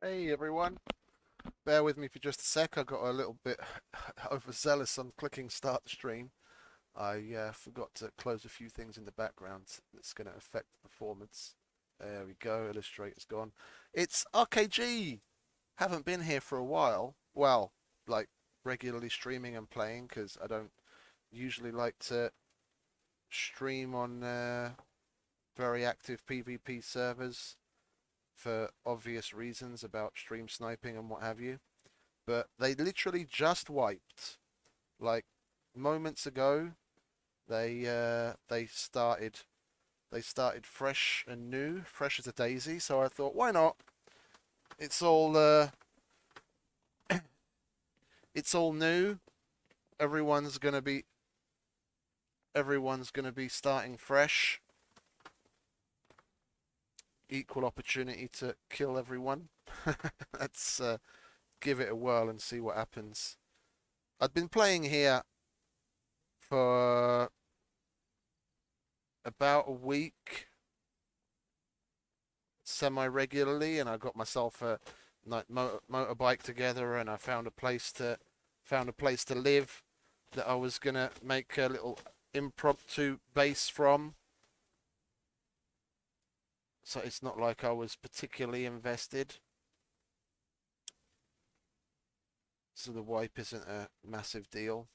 Hey everyone, bear with me for just a sec. I got a little bit overzealous on clicking start the stream. I forgot to close a few things in the background that's going to affect the performance. There we go, Illustrator's gone. It's RKG! Haven't been here for a while. Well, like regularly streaming and playing because I don't usually like to stream on very active PvP servers for obvious reasons about stream sniping and what have you. But they literally just wiped, like moments ago. They started fresh and new, fresh as a daisy. So I thought, why not? It's all it's all new. Everyone's gonna be everyone's gonna be starting fresh. Equal opportunity to kill everyone. Let's give it a whirl and see what happens. I've been playing here for about a week semi-regularly, and I got myself a motorbike together, and I found a place to live that I was gonna make a little impromptu base from. So it's not like I was particularly invested. So the wipe isn't a massive deal.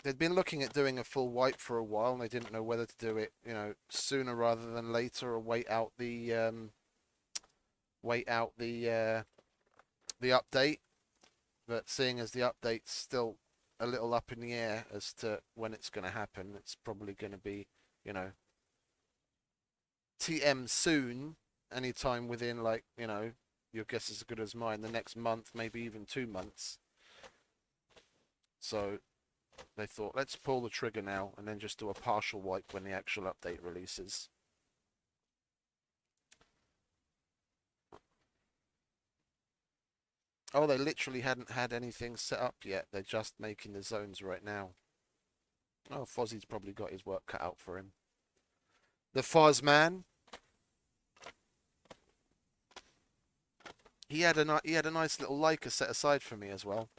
They'd been looking at doing a full wipe for a while, and they didn't know whether to do it, sooner rather than later, or wait out the update. But seeing as the update's still a little up in the air as to when it's going to happen, it's probably going to be, TM soon, anytime within, like, your guess is as good as mine, the next month, maybe even 2 months. So they thought, let's pull the trigger now and then just do a partial wipe when the actual update releases. Oh, they literally hadn't had anything set up yet. They're just making the zones right now. Oh, Fozzie's probably got his work cut out for him. The Foz man. He had a nice little Leica set aside for me as well.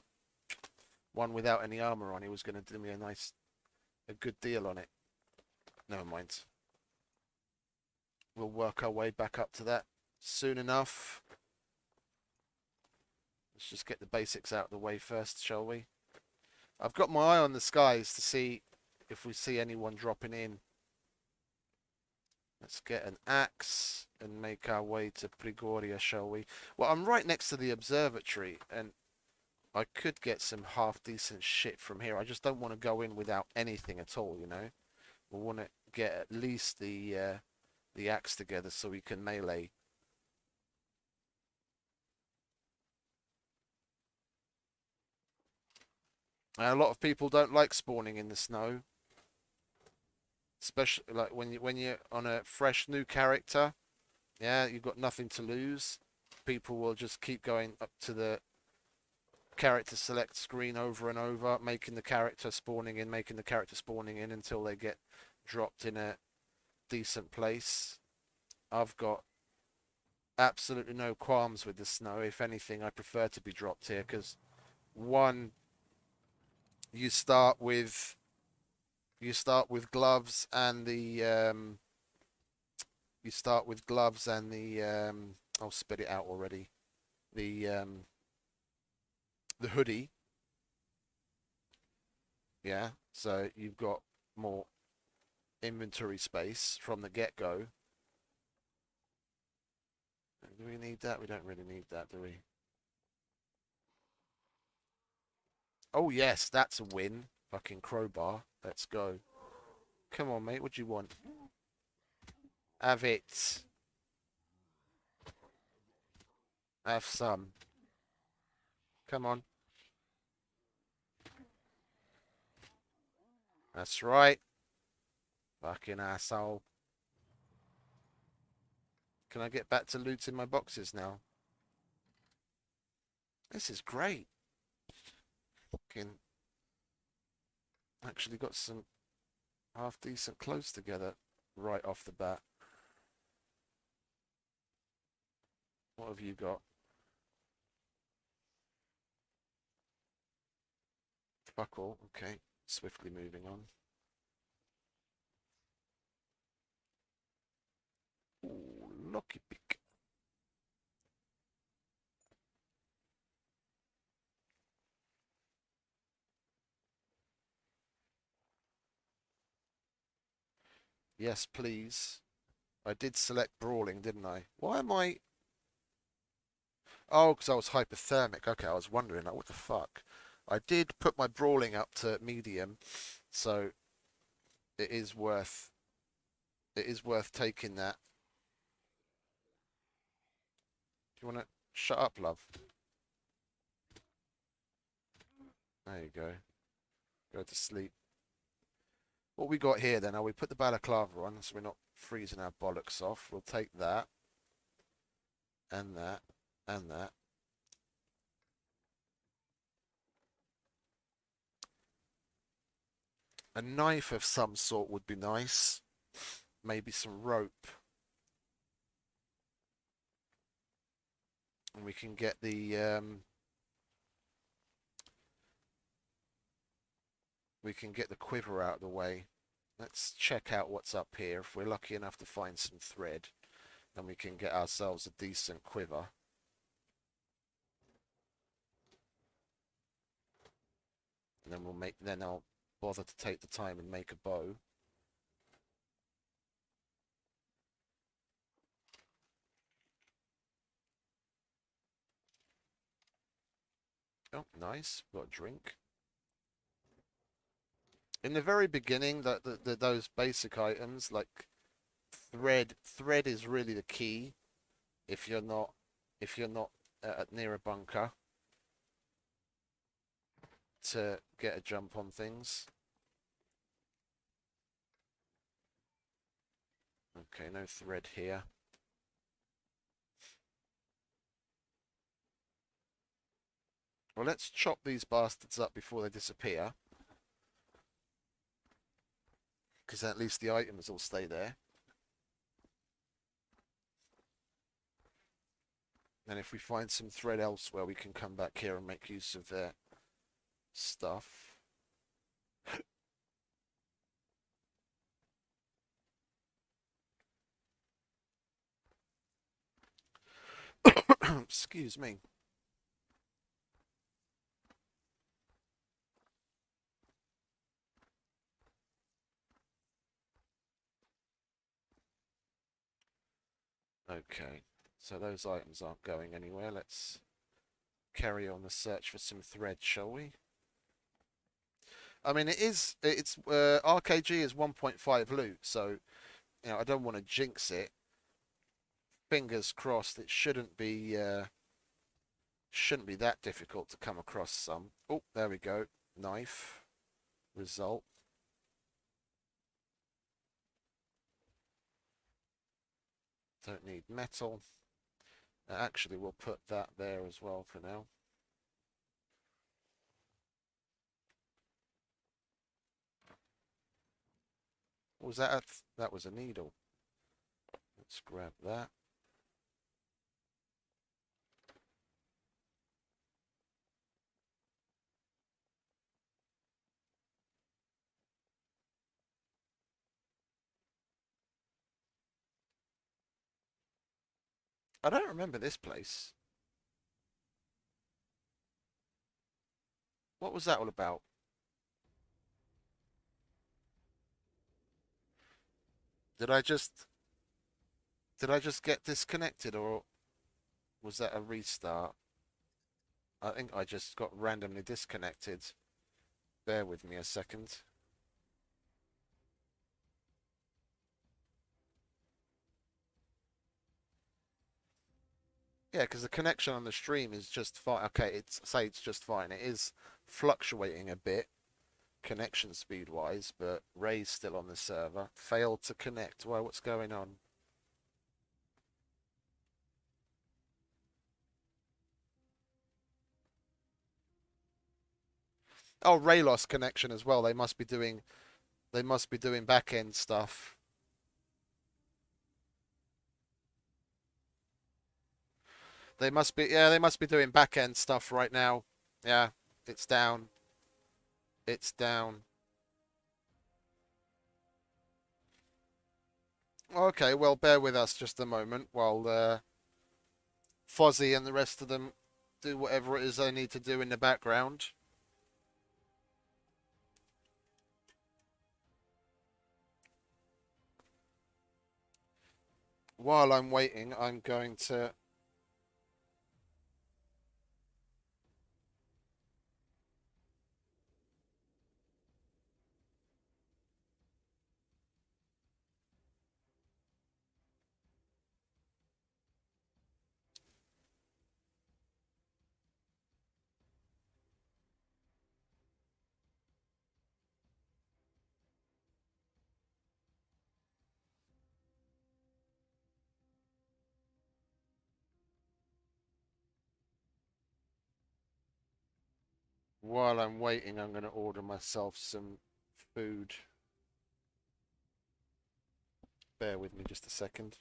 One without any armor on. He was going to do me a good deal on it. Never mind. We'll work our way back up to that soon enough. Let's just get the basics out of the way first, shall we? I've got my eye on the skies to see if we see anyone dropping in. Let's get an axe and make our way to Prigoria, shall we? Well, I'm right next to the observatory, and I could get some half-decent shit from here. I just don't want to go in without anything at all, We want to get at least the axe together so we can melee. And a lot of people don't like spawning in the snow, especially like when you're on a fresh new character. Yeah, you've got nothing to lose. People will just keep going up to the character select screen over and over, making the character spawning in until they get dropped in a decent place. I've got absolutely no qualms with the snow. If anything, I prefer to be dropped here because, one, you start with gloves and I'll spit it out already. The hoodie. Yeah, so you've got more inventory space from the get-go. Do we need that? We don't really need that, do we? Oh, yes, that's a win. Fucking crowbar. Let's go. Come on, mate. What do you want? Have it. Have some. Come on. That's right. Fucking asshole. Can I get back to looting my boxes now? This is great. Fucking actually got some half decent clothes together. right off the bat. What have you got? Fuck all. Okay. Swiftly moving on. Ooh, lucky pick. Yes, please. I did select brawling, didn't I? Why am I... Oh, because I was hypothermic. Okay, I was wondering, like, what the fuck? I did put my brawling up to medium, so it is worth taking that. Do you want to shut up, love? There you go. Go to sleep. What we got here then? We put the balaclava on, so we're not freezing our bollocks off. We'll take that and that and that. A knife of some sort would be nice. Maybe some rope. And we can get the quiver out of the way. Let's check out what's up here. If we're lucky enough to find some thread, then we can get ourselves a decent quiver. And then I'll bother to take the time and make a bow. Oh, nice. Got a drink. In the very beginning, those basic items like thread is really the key. If you're not near a bunker to get a jump on things. Okay, no thread here. Well, let's chop these bastards up before they disappear. Because at least the items will stay there. And if we find some thread elsewhere, we can come back here and make use of their stuff. Excuse me. Okay, so those items aren't going anywhere. Let's carry on the search for some thread, shall we? I mean, it's RKG is 1.5 loot, so I don't want to jinx it. Fingers crossed, it shouldn't be that difficult to come across some. Oh, there we go. Knife. Result. Don't need metal. Actually, we'll put that there as well for now. What was that? That was a needle. Let's grab that. I don't remember this place. What was that all about? Did I just get disconnected, or was that a restart? I think I just got randomly disconnected. Bear with me a second. Yeah, because the connection on the stream is just fine. Okay, it's just fine. It is fluctuating a bit, connection speed wise, but Ray's still on the server. Failed to connect. Well, what's going on? Oh, Ray lost connection as well. They must be doing back end stuff. They must be, yeah, they must be doing back end stuff right now. Yeah, it's down. It's down. Okay, well, bear with us just a moment while Fozzie and the rest of them do whatever it is they need to do in the background. While I'm waiting, I'm going to... While I'm waiting, I'm going to order myself some food. Bear with me just a second.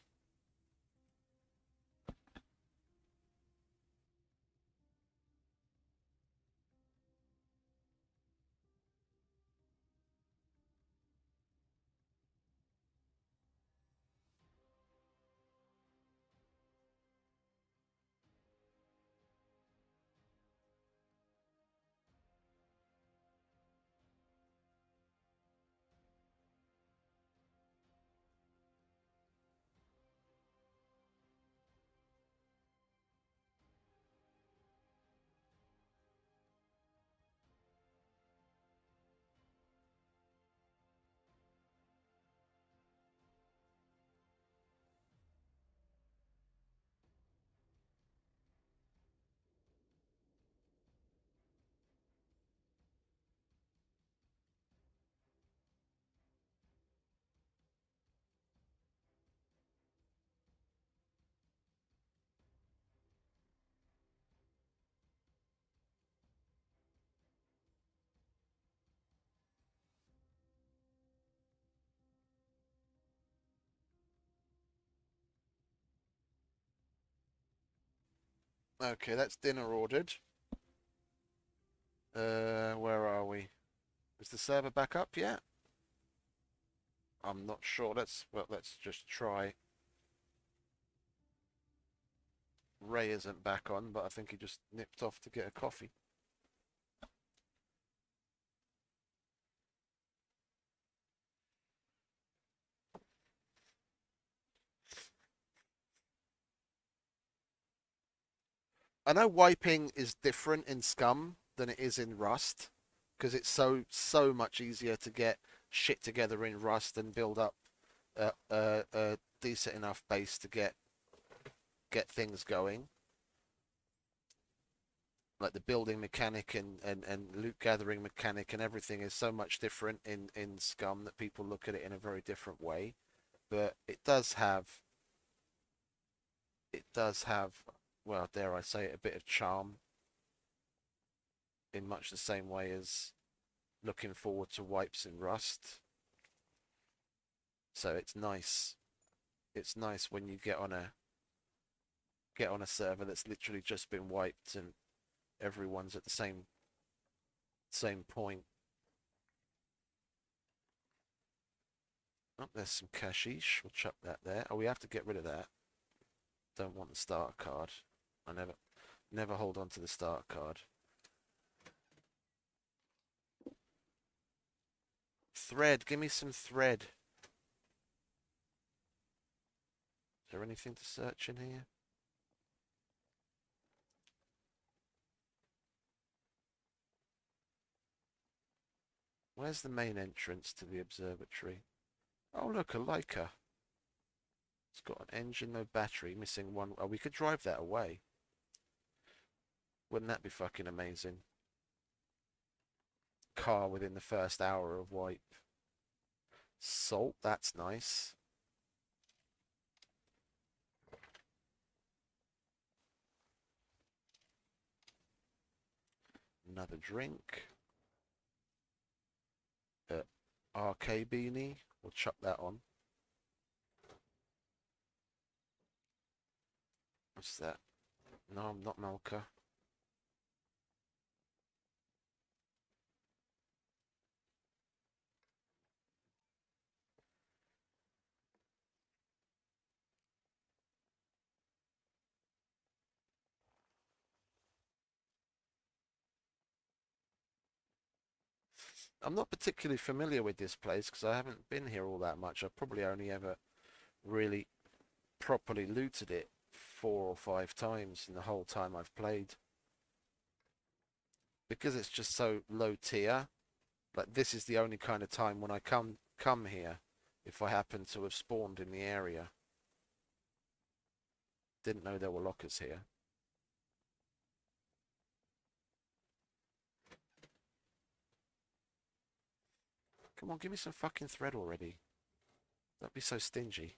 Okay, that's dinner ordered. Where are we? Is the server back up yet? I'm not sure. Let's just try. Ray isn't back on, but I think he just nipped off to get a coffee. I know wiping is different in Scum than it is in Rust, because it's so much easier to get shit together in Rust and build up a decent enough base to get things going. Like the building mechanic and loot gathering mechanic and everything is so much different in Scum that people look at it in a very different way. But it does have, well, dare I say it, a bit of charm in much the same way as looking forward to wipes in Rust. So it's nice. It's nice when you get on a server that's literally just been wiped and everyone's at the same point. Oh, there's some cashish. We'll chuck that there. Oh, we have to get rid of that. Don't want the starter card. I never hold on to the starter card. Thread. Give me some thread. Is there anything to search in here? Where's the main entrance to the observatory? Oh, look, a Leica. It's got an engine, no battery, missing one. Oh, we could drive that away. Wouldn't that be fucking amazing? Car within the first hour of wipe. Salt, that's nice. Another drink. RK beanie. We'll chuck that on. What's that? No, I'm not Malka. I'm not particularly familiar with this place because I haven't been here all that much. I've probably only ever really properly looted it 4 or 5 times in the whole time I've played. Because it's just so low tier, like this is the only kind of time when I come here if I happen to have spawned in the area. Didn't know there were lockers here. Come on, give me some fucking thread already. Don't be so stingy.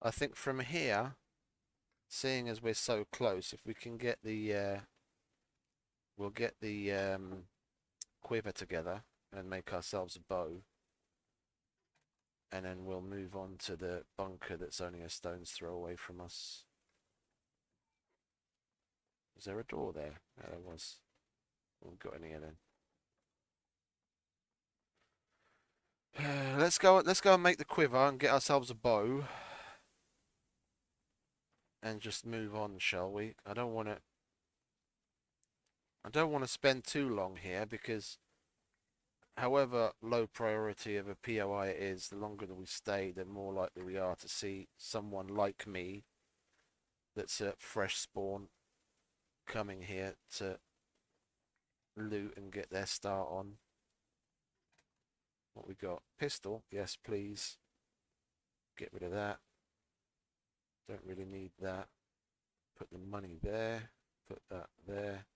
I think from here, seeing as we're so close, if we can get we'll get the quiver together and make ourselves a bow, and then we'll move on to the bunker that's only a stone's throw away from us. Is there a door there? Yeah, there was. We've got any here then. Let's go. Let's go and make the quiver and get ourselves a bow, and just move on, shall we? I don't want to. I don't want to spend too long here because, however low priority of a POI it is, the longer that we stay, the more likely we are to see someone like me that's a fresh spawn coming here to loot and get their start on. What we got? Pistol? Yes, please. Get rid of that. Don't really need that. Put the money there. Put that there.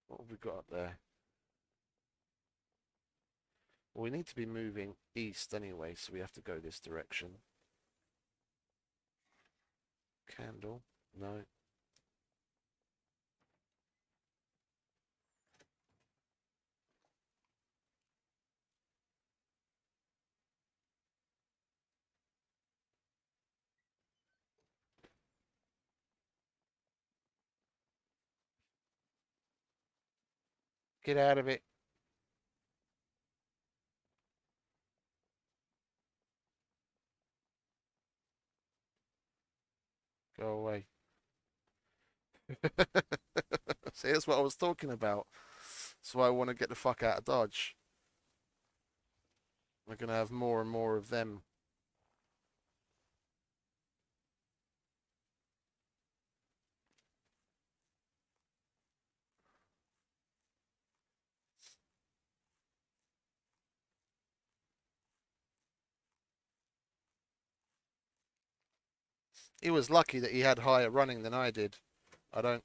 What have we got up there? Well, we need to be moving east anyway, so we have to go this direction. Candle? No. Get out of it. Go away. See, that's what I was talking about. So I want to get the fuck out of Dodge. We're going to have more and more of them. He was lucky that he had higher running than I did. I don't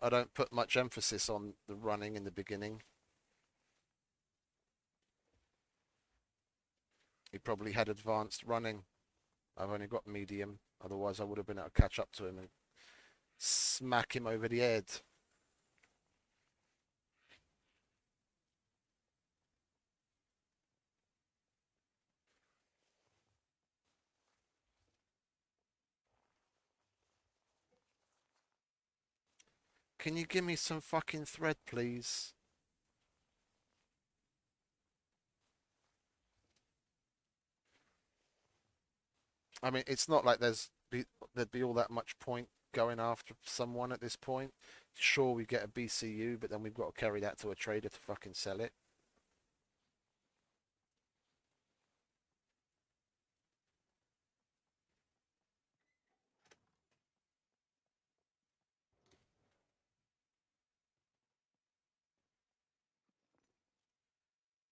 I don't put much emphasis on the running in the beginning. He probably had advanced running. I've only got medium. Otherwise, I would have been able to catch up to him and smack him over the head. Can you give me some fucking thread, please? I mean, it's not like there'd be all that much point going after someone at this point. Sure, we get a BCU, but then we've got to carry that to a trader to fucking sell it.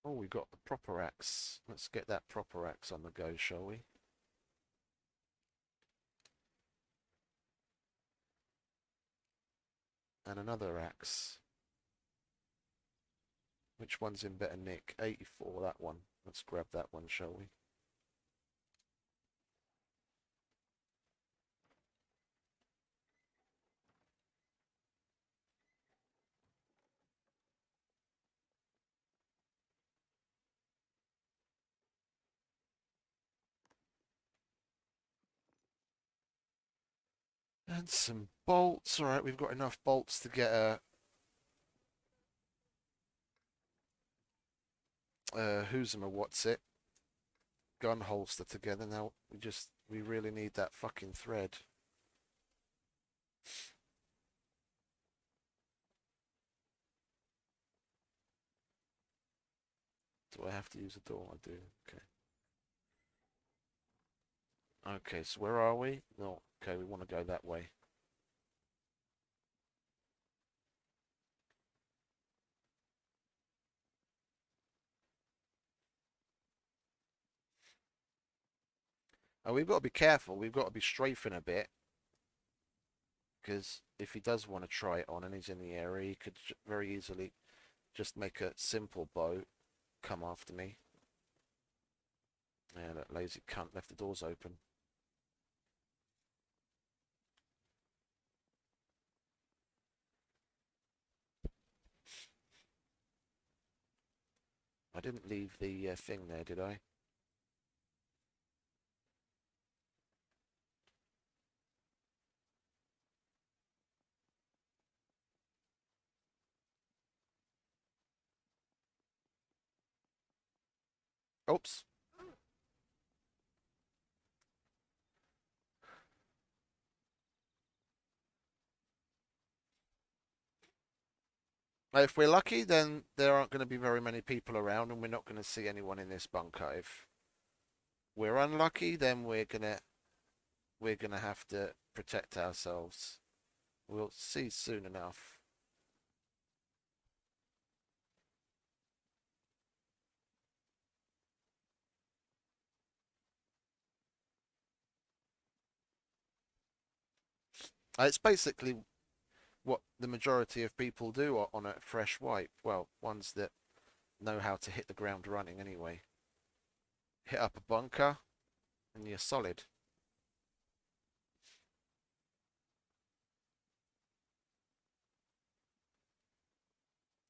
Oh, we got the proper axe. Let's get that proper axe on the go, shall we? And another axe. Which one's in better nick? 84, that one. Let's grab that one, shall we? And some bolts. Alright, we've got enough bolts to get who's them or what's it? Gun holster together. Now we really need that fucking thread. Do I have to use a door? I do. Okay. Okay, so where are we? No. Okay, we want to go that way. Oh, we've got to be careful. We've got to be strafing a bit. Because if he does want to try it on and he's in the area, he could very easily just make a simple bow come after me. Yeah, that lazy cunt left the doors open. I didn't leave the thing there, did I? Oops. If we're lucky, then there aren't going to be very many people around and we're not going to see anyone in this bunker. If we're unlucky, then we're gonna have to protect ourselves. We'll see soon enough. It's basically what the majority of people do on a fresh wipe. Well, ones that know how to hit the ground running anyway. Hit up a bunker and you're solid.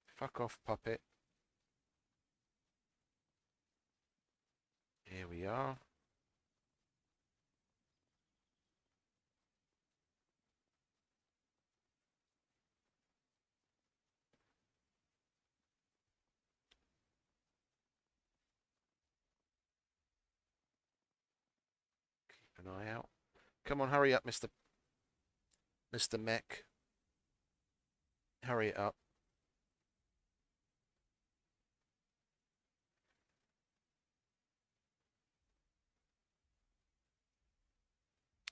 Fuck off, puppet. Here we are. Keep an eye out. Come on, hurry up, Mr. Mech. Hurry it up.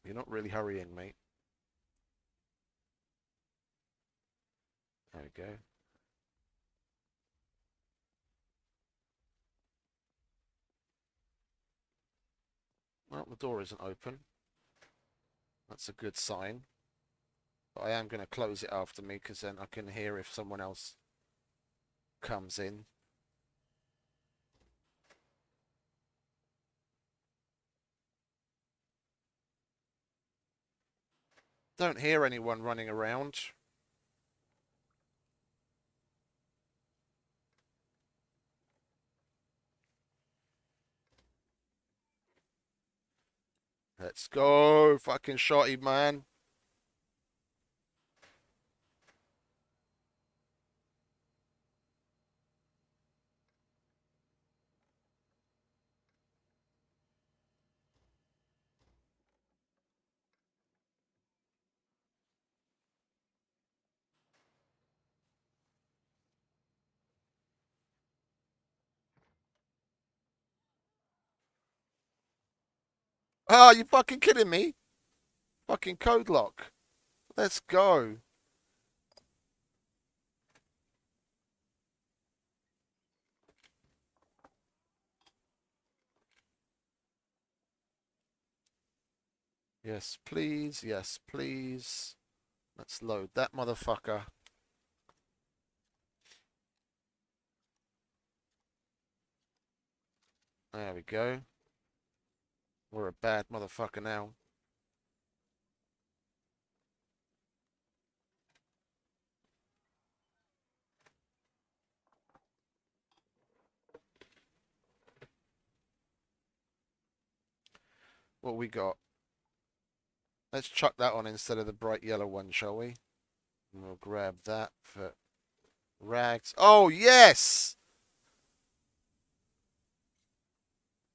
You're not really hurrying, mate. There we go. Well, the door isn't open. That's a good sign. But I am going to close it after me because then I can hear if someone else comes in. Don't hear anyone running around. Let's go, fucking shotty, man. Oh, you fucking kidding me? Fucking code lock. Let's go. Yes, please. Yes, please. Let's load that motherfucker. There we go. We're a bad motherfucker now. What we got? Let's chuck that on instead of the bright yellow one, shall we? And we'll grab that for rags. Oh, yes!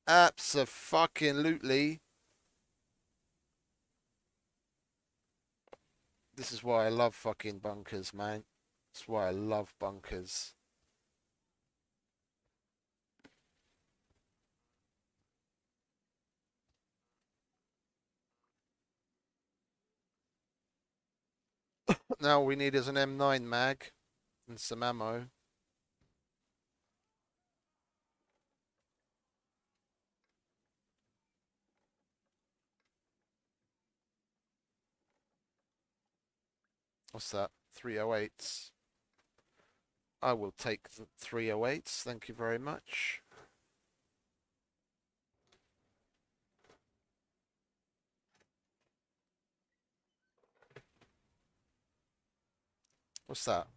Abso-fucking-lutely. This is why I love fucking bunkers, man. That's why I love bunkers. Now all we need is an M9 mag and some ammo. What's that? 308s. I will take the 308s. Thank you very much. What's that?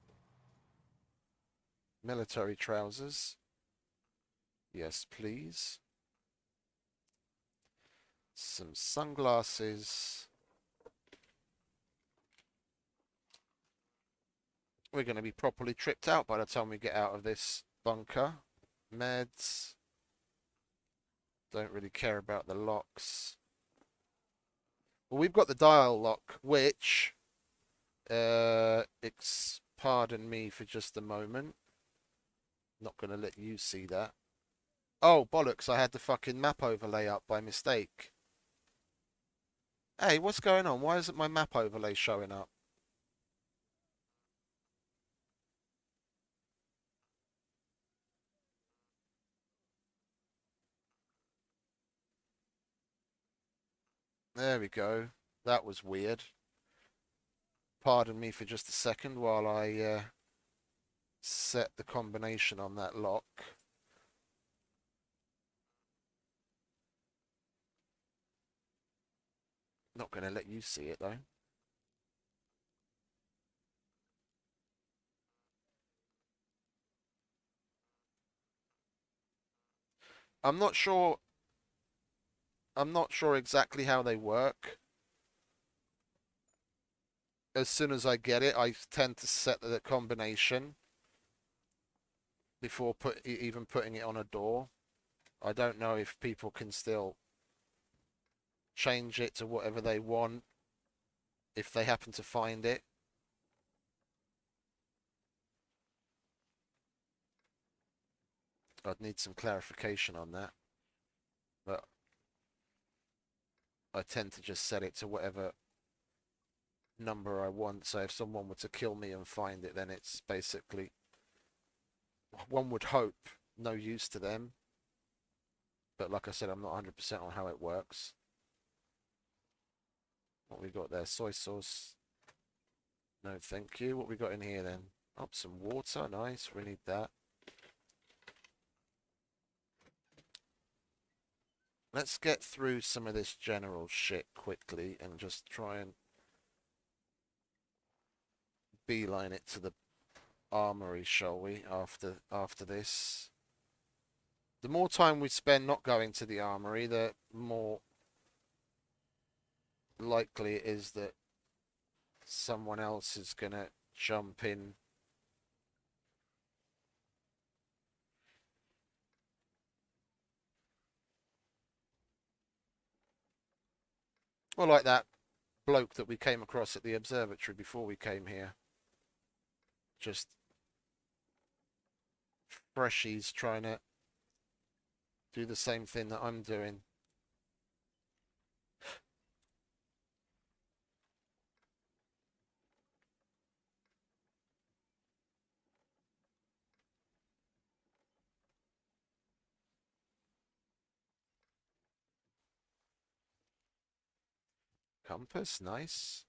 Military trousers. Yes, please. Some sunglasses. We're going to be properly tripped out by the time we get out of this bunker. Meds. Don't really care about the locks. Well, we've got the dial lock, which, pardon me for just a moment. Not going to let you see that. Oh, bollocks, I had the fucking map overlay up by mistake. Hey, what's going on? Why isn't my map overlay showing up? There we go. That was weird. Pardon me for just a second while I set the combination on that lock. Not going to let you see it though. I'm not sure. I'm not sure exactly how they work. As soon as I get it, I tend to set the combination before even putting it on a door. I don't know if people can still change it to whatever they want if they happen to find it. I'd need some clarification on that. But I tend to just set it to whatever number I want. So if someone were to kill me and find it, then it's basically, one would hope, no use to them. But like I said, I'm not 100% on how it works. What we got there? Soy sauce. No, thank you. What we got in here then? Oh, some water. Nice. We need that. Let's get through some of this general shit quickly and just try and beeline it to the armory, shall we, after this. The more time we spend not going to the armory, the more likely it is that someone else is going to jump in. Well, like that bloke that we came across at the observatory before we came here. Just freshies trying to do the same thing that I'm doing. Compass, nice.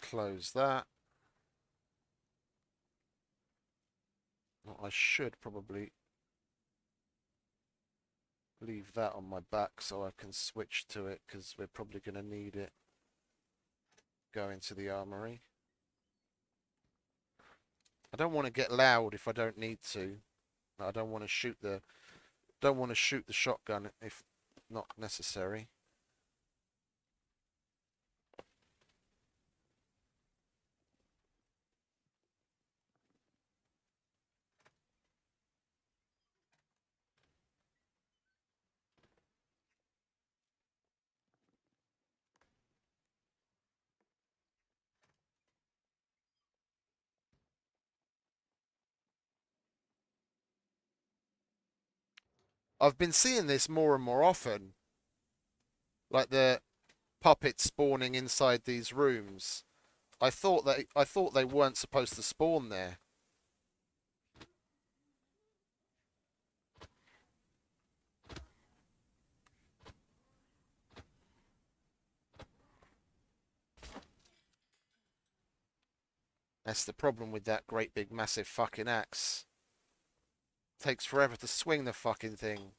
Close that. Well, I should probably leave that on my back so I can switch to it, because we're probably going to need it going to the armory. I don't want to get loud if I don't need to. I don't want to shoot the shotgun if not necessary. I've been seeing this more and more often, like the puppets spawning inside these rooms. I thought they weren't supposed to spawn there. That's the problem with that great big massive fucking axe. Takes forever to swing the fucking thing.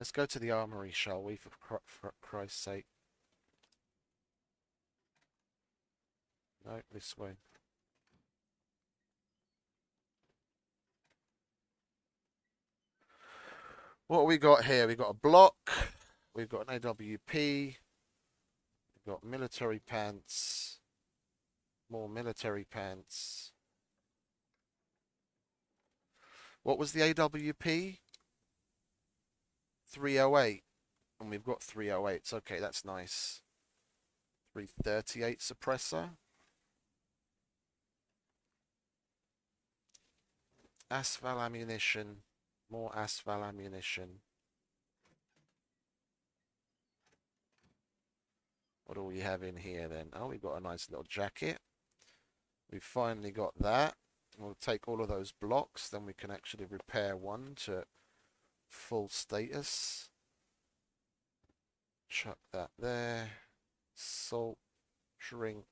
Let's go to the armory, shall we, for Christ's sake? No, this way. What we got here? We got a block. We've got an AWP. We've got military pants. More military pants. What was the AWP? 308. And we've got 308s. Okay, that's nice. 338 suppressor. Asphalt ammunition. More asphalt ammunition. What do we have in here then? Oh, we've got a nice little jacket. We've finally got that. We'll take all of those blocks, then we can actually repair one to full status. Chuck that there. Salt, drink.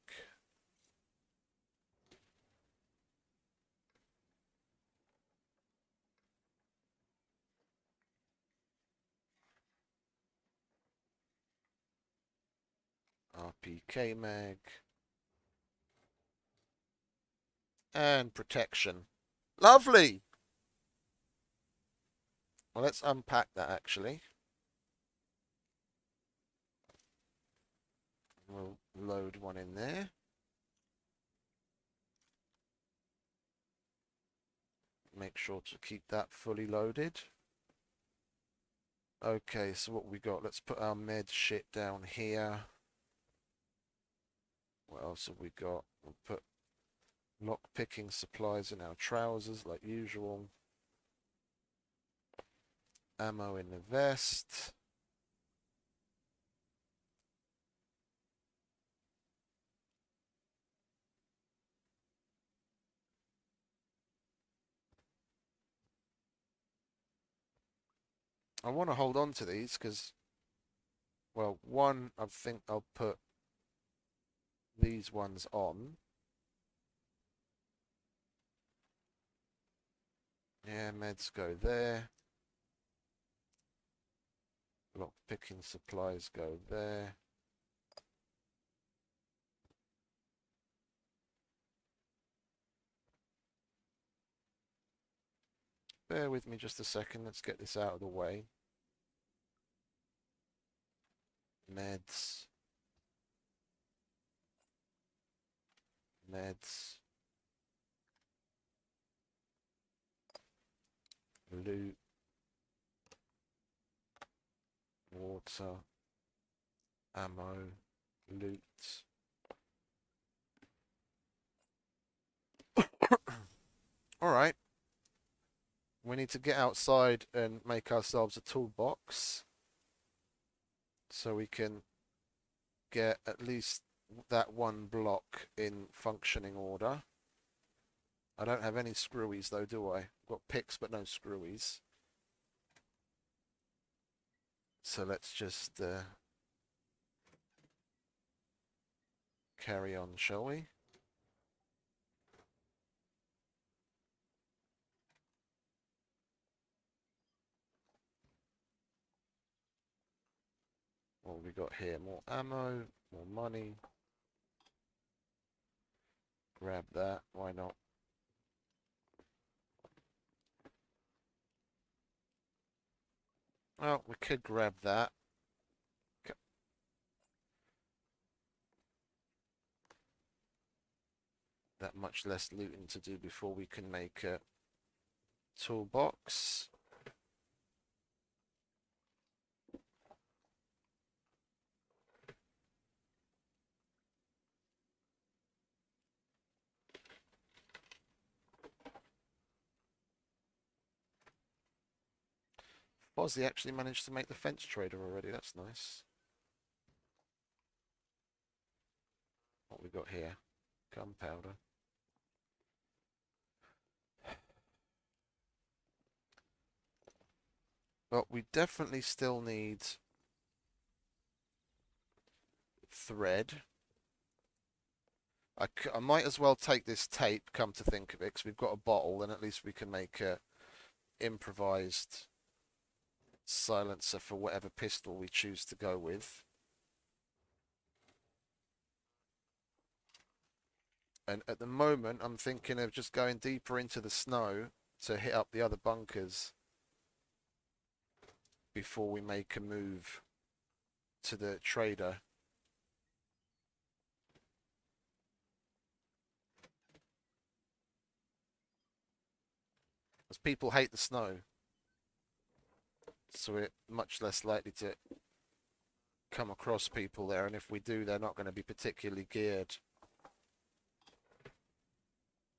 RPK mag. And protection. Lovely! Well, let's unpack that actually. We'll load one in there. Make sure to keep that fully loaded. Okay, so what we got? Let's put our med shit down here. What else have we got? We'll put lock picking supplies in our trousers like usual. Ammo in the vest. I want to hold on to these because, well, one, I think I'll put these ones on. Yeah, meds go there. Lock picking supplies go there. Bear with me just a second. Let's get this out of the way. Meds. Meds. loot, water, ammo, loot. Alright. We need to get outside and make ourselves a toolbox so we can get at least that one block in functioning order. I don't have any screwies though, do I? I've got picks but no screwies. So let's just carry on, shall we? What have we got here? More ammo, more money. Grab that, why not? Well, we could grab that. That much less looting to do before we can make a toolbox. Fozzie actually managed to make the fence trader already, that's nice. What we got here? Gunpowder. But we definitely still need thread. I might as well take this tape, come to think of it, because we've got a bottle, then at least we can make a improvised silencer for whatever pistol we choose to go with. And at the moment, I'm thinking of just going deeper into the snow to hit up the other bunkers before we make a move to the trader. As people hate the snow, so we're much less likely to come across people there, and if we do, they're not going to be particularly geared.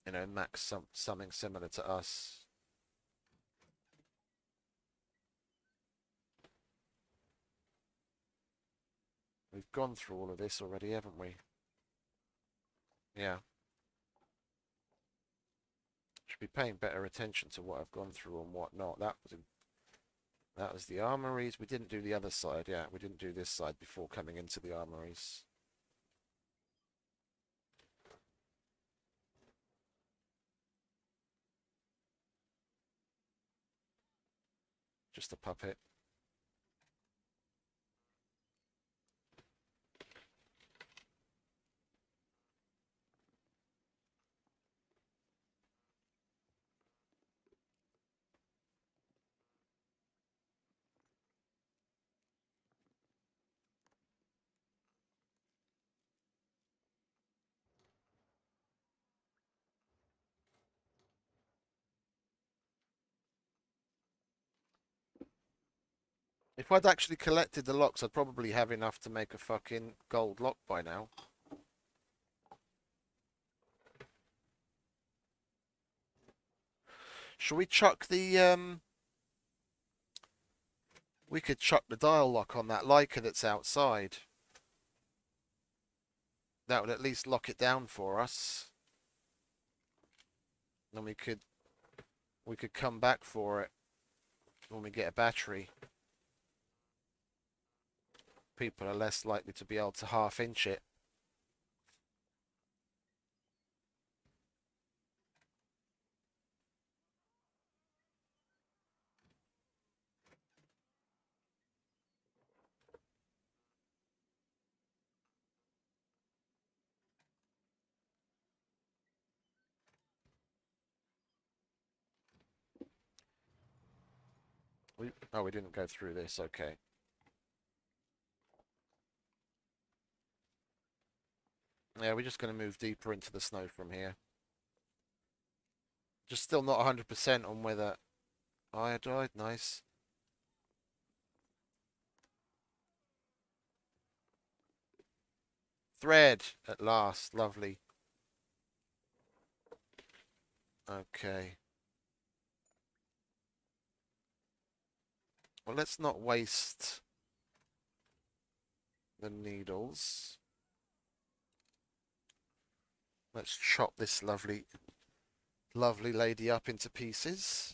You know, max something similar to us. We've gone through all of this already, haven't we? Yeah. Should be paying better attention to what I've gone through and what not. That was the armories. We didn't do the other side. Yeah, we didn't do this side before coming into the armories. Just a puppet. If I'd actually collected the locks, I'd probably have enough to make a fucking gold lock by now. Shall we chuck the we could chuck the dial lock on that Leica that's outside. That would at least lock it down for us. Then we could come back for it when we get a battery. People are less likely to be able to half-inch it. We didn't go through this, okay. Yeah, we're just going to move deeper into the snow from here. Just still not 100% on whether Iodide, nice. Thread, at last, lovely. Okay. Well, let's not waste the needles. Let's chop this lovely, lovely lady up into pieces.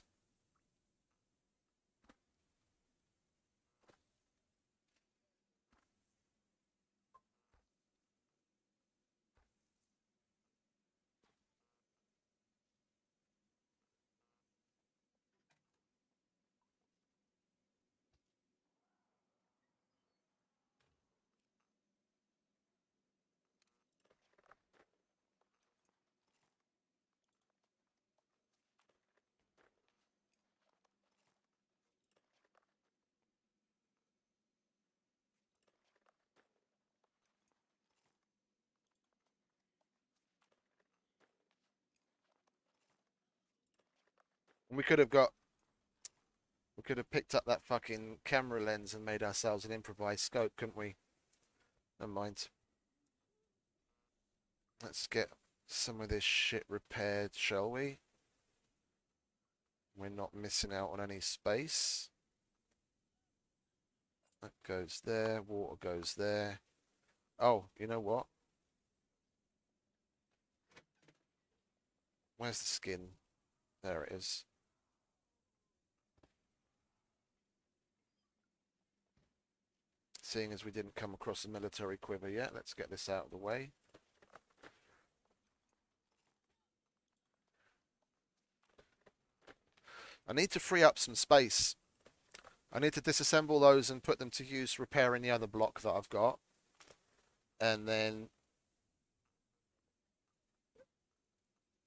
We could have got, we could have picked up that fucking camera lens and made ourselves an improvised scope, couldn't we? Never mind. Let's get some of this shit repaired, shall we? We're not missing out on any space. That goes there, water goes there. Oh, you know what? Where's the skin? There it is. Seeing as we didn't come across a military quiver yet, let's get this out of the way. I need to free up some space. I need to disassemble those and put them to use repairing the other block that I've got. And then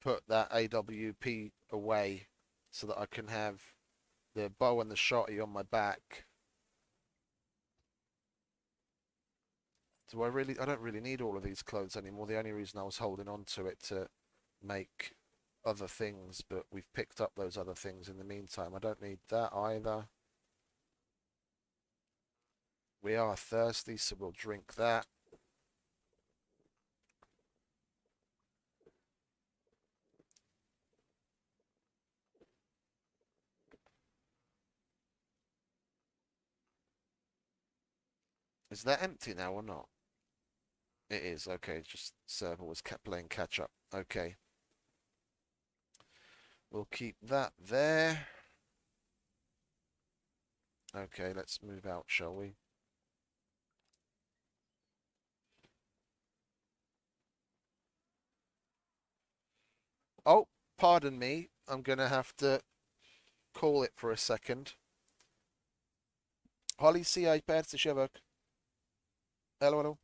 put that AWP away so that I can have the bow and the shotty on my back. I don't really need all of these clothes anymore. The only reason I was holding on to it to make other things, but we've picked up those other things in the meantime. I don't need that either. We are thirsty, so we'll drink that. Is that empty now or not? It is. Okay, just server was kept playing catch up. Okay. We'll keep that there. Okay, let's move out, shall we? Oh, pardon me. I'm going to have to call it for a second. Holly si iPad to Shevok. Hello, hello.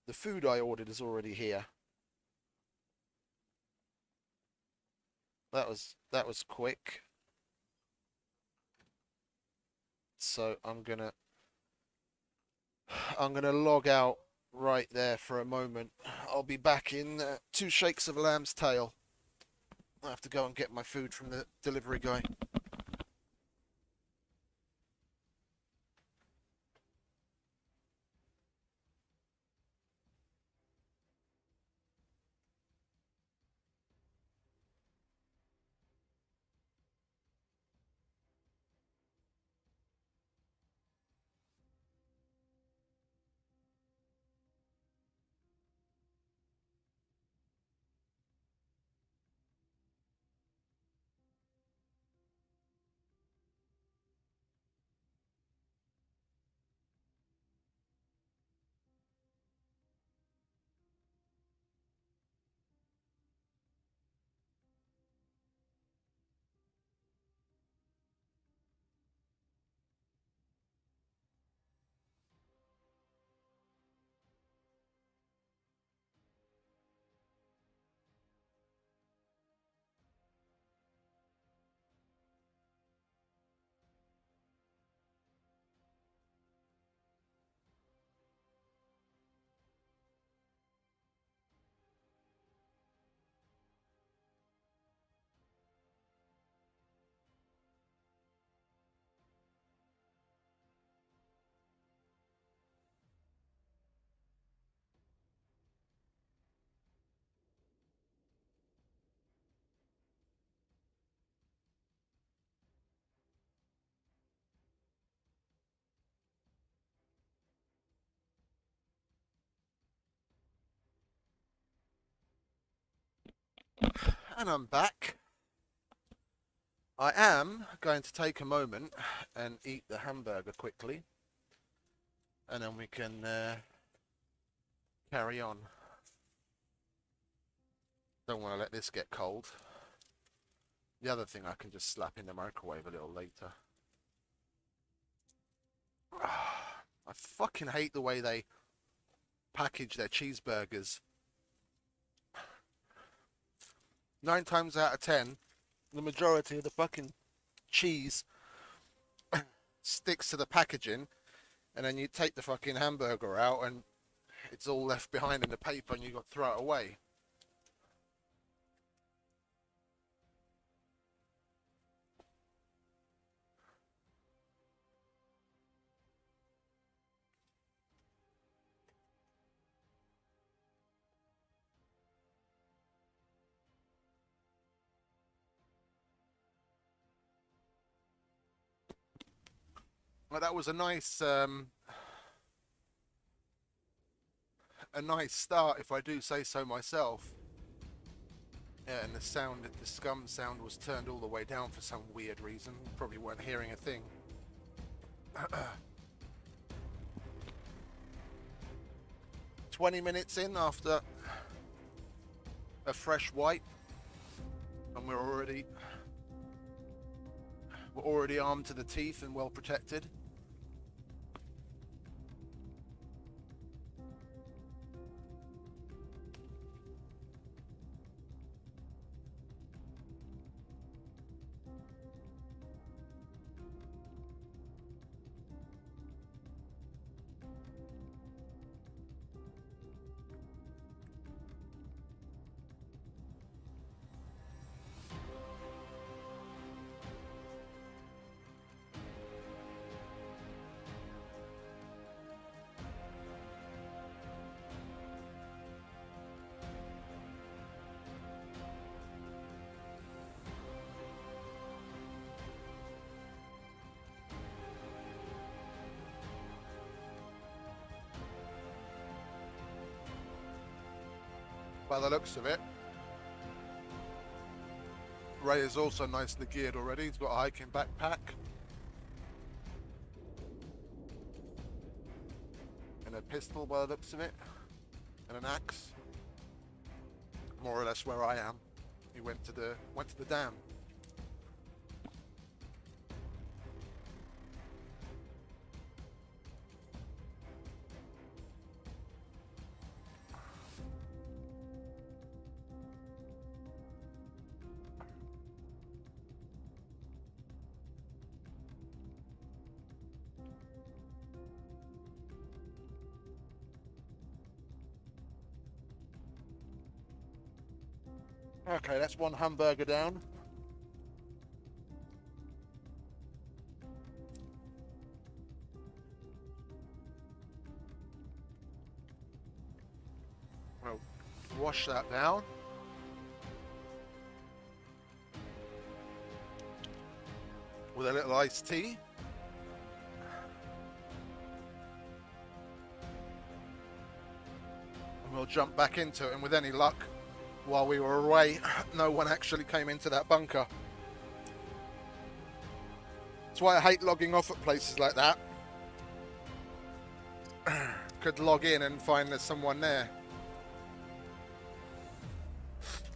The food I ordered is already here. That was quick. So I'm gonna log out right there for a moment. I'll be back in 2 shakes of a lamb's tail. I have to go and get my food from the delivery guy. And I'm back. I am going to take a moment and eat the hamburger quickly, and then we can carry on. Don't want to let this get cold. The other thing I can just slap in the microwave a little later. I fucking hate the way they package their cheeseburgers. 9 times out of 10, the majority of the fucking cheese sticks to the packaging, and then you take the fucking hamburger out and it's all left behind in the paper and you got to throw it away. Well, that was a nice start, if I do say so myself. Yeah, and the SCUM sound was turned all the way down for some weird reason. Probably weren't hearing a thing. 20 minutes in after a fresh wipe, and we're already armed to the teeth and well protected. By the looks of it, Ray is also nicely geared already. He's got a hiking backpack and a pistol by the looks of it, and an axe. More or less where I am. He went to the dam. Okay, that's one hamburger down. Well, wash that down. With a little iced tea. And we'll jump back into it, and with any luck, while we were away, no one actually came into that bunker. That's why I hate logging off at places like that. Could log in and find there's someone there.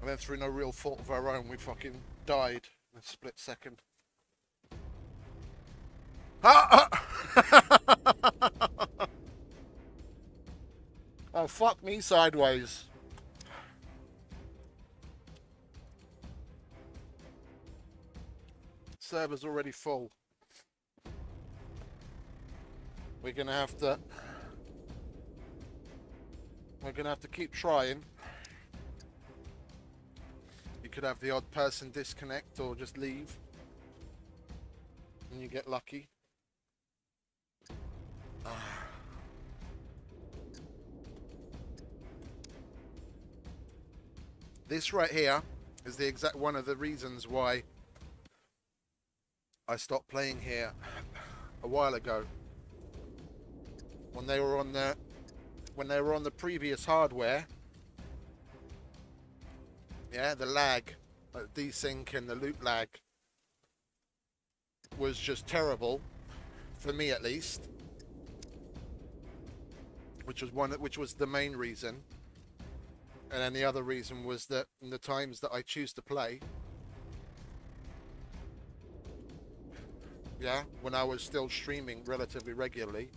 And then through no real fault of our own, we fucking died in a split second. Oh, fuck me sideways. Server's already full. We're gonna have to keep trying. You could have the odd person disconnect or just leave, and you get lucky. This right here is the exact one of the reasons why I stopped playing here a while ago. When they were on the previous hardware, yeah, the lag desync and the loop lag was just terrible, for me at least. Which was the main reason. And then the other reason was that in the times that I choose to play, yeah, when I was still streaming relatively regularly,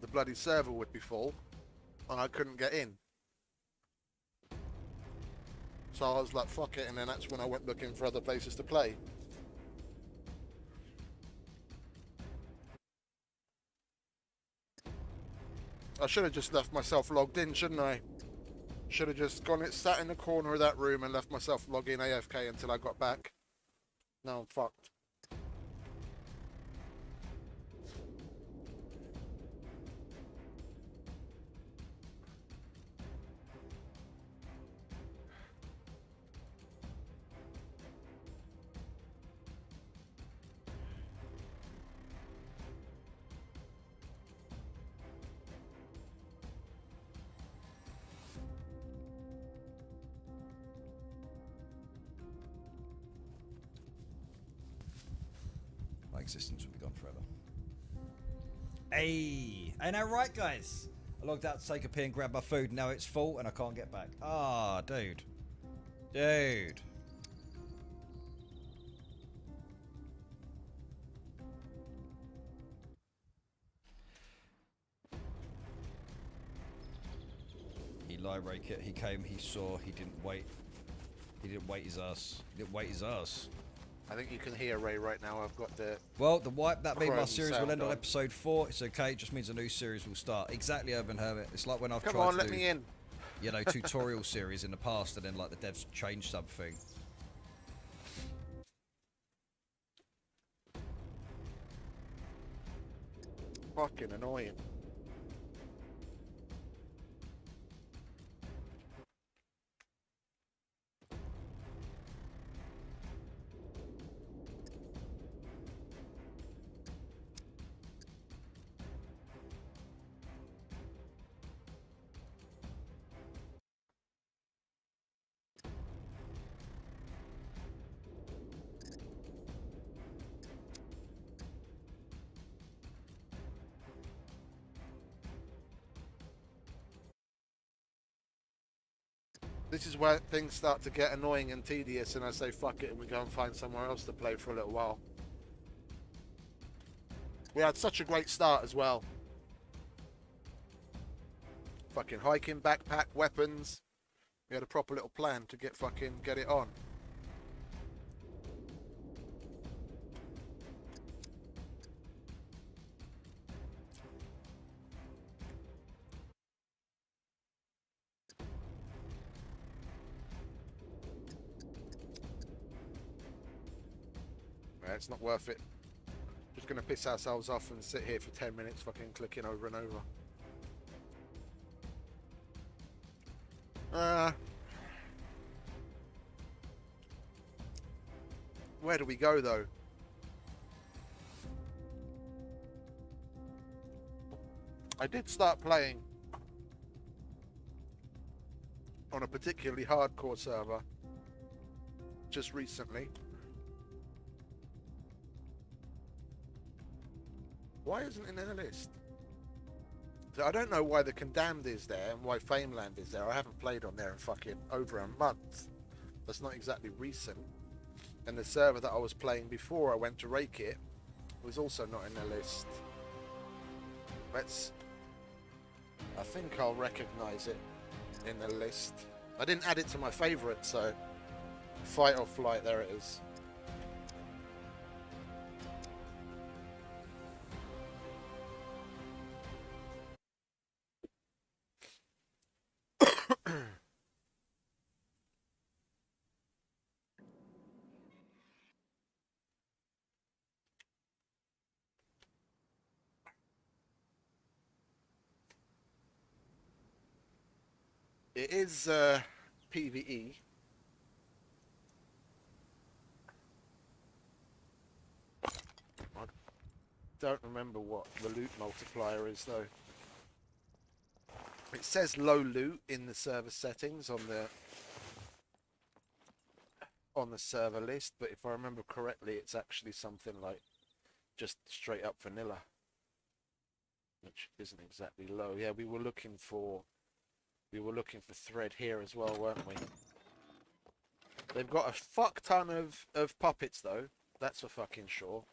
the bloody server would be full and I couldn't get in. So I was like, fuck it, and then that's when I went looking for other places to play. I should have just left myself logged in, shouldn't I? Should have just sat in the corner of that room and left myself log in AFK until I got back. Now I'm fucked. My existence will be gone forever. Hey, ain't that right, guys? I logged out to take a pee and grab my food. Now it's full and I can't get back. Ah, dude. Dude. He lie rake it. He came, he saw, he didn't wait. He didn't wait his ass. He didn't wait his ass. I think you can hear Ray right now. I've got the... Well, the wipe, that means my Chrome series will sound end on on. episode 4. It's okay, it just means a new series will start. Exactly, Urban Hermit. It's like when I've Come tried on, to let do, me in. you know, tutorial series in the past and then like the devs changed something. Fucking annoying. This is where things start to get annoying and tedious, and I say fuck it and we go and find somewhere else to play for a little while. We had such a great start as well. Fucking hiking, backpack, weapons. We had a proper little plan to get it on. Yeah, it's not worth it. Just gonna piss ourselves off and sit here for 10 minutes fucking clicking over and over. Where do we go though? I did start playing on a particularly hardcore server just recently. Why isn't it in the list? So I don't know why the Condemned is there and why Fameland is there. I haven't played on there in fucking over a month. That's not exactly recent. And the server that I was playing before I went to rake it was also not in the list. I think I'll recognise it in the list. I didn't add it to my favourites, so fight or flight, there it is. It is PvE. I don't remember what the loot multiplier is though. It says low loot in the server settings on the on the server list, but if I remember correctly, it's actually something like just straight up vanilla, which isn't exactly low. Yeah, we were looking for thread here as well, weren't we? They've got a fuck ton of puppets though. That's for fucking sure.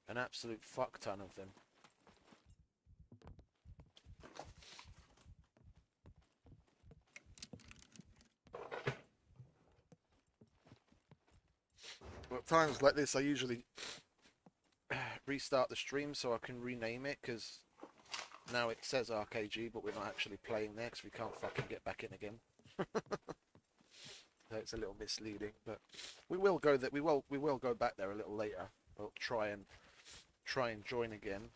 An absolute fuck ton of them. Well, at times like this, I usually restart the stream so I can rename it, because now it says RKG, but we're not actually playing there because we can't fucking get back in again. So it's a little misleading, but we will go that we will go back there a little later. We'll try and join again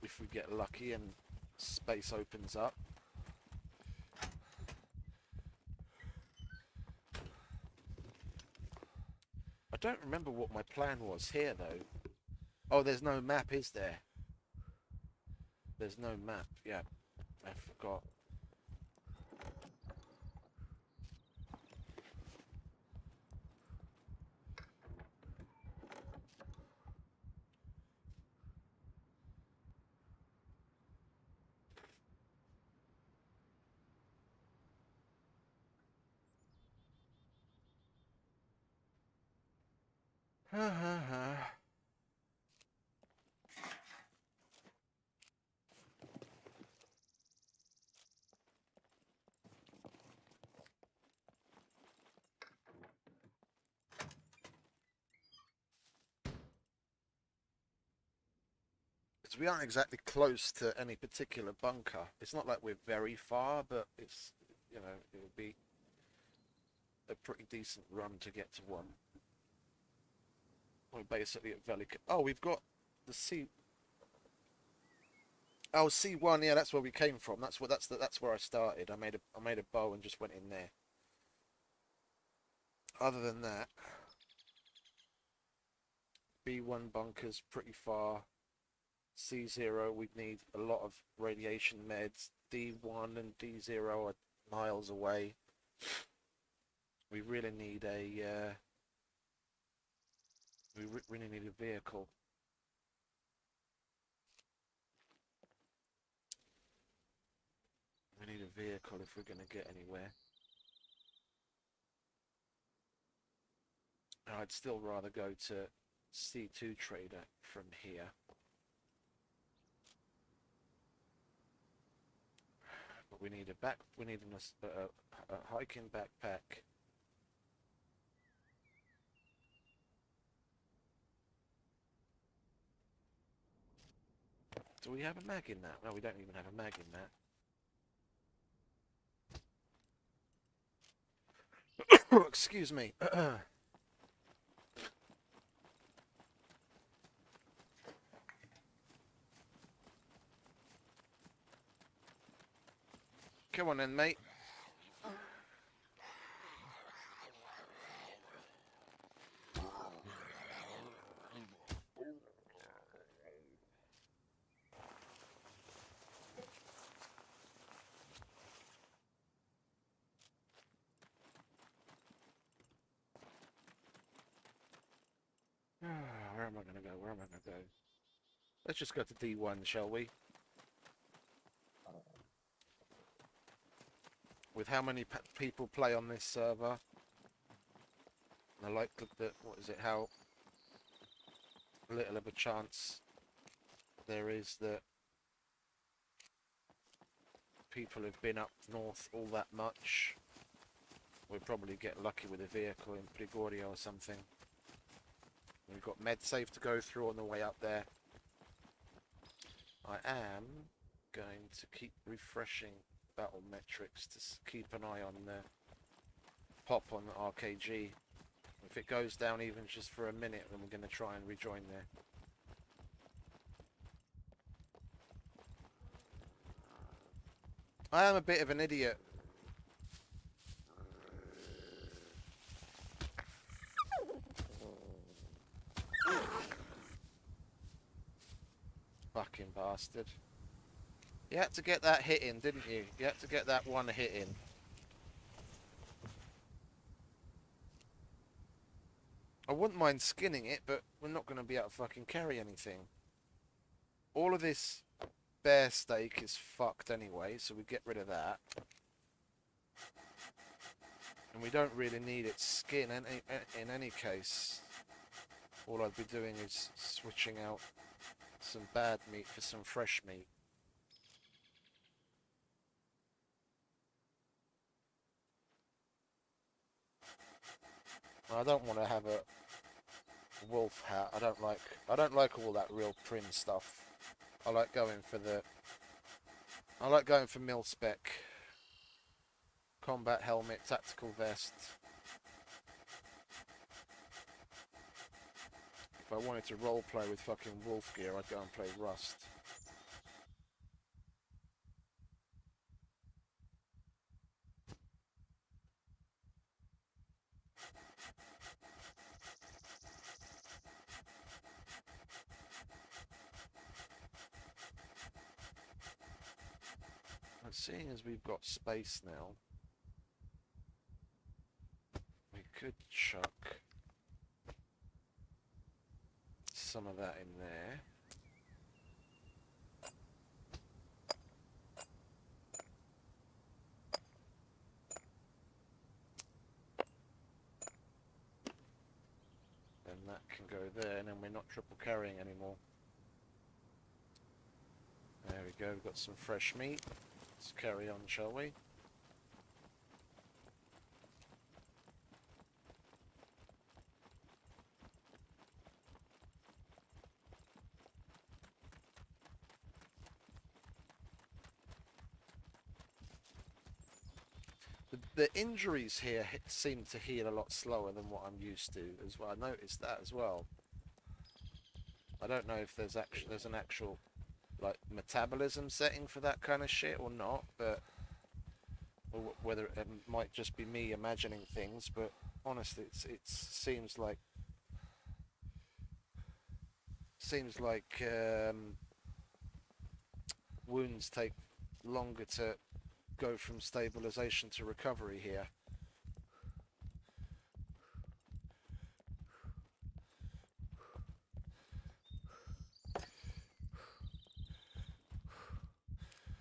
if we get lucky and space opens up. I don't remember what my plan was here though. Oh, there's no map, is there? There's no map. Yeah, I forgot. Because we aren't exactly close to any particular bunker. It's not like we're very far, but it's, you know, it would be a pretty decent run to get to one. We're basically at Velica. Oh, we've got the C. Oh, C1. Yeah, that's where we came from. That's where I started. I made a bow and just went in there. Other than that, B1 bunker's pretty far. C0, we'd need a lot of radiation meds. D1 and D0 are miles away. We really need a really need a vehicle. We need a vehicle if we're going to get anywhere. I'd still rather go to C2 trader from here. But we need a hiking backpack. Do we have a mag in that? No, we don't even have a mag in that. Excuse me. Come on then, mate. Where am I going to go? Where am I going to go? Let's just go to D1, shall we? With how many people play on this server, I like that. What is it? How little of a chance there is that people have been up north all that much. We'll probably get lucky with a vehicle in Prigoria or something. We've got MedSafe to go through on the way up there. I am going to keep refreshing battle metrics to keep an eye on the pop on the RKG. If it goes down even just for a minute, then we're going to try and rejoin there. I am a bit of an idiot. Fucking bastard. You had to get that hit in, didn't you? You had to get that one hit in. I wouldn't mind skinning it, but we're not going to be able to fucking carry anything. All of this bear steak is fucked anyway, so we get rid of that. And we don't really need its skin in any case. All I'd be doing is switching out some bad meat for some fresh meat. I don't want to have a wolf hat. I don't like all that real prim stuff. I like going for mil spec. Combat helmet, tactical vest. If I wanted to roleplay with fucking wolf gear, I'd go and play Rust. And seeing as we've got space now, we could chuck some of that in there. Then that can go there, and then we're not triple carrying anymore. There we go, we've got some fresh meat. Let's carry on, shall we? The injuries here seem to heal a lot slower than what I'm used to as well. I noticed that as well. I don't know if there's an actual like metabolism setting for that kind of shit or not, but or whether it might just be me imagining things. But honestly, it seems like wounds take longer to go from stabilization to recovery here.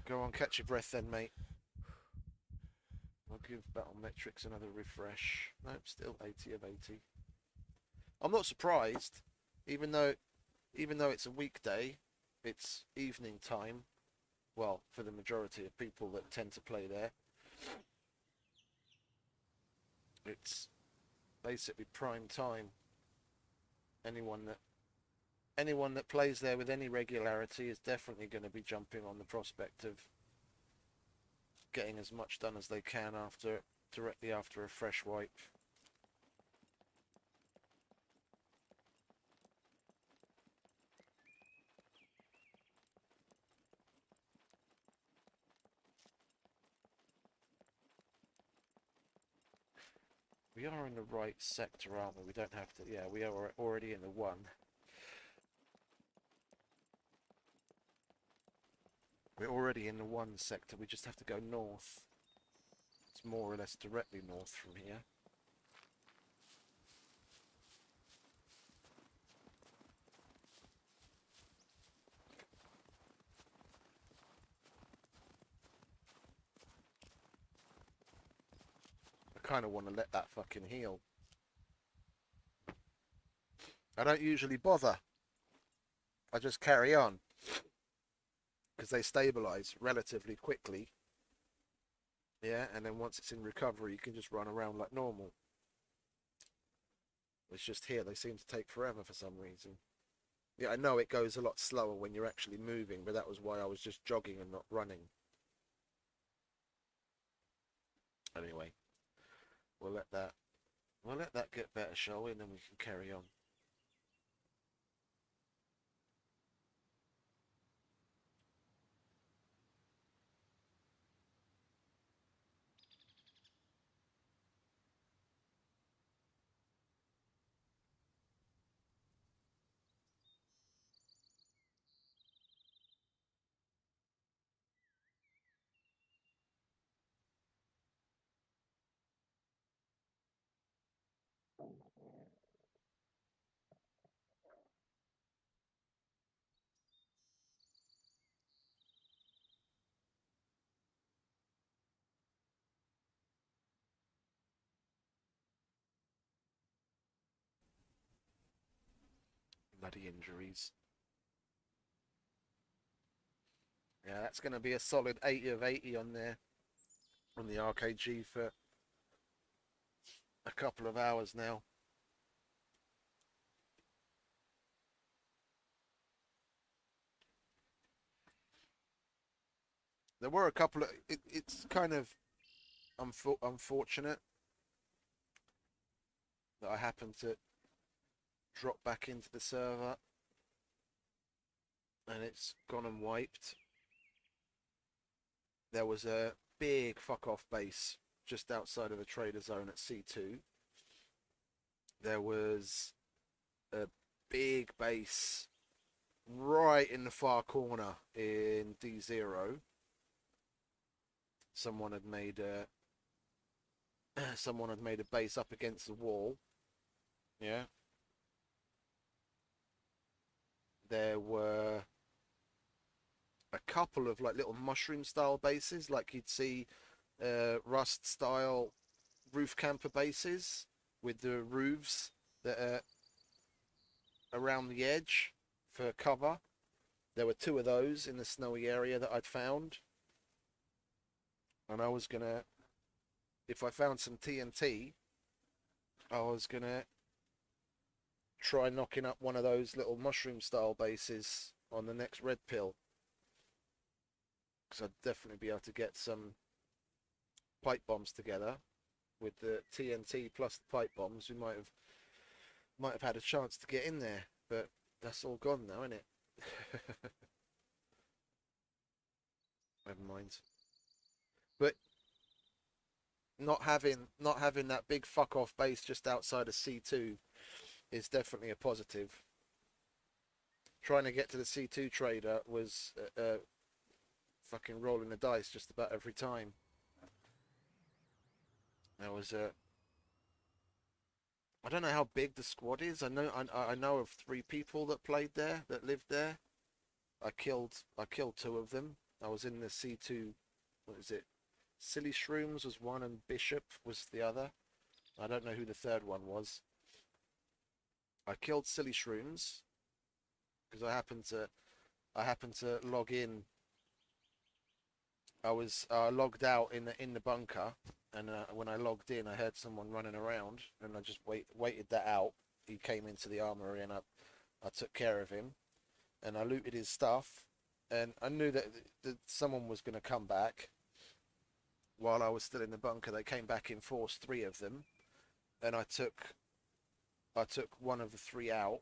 Go on, catch your breath then, mate. I'll give Battle Metrics another refresh. Nope, still 80 of 80. I'm not surprised, even though it's a weekday, it's evening time. Well, for the majority of people that tend to play there, it's basically prime time. Anyone that plays there with any regularity is definitely going to be jumping on the prospect of getting as much done as they can directly after a fresh wipe. We are in the right sector, aren't we? We don't have to... Yeah, we are already in the one. We're already in the one sector. We just have to go north. It's more or less directly north from here. I kind of want to let that fucking heal. I don't usually bother. I just carry on. Because they stabilize relatively quickly. Yeah, and then once it's in recovery, you can just run around like normal. It's just here, they seem to take forever for some reason. Yeah, I know it goes a lot slower when you're actually moving, but that was why I was just jogging and not running. Anyway, we'll let that get better, shall we? And then we can carry on. Bloody injuries. Yeah, that's going to be a solid 80 of 80 on there, on the RKG for a couple of hours now. There were a couple of... it's kind of unfortunate that I happened to drop back into the server and it's gone and wiped. There was a big fuck off base just outside of the trader zone at C2. There was a big base right in the far corner in D0. Someone had made a base up against the wall. Yeah. There were a couple of like little mushroom style bases, like you'd see Rust style roof camper bases with the roofs that are around the edge for cover. There were two of those in the snowy area that I'd found, and I was gonna, if I found some TNT, I was gonna try knocking up one of those little mushroom style bases on the next red pill, because I'd definitely be able to get some pipe bombs together with the TNT plus the pipe bombs. We might have had a chance to get in there, but that's all gone now, isn't it? Never mind. But not having that big fuck off base just outside of C2 is definitely a positive. Trying to get to the C2 trader was fucking rolling the dice just about every time. There was a... I don't know how big the squad is. I know of 3 people that played there, that lived there. I killed 2 of them. I was in the C2. What is it? Silly Shrooms was one and Bishop was the other. I don't know who the third one was. I killed Silly Shrooms because I happened to log in. I was logged out in the bunker, and when I logged in, I heard someone running around, and I just waited that out. He came into the armory, and I took care of him, and I looted his stuff, and I knew that someone was going to come back. While I was still in the bunker, they came back in force, 3 of them, and I took one of the 3 out.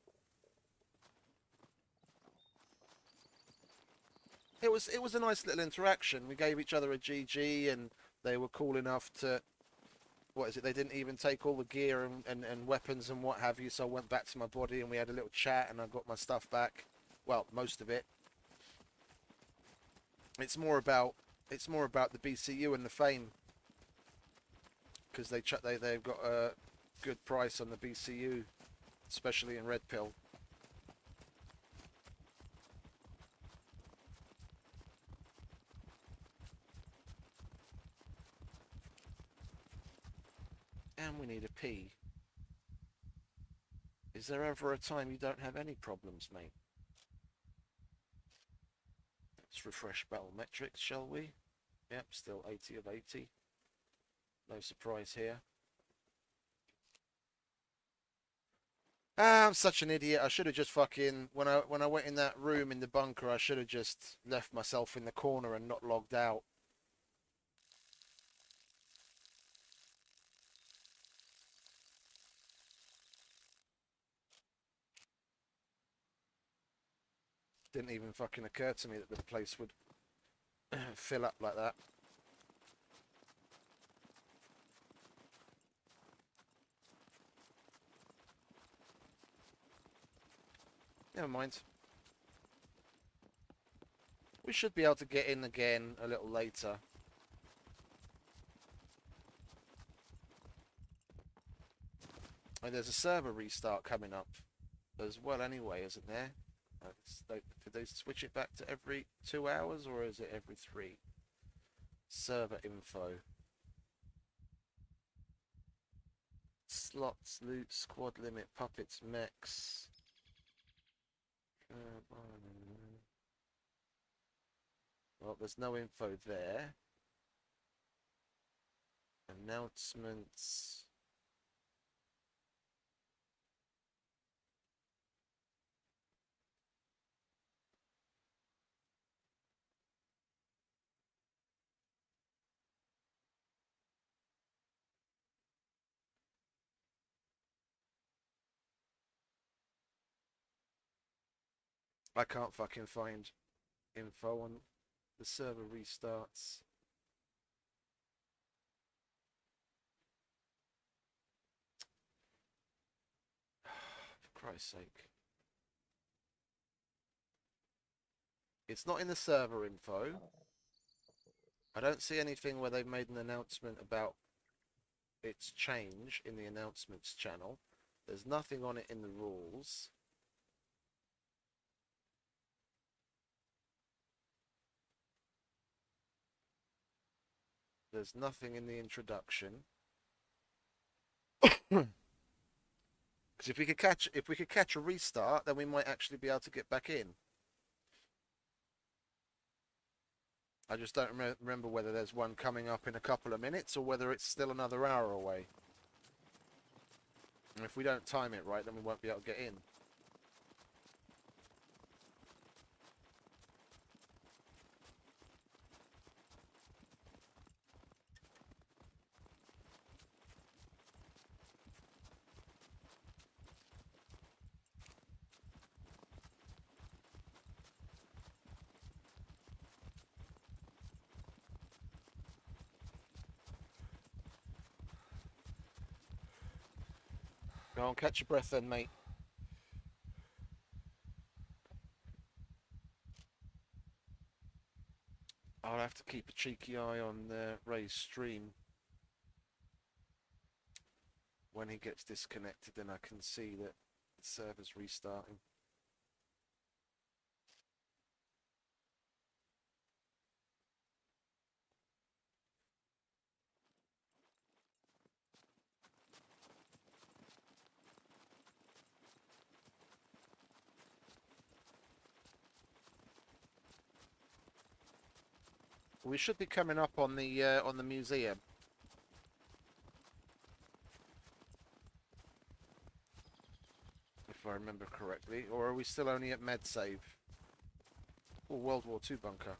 It was a nice little interaction. We gave each other a GG, and they were cool enough to... What is it? They didn't even take all the gear and weapons and what have you, so I went back to my body and we had a little chat and I got my stuff back. Well, most of it. It's more about the BCU and the fame, because they've got a good price on the BCU, especially in Red Pill. And we need a pee. Is there ever a time you don't have any problems, mate? Let's refresh battle metrics, shall we? Yep, still 80 of 80. No surprise here. I'm such an idiot. I should have just fucking... When I went in that room in the bunker, I should have just left myself in the corner and not logged out. Didn't even fucking occur to me that the place would fill up like that. Never mind. We should be able to get in again a little later. And there's a server restart coming up as well anyway, isn't there? Did they switch it back to every 2 hours, or is it every 3? Server info. Slots, loot, squad limit, puppets, mechs. Well, there's no info there. Announcements. I can't fucking find info on the server restarts. For Christ's sake. It's not in the server info. I don't see anything where they've made an announcement about its change in the announcements channel. There's nothing on it in the rules. There's nothing in the introduction. Because if we could catch a restart, then we might actually be able to get back in. I just don't remember whether there's one coming up in a couple of minutes or whether it's still another hour away. And if we don't time it right, then we won't be able to get in. Go on, catch your breath then, mate. I'll have to keep a cheeky eye on Ray's stream. When he gets disconnected, then I can see that the server's restarting. We should be coming up on the museum. If I remember correctly. Or are we still only at MedSave? Or World War II bunker.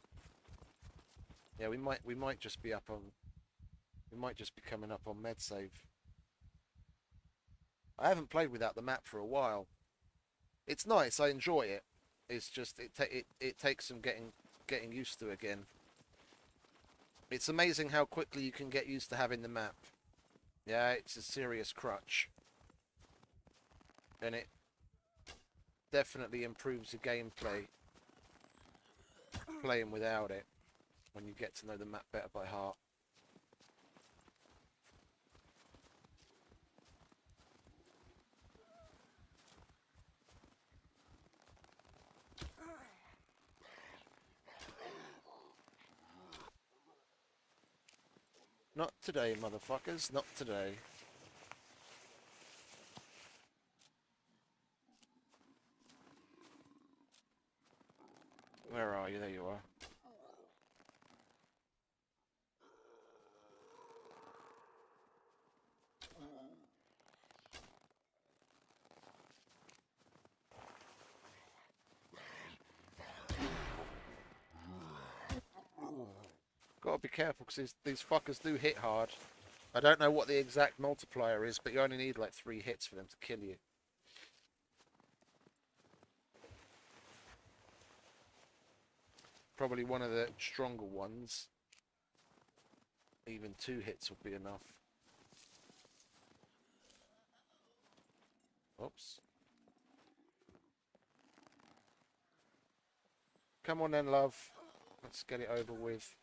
Yeah, we might just be up on we might just be coming up on MedSave. I haven't played without the map for a while. It's nice, I enjoy it. It's just it takes some getting used to again. It's amazing how quickly you can get used to having the map. Yeah, it's a serious crutch. And it definitely improves the gameplay playing without it when you get to know the map better by heart. Not today, motherfuckers. Not today. Where are you? There you are. Gotta be careful because these fuckers do hit hard. I don't know what the exact multiplier is, but you only need like 3 hits for them to kill you. Probably one of the stronger ones. Even 2 hits would be enough. Oops. Come on then, love. Let's get it over with.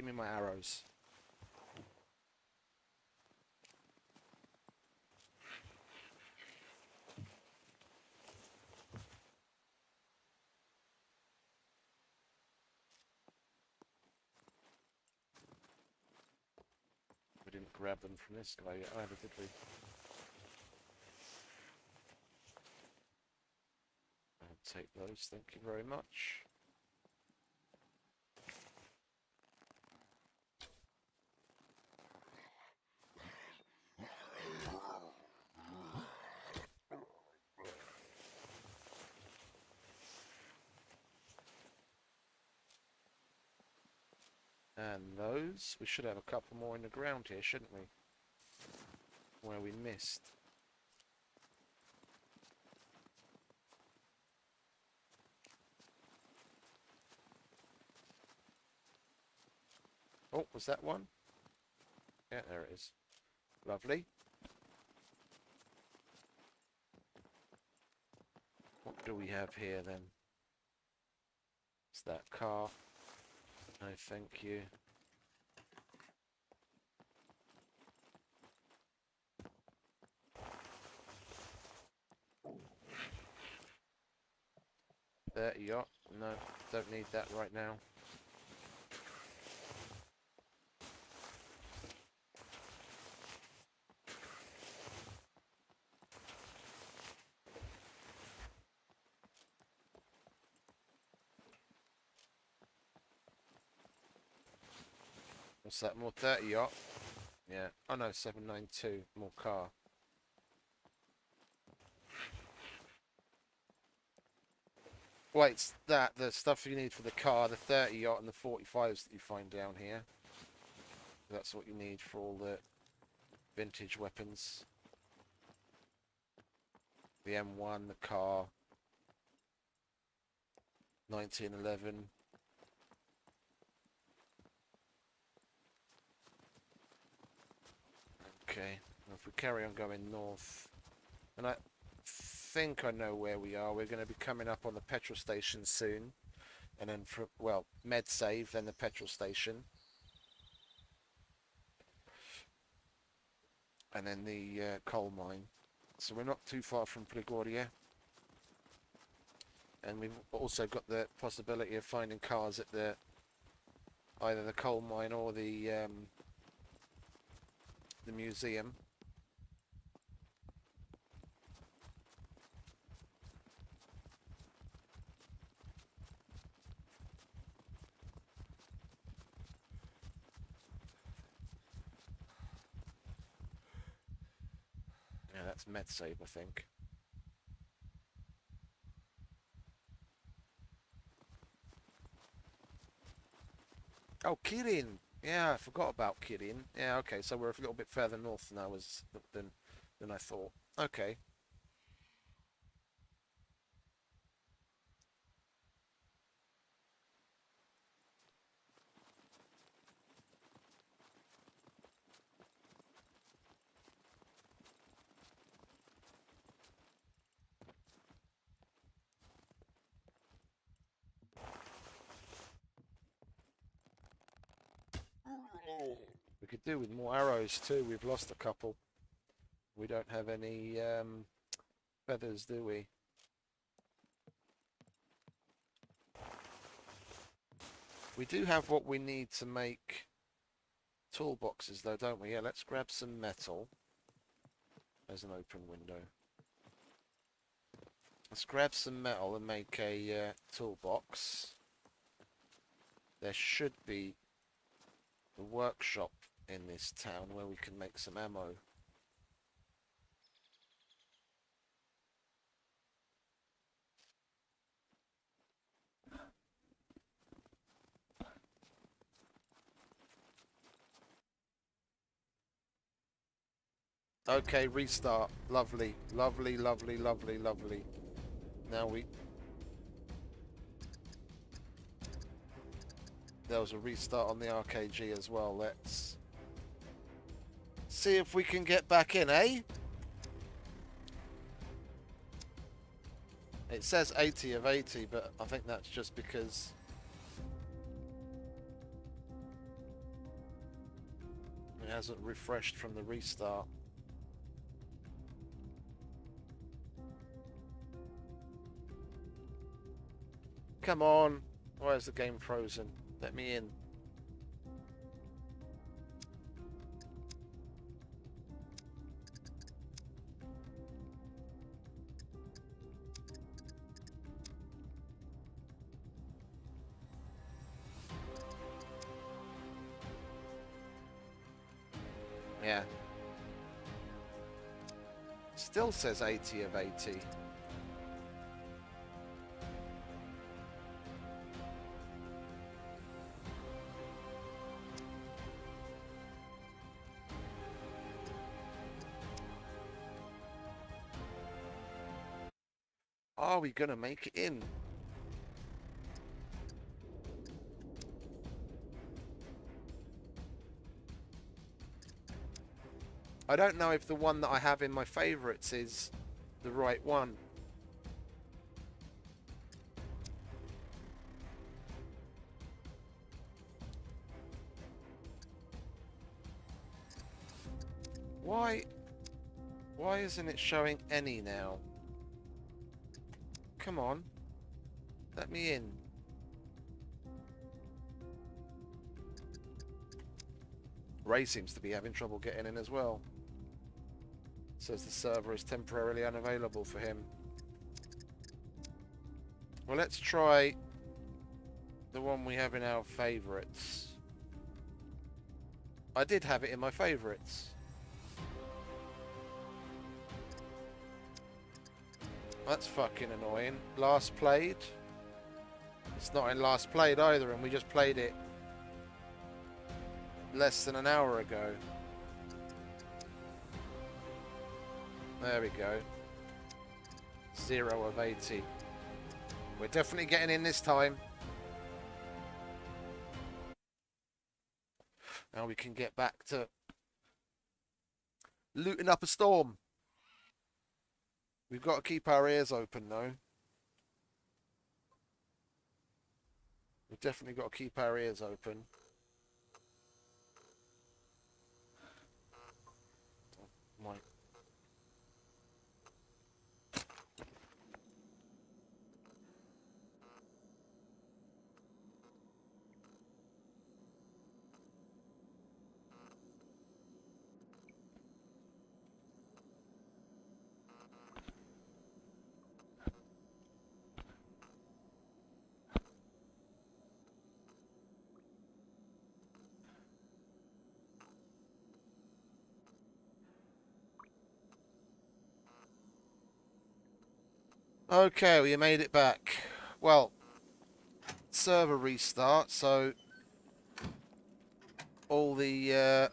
Give me my arrows. We didn't grab them from this guy yet either, did we? I'll take those, thank you very much. And those, we should have a couple more in the ground here, shouldn't we? Where we missed. Oh, was that one? Yeah, there it is. Lovely. What do we have here then? It's that car. No, thank you. Yacht. No, don't need that right now. What's that? More 30 yacht? Yeah. Oh no, 792. More car. Wait, it's that, the stuff you need for the car, the 30 yacht and the 45s that you find down here. That's what you need for all the vintage weapons. The M1, the car. 1911. Okay, well, if we carry on going north, and I think I know where we are. We're going to be coming up on the petrol station soon, and then for, well, med save, then the petrol station, and then the coal mine. So we're not too far from Prigorje, and we've also got the possibility of finding cars at the either the coal mine or the museum. Yeah, that's MedSave, I think. Oh, Kirin! Yeah, I forgot about Kirin. Yeah, okay, so we're a little bit further north now than I thought. Okay. We could do with more arrows too. We've lost a couple. We don't have any feathers, do we? We do have what we need to make toolboxes though, don't we? Yeah, let's grab some metal. There's an open window. Let's grab some metal and make a toolbox. There should be a workshop in this town where we can make some ammo. Okay, restart. Lovely, lovely, lovely, lovely, lovely. Now there was a restart on the RKG as well. Let's see if we can get back in, eh? It says 80 of 80, but I think that's just because hasn't refreshed from the restart. Come on. Why is the game frozen? Let me in. Yeah. Still says 80 of 80. Are we gonna make it in? I don't know if the one that I have in my favourites is the right one. Why isn't it showing any now? Come on. Let me in. Ray seems to be having trouble getting in as well. Says the server is temporarily unavailable for him. Well, let's try the one we have in our favourites. I did have it in my favourites. That's fucking annoying. Last played. It's not in last played either, and we just played it less than an hour ago. There we go. 0 of 80. We're definitely getting in this time. Now we can get back to looting up a storm. We've got to keep our ears open though. We've definitely got to keep our ears open. Oh, my. Okay, we made it back. Well, server restart, so all the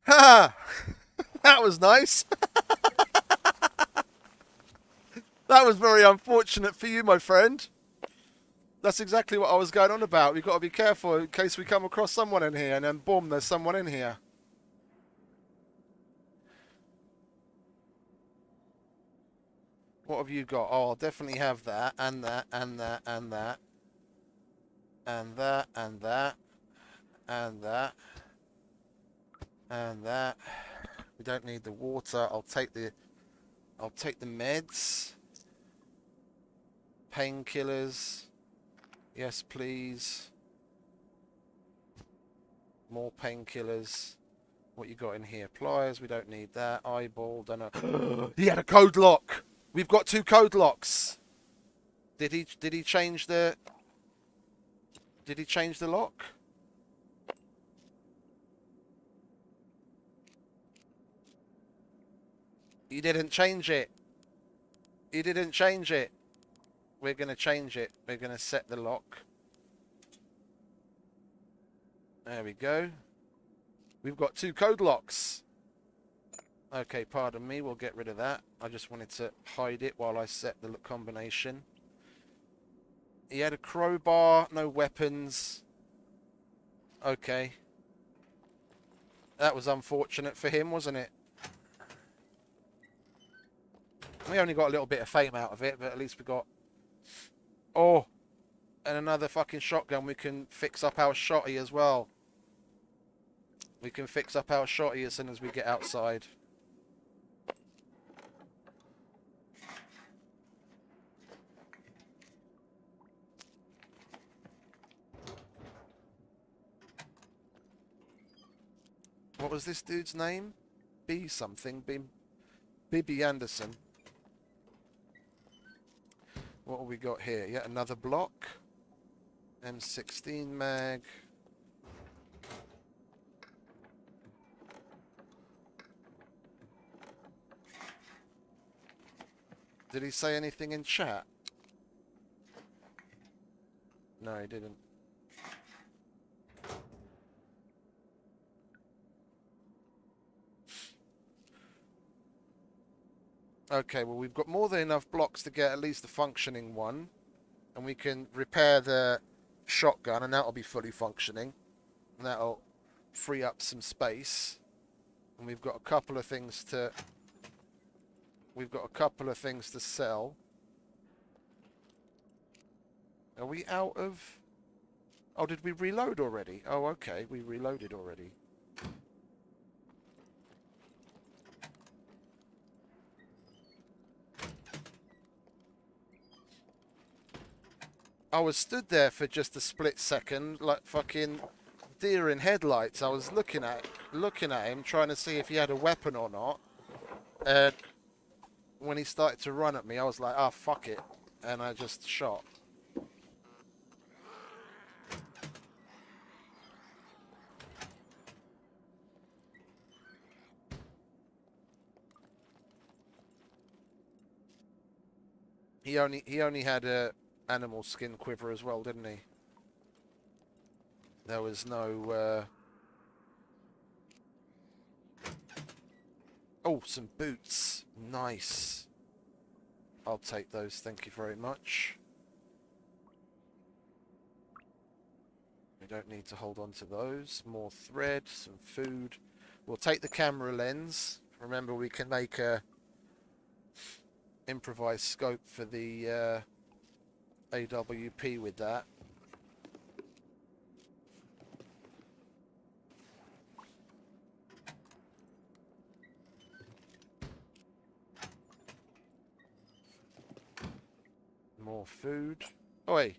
ha! That was nice. That was very unfortunate for you, my friend. That's exactly what I was going on about. We've got to be careful in case we come across someone in here and then boom, there's someone in here. What have you got? Oh, I'll definitely have that, and that, and that, and that. And that, and that. And that. And that. We don't need the water. I'll take the meds. Painkillers. Yes, please. More painkillers. What you got in here? Pliers, we don't need that. Eyeball, don't know. He had a code lock. We've got 2 code locks. Did he change the lock? He didn't change it. He didn't change it. We're going to change it. We're going to set the lock. There we go. We've got 2 code locks. Okay, pardon me. We'll get rid of that. I just wanted to hide it while I set the combination. He had a crowbar, no weapons. Okay. That was unfortunate for him, wasn't it? We only got a little bit of fame out of it, but at least we got Oh, and another fucking shotgun. We can fix up our shotty as well. We can fix up our shotty as soon as we get outside. What was this dude's name? B something. Bibby Anderson. What have we got here? Yet another block. M16 mag. Did he say anything in chat? No, he didn't. Okay, well, we've got more than enough blocks to get at least a functioning one. And we can repair the shotgun, and that'll be fully functioning. And that'll free up some space. And we've got a couple of things to... We've got a couple of things to sell. Are we out of... Oh, did we reload already? Oh, okay, we reloaded already. I was stood there for just a split second, like fucking deer in headlights. I was looking at him, trying to see if he had a weapon or not. And when he started to run at me, I was like, "Ah, oh, fuck it," and I just shot. He only had a animal skin quiver as well, didn't he? There was no... Oh, some boots. Nice. I'll take those, thank you very much. We don't need to hold on to those. More thread, some food. We'll take the camera lens. Remember, we can make a improvised scope for the AWP with that. More food. Oh, wait.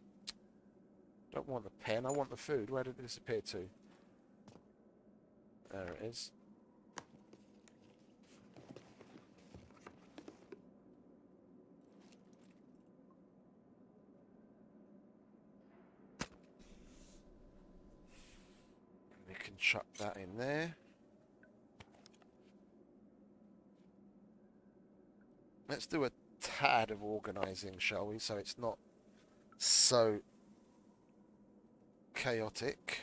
Don't want the pen, I want the food. Where did it disappear to? There it is. We can chuck that in there. Let's do a tad of organising, shall we? So it's not so chaotic.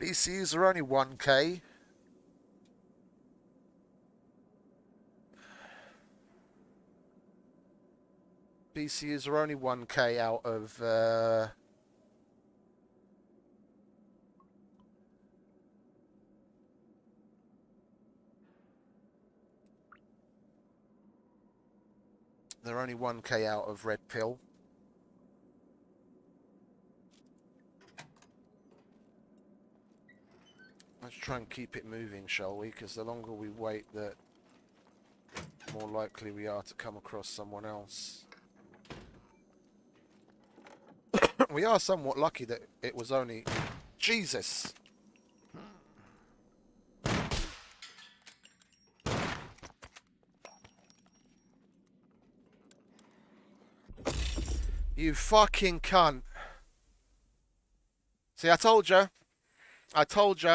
BCUs are only 1k. BCUs are only 1k out of... They're only 1k out of Red Pill. Let's try and keep it moving, shall we? Because the longer we wait, the more likely we are to come across someone else. We are somewhat lucky that it was only... Jesus! You fucking cunt. See, I told you. I told you.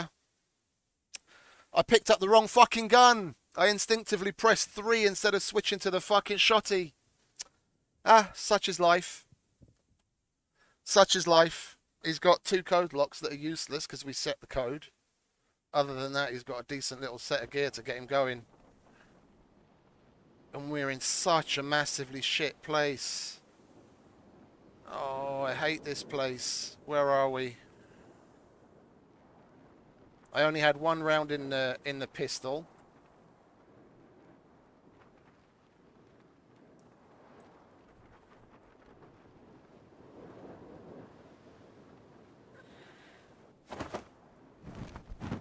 I picked up the wrong fucking gun. I instinctively pressed 3 instead of switching to the fucking shotty. Ah, such is life. Such is life. He's got 2 code locks that are useless because we set the code. Other than that, he's got a decent little set of gear to get him going. And we're in such a massively shit place. Oh, I hate this place. Where are we? I only had one round in the pistol.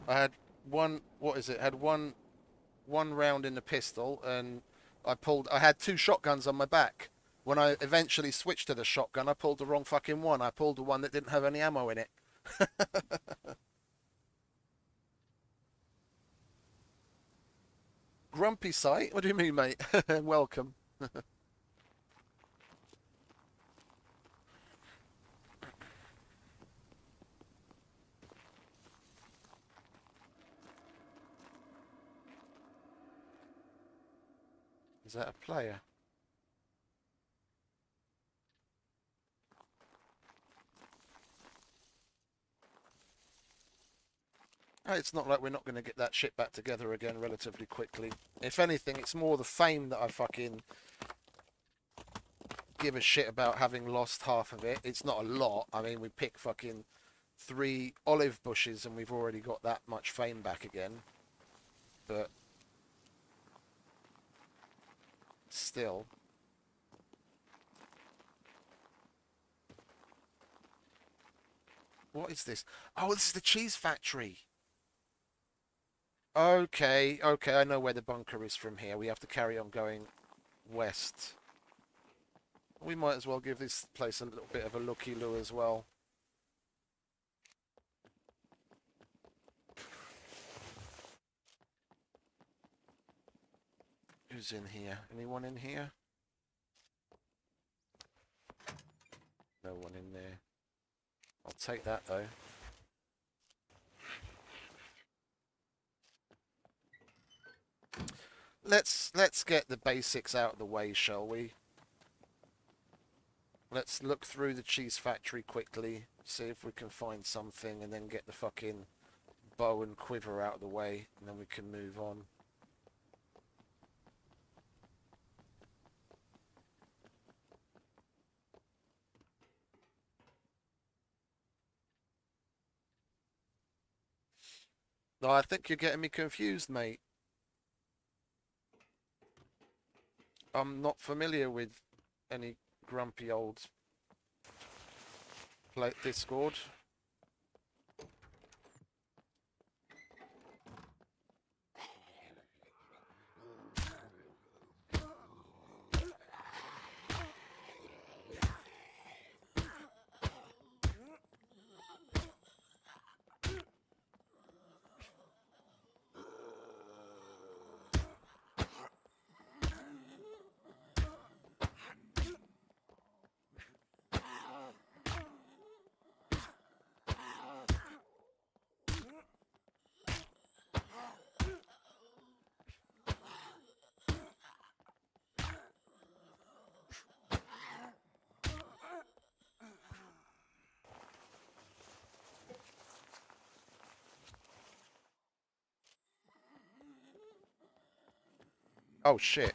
I had one. What is it? Had one round in the pistol, and I had two shotguns on my back. When I eventually switched to the shotgun, I pulled the wrong fucking one. I pulled the one that didn't have any ammo in it. Grumpy sight? What do you mean, mate? Welcome. Is that a player? It's not like we're not going to get that shit back together again relatively quickly. If anything, it's more the fame that I fucking give a shit about having lost half of it. It's not a lot. I mean, we pick fucking 3 olive bushes and we've already got that much fame back again. But still. What is this? Oh, this is the cheese factory. Okay, okay, I know where the bunker is from here. We have to carry on going west. We might as well give this place a little bit of a looky-loo as well. Who's in here? Anyone in here? No one in there. I'll take that though. Let's get the basics out of the way, shall we? Let's look through the cheese factory quickly, see if we can find something, and then get the fucking bow and quiver out of the way, and then we can move on. No, I think you're getting me confused, mate. I'm not familiar with any grumpy old Discord. Oh shit.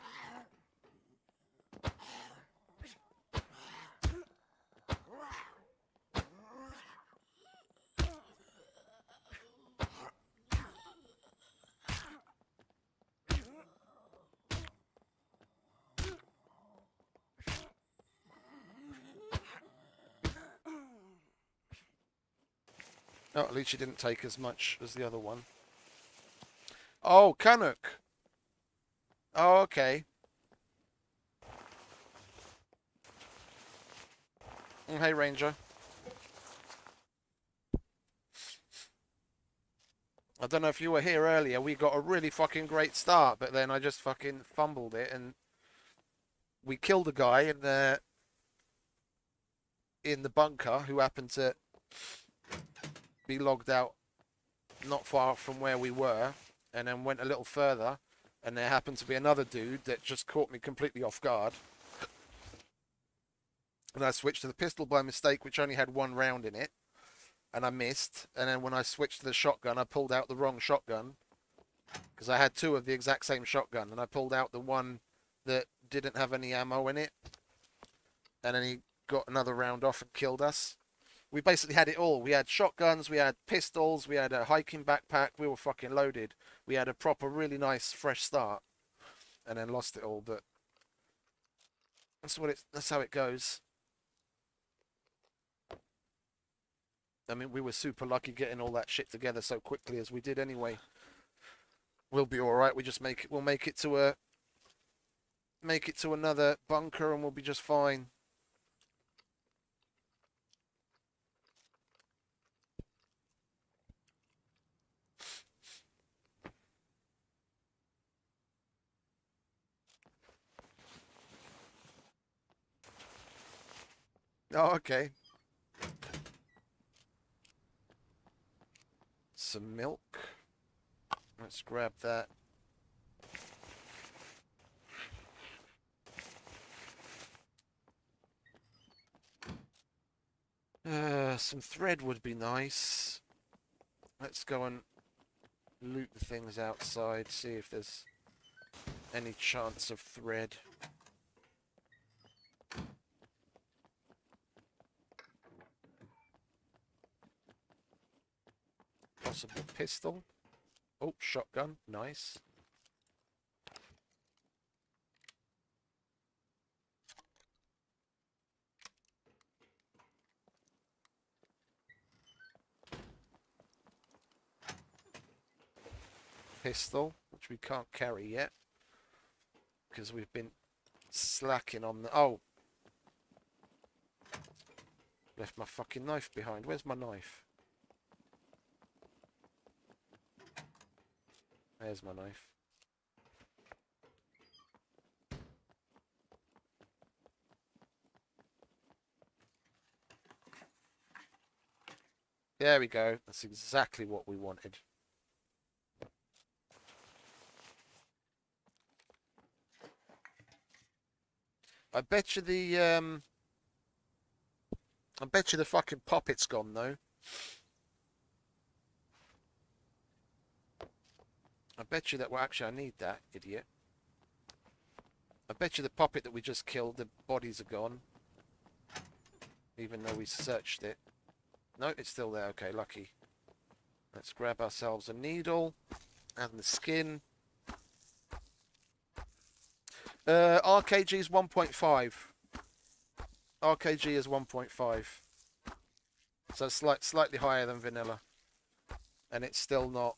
Oh, at least you didn't take as much as the other one. Oh, Canuck. Oh, okay. Hey, Ranger. I don't know if you were here earlier. We got a really fucking great start, but then I just fucking fumbled it, and we killed a guy in the bunker who happened to be logged out not far from where we were, and then went a little further, and there happened to be another dude that just caught me completely off guard. And I switched to the pistol by mistake, which only had 1 round in it. and I missed. And then when I switched to the shotgun, I pulled out the wrong shotgun because I had two of the exact same shotgun, and I pulled out the one that didn't have any ammo in it. And then he got another round off and killed us. We basically had it all. We had shotguns, we had pistols, we had a hiking backpack. We were fucking loaded. We had a proper, really nice, fresh start, and then lost it all. But that's how it goes. I mean, we were super lucky getting all that shit together so quickly as we did anyway. We'll be all right. We'll make it to another bunker, and we'll be just fine. Oh, okay. Some milk. Let's grab that. Some thread would be nice. Let's go and loot the things outside, see if there's any chance of thread. Possible pistol. Oh, shotgun. Nice. Pistol, which we can't carry yet because we've been slacking on the... Oh! Left my fucking knife behind. Where's my knife? There's my knife. There we go. That's exactly what we wanted. I bet you the fucking poppet's gone though. I bet you that... Well, actually, I need that, idiot. I bet you the poppet that we just killed, the bodies are gone. Even though we searched it. No, it's still there. Okay, lucky. Let's grab ourselves a needle and the skin. RKG is 1.5. RKG is 1.5. So slightly higher than vanilla. And it's still not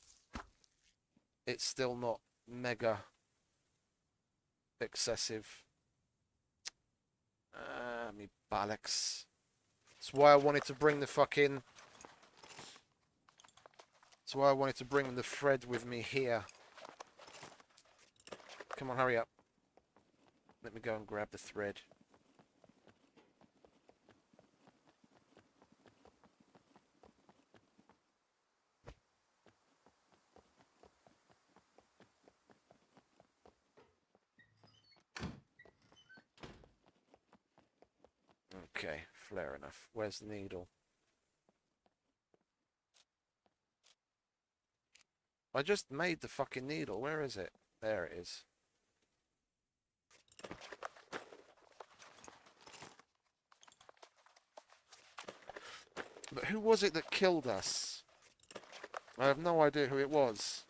mega excessive. Me bollocks. That's why I wanted to bring the fucking... That's why I wanted to bring the thread with me here. Come on, hurry up. Let me go and grab the thread. Okay, fair enough. Where's the needle? I just made the fucking needle. Where is it? There it is. But who was it that killed us? I have no idea who it was.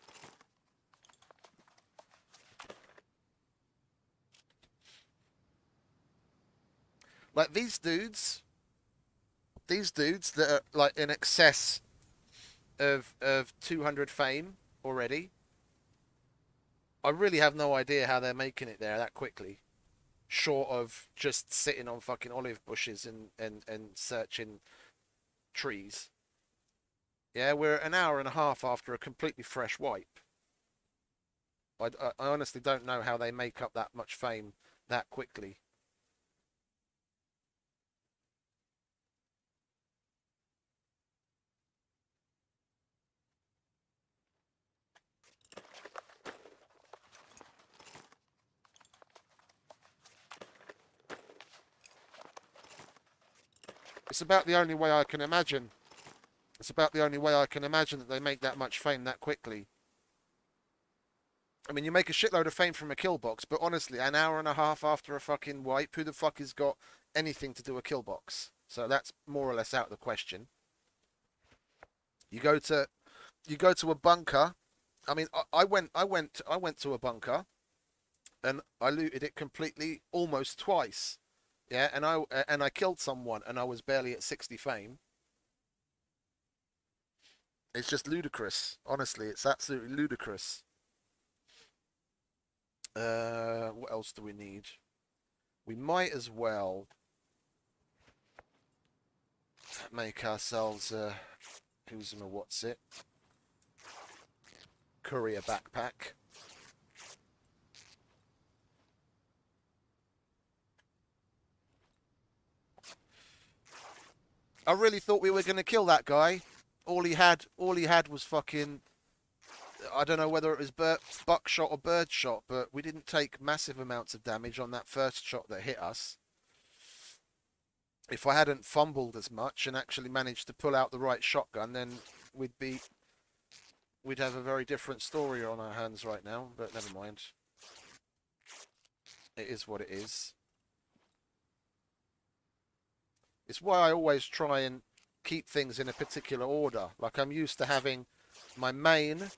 Like these dudes that are like in excess of 200 fame already. I really have no idea how they're making it there that quickly. Short of just sitting on fucking olive bushes and searching trees. Yeah, we're an hour and a half after a completely fresh wipe. I honestly don't know how they make up that much fame that quickly. It's about the only way I can imagine. It's about the only way I can imagine that they make that much fame that quickly. I mean, you make a shitload of fame from a kill box, but honestly, an hour and a half after a fucking wipe, who the fuck has got anything to do a kill box? So that's more or less out of the question. You go to a bunker. I mean, I went to a bunker and I looted it completely almost twice. Yeah, and I killed someone and I was barely at 60 fame. It's just ludicrous. Honestly, it's absolutely ludicrous. What else do we need? We might as well make ourselves who's in a what's it? Courier backpack. I really thought we were going to kill that guy. All he had was fucking. I don't know whether it was buckshot or bird shot, but we didn't take massive amounts of damage on that first shot that hit us. If I hadn't fumbled as much and actually managed to pull out the right shotgun, then we'd have a very different story on our hands right now. But never mind. It is what it is. It's why I always try and keep things in a particular order. Like I'm used to having my main,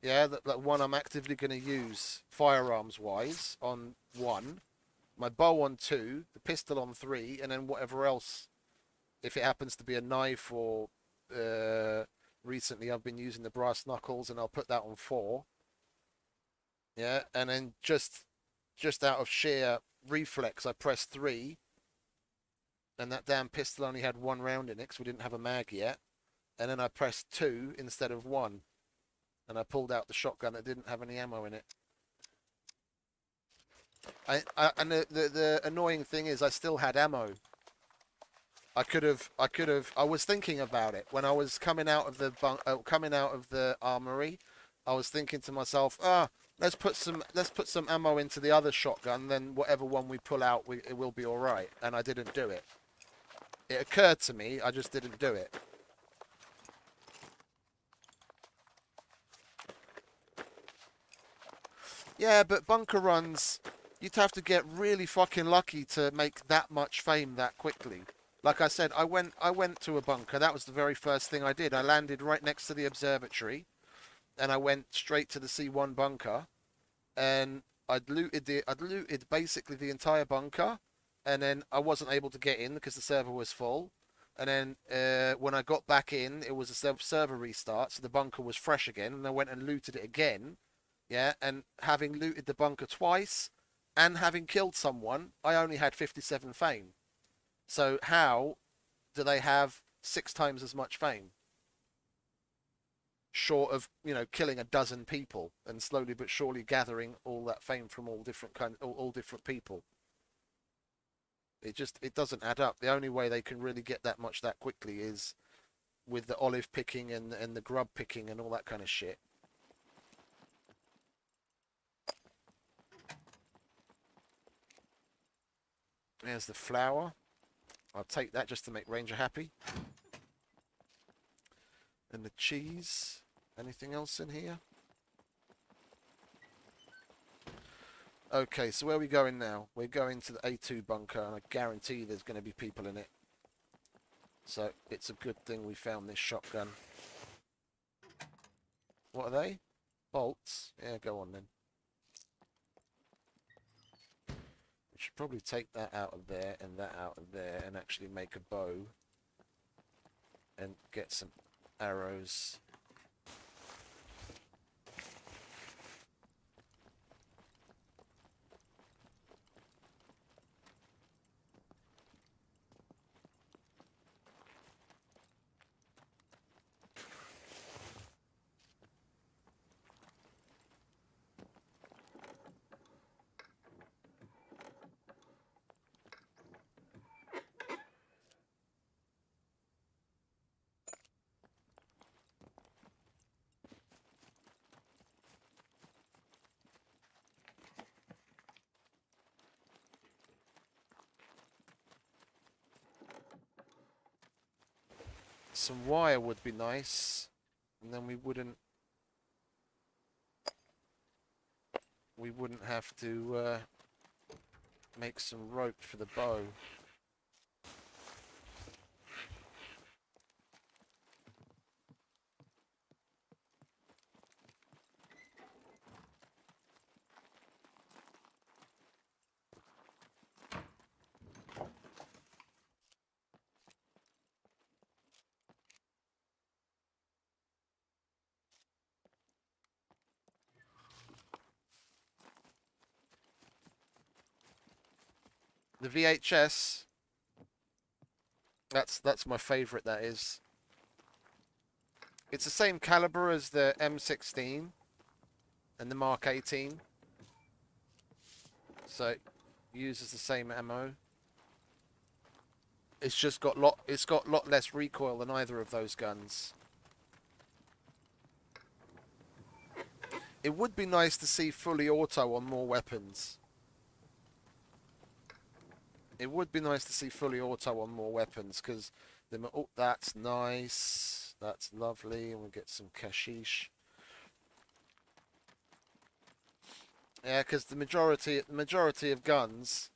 yeah, that one I'm actively going to use firearms-wise on 1, my bow on 2, the pistol on 3, and then whatever else. If it happens to be a knife or recently I've been using the brass knuckles and I'll put that on 4. Yeah, and then just out of sheer reflex I press 3. And that damn pistol only had 1 round in it because we didn't have a mag yet. And then I pressed 2 instead of 1. And I pulled out the shotgun that didn't have any ammo in it. And the annoying thing is I still had ammo. I was thinking about it when I was coming out of the armory. I was thinking to myself, let's put some ammo into the other shotgun, then whatever one we pull out, it will be all right. And I didn't do it. It occurred to me, I just didn't do it. Yeah, but bunker runs, you'd have to get really fucking lucky to make that much fame that quickly. Like I said, I went to a bunker. That was the very first thing I did. I landed right next to the observatory, and I went straight to the C1 bunker, and I'd looted basically the entire bunker, and then I wasn't able to get in because the server was full. And then when I got back in, it was a server restart, so the bunker was fresh again, and I went and looted it again. Yeah, and having looted the bunker twice and having killed someone, I only had 57 fame. So how do they have 6 times as much fame? Short of, killing a dozen people and slowly but surely gathering all that fame from all different people. It doesn't add up. The only way they can really get that much that quickly is with the olive picking and the grub picking and all that kind of shit. There's the flour. I'll take that just to make Ranger happy. And the cheese. Anything else in here? Okay, so where are we going now? We're going to the A2 bunker, and I guarantee there's going to be people in it. So it's a good thing we found this shotgun. What are they? Bolts? Yeah, go on then. We should probably take that out of there and that out of there and actually make a bow. And get some arrows. Some wire would be nice, and then we wouldn't have to make some rope for the bow. The VHS, that's my favourite. That is. It's the same caliber as the M16 and the Mark 18, so it uses the same ammo. It's just got lot less recoil than either of those guns. It would be nice to see fully auto on more weapons. It would be nice to see fully auto on more weapons, because oh, that's nice. That's lovely, and we'll get some kashish. Yeah, because the majority of guns,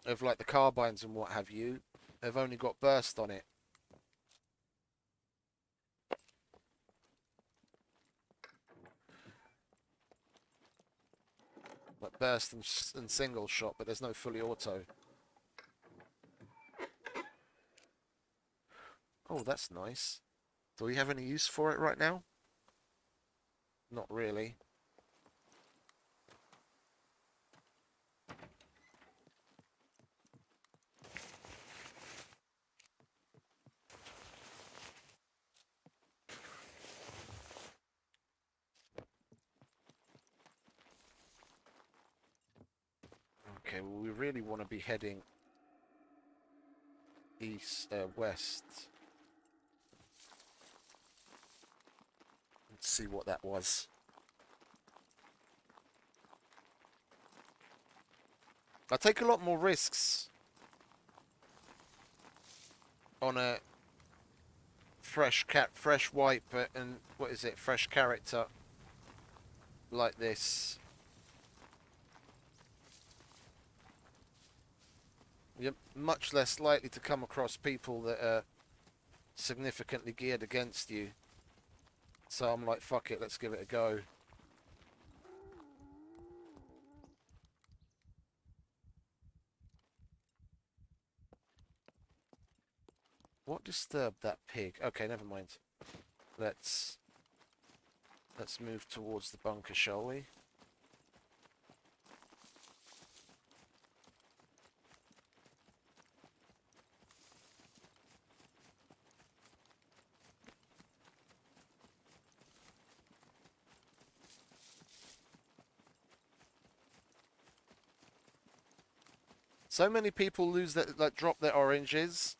of like the carbines and what have you, have only got burst on it. Like burst and single shot, but there's no fully auto. Oh, that's nice. Do we have any use for it right now? Not really. Okay, well, we really want to be heading west. Let's see what that was. I take a lot more risks on a fresh wipe and what is it, fresh character like this. You're much less likely to come across people that are significantly geared against you. So I'm like, fuck it, let's give it a go. What disturbed that pig? Okay, never mind. Let's move towards the bunker, shall we? So many people lose that, like, drop their oranges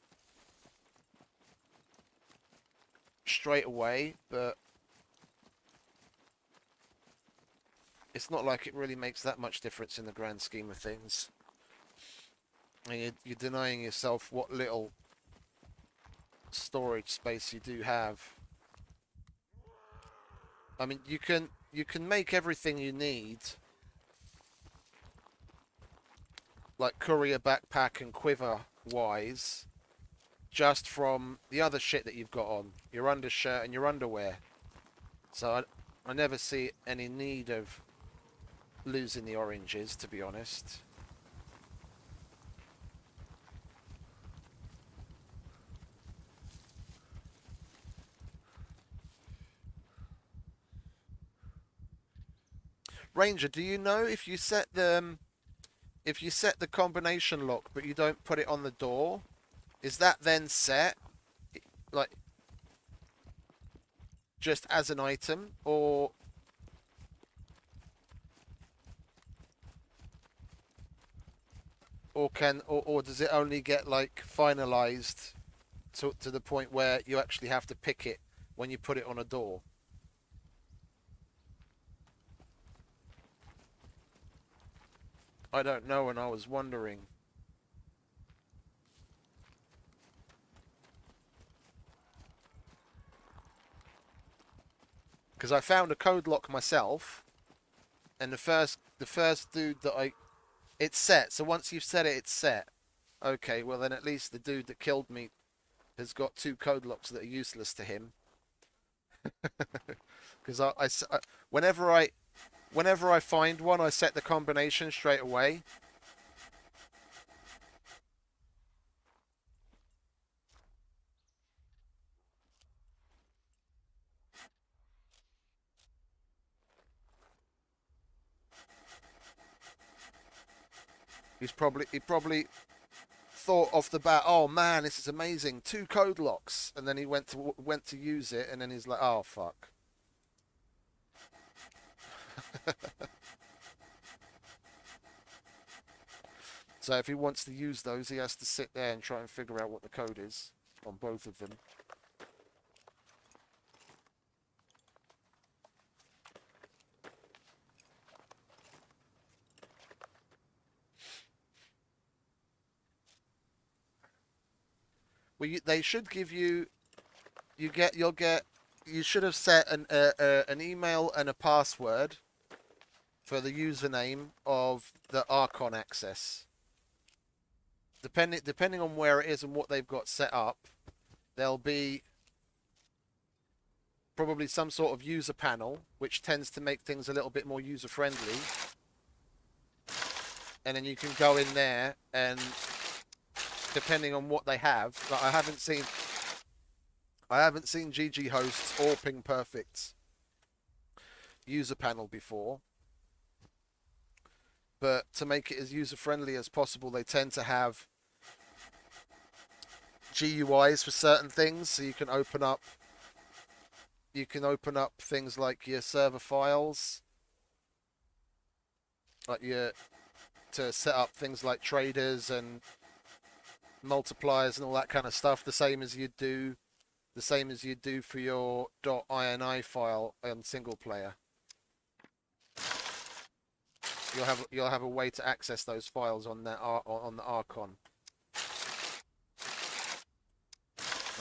straight away, but it's not like it really makes that much difference in the grand scheme of things. And you're denying yourself what little storage space you do have. I mean, you can make everything you need, like courier backpack and quiver wise, just from the other shit that you've got on, your undershirt and your underwear. So I never see any need of losing the oranges, to be honest. Ranger, do you know if you set the combination lock but you don't put it on the door, is that then set like just as an item, or or does it only get like finalized to the point where you actually have to pick it when you put it on a door? I don't know, and I was wondering. Because I found a code lock myself, and the first dude that it's set. So once you've set it, it's set. Okay, well then at least the dude that killed me has got 2 code locks that are useless to him. Because whenever I find one, I set the combination straight away. He probably thought off the bat, oh man, this is amazing, 2 code locks, and then he went to use it, and then he's like, oh fuck. So if he wants to use those, he has to sit there and try and figure out what the code is on both of them. Well, they should give you. You should have set an email and a password for the username of the Archon access. Depending on where it is and what they've got set up, there'll be probably some sort of user panel, which tends to make things a little bit more user friendly. And then you can go in there and, depending on what they have, like I haven't seen GG hosts or Ping Perfect's user panel before. But to make it as user-friendly as possible, they tend to have GUIs for certain things, so you can open up things like your server files, like to set up things like traders and multipliers and all that kind of stuff, the same as you do for your .ini file on single player. You'll have a way to access those files on the Archon.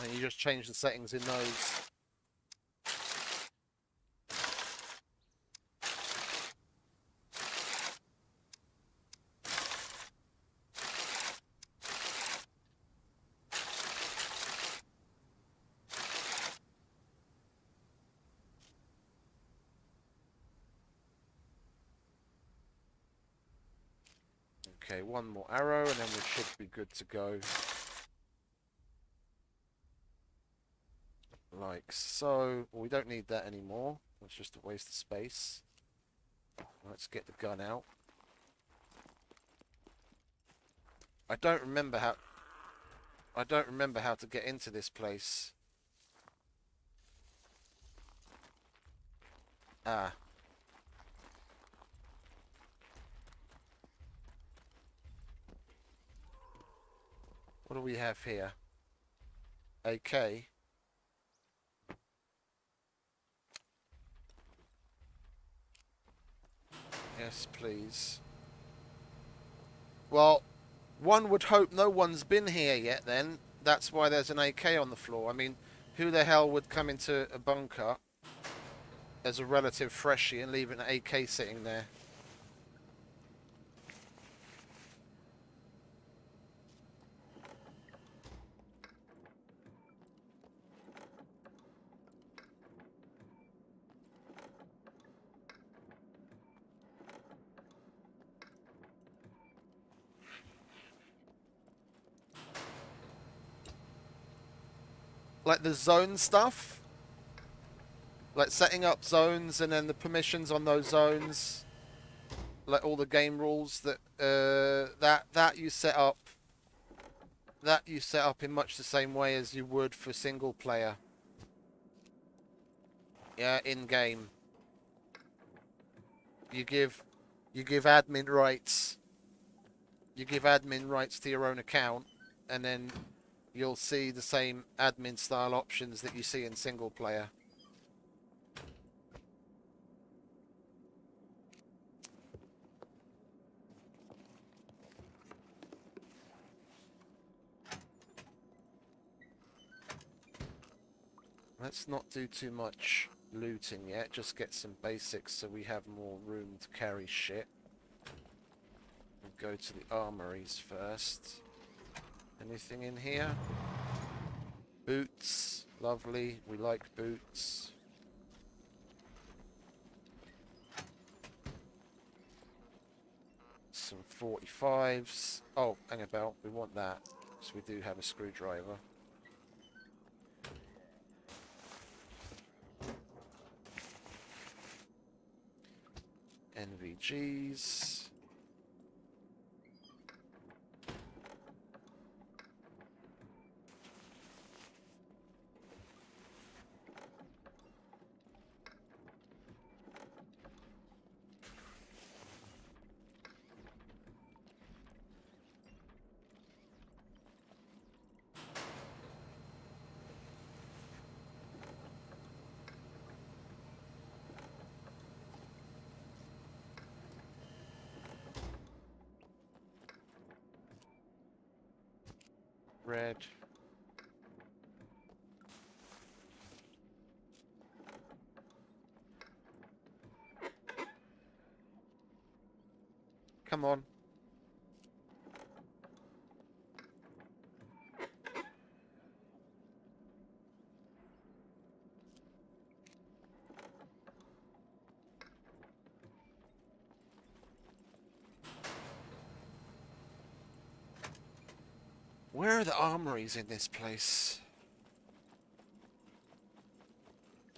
And you just change the settings in those. Okay, one more arrow and then we should be good to go. Like so. Well, we don't need that anymore. That's just a waste of space. Let's get the gun out. I don't remember how to get into this place. Ah. What do we have here? AK. Yes, please. Well, one would hope no one's been here yet then. That's why there's an AK on the floor. I mean, who the hell would come into a bunker as a relative freshie and leave an AK sitting there? Like the zone stuff, like setting up zones and then the permissions on those zones, like all the game rules that that you set up in much the same way as you would for single player. Yeah, in game. You give admin rights. You give admin rights to your own account, and then you'll see the same admin style options that you see in single player. Let's not do too much looting yet. Just get some basics so we have more room to carry shit. We'll go to the armories first. Anything in here? Boots. Lovely. We like boots. Some 45s. Oh, hang about. We want that. So we do have a screwdriver. NVGs. Red. Come on. Where are the armories in this place?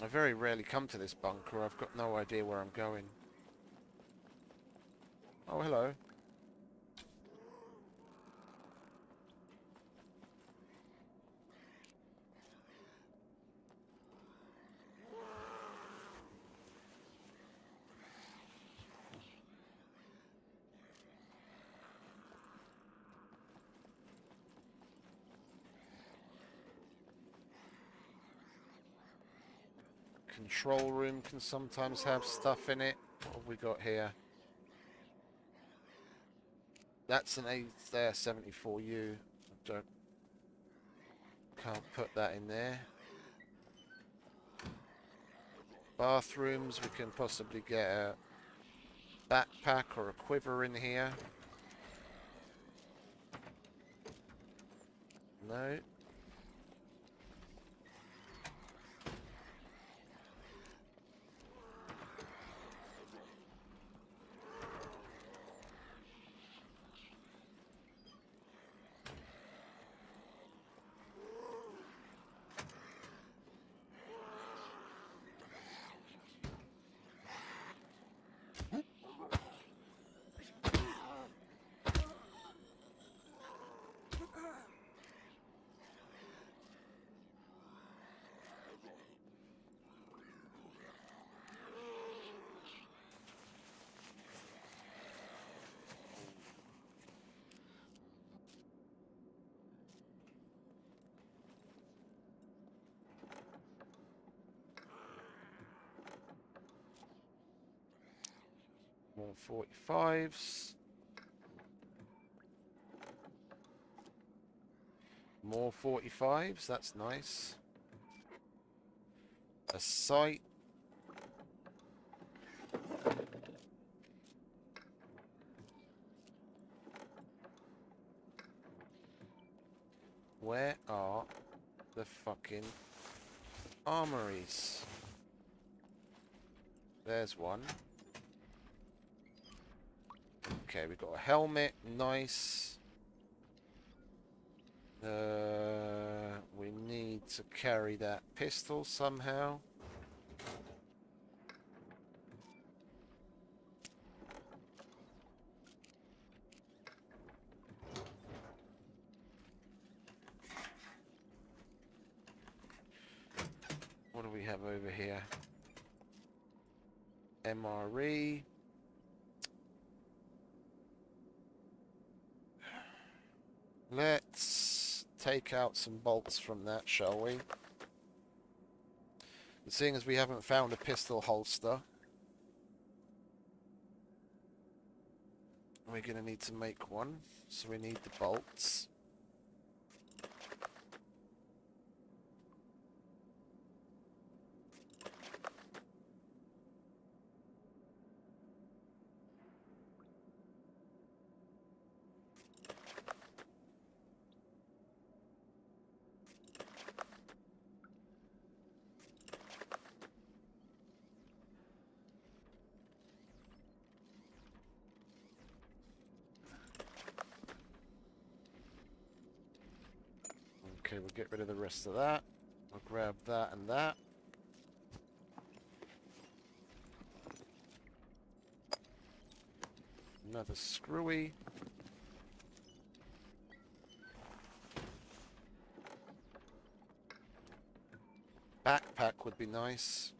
I very rarely come to this bunker. I've got no idea where I'm going. Oh, hello. Control room can sometimes have stuff in it. What have we got here? That's an A74U. Can't put that in there. Bathrooms, we can possibly get a backpack or a quiver in here. No. More 45s. More 45s, that's nice. A sight. Where are the fucking armories? There's one. Okay, we've got a helmet. Nice. We need to carry that pistol somehow. What do we have over here? MRE. Let's take out some bolts from that, shall we? And seeing as we haven't found a pistol holster, we're going to need to make one. So we need the bolts. Okay, we'll get rid of the rest of that. I'll grab that and that. Another screwy. Backpack would be nice.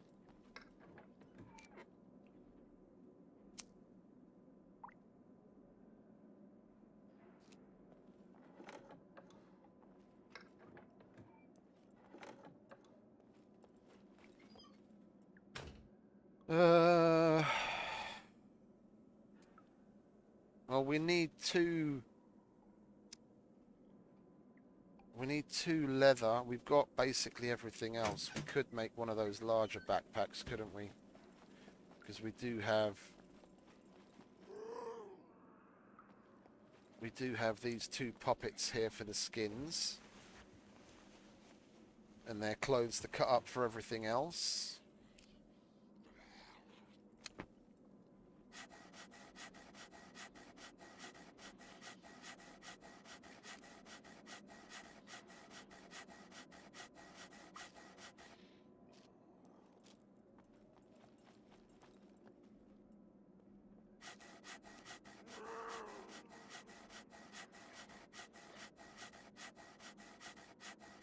Well, we need two. We need two leather. We've got basically everything else. We could make one of those larger backpacks, couldn't we? Because we do have these two poppets here for the skins. And they're clothes to cut up for everything else.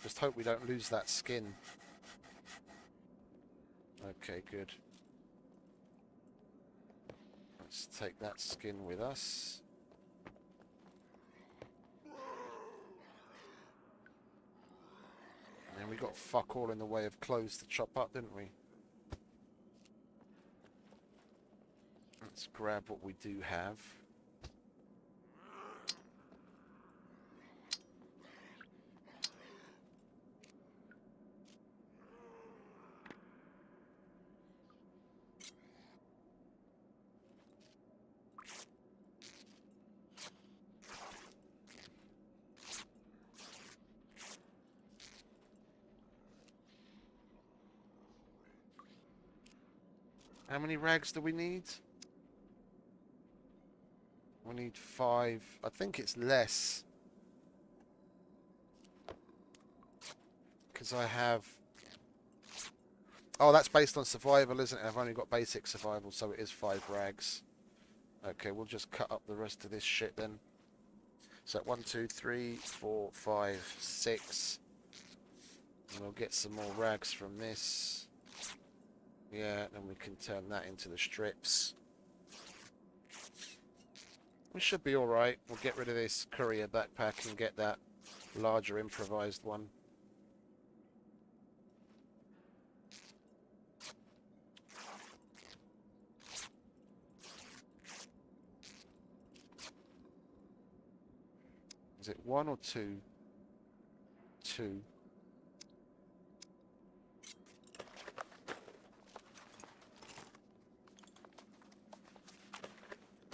Just hope we don't lose that skin. Okay, good. Let's take that skin with us. And then we got fuck all in the way of clothes to chop up, didn't we? Let's grab what we do have. How many rags do we need? We need 5. I think it's less. Because I have... Oh, that's based on survival, isn't it? I've only got basic survival, so it is 5 rags. Okay, we'll just cut up the rest of this shit then. So 1, 2, 3, 4, 5, 6. And we'll get some more rags from this. Yeah, then we can turn that into the strips. We should be alright. We'll get rid of this courier backpack and get that larger improvised one. Is it 1 or 2? 2.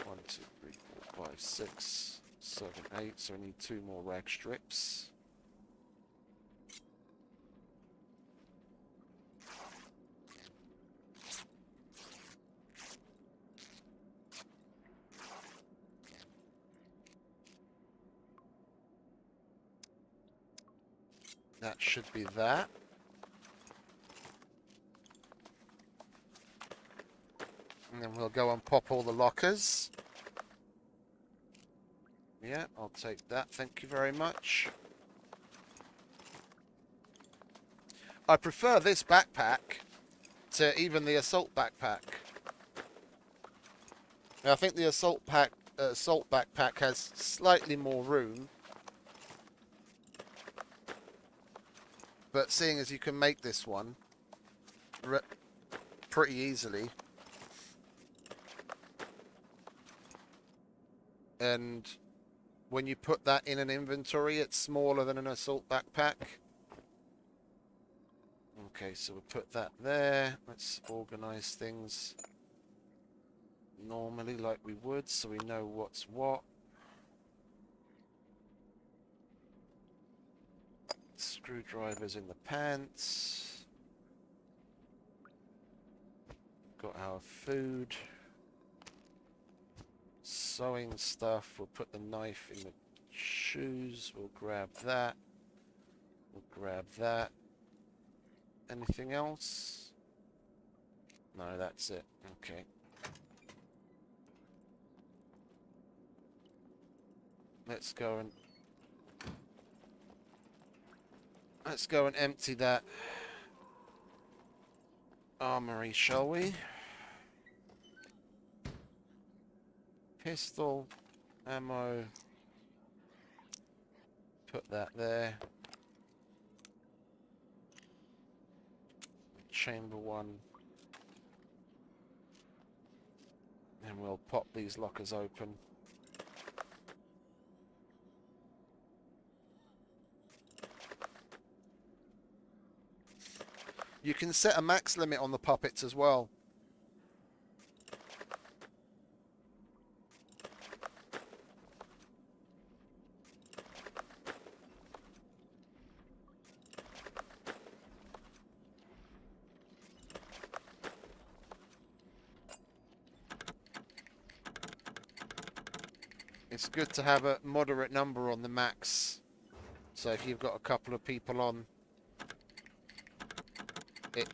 One, 2, 3, 4, 5, 6, 7, 8. So we need 2 more rag strips. That should be that. And then we'll go and pop all the lockers. Yeah, I'll take that. Thank you very much. I prefer this backpack to even the assault backpack. I think the assault backpack has slightly more room. But seeing as you can make this one pretty easily. And when you put that in an inventory, it's smaller than an assault backpack. Okay, so we'll put that there. Let's organize things normally like we would, so we know what's what. Screwdrivers in the pants. Got our food. Sewing stuff. We'll put the knife in the shoes. We'll grab that. We'll grab that. Anything else? No, that's it. Okay. Let's go and empty that armory, shall we? Pistol, ammo. Put that there. Chamber 1. And we'll pop these lockers open. You can set a max limit on the puppets as well. It's good to have a moderate number on the max. So if you've got a couple of people on, it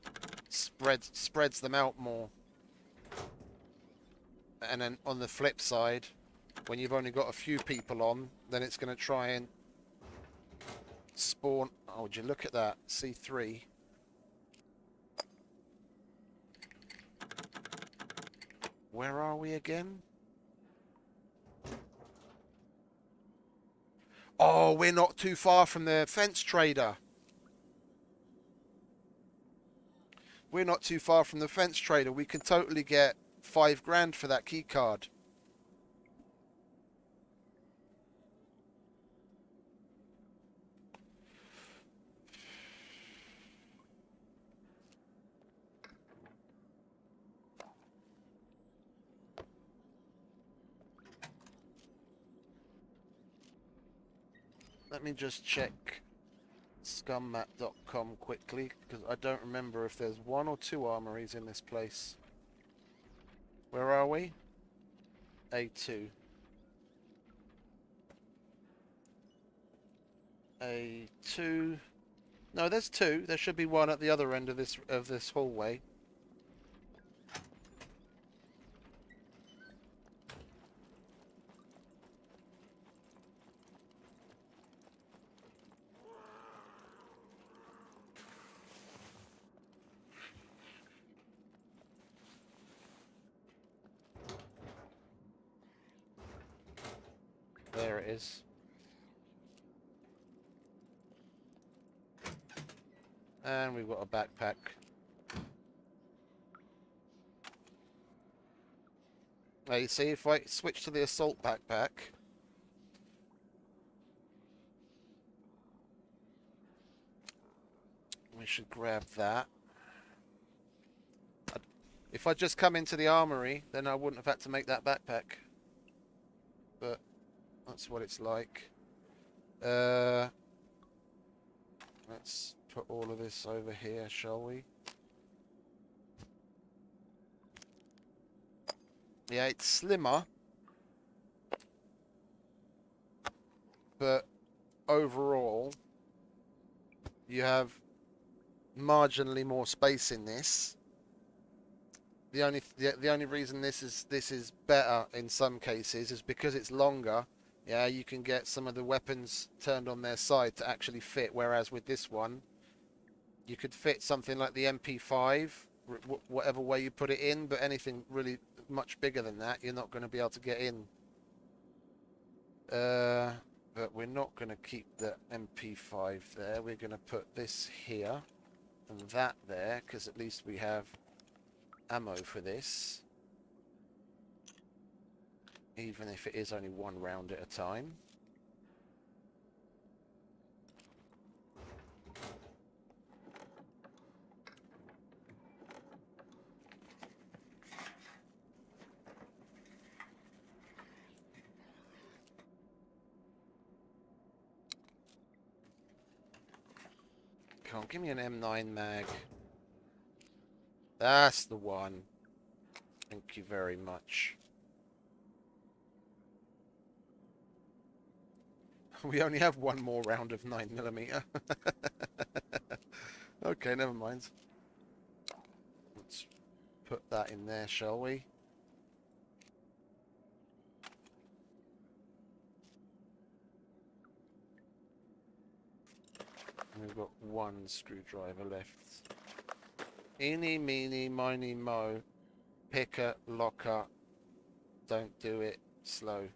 spreads them out more. And then on the flip side, when you've only got a few people on, then it's going to try and spawn. Oh, would you look at that? C3. Where are we again? Oh, we're not too far from the fence trader. We're not too far from the fence trader. We can totally get 5 grand for that key card. Let me just check scummap.com quickly, because I don't remember if there's 1 or 2 armories in this place. Where are we? A2. A2. No, there's 2. There should be 1 at the other end of this hallway. There it is. And we've got a backpack. Now you see, if I switch to the assault backpack, we should grab that. If I just come into the armory, then I wouldn't have had to make that backpack. But that's what it's like. Let's put all of this over here, shall we? Yeah, it's slimmer, but overall, you have marginally more space in this. The only reason this is better in some cases is because it's longer. Yeah, you can get some of the weapons turned on their side to actually fit, whereas with this one, you could fit something like the MP5, whatever way you put it in, but anything really much bigger than that, you're not going to be able to get in. But we're not going to keep the MP5 there. We're going to put this here and that there, because at least we have ammo for this. Even if it is only 1 round at a time. Come on, give me an M9 mag. That's the one. Thank you very much. We only have one more round of 9mm. Okay, never mind. Let's put that in there, shall we? And we've got one screwdriver left. Eeny, meeny, miny, mo. Picker, locker. Don't do it slow.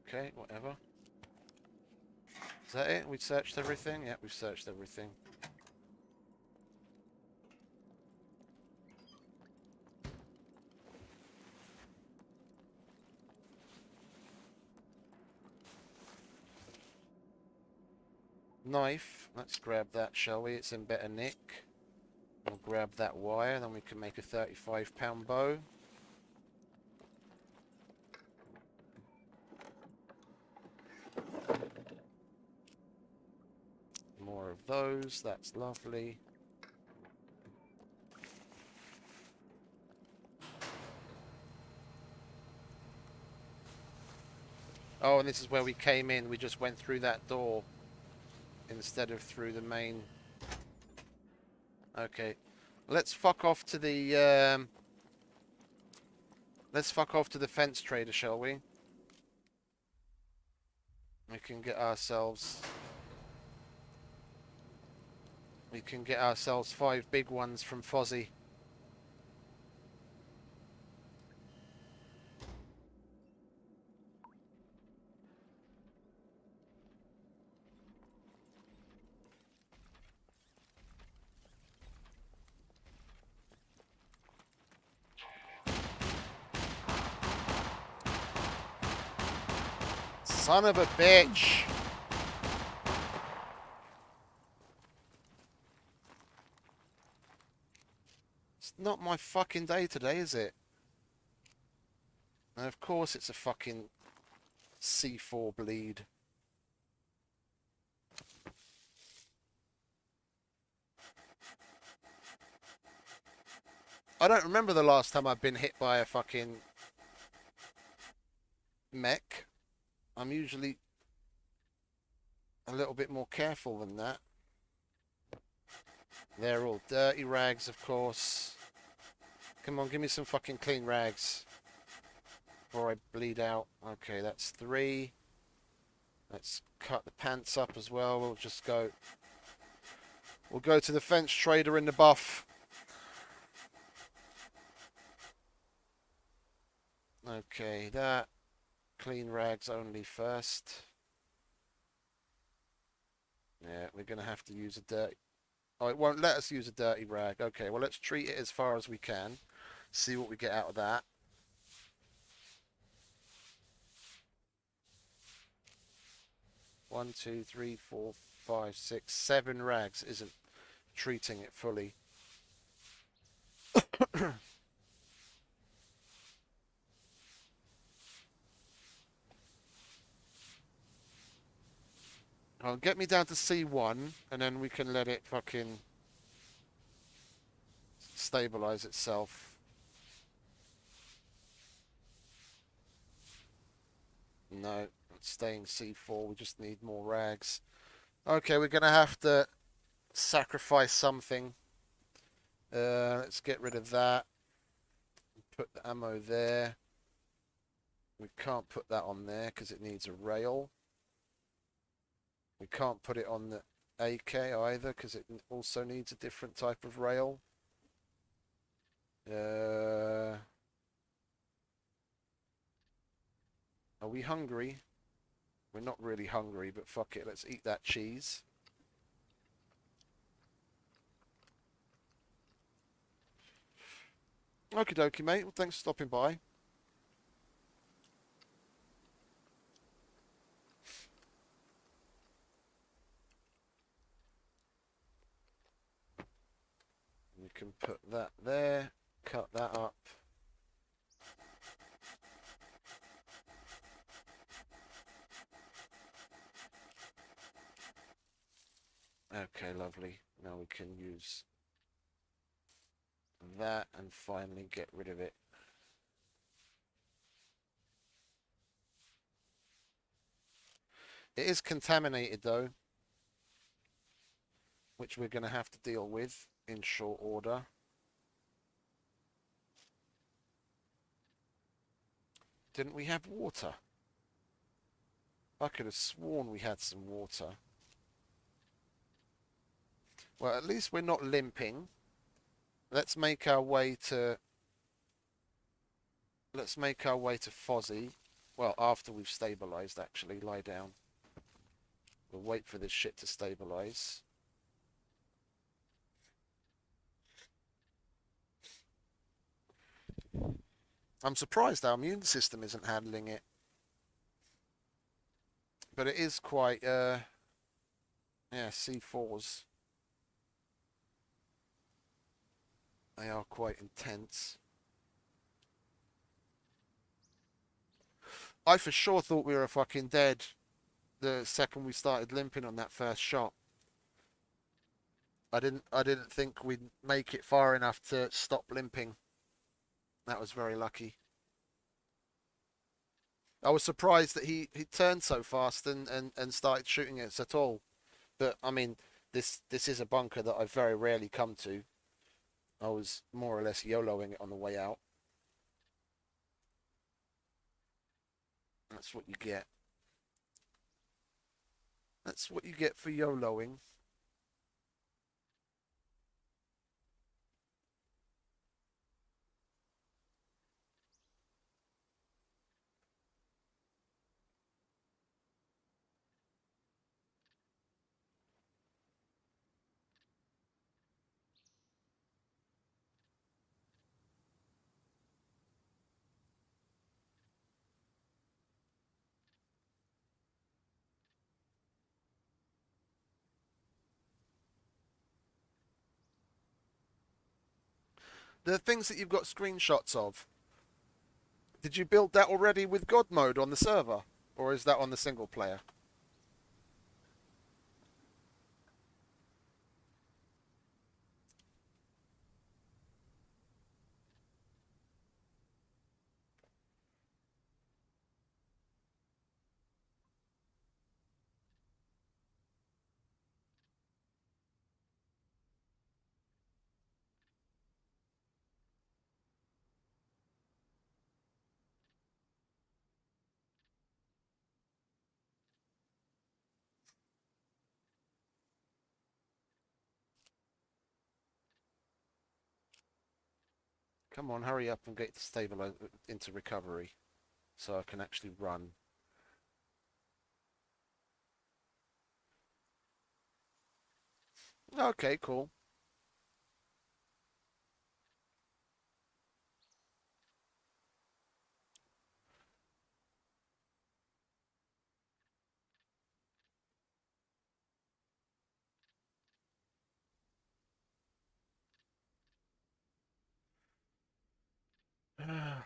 Okay, whatever. Is that it? We searched everything? Yeah, we've searched everything. Knife. Let's grab that, shall we? It's in better nick. We'll grab that wire, then we can make a 35-pound bow. More of those. That's lovely. Oh, and this is where we came in. We just went through that door instead of through the main. Okay, let's fuck off to the let's fuck off to the fence trader, shall we? We can get ourselves 5 big ones from Fozzie. Son of a bitch! It's not my fucking day today, is it? And of course it's a fucking C4 bleed. I don't remember the last time I've been hit by a fucking mech. I'm usually a little bit more careful than that. They're all dirty rags, of course. Come on, give me some fucking clean rags before I bleed out. Okay, that's 3. Let's cut the pants up as well. We'll just go. We'll go to the fence trader in the buff. Okay, that. Clean rags only first. Yeah, we're going to have to use a dirty... Oh, it won't let us use a dirty rag. Okay, well, let's treat it as far as we can. See what we get out of that. One, 2, 3, 4, 5, 6, 7 rags isn't treating it fully. Well, get me down to C1, and then we can let it fucking stabilize itself. No, it's staying C4. We just need more rags. Okay, we're going to have to sacrifice something. Let's get rid of that. Put the ammo there. We can't put that on there because it needs a rail. We can't put it on the AK either because it also needs a different type of rail. Are we hungry? We're not really hungry, but fuck it. Let's eat that cheese. Okie dokie, mate. Well, thanks for stopping by. We can put that there. Cut that up. Okay, lovely. Now we can use that and finally get rid of it. It is contaminated though, which we're going to have to deal with in short order. Didn't we have water? I could have sworn we had some water. Well, at least we're not limping. Let's make our way to... Let's make our way to Fozzie. Well, after we've stabilised, actually. Lie down. We'll wait for this shit to stabilise. I'm surprised our immune system isn't handling it. But it is quite, yeah, C4s. They are quite intense. I for sure thought we were fucking dead the second we started limping on that first shot. I didn't think we'd make it far enough to stop limping. That was very lucky. I was surprised that he turned so fast and started shooting us at all. But I mean, this is a bunker that I very rarely come to. I was more or less YOLOing it on the way out. That's what you get. That's what you get for YOLOing. The things that you've got screenshots of, did you build that already with God mode on the server? Or is that on the single player? Come on, hurry up and get to stabilize into recovery so I can actually run. Okay, cool.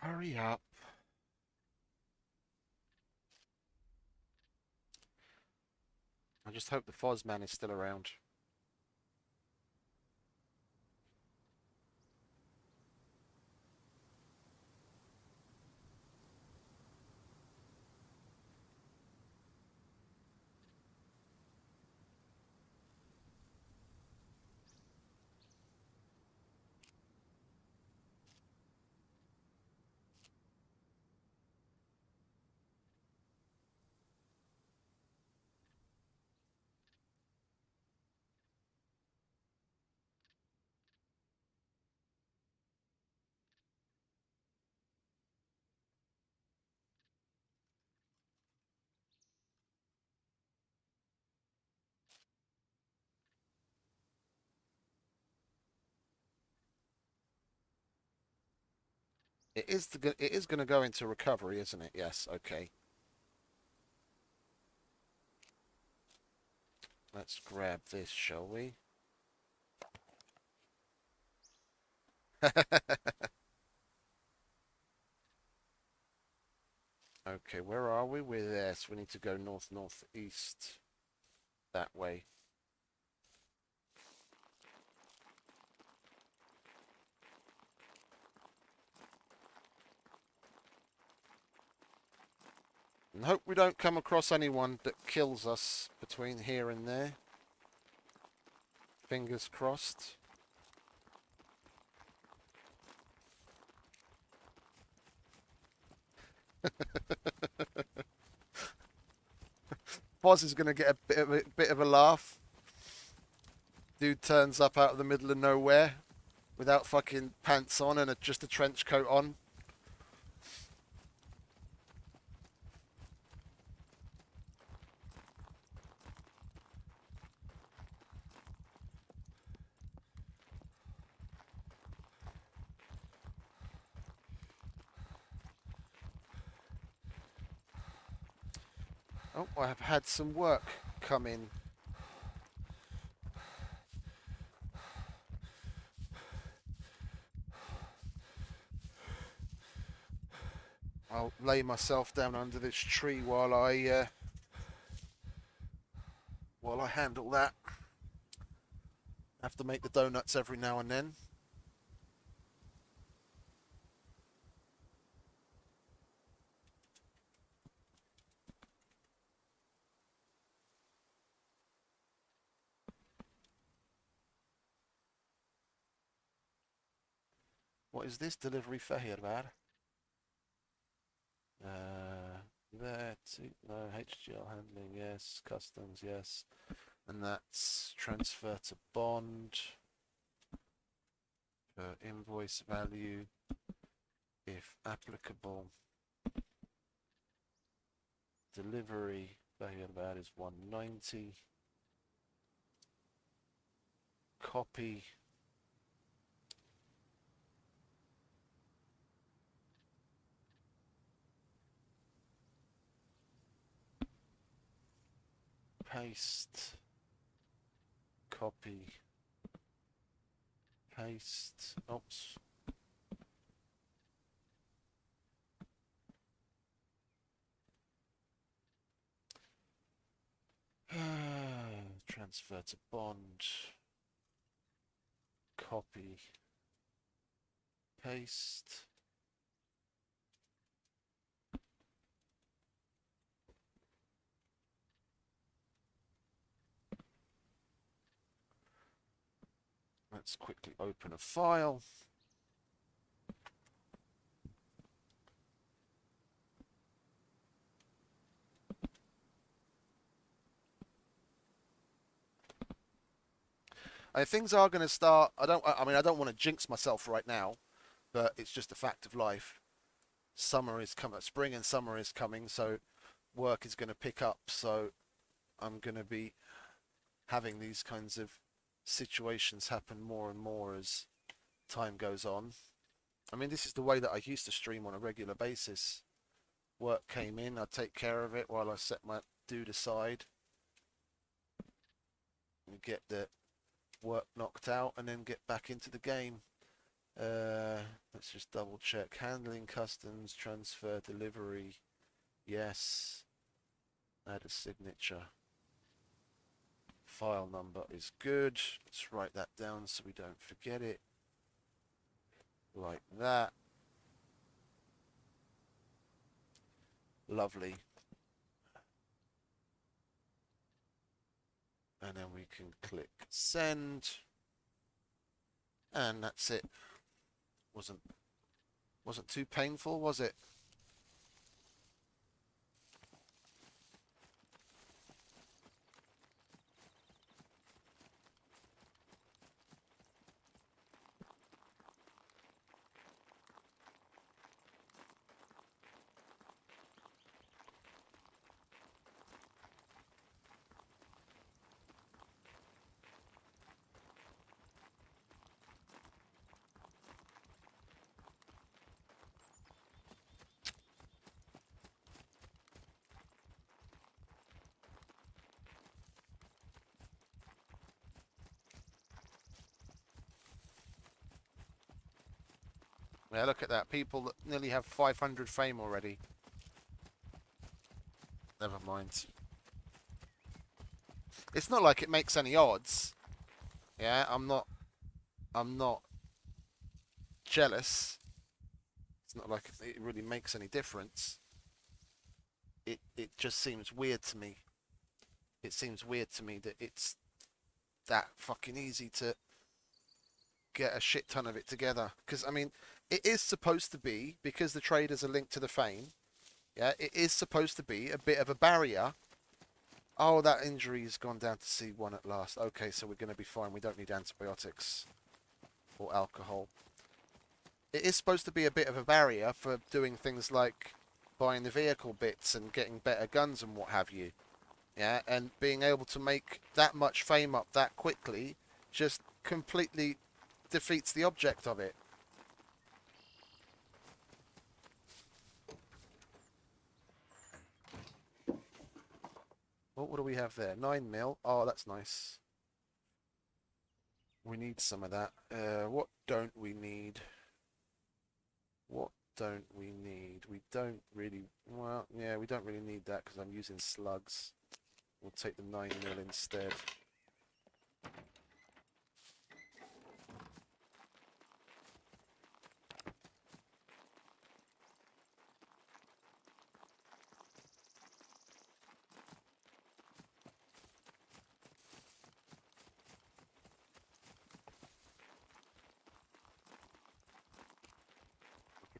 Hurry up. I just hope the Fozman is still around. It is going to go into recovery, isn't it? Yes, okay. Let's grab this, shall we? Okay, where are we? We're there, so we need to go north-northeast that way. And hope we don't come across anyone that kills us between here and there. Fingers crossed. Foz is going to get a bit of a laugh. Dude turns up out of the middle of nowhere without fucking pants on and just a trench coat on. Oh, I have had some work come in. I'll lay myself down under this tree while I handle that. Have to make the donuts every now and then. What is this delivery for here, lad? There, no, HGL handling, yes. Customs, yes. And that's transfer to bond. Invoice value, if applicable. Delivery value of that is 190. Copy. Paste. Copy. Paste. Oops. Transfer to bond. Copy. Paste. Let's quickly open a file. Things are going to start. I don't want to jinx myself right now, but it's just a fact of life. Summer is coming. Spring and summer is coming, so work is going to pick up. So I'm going to be having these kinds of situations happen more and more as time goes on. I mean, this is the way that I used to stream on a regular basis. Work came in, I'd take care of it while I set my dude aside and get the work knocked out and then get back into the game. Let's just double check. Handling customs, transfer, delivery. Yes. Add a signature. File number is good. Let's write that down so we don't forget it. Like that. Lovely. And then we can click send. And that's it. Wasn't too painful, was it? Yeah, look at that. People that nearly have 500 fame already. Never mind. It's not like it makes any odds. Yeah, I'm not jealous. It's not like it really makes any difference. it just seems weird to me. It seems weird to me that it's that fucking easy to get a shit ton of it together. Because I mean, it is supposed to be, because the traders are linked to the fame. Yeah, it is supposed to be a bit of a barrier. Oh, that injury's gone down to C1 at last. Okay, so we're going to be fine. We don't need antibiotics or alcohol. It is supposed to be a bit of a barrier for doing things like buying the vehicle bits and getting better guns and what have you. Yeah, and being able to make that much fame up that quickly just completely defeats the object of it. What do we have there? 9 mil. Oh, that's nice. We need some of that. What don't we need? What don't we need? We don't really... Well, yeah, we don't really need that because I'm using slugs. We'll take the 9 mil instead.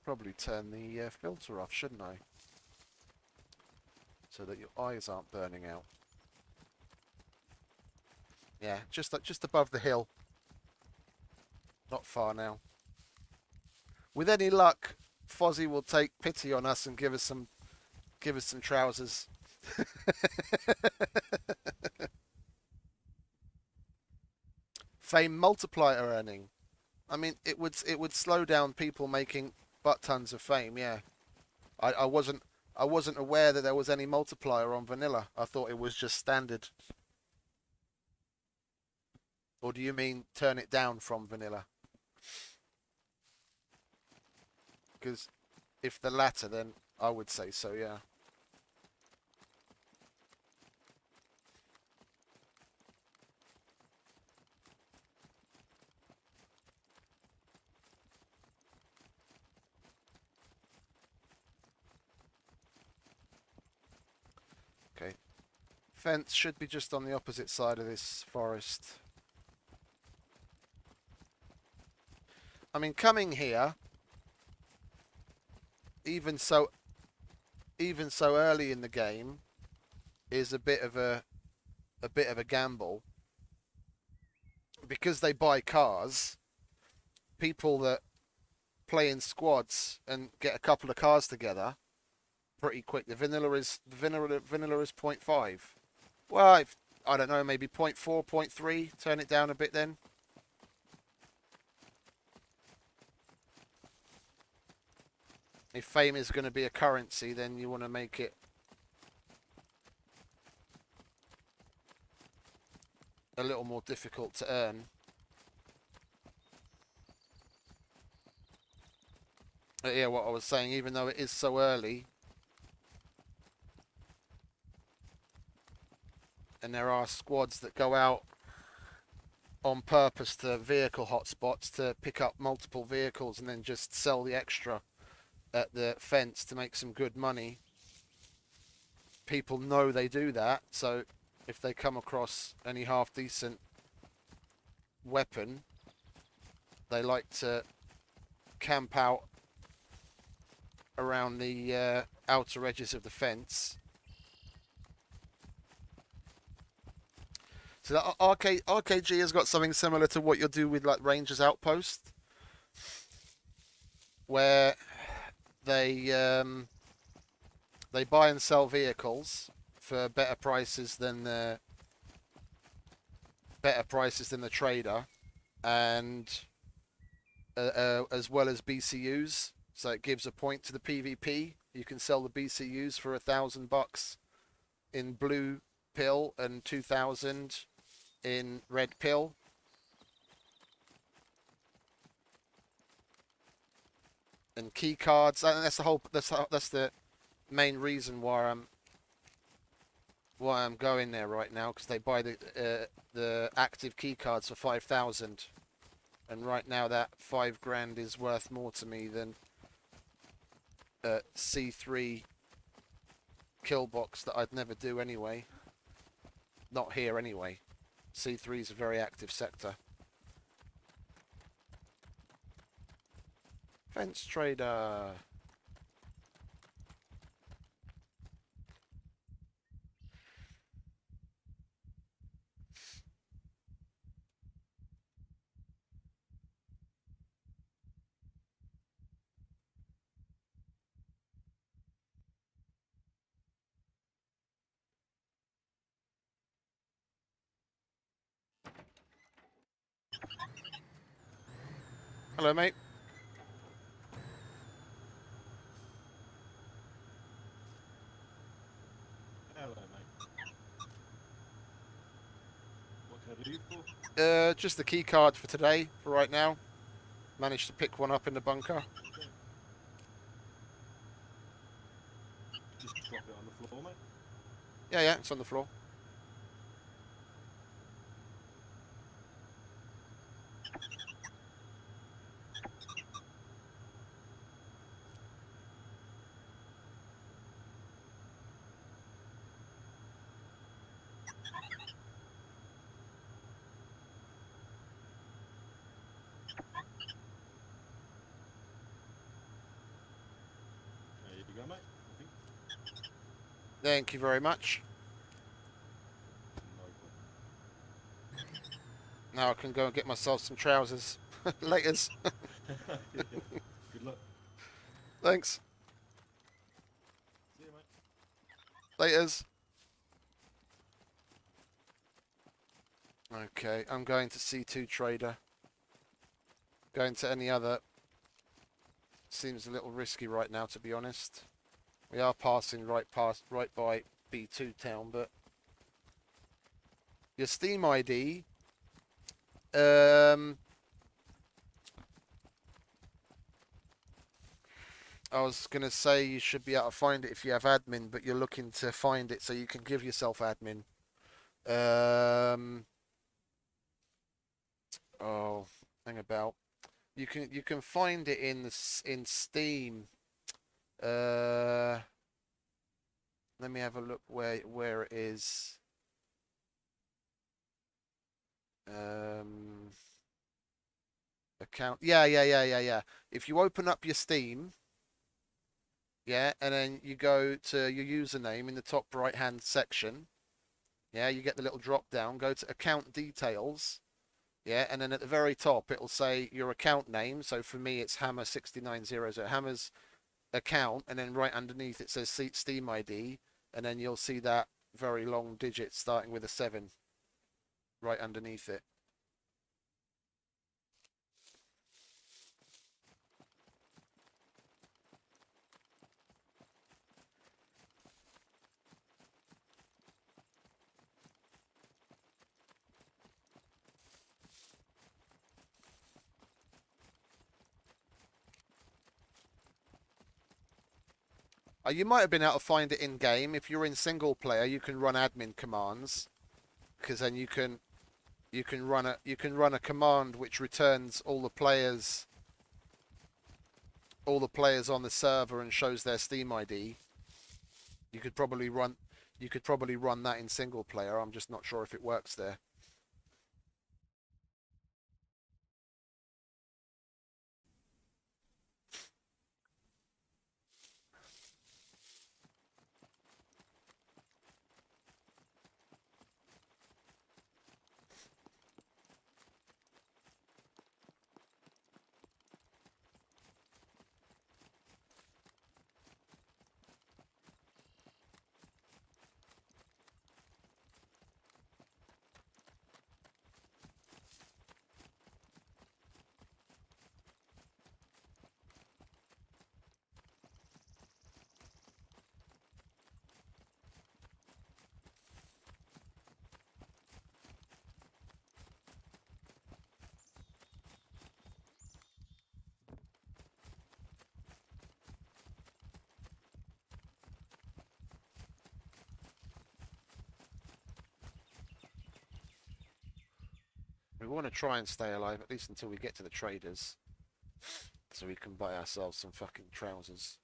Probably turn the filter off, shouldn't I? So that your eyes aren't burning out. Yeah, just above the hill. Not far now. With any luck, Fozzie will take pity on us and give us some trousers. Fame multiplier earning. I mean, it would slow down people making butt tons of fame. Yeah, I wasn't aware that there was any multiplier on vanilla. I thought it was just standard. Or do you mean turn it down from vanilla? Because if the latter, then I would say so. Yeah. Okay. Fence should be just on the opposite side of this forest. I mean, coming here, even so early in the game, is a bit of a gamble, because they buy cars. People that play in squads and get a couple of cars together pretty quick. The vanilla is 0.5. Well, I don't know, maybe 0.4, 0.3. Turn it down a bit then. If fame is going to be a currency, then you want to make it a little more difficult to earn. But yeah, what I was saying, even though it is so early, and there are squads that go out on purpose to vehicle hotspots to pick up multiple vehicles and then just sell the extra at the fence to make some good money. People know they do that, so if they come across any half decent weapon, they like to camp out around the outer edges of the fence. So that RKG has got something similar to what you'll do with like Rangers Outpost, where they buy and sell vehicles for better prices than the trader, and as well as BCUs. So it gives a point to the PvP. You can sell the BCUs for $1,000 in blue pill and 2,000 in red pill. And key cards. And that's the main reason why I'm going there right now, because they buy the active key cards for 5,000, and right now that 5 grand is worth more to me than C3 kill box that I'd never do anyway. Not here anyway. C3 is a very active sector. Fence trader. Hello, mate. Hello, mate. What can I do you for? Just the key card for today, for right now. Managed to pick one up in the bunker. Okay. Just drop it on the floor, mate. Yeah, it's on the floor. There you go, mate. I think. Thank you very much. No problem. Now I can go and get myself some trousers. Laters. Yeah. Good luck. Thanks. See you, mate. Laters. Okay, I'm going to C2 trader. Going to any other seems a little risky right now, to be honest. We are passing right by B2 town, but your Steam ID. I was gonna say you should be able to find it if you have admin, but you're looking to find it so you can give yourself admin. Oh, hang about. You can find it in Steam. Let me have a look where it is. Account. Yeah. If you open up your Steam, yeah, and then you go to your username in the top right hand section, yeah, you get the little drop down, go to account details, yeah, and then at the very top it'll say your account name. So for me it's Hammer6900, so Hammer's account, and then right underneath it says Steam ID, and then you'll see that very long digit starting with a 7 right underneath it. You might have been able to find it in game. If you're in single player, you can run admin commands, because then you can run a command which returns all the players on the server and shows their Steam ID. You could probably run that in single player. I'm just not sure if it works there. We want to try and stay alive at least until we get to the traders, so we can buy ourselves some fucking trousers.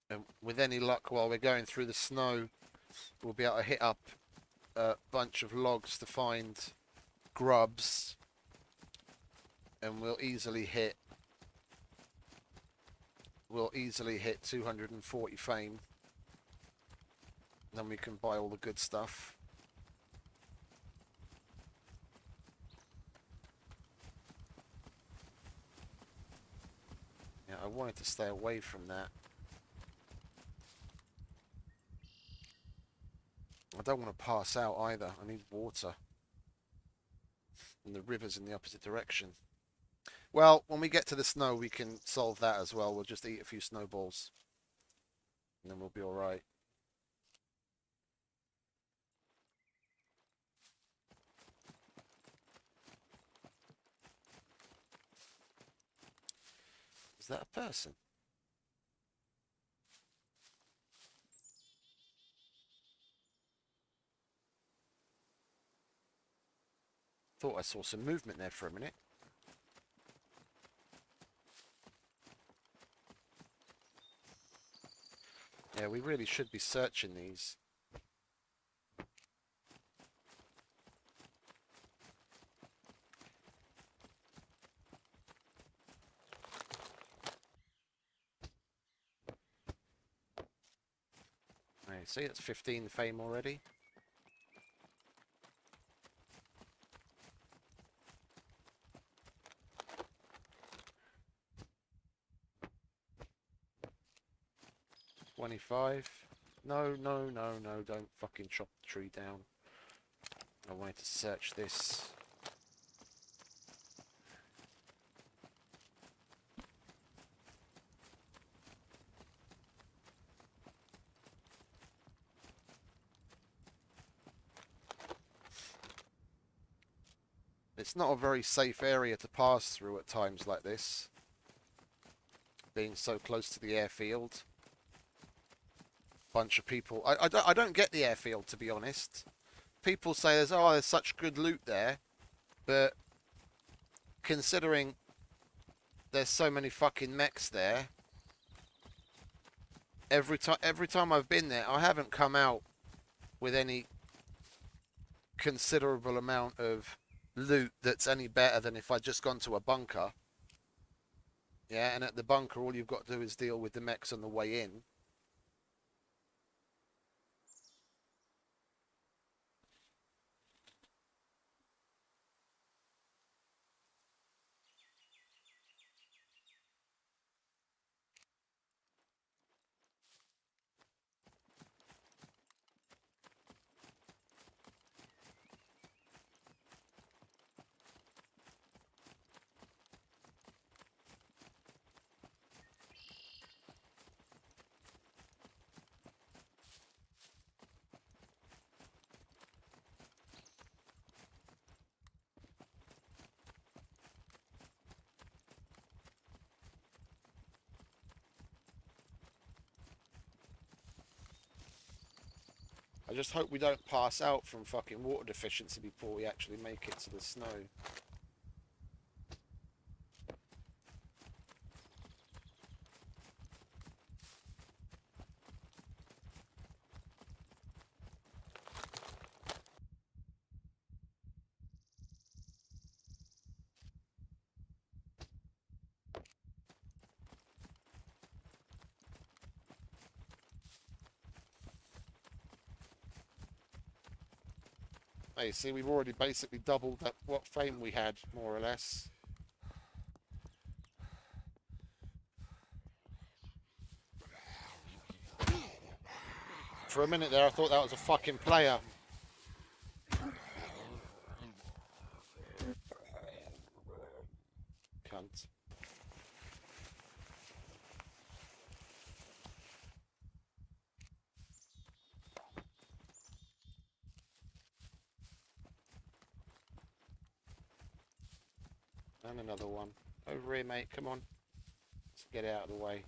And with any luck, while we're going through the snow, we'll be able to hit up a bunch of logs to find grubs, and we'll easily hit 240 fame. Then we can buy all the good stuff. Yeah, I wanted to stay away from that. I don't want to pass out either. I need water. And the river's in the opposite direction. Well, when we get to the snow, we can solve that as well. We'll just eat a few snowballs. And then we'll be alright. Is that a person? Thought I saw some movement there for a minute. Yeah, we really should be searching these. Right, see, it's 15 fame already. $25. No, no, no, no, don't fucking chop the tree down. I wanted to search this. It's not a very safe area to pass through at times like this, being so close to the airfield. Bunch of people. I don't get the airfield, to be honest. People say there's such good loot there, but considering there's so many fucking mechs there, every time I've been there, I haven't come out with any considerable amount of loot that's any better than if I'd just gone to a bunker. Yeah, and at the bunker, all you've got to do is deal with the mechs on the way in. I just hope we don't pass out from fucking water deficiency before we actually make it to the snow. Hey, see, we've already basically doubled that what fame we had, more or less. For a minute there, I thought that was a fucking player. Cunt. And another one. Over here, mate, come on. Let's get out of the way.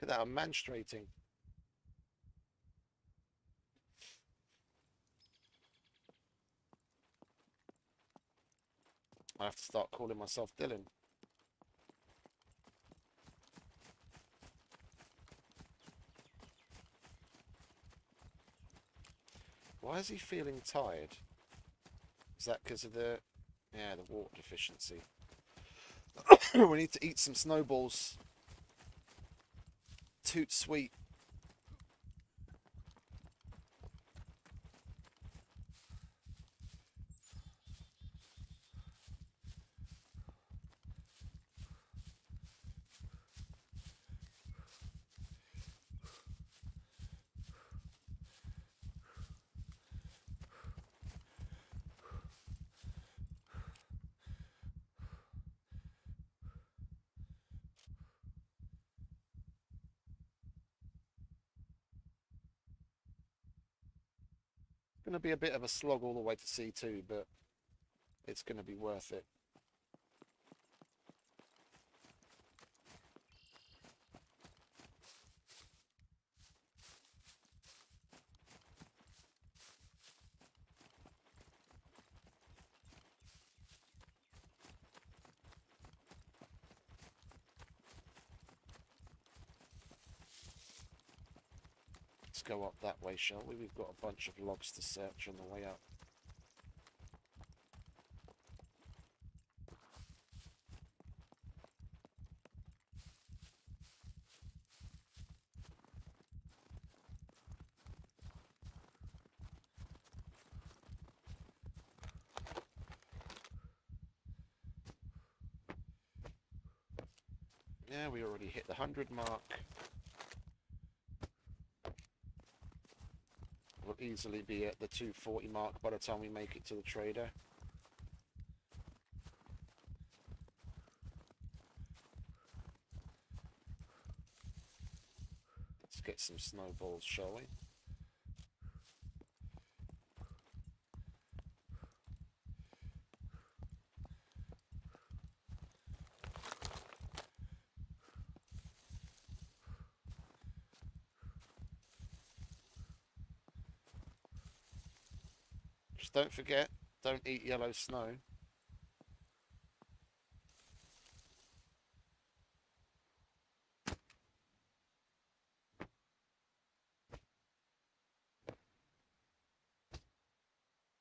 at that, I'm menstruating. I have to start calling myself Dylan. Why is he feeling tired? Is that because of the water deficiency? We need to eat some snowballs. Toot sweet. It's going to be a bit of a slog all the way to C2, but it's going to be worth it. Let's go up that way, shall we? We've got a bunch of logs to search on the way up. Yeah, we already hit the 100 mark. We'll easily be at the 240 mark by the time we make it to the trader. Let's get some snowballs, shall we? Just don't forget, don't eat yellow snow.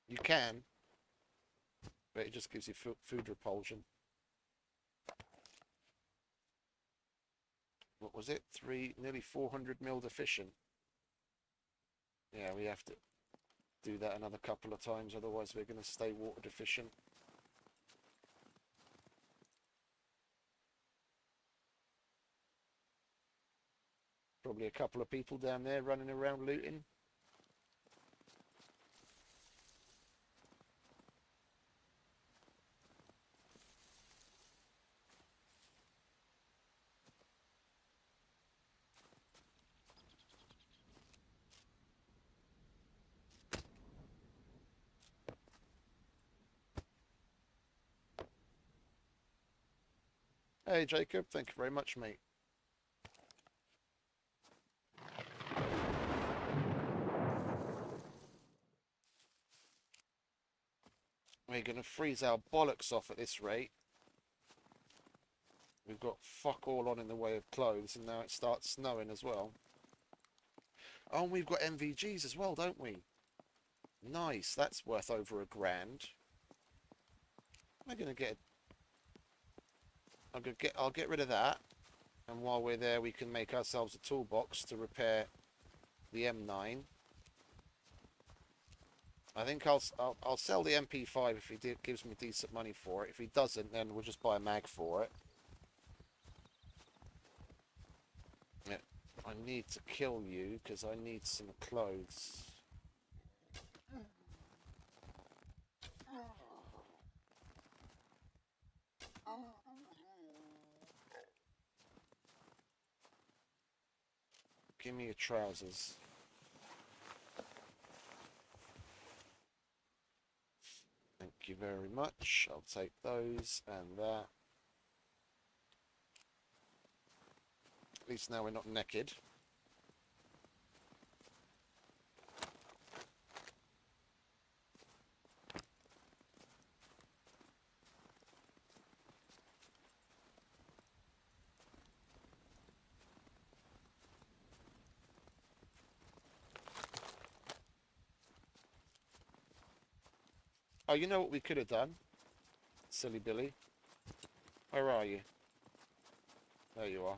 You can, but it just gives you food repulsion. What was it? Nearly 400 mil deficient. Yeah, we have to do that another couple of times, otherwise we're going to stay water deficient. Probably a couple of people down there running around looting. Hey Jacob, thank you very much, mate. We're going to freeze our bollocks off at this rate. We've got fuck all on in the way of clothes, and now it starts snowing as well. Oh, and we've got MVGs as well, don't we? Nice, that's worth over $1,000. I'm going to get... I'll get rid of that. And while we're there, we can make ourselves a toolbox to repair the M9. I think I'll sell the MP5 if he gives me decent money for it. If he doesn't, then we'll just buy a mag for it. Yeah, I need to kill you because I need some clothes. Give me your trousers. Thank you very much. I'll take those and that. At least now we're not naked. Oh, you know what we could have done? Silly Billy. Where are you? There you are.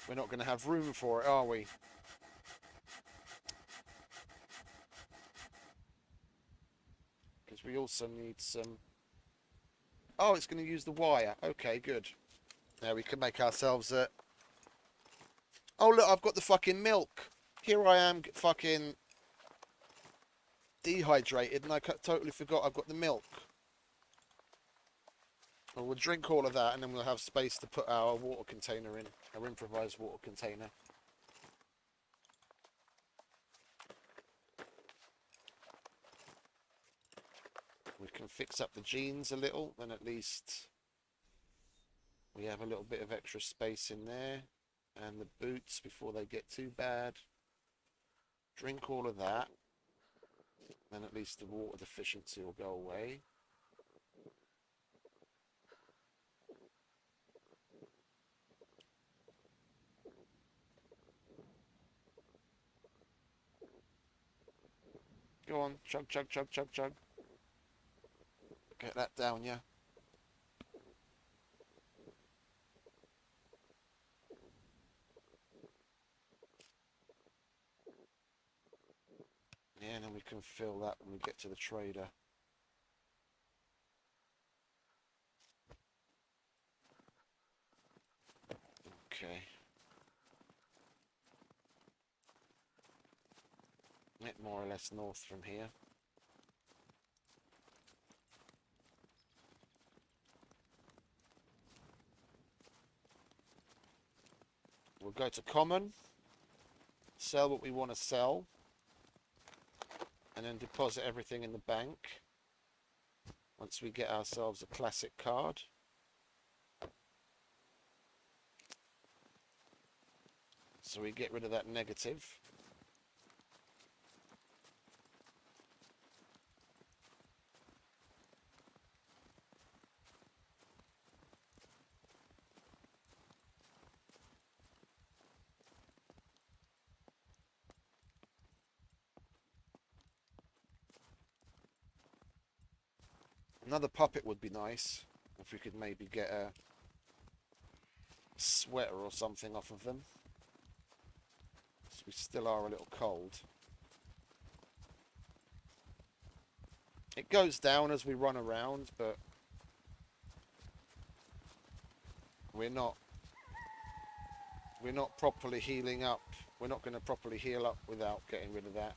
We're not going to have room for it, are we? Because we also need some... Oh, it's going to use the wire. Okay, good. Now we can make ourselves a... Oh, look, I've got the fucking milk. Here I am fucking dehydrated and I totally forgot I've got the milk. Well, we'll drink all of that and then we'll have space to put our water container in. Our improvised water container. We can fix up the jeans a little, then at least we have a little bit of extra space in there. And the boots before they get too bad. Drink all of that. Then at least the water deficiency will go away. Go on, chug, chug, chug, chug, chug. Get that down, yeah. Yeah, and then we can fill that when we get to the trader. Okay. Get more or less north from here. We'll go to common, sell what we want to sell, and then deposit everything in the bank once we get ourselves a classic card. So we get rid of that negative. Another puppet would be nice, if we could maybe get a sweater or something off of them. So we still are a little cold. It goes down as we run around, but we're not properly healing up. We're not going to properly heal up without getting rid of that.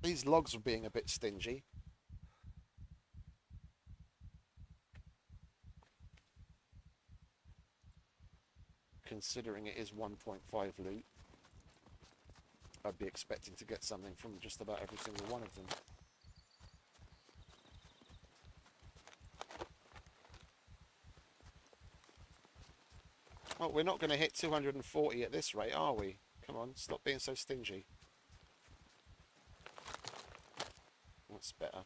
These logs are being a bit stingy. Considering it is 1.5 loot, I'd be expecting to get something from just about every single one of them. Well, we're not going to hit 240 at this rate, are we? Come on, stop being so stingy. That's better.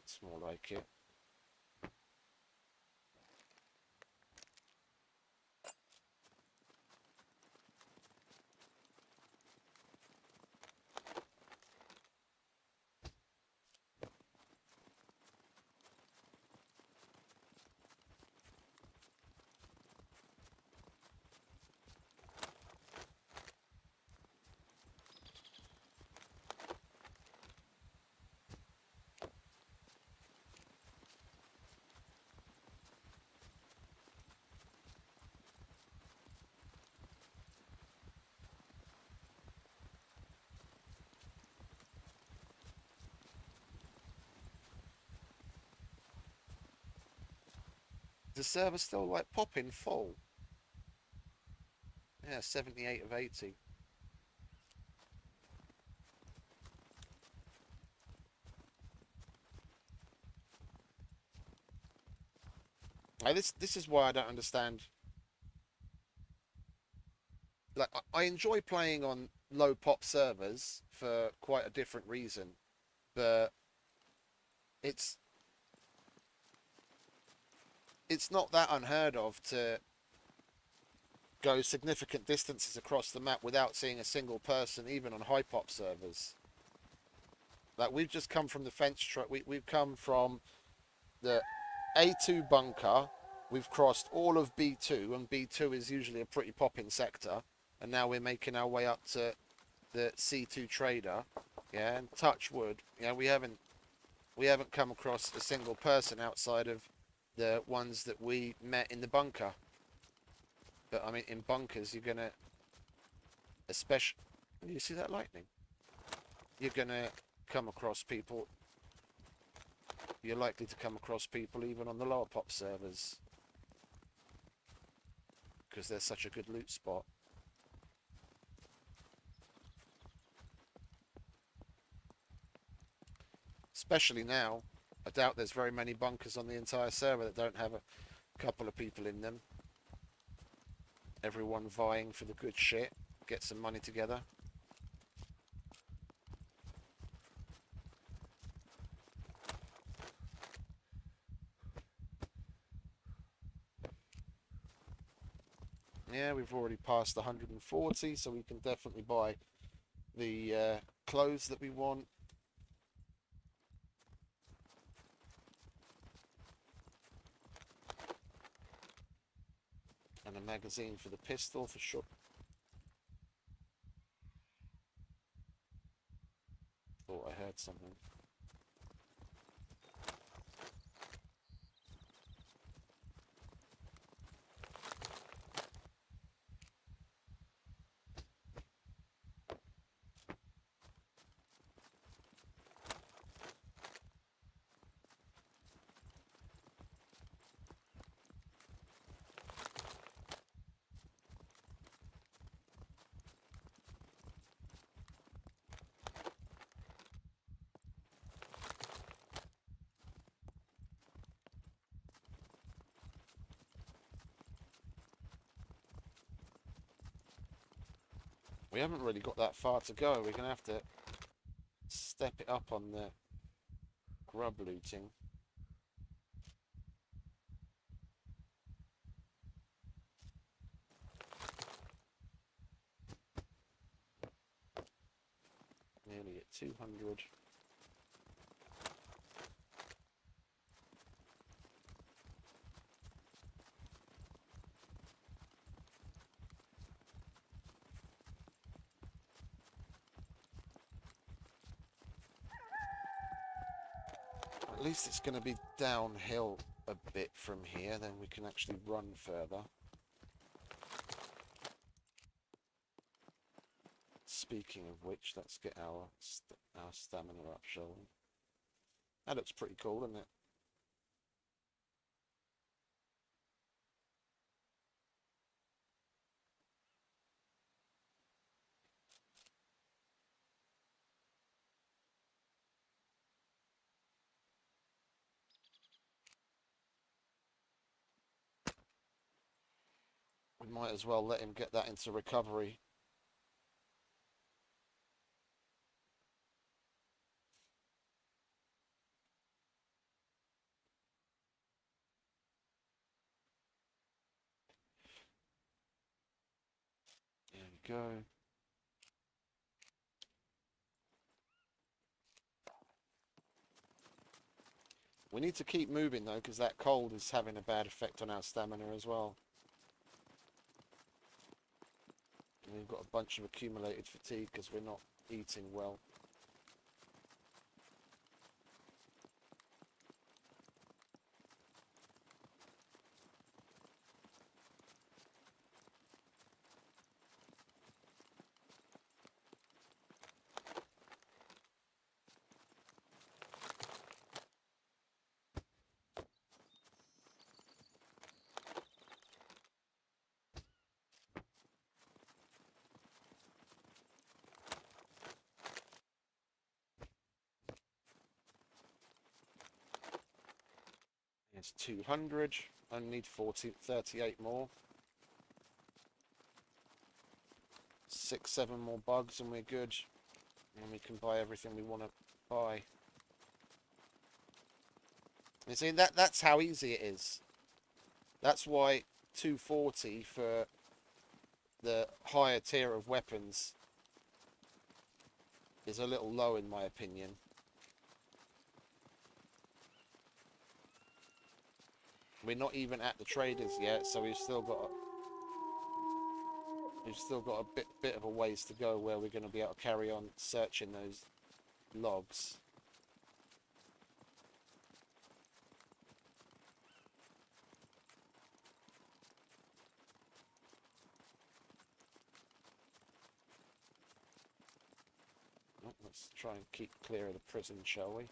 It's more like it. The server still like popping full. Yeah, 78 of 80. Like this is why I don't understand. Like I enjoy playing on low pop servers for quite a different reason, but it's it's not that unheard of to go significant distances across the map without seeing a single person, even on high pop servers. Like we've just come from the fence truck. We've come from the A2 bunker. We've crossed all of B2, and B2 is usually a pretty popping sector. And now we're making our way up to the C2 trader. Yeah, and touch wood. Yeah, we haven't come across a single person outside of the ones that we met in the bunker. But I mean, in bunkers, you're gonna, especially, you see that lightning? You're gonna come across people. You're likely to come across people even on the lower pop servers because they're such a good loot spot. Especially now, I doubt there's very many bunkers on the entire server that don't have a couple of people in them. Everyone vying for the good shit, get some money together. Yeah, we've already passed 140, so we can definitely buy the clothes that we want. And a magazine for the pistol for sure. Thought I heard something. We haven't really got that far to go. We're going to have to step it up on the grub looting. Nearly at 200. At least it's going to be downhill a bit from here, then we can actually run further. Speaking of which, let's get our stamina up, shall we? That looks pretty cool, doesn't it? We might as well let him get that into recovery. There we go. We need to keep moving though, because that cold is having a bad effect on our stamina as well. And we've got a bunch of accumulated fatigue because we're not eating well. It's 200. I need 38 more. 6, 7 more bugs and we're good. And we can buy everything we want to buy. You see, that's how easy it is. That's why 240 for the higher tier of weapons is a little low in my opinion. We're not even at the traders yet, so we've still got a bit of a ways to go where we're going to be able to carry on searching those logs. Oh, let's try and keep clear of the prison, shall we?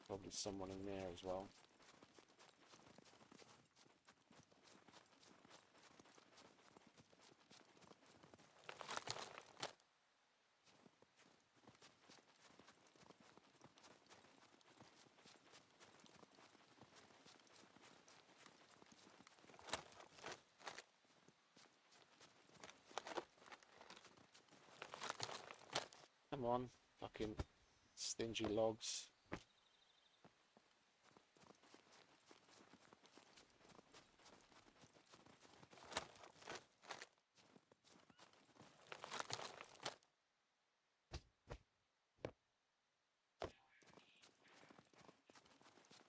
Probably someone in there as well. Come on, fucking stingy logs.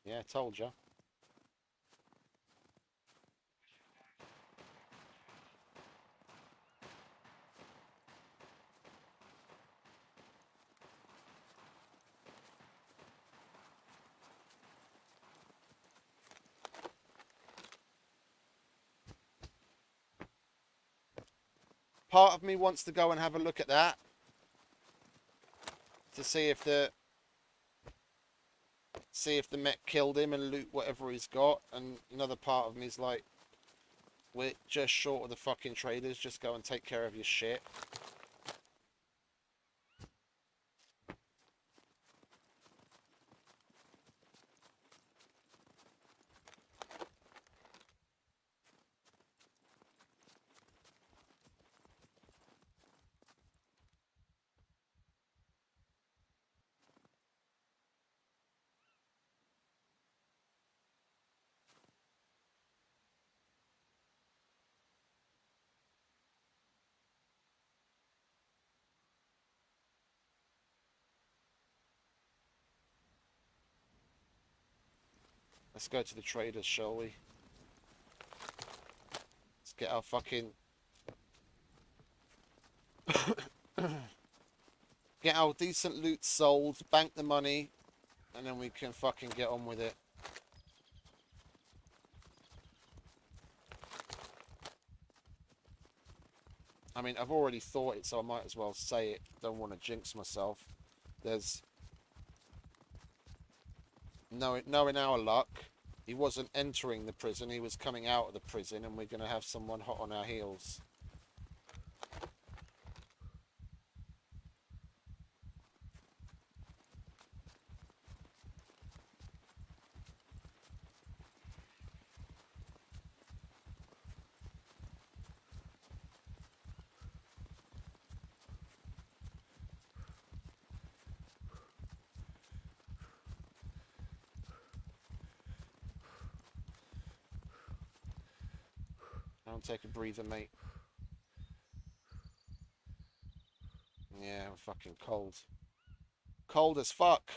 Yeah, told ya. Part of me wants to go and have a look at that to see if the mech killed him and loot whatever he's got, and another part of me is like, we're just short of the fucking traders, just go and take care of your shit. Let's go to the traders, shall we? Let's get our fucking... get our decent loot sold, bank the money, and then we can fucking get on with it. I mean, I've already thought it, so I might as well say it. Don't want to jinx myself. There's... knowing our luck, he wasn't entering the prison, he was coming out of the prison, and we're going to have someone hot on our heels. I'll take a breather, mate. Yeah, I'm fucking cold. Cold as fuck.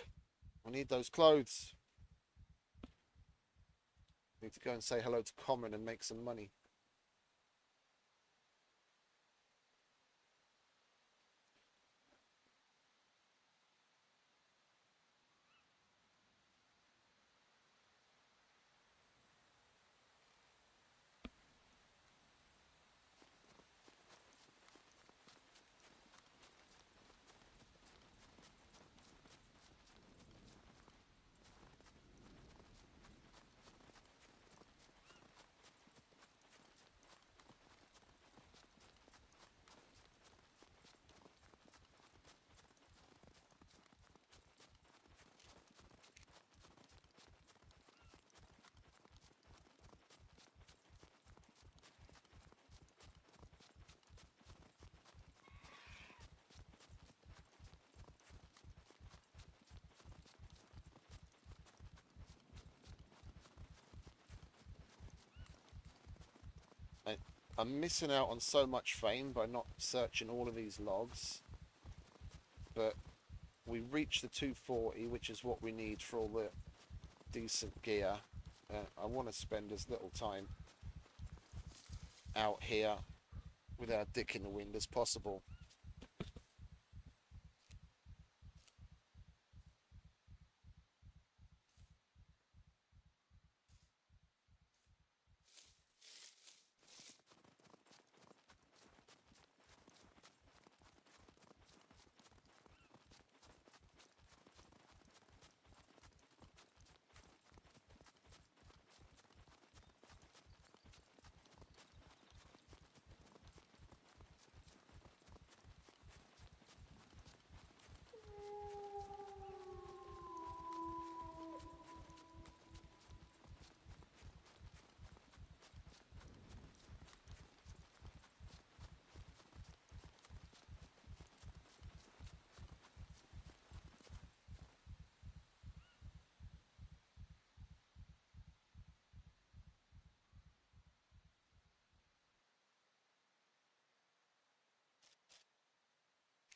I need those clothes. Need to go and say hello to Common and make some money. I'm missing out on so much fame by not searching all of these logs. But we reached the 240, which is what we need for all the decent gear. I want to spend as little time out here with our dick in the wind as possible.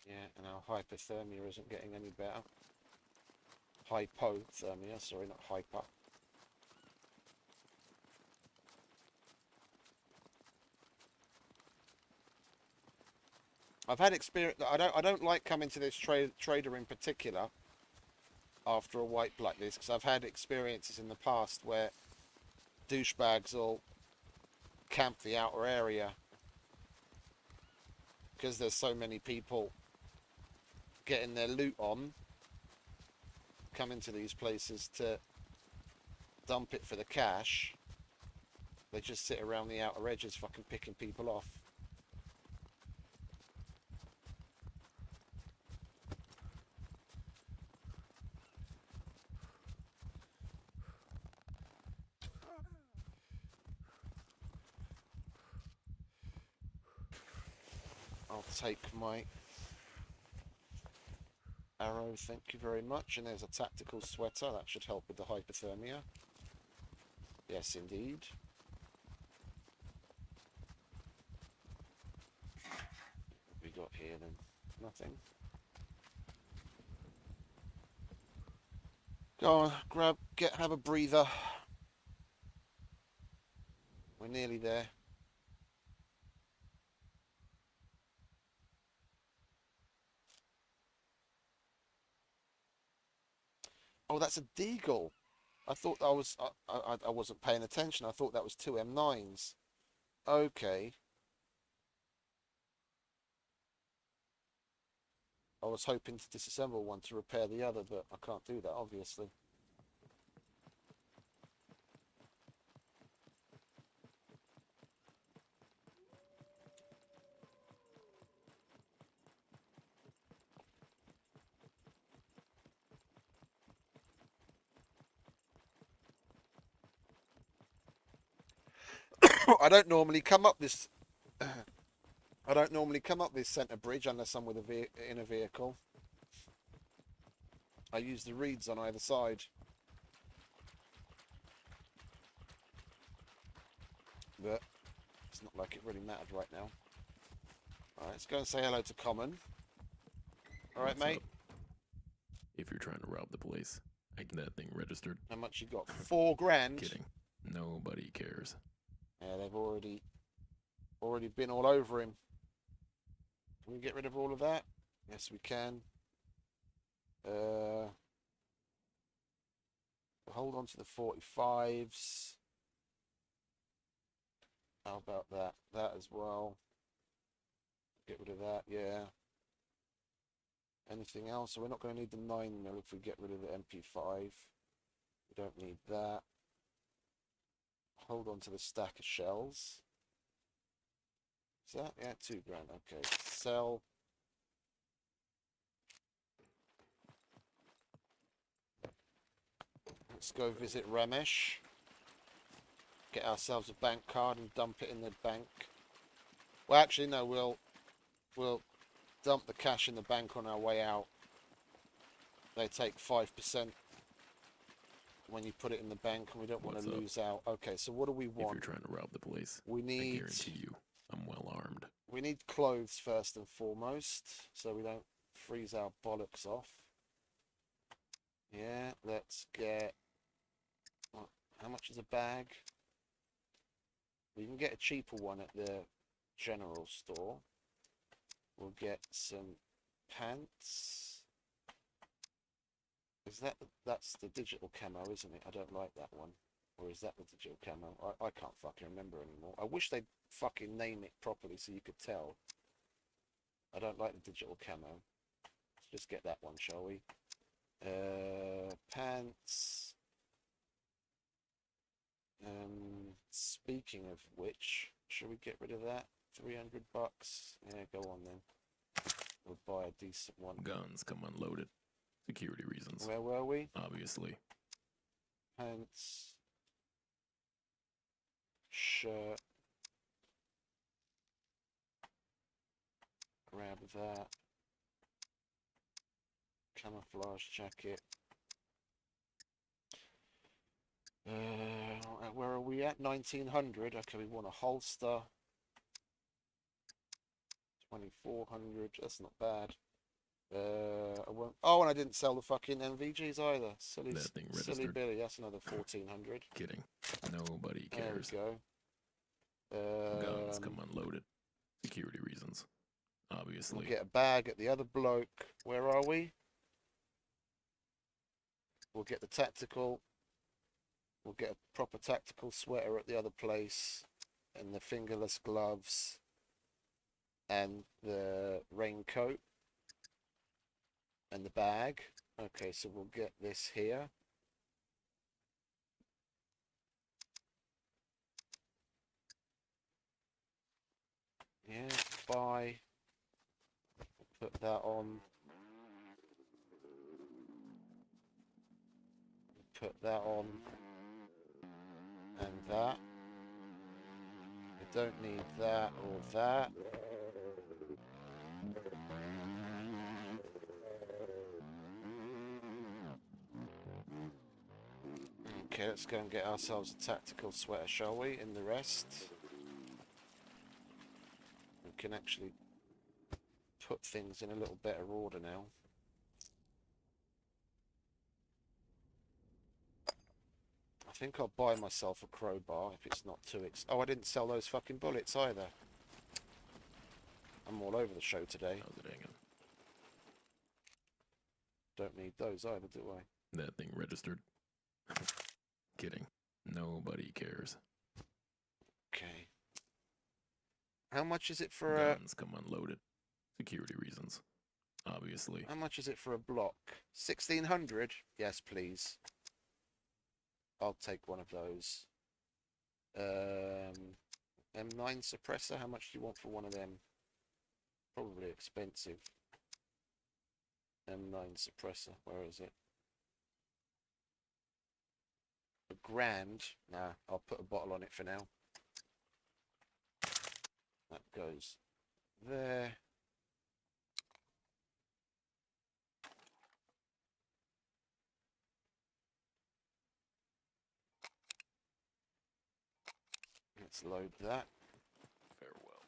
Yeah, and our hypothermia isn't getting any better. Hypothermia, sorry, not hyper. I've had experience. I don't like coming to this trader in particular after a wipe like this, because I've had experiences in the past where douchebags will camp the outer area because there's so many people getting their loot on, coming to these places to dump it for the cash. They just sit around the outer edges fucking picking people off. I'll take my arrow, thank you very much. And there's a tactical sweater, that should help with the hypothermia. Yes, indeed. What have we got here then? Nothing. Go on, have a breather. We're nearly there. Oh, that's a deagle. I thought I wasn't paying attention. I thought that was two M9s. Okay. I was hoping to disassemble one to repair the other, but I can't do that, obviously. I don't normally come up this. I don't normally come up this centre bridge unless I'm with in a vehicle. I use the reeds on either side. But it's not like it really mattered right now. Alright, let's go and say hello to Common. Alright, What's mate. up? If you're trying to rob the place, I get that thing registered. How much you got? 4 grand? Kidding. Nobody cares. Yeah, they've already been all over him. Can we get rid of all of that? Yes, we can. Hold on to the 45s. How about that? That as well. Get rid of that, yeah. Anything else? So we're not going to need the 9mm if we get rid of the MP5. We don't need that. Hold on to the stack of shells. Is that? Yeah, 2 grand. Okay. Sell. Let's go visit Ramesh. Get ourselves a bank card and dump it in the bank. Well, actually, no. We'll dump the cash in the bank on our way out. They take 5%. when you put it in the bank, and we don't want What's to up? lose out. Okay, so what do we If you're want? trying to rob the place, We I need guarantee you, I'm well armed. we need clothes first and foremost, so we don't freeze our bollocks off. Yeah, let's get. How much is a bag? We can get a cheaper one at the general store. We'll get some pants. That's the digital camo, isn't it? I don't like that one. Or is that the digital camo? I can't fucking remember anymore. I wish they'd fucking name it properly so you could tell. I don't like the digital camo. Let's just get that one, shall we? Pants. Speaking of which, should we get rid of that? 300 bucks? Yeah, go on then. We'll buy a decent one. Guns come unloaded. Security reasons. Where were we? Obviously. Pants. Shirt. Grab that. Camouflage jacket. Where are we at? 1900. Okay, we want a holster. 2400. That's not bad. I won't. Oh, and I didn't sell the fucking NVGs either. Silly, That thing silly registered. Billy. That's another 1400. Kidding. Nobody There we cares. go. Guns come unloaded. Security reasons. Obviously. We'll get a bag at the other bloke. Where are we? We'll get the tactical. We'll get a proper tactical sweater at the other place. And the fingerless gloves. And the raincoat. And the bag. Okay, so we'll get this here. Yeah, buy. Put that on. Put that on. And that. We don't need that or that. Okay, let's go and get ourselves a tactical sweater, shall we? In the rest. We can actually put things in a little better order now. I think I'll buy myself a crowbar if it's not too Oh, I didn't sell those fucking bullets either. I'm all over the show today. How's it hanging? Don't need those either, do I? That thing registered. Kidding. Nobody cares. Okay. How much is it for a... Guns come unloaded. Security reasons. Obviously. How much is it for a block? 1600? Yes, please. I'll take one of those. M9 suppressor, how much do you want for one of them? Probably expensive. M9 suppressor, where is it? $1,000? Nah, I'll put a bottle on it for now. That goes there. Let's load that. Farewell.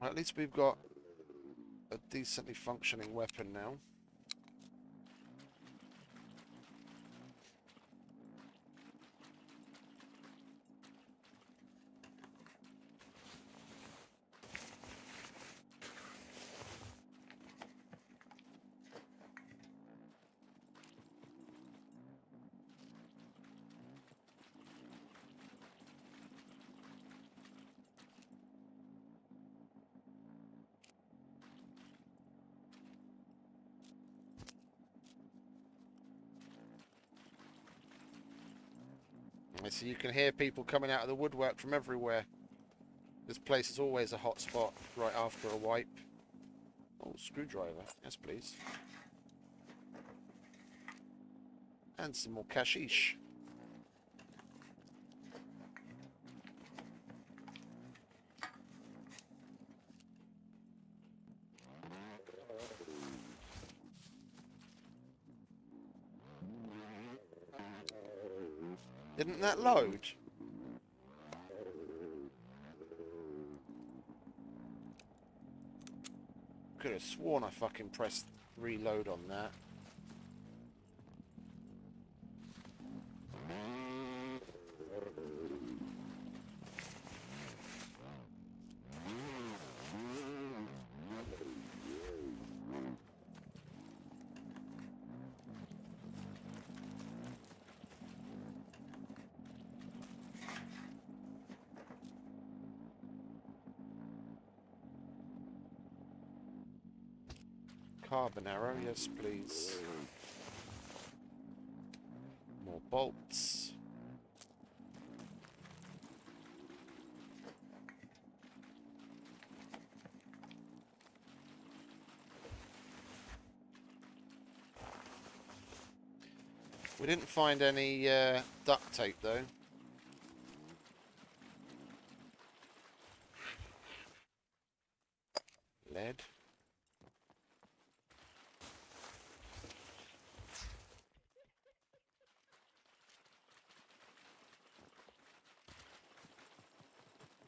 Well, at least we've got a decently functioning weapon now. I see you can hear people coming out of the woodwork from everywhere. This place is always a hot spot right after a wipe. Oh, screwdriver. Yes, please. And some more cashish. Didn't that load? Could have sworn I fucking pressed reload on that. Carbon arrow, yes please. More bolts. We didn't find any duct tape though. Lead.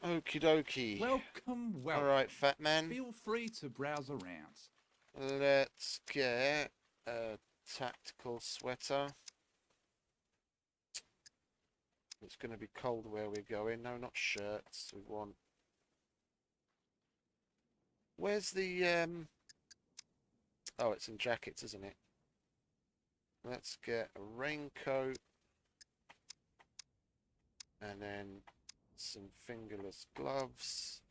Okie dokie. Welcome, welcome. Alright, fat man. Feel free to browse around. Let's get a tactical sweater. It's going to be cold where we're going. No, not shirts. We want... Where's the... Oh, it's in jackets, isn't it? Let's get a raincoat. And then some fingerless gloves.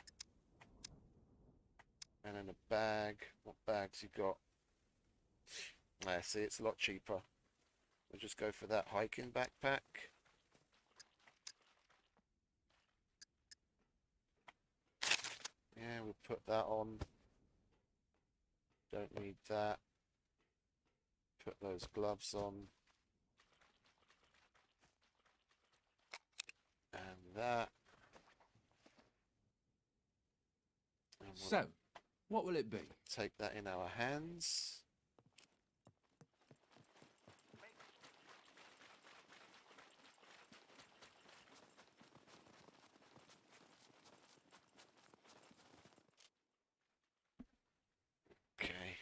And then a bag. What bags you got? I see, it's a lot cheaper. We'll just go for that hiking backpack. Yeah, we'll put that on. Don't need that. Put those gloves on. And that. And we'll So, what will it be? take that in our hands. Okay.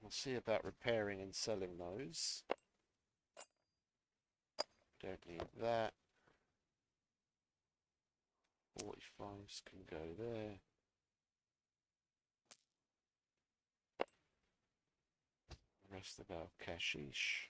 We'll see about repairing and selling those. Don't need that. 45s can go there. Rest of our cashish.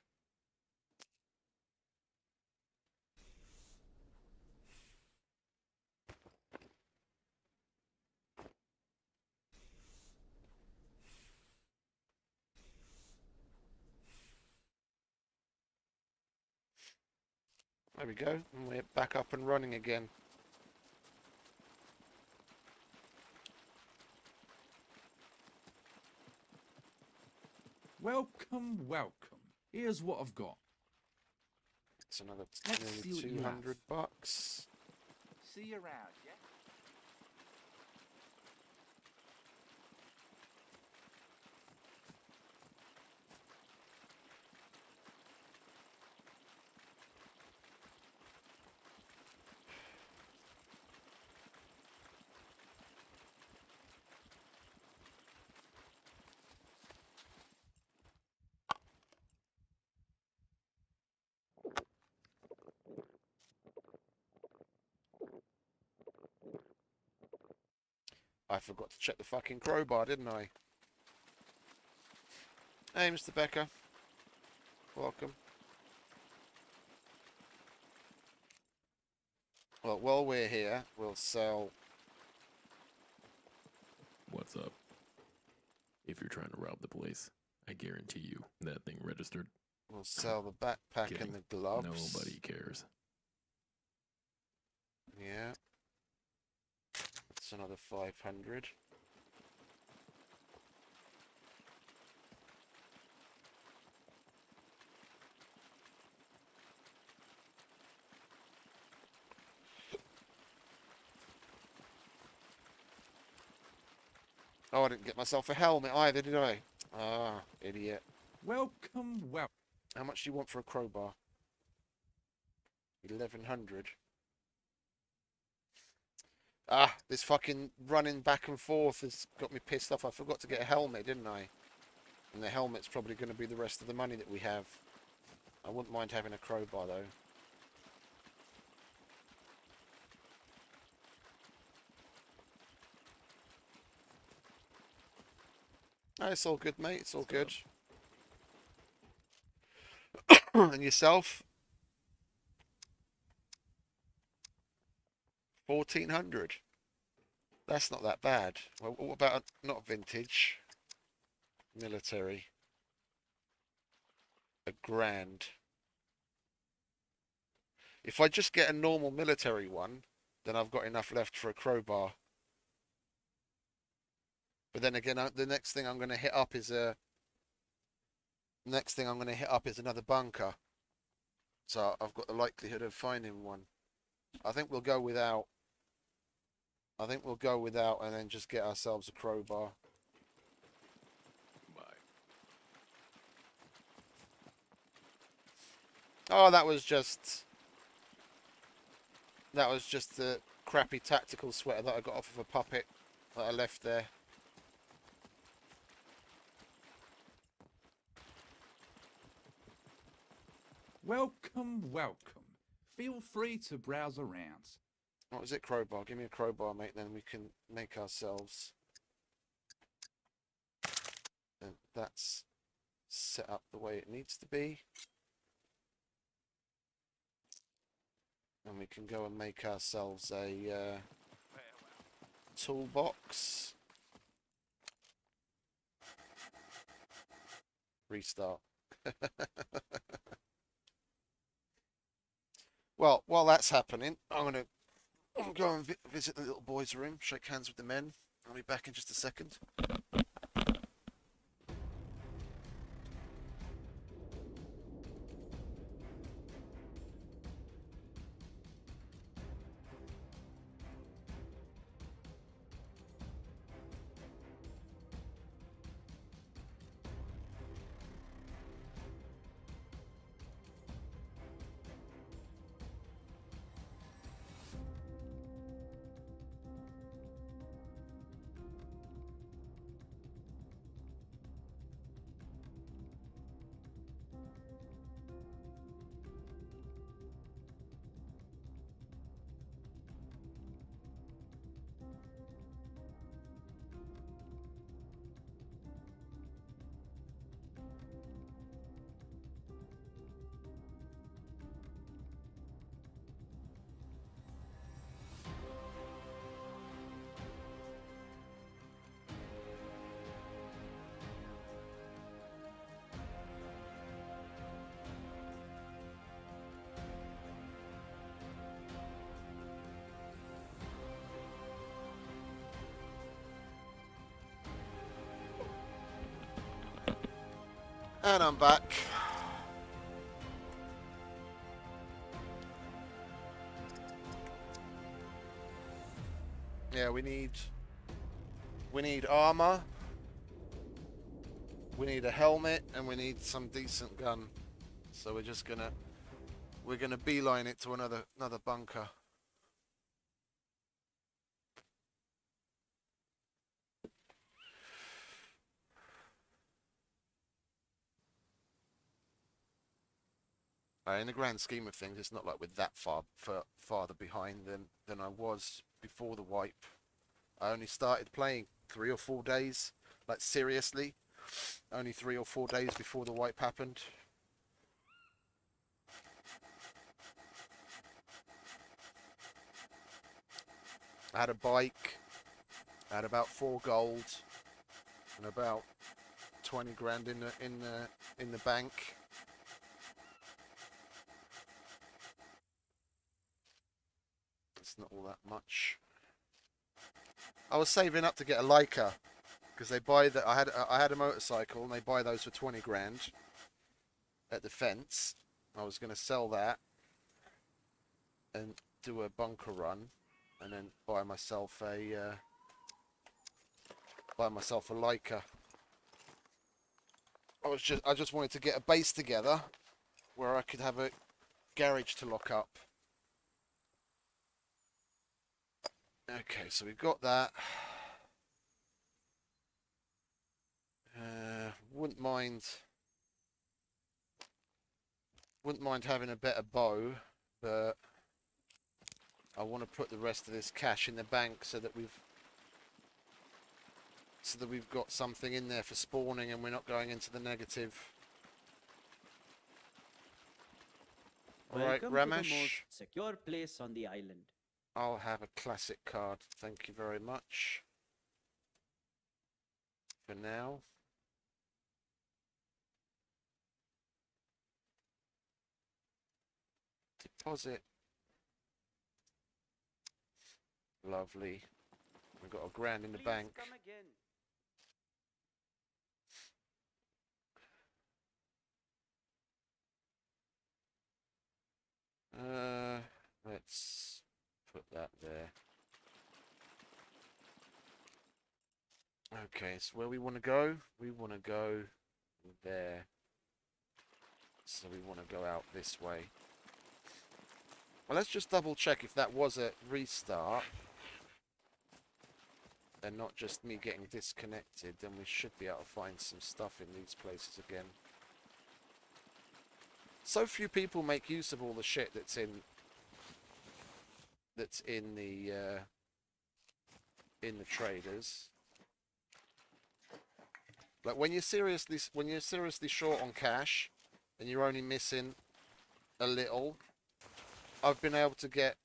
There we go, and we're back up and running again. Welcome, welcome. Here's what I've got. It's another Let's see nearly what you have. 200 bucks. See you around, yeah? I forgot to check the fucking crowbar, didn't I? Hey, Mr. Becker. Welcome. Well, while we're here, we'll sell. What's up? If you're trying to rob the place, I guarantee you that thing registered. We'll sell the backpack Kidding. and the gloves. Nobody cares. Yeah. That's another 500. Oh, I didn't get myself a helmet either, did I? Ah, idiot. Welcome, welcome. How much do you want for a crowbar? 1100. Ah, this fucking running back and forth has got me pissed off. I forgot to get a helmet, didn't I? And the helmet's probably going to be the rest of the money that we have. I wouldn't mind having a crowbar, though. Oh, it's all good, mate. It's all good. And yourself? 1400. That's not that bad. Well, what about not vintage? Military. A grand. If I just get a normal military one, then I've got enough left for a crowbar. But then again, the next thing I'm going to hit up is another bunker. So I've got the likelihood of finding one. I think we'll go without. I think we'll go without and then just get ourselves a crowbar. Bye. Oh, that was just the crappy tactical sweater that I got off of a puppet that I left there. Welcome, welcome. Feel free to browse around. What was it, crowbar? Give me a crowbar, mate, then we can make ourselves. And that's set up the way it needs to be. And we can go and make ourselves a toolbox. Restart. Well, while that's happening, I'm going to go and visit the little boys' room, shake hands with the men. I'll be back in just a second. And I'm back. Yeah, we need armor. We need a helmet, and we need some decent gun. So we're gonna beeline it to another bunker. In the grand scheme of things, it's not like we're that farther behind than I was before the wipe. I only started playing 3 or 4 days, like seriously, only 3 or 4 days before the wipe happened. I had a bike. I had about 4 gold and about 20 grand in the bank. It's not all that much. I was saving up to get a Leica because they buy that. I had a motorcycle and they buy those for 20 grand at the fence. I was going to sell that and do a bunker run, and then buy myself a Leica. I just wanted to get a base together where I could have a garage to lock up. Okay, so we've got that. Wouldn't mind having a better bow, but I want to put the rest of this cash in the bank so that we've got something in there for spawning and we're not going into the negative. Alright, Welcome to the most Ramesh, secure place on the island. I'll have a classic card. Thank you very much. For now. Deposit. Lovely. We've got $1,000 in the Please bank. come again. Let's put that there. Okay, so where we want to go? We want to go there. So we want to go out this way. Well, let's just double check if that was a restart and not just me getting disconnected. Then we should be able to find some stuff in these places again. So few people make use of all the shit that's in the traders. Like when you're seriously short on cash and you're only missing a little, I've been able to get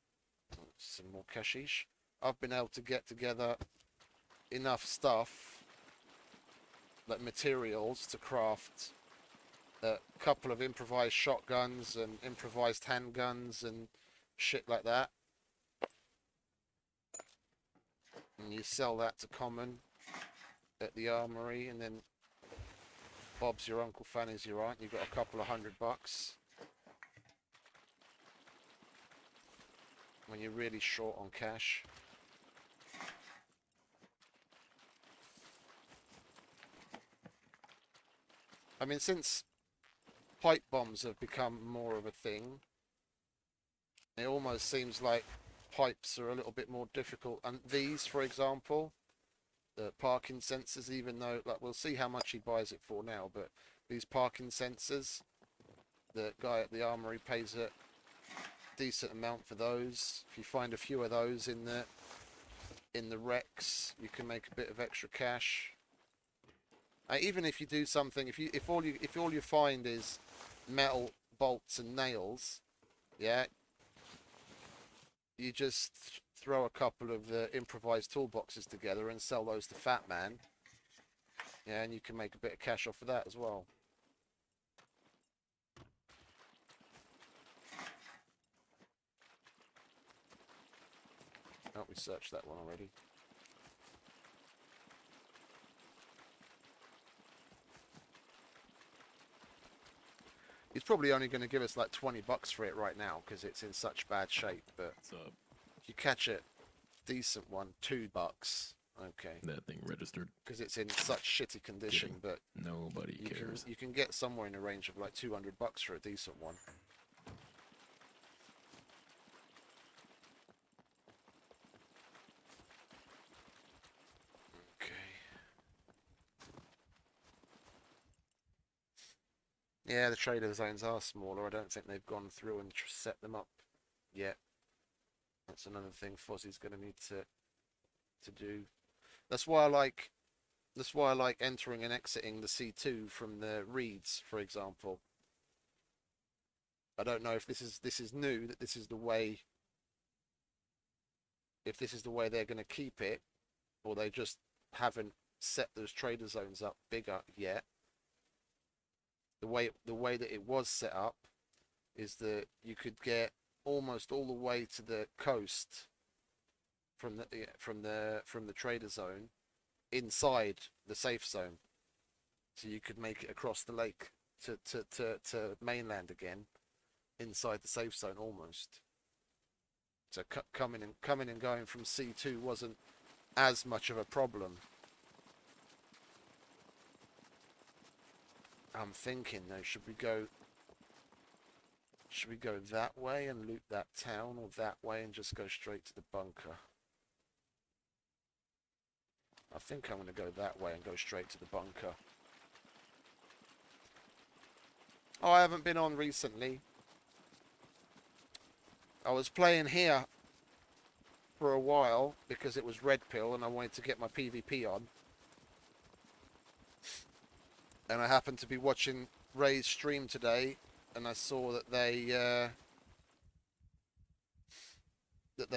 some more cashish. I've been able to get together enough stuff, like materials, to craft a couple of improvised shotguns and improvised handguns and shit like that. And you sell that to common at the armory, and then Bob's your uncle, Fanny's your aunt. You've got a couple of $100 when you're really short on cash. I mean, since pipe bombs have become more of a thing, it almost seems like pipes are a little bit more difficult. And these, for example, the parking sensors, even though, like, we'll see how much he buys it for now, but these parking sensors, the guy at the armory pays a decent amount for those. If you find a few of those in the wrecks, you can make a bit of extra cash. Even if you do something, if all you find is metal bolts and nails, yeah, you just throw a couple of the improvised toolboxes together and sell those to Fat Man. Yeah, and you can make a bit of cash off of that as well. Oh, we searched that one already. He's probably only going to give us like $20 for it right now because it's in such bad shape. But What's up? if you catch it, decent one, $2. Okay. That thing registered. Because it's in such shitty condition, Kidding. but Nobody you cares. can get somewhere in the range of like $200 for a decent one. Okay. Yeah, the trader zones are smaller. I don't think they've gone through and set them up yet. That's another thing Fozzie's going to need to do. That's why I like entering and exiting the C2 from the reeds, for example. I don't know if this is new, that this is the way if this is the way they're going to keep it, or they just haven't set those trader zones up bigger yet. The way that it was set up is that you could get almost all the way to the coast from the trader zone inside the safe zone, so you could make it across the lake to mainland again inside the safe zone almost. So coming and going from C2 wasn't as much of a problem. I'm thinking though, should we go that way and loot that town, or that way and just go straight to the bunker? I think I'm going to go that way and go straight to the bunker. Oh, I haven't been on recently. I was playing here for a while because it was Red Pill and I wanted to get my PvP on. And I happened to be watching Ray's stream today, and I saw that they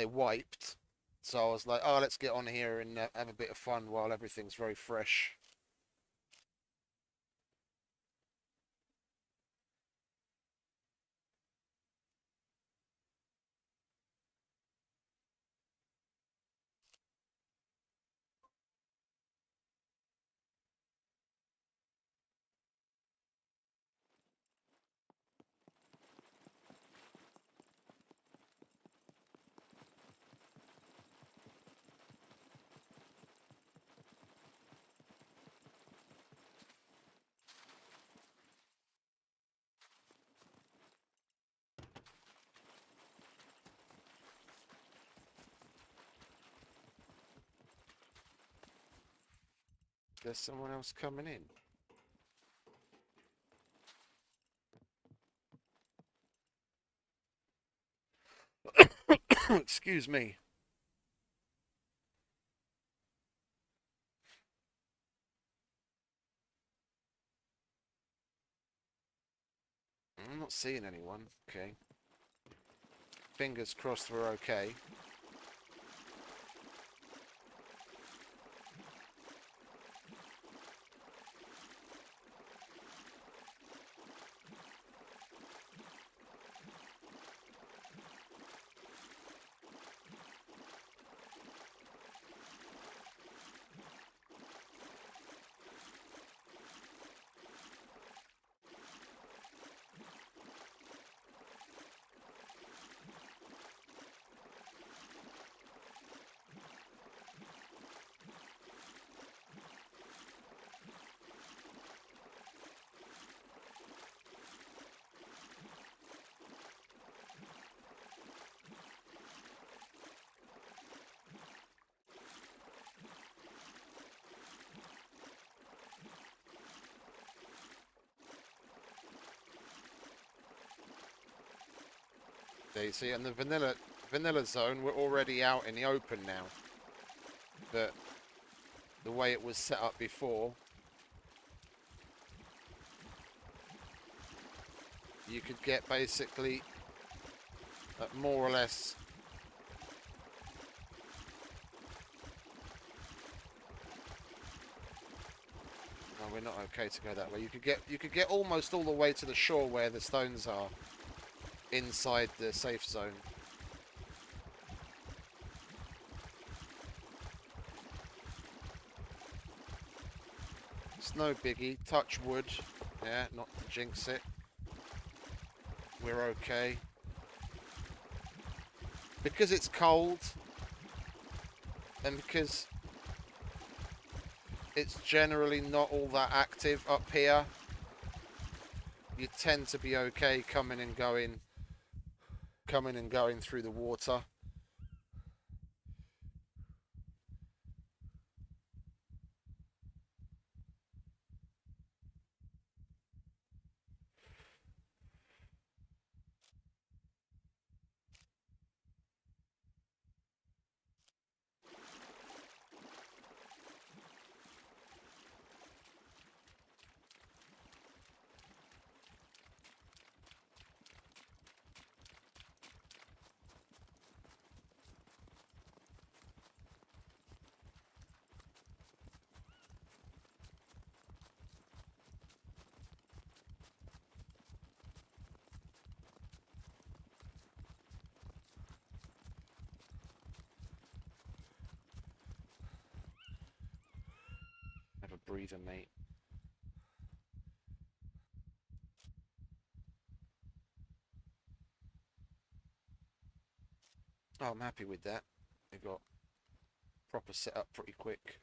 wiped. So I was like, oh, let's get on here and have a bit of fun while everything's very fresh. There's someone else coming in. Excuse me. I'm not seeing anyone. Okay. Fingers crossed we're okay. There you see, and the vanilla zone, we're already out in the open now. But the way it was set up before, you could get basically more or less no, we're not okay to go that way. You could get almost all the way to the shore where the stones are inside the safe zone. It's no biggie. Touch wood. Yeah, not to jinx it. We're okay. Because it's cold, and because it's generally not all that active up here, you tend to be okay coming and going through the water. breather, mate. Oh, I'm happy with that. They got proper setup pretty quick.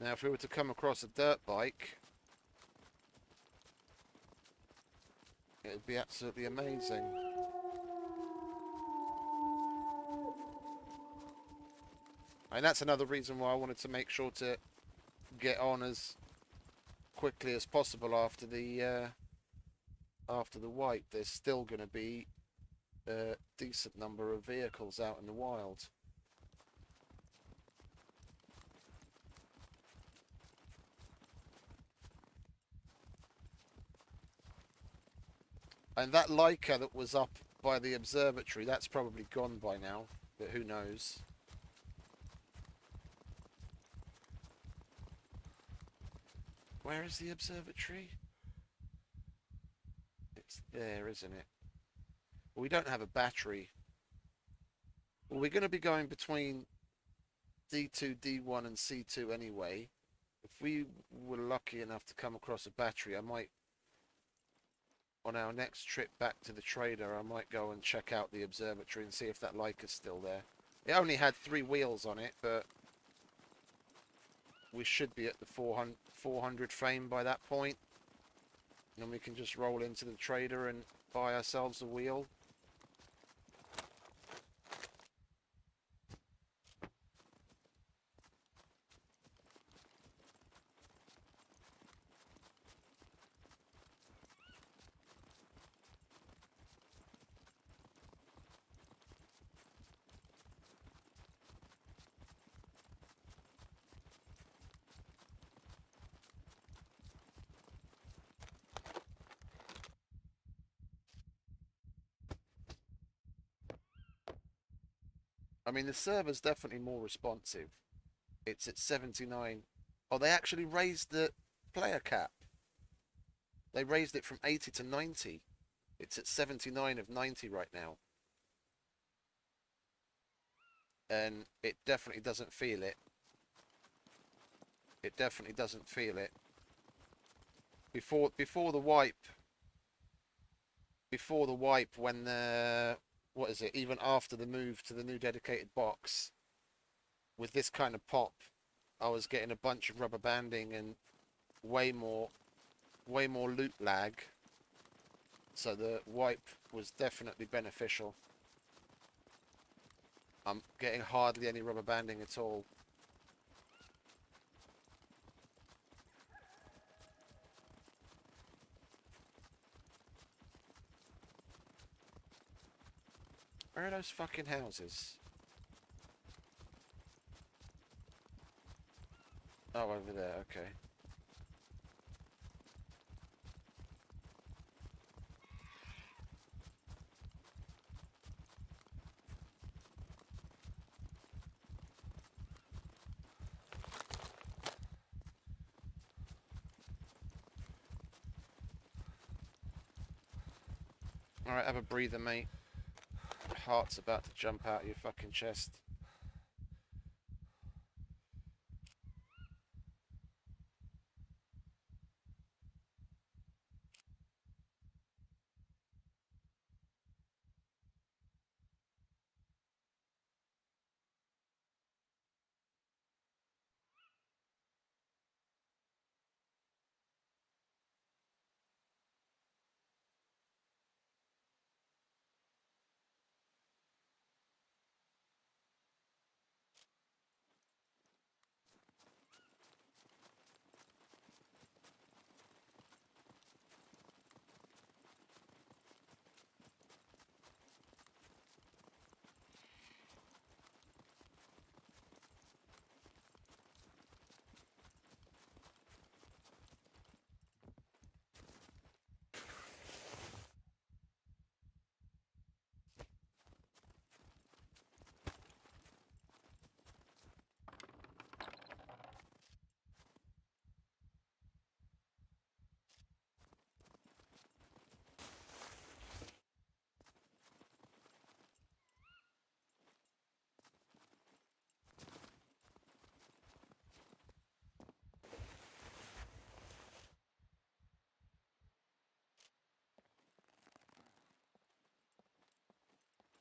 Now, if we were to come across a dirt bike, it would be absolutely amazing. And that's another reason why I wanted to make sure to get on as quickly as possible after the wipe. There's still going to be a decent number of vehicles out in the wild. And that Leica that was up by the observatory, that's probably gone by now, but who knows. Where is the observatory? It's there, isn't it? Well, we don't have a battery. Well, we're going to be going between D2, D1 and C2 anyway. If we were lucky enough to come across a battery, I might, on our next trip back to the trader, I might go and check out the observatory and see if that Leica's still there. It only had 3 wheels on it, but we should be at the 400 frame by that point. And then we can just roll into the trader and buy ourselves a wheel. I mean, the server's definitely more responsive. It's at 79. Oh, they actually raised the player cap. They raised it from 80 to 90. It's at 79 of 90 right now. And it definitely doesn't feel it. It definitely doesn't feel it. Before the wipe, when the, what is it, even after the move to the new dedicated box, with this kind of pop, I was getting a bunch of rubber banding and way more loot lag. So the wipe was definitely beneficial. I'm getting hardly any rubber banding at all. Where are those fucking houses? Oh, over there, okay. Alright, have a breather, mate. Heart's about to jump out of your fucking chest.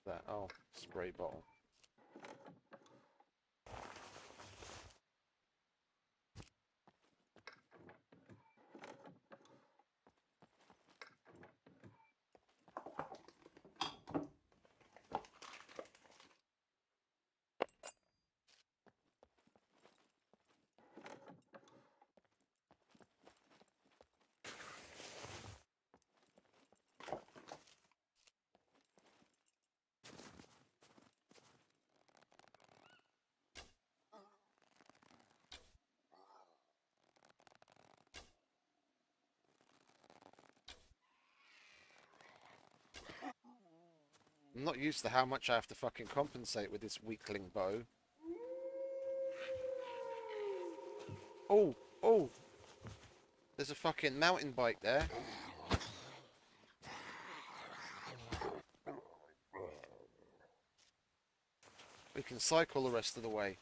that? Oh, spray bottle. I'm not used to how much I have to fucking compensate with this weakling bow. Oh, oh! There's a fucking mountain bike there. We can cycle the rest of the way.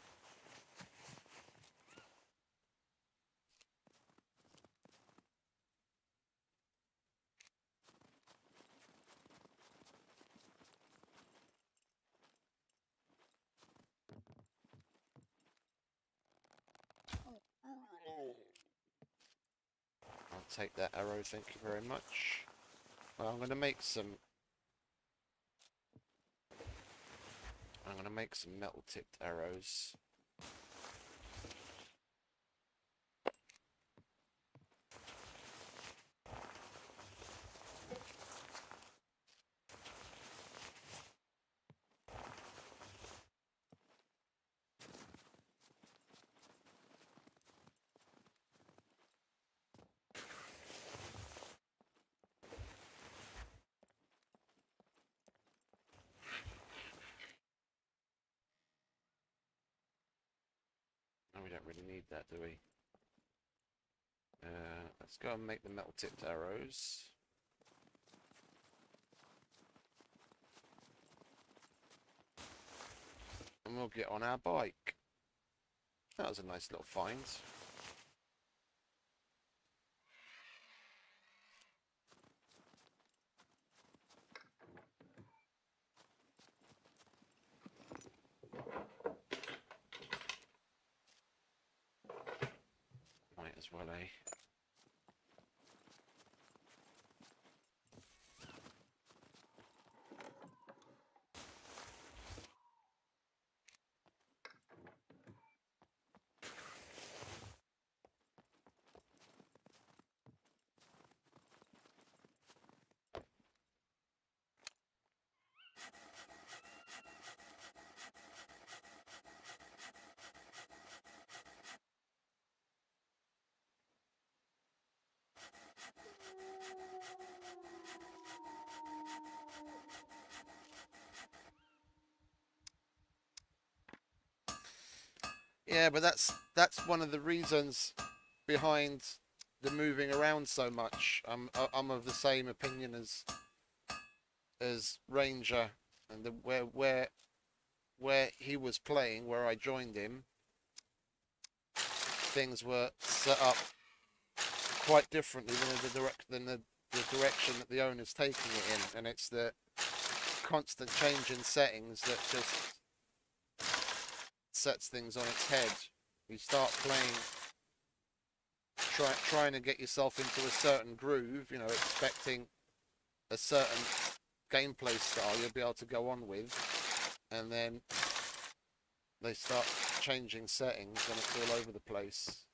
I'll take that arrow, thank you very much. Well, I'm gonna make some metal tipped arrows. Oh, we don't really need that, do we? Let's go and make the metal tipped arrows. And we'll get on our bike. That was a nice little find. Might as well, eh? Yeah, but that's one of the reasons behind the moving around so much. I'm of the same opinion as Ranger, and where he was playing, where I joined him, things were set up quite differently than the direction that the owner's taking it in, and it's the constant change in settings that just sets things on its head. You start playing, trying to get yourself into a certain groove, you know, expecting a certain gameplay style you'll be able to go on with, and then they start changing settings and it's all over the place.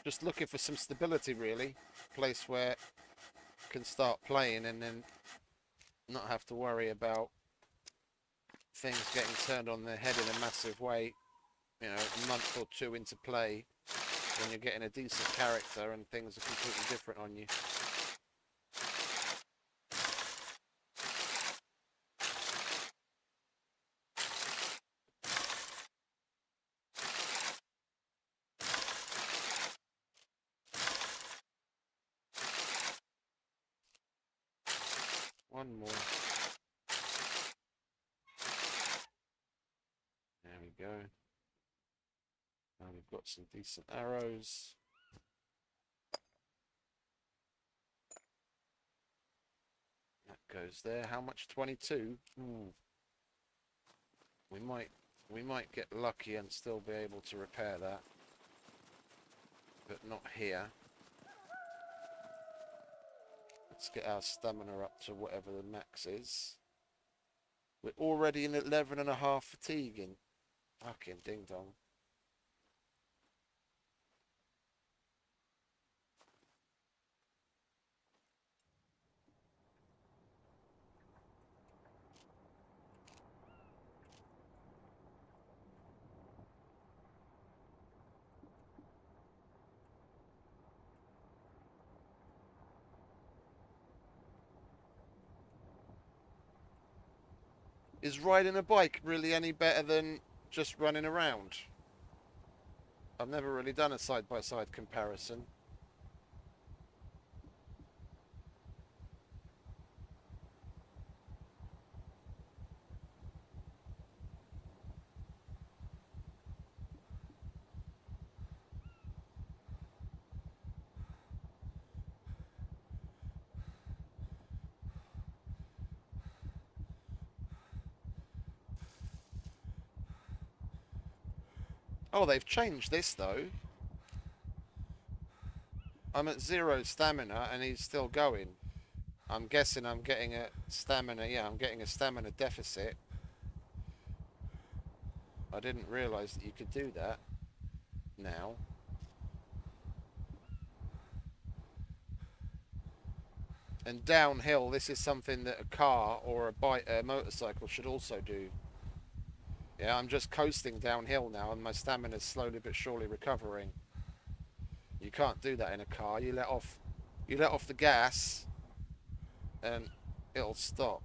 Just looking for some stability, really. Place where I can start playing and then not have to worry about things getting turned on their head in a massive way, you know, a month or two into play, when you're getting a decent character and things are completely different on you. One more. There we go. Now we've got some decent arrows. That goes there. How much? 22? Ooh. We might get lucky and still be able to repair that. But not here. Let's get our stamina up to whatever the max is. We're already in 11.5 fatiguing. Fucking ding dong. Is riding a bike really any better than just running around? I've never really done a side-by-side comparison. Oh, they've changed this though. I'm at 0 stamina and he's still going. I'm guessing I'm getting a stamina, yeah, I'm getting a stamina deficit. I didn't realise that you could do that now. And downhill, this is something that a car or a bike, a motorcycle should also do. Yeah, I'm just coasting downhill now and my stamina's slowly but surely recovering. You can't do that in a car. You let off the gas and it'll stop.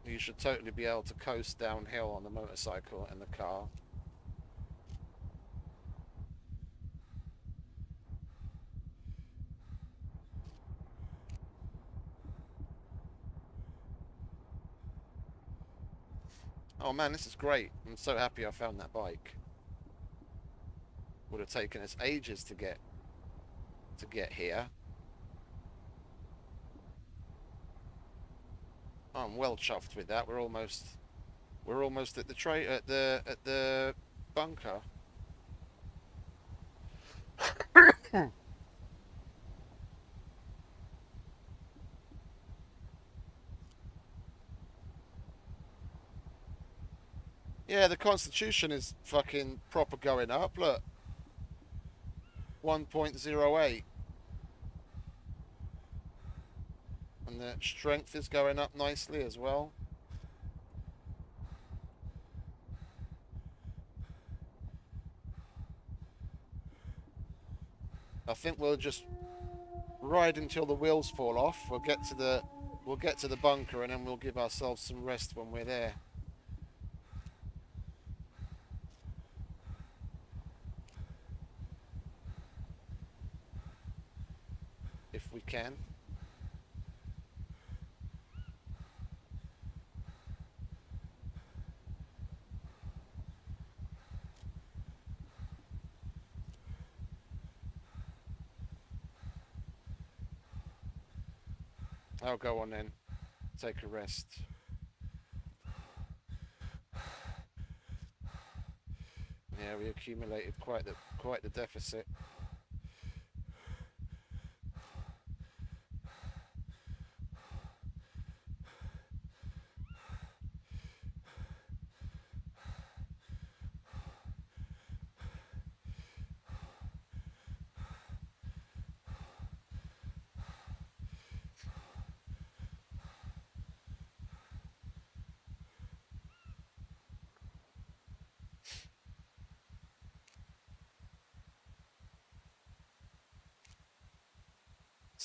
You should totally be able to coast downhill on the motorcycle and the car. Oh man, this is great. I'm so happy I found that bike. Would have taken us ages to get here. I'm well chuffed with that. We're almost at the bunker. Yeah, the Constitution is fucking proper going up. Look, 1.08, and the strength is going up nicely as well. I think we'll just ride until the wheels fall off. We'll get to the bunker and then we'll give ourselves some rest when we're there. If we can. I'll go on then. Take a rest. Yeah, we accumulated quite the deficit.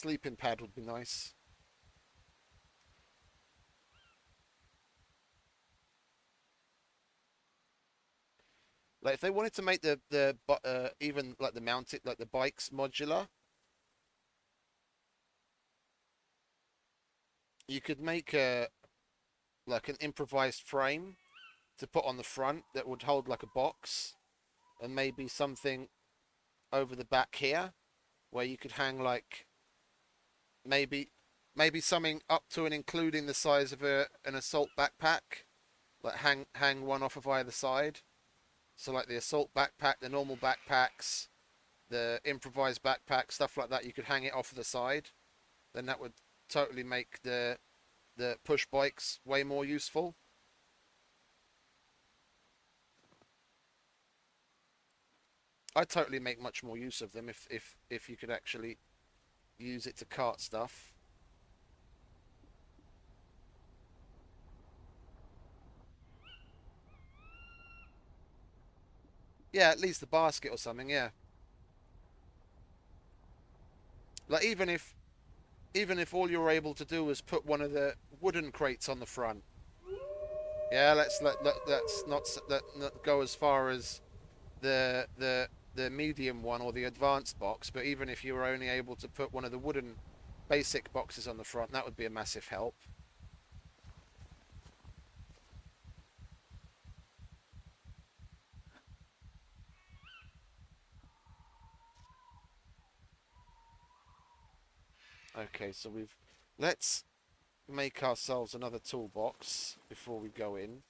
sleeping pad would be nice. Like if they wanted to make even like the mounted like the bikes modular, you could make a like an improvised frame to put on the front that would hold like a box, and maybe something over the back here where you could hang like maybe something up to and including the size of an assault backpack, like hang one off of either side. So like the assault backpack, the normal backpacks, the improvised backpack, stuff like that, you could hang it off the side. Then that would totally make the push bikes way more useful. I'd totally make much more use of them if you could actually use it to cart stuff. Yeah, at least the basket or something, yeah. Like even if all you're able to do is put one of the wooden crates on the front. Yeah, let's not go as far as the medium one or the advanced box, but even if you were only able to put one of the wooden basic boxes on the front, that would be a massive help. Okay, so let's make ourselves another toolbox before we go in.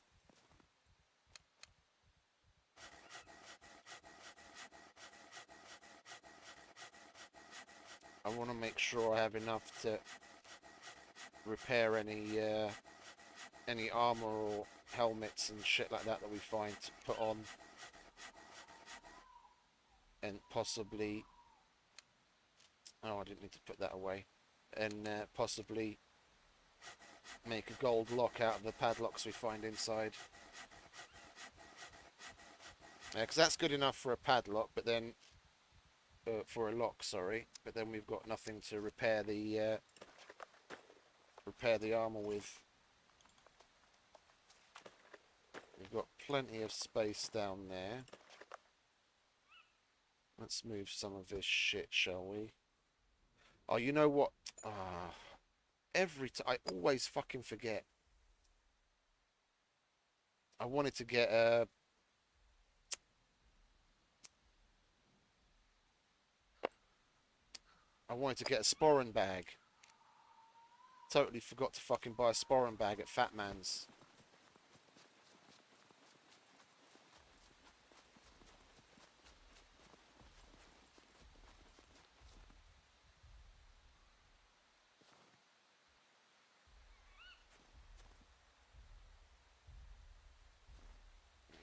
I want to make sure I have enough to repair any armor or helmets and shit like that we find to put on, and possibly. Oh, I didn't need to put that away, and possibly make a gold lock out of the padlocks we find inside. Because that's good enough for a padlock, but then for a lock, sorry. But then we've got nothing to repair the armor with. We've got plenty of space down there. Let's move some of this shit, shall we? Oh, you know what? Every time I always fucking forget. I wanted to get a. I wanted to get a sporran bag. Totally forgot to fucking buy a sporran bag at Fat Man's.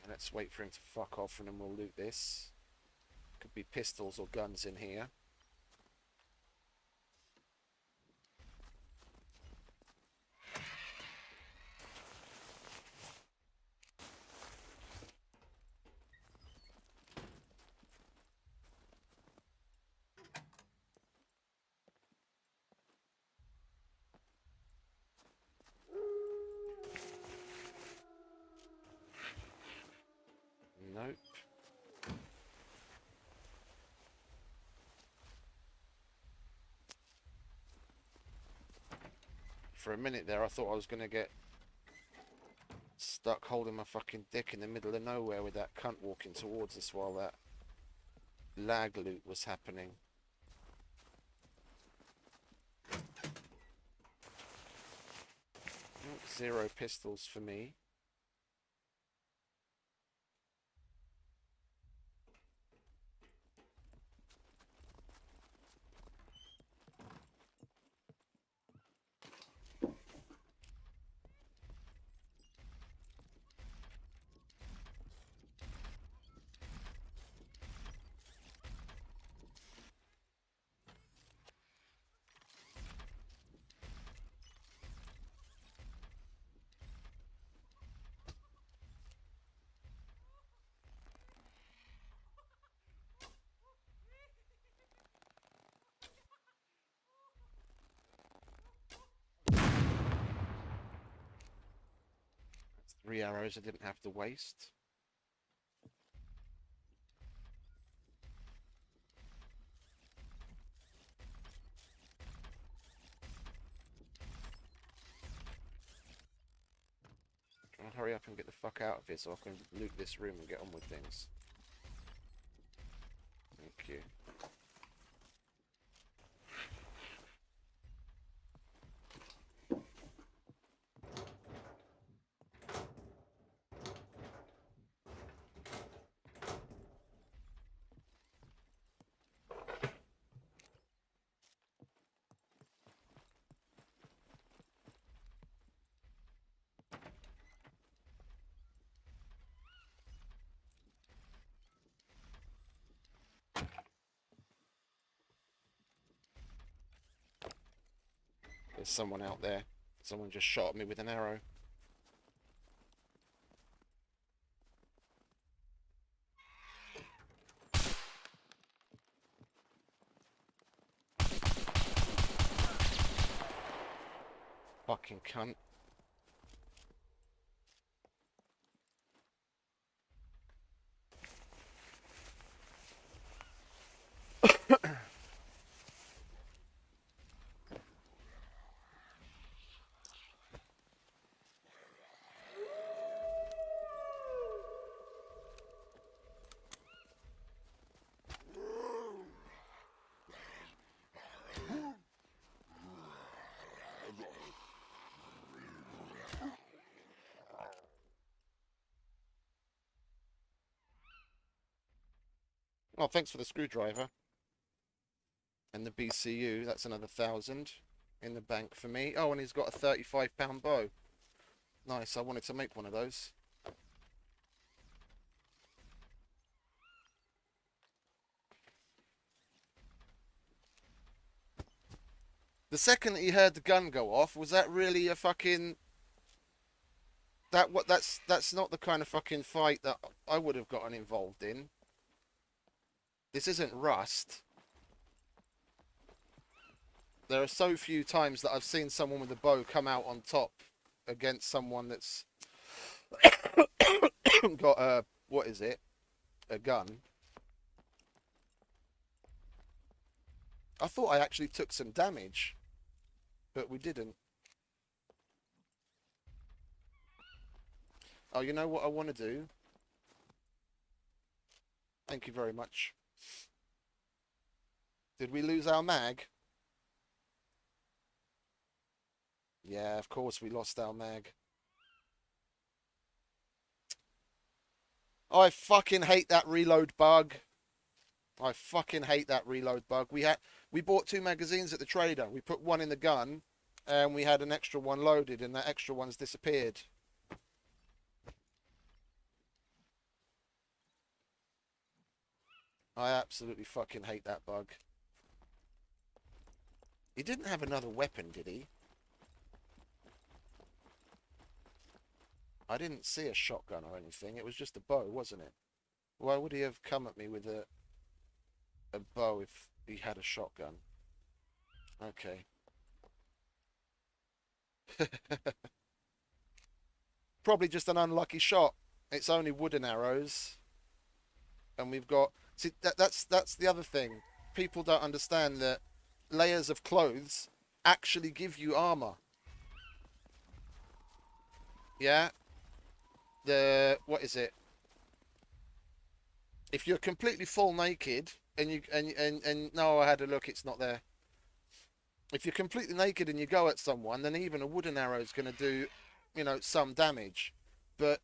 Let's wait for him to fuck off and then we'll loot this. Could be pistols or guns in here. Nope. For a minute there, I thought I was going to get stuck holding my fucking dick in the middle of nowhere with that cunt walking towards us while that lag loot was happening. Oh, 0 pistols for me. 3 arrows I didn't have to waste. Trying to hurry up and get the fuck out of here so I can loot this room and get on with things. Thank you. There's someone out there. Someone just shot at me with an arrow. Fucking cunt. Oh, thanks for the screwdriver. And the BCU, that's another 1,000 in the bank for me. Oh, and he's got a £35 bow. Nice, I wanted to make one of those. The second that you heard the gun go off, was that really a fucking... That's not the kind of fucking fight that I would have gotten involved in. This isn't Rust. There are so few times that I've seen someone with a bow come out on top against someone that's got a, what is it? A gun. I thought I actually took some damage, but we didn't. Oh, you know what I want to do? Thank you very much. Did we lose our mag? Yeah, of course we lost our mag. I fucking hate that reload bug. I fucking hate that reload bug. We bought 2 magazines at the trader. We put one in the gun, and we had an extra one loaded, and that extra one's disappeared. I absolutely fucking hate that bug. He didn't have another weapon, did he? I didn't see a shotgun or anything. It was just a bow, wasn't it? Why would he have come at me with a bow if he had a shotgun? Okay. Probably just an unlucky shot. It's only wooden arrows. And we've got... See, that's the other thing. People don't understand that layers of clothes actually give you armor. Yeah? What is it? If you're completely full naked and no, I had a look, it's not there. If you're completely naked and you go at someone, then even a wooden arrow is going to do, you know, some damage. But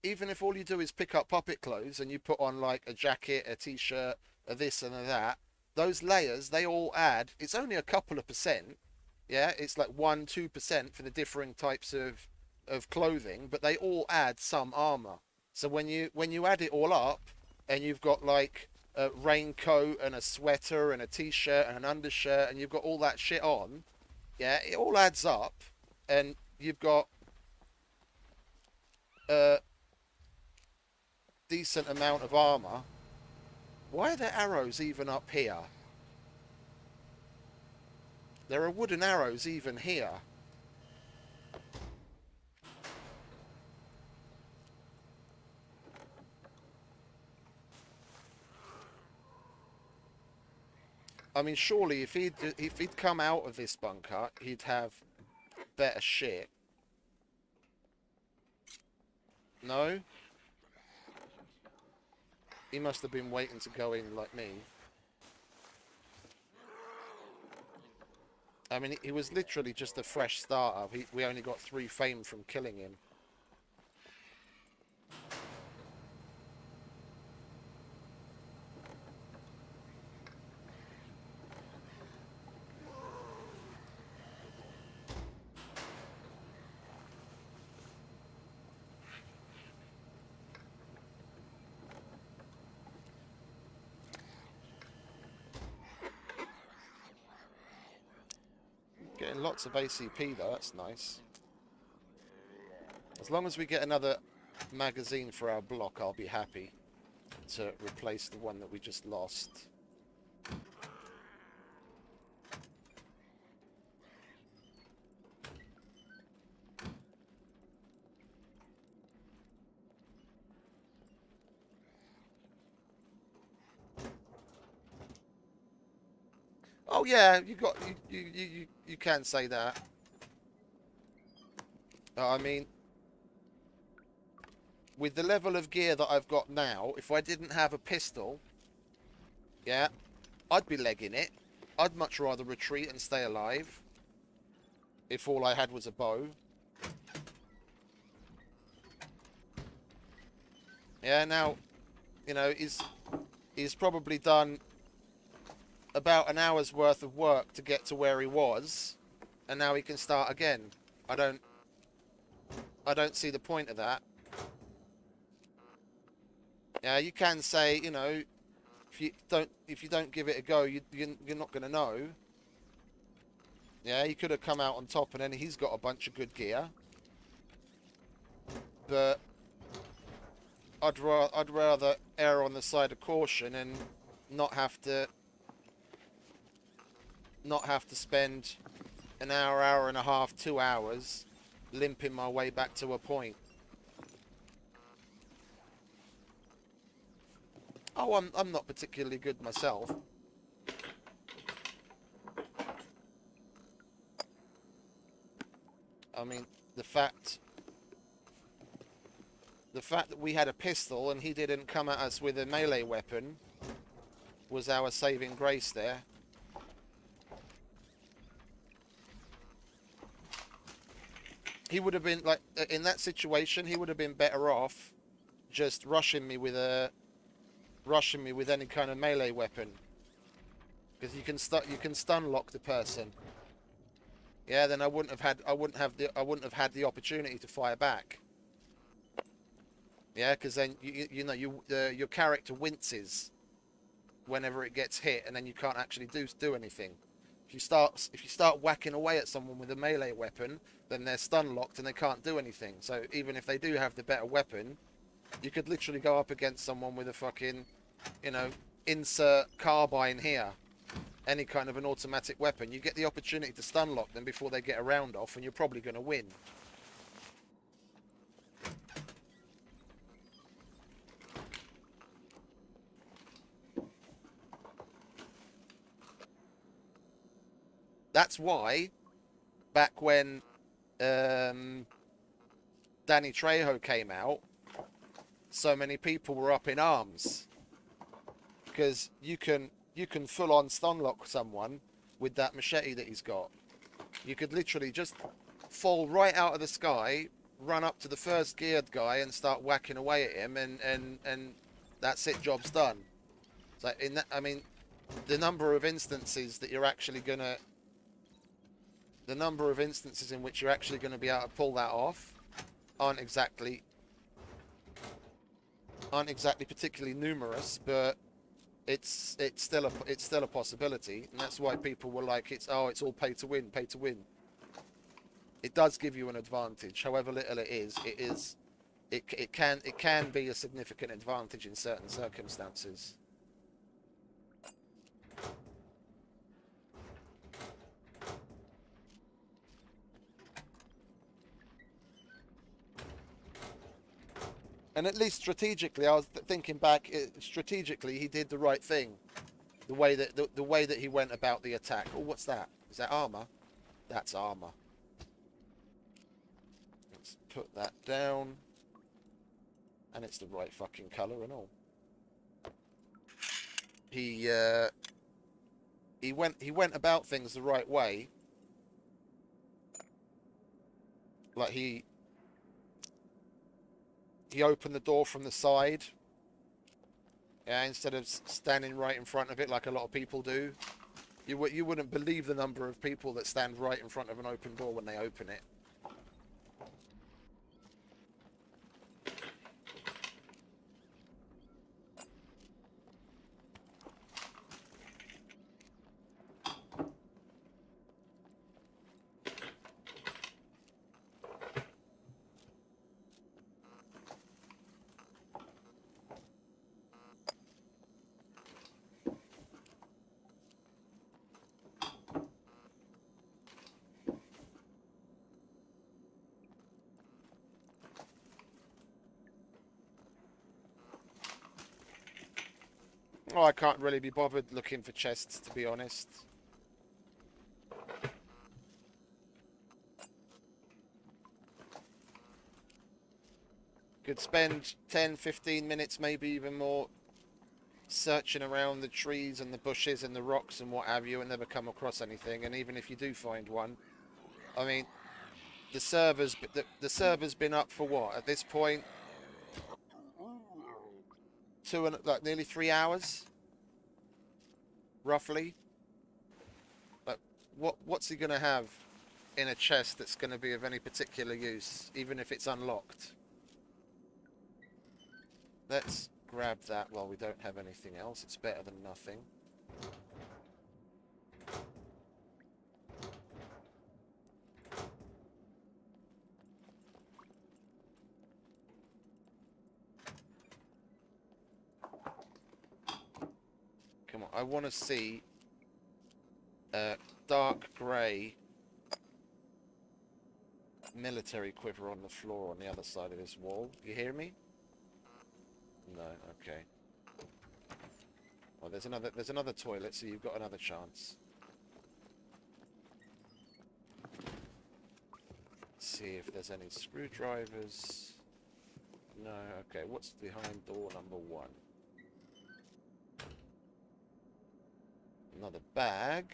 even if all you do is pick up puppet clothes and you put on like a jacket, a t-shirt, a this and a that, those layers, they all add, it's only a couple of percent. Yeah, it's like 1-2% for the differing types of clothing, but they all add some armor. So when you add it all up and you've got like a raincoat and a sweater and a t-shirt and an undershirt and you've got all that shit on, yeah, it all adds up and you've got a decent amount of armor. Why are there arrows even up here? There are wooden arrows even here. I mean, surely if he'd come out of this bunker, he'd have better shit. No? He must have been waiting to go in like me. I mean, he was literally just a fresh starter. We only got 3 fame from killing him. Getting lots of ACP though, that's nice. As long as we get another magazine for our block, I'll be happy to replace the one that we just lost. Oh yeah, you can say that. I mean, with the level of gear that I've got now, if I didn't have a pistol, yeah, I'd be legging it. I'd much rather retreat and stay alive if all I had was a bow. Yeah, now, you know, he's probably done about an hour's worth of work to get to where he was, and now he can start again. I don't see the point of that. Yeah, you can say, you know, if you don't give it a go, you're not going to know. Yeah, he could have come out on top, and then he's got a bunch of good gear. But I'd rather err on the side of caution and not have to spend an hour, hour and a half, 2 hours limping my way back to a point. Oh, I'm not particularly good myself. I mean, the fact that we had a pistol and he didn't come at us with a melee weapon was our saving grace there. He would have been, like, in that situation, he would have been better off just rushing me with any kind of melee weapon, because you can stun lock the person. Yeah, then I wouldn't have had the opportunity to fire back. Yeah, because then you know your character winces whenever it gets hit, and then you can't actually do anything. If you start whacking away at someone with a melee weapon, then they're stun locked and they can't do anything. So even if they do have the better weapon, you could literally go up against someone with a fucking, you know, insert carbine here, any kind of an automatic weapon. You get the opportunity to stun lock them before they get a round off, and you're probably going to win. That's why, back when Danny Trejo came out, so many people were up in arms, because you can full on stun lock someone with that machete that he's got. You could literally just fall right out of the sky, run up to the first geared guy and start whacking away at him, and that's it, job's done. So in that, I mean, the number of instances in which you're actually going to be able to pull that off aren't exactly particularly numerous, but it's still a possibility, and that's why people were like, it's all pay to win. It does give you an advantage, however little it is. It can be a significant advantage in certain circumstances. And at least strategically, I was thinking back, strategically he did the right thing. The way that the way that he went about the attack. Oh, what's that? Is that armor? That's armor. Let's put that down. And it's the right fucking colour and all. He went about things the right way. Like he opened the door from the side. Yeah, instead of standing right in front of it like a lot of people do. You wouldn't believe the number of people that stand right in front of an open door when they open it. Oh, I can't really be bothered looking for chests, to be honest. Could spend 10, 15 minutes, maybe even more, searching around the trees and the bushes and the rocks and what have you, and never come across anything. And even if you do find one, I mean, the server's been up for what at this point? Like nearly 3 hours, roughly. Like, what's he gonna have in a chest that's gonna be of any particular use, even if it's unlocked? Let's grab that while we don't have anything else. It's better than nothing. Come on, I want to see dark grey military quiver on the floor on the other side of this wall. You hear me? No, okay. Well, there's another toilet, so you've got another chance. Let's see if there's any screwdrivers. No, okay. What's behind door number 1? Another bag.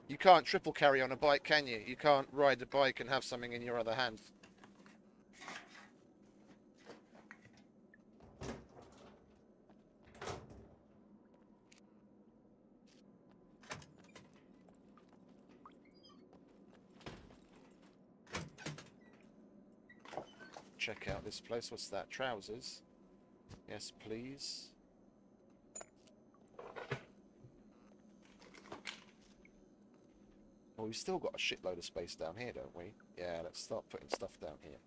You can't triple carry on a bike, can you? You can't ride a bike and have something in your other hand. Check out this place. What's that? Trousers? Yes, please. Well, we've still got a shitload of space down here, don't we? Yeah, let's start putting stuff down here.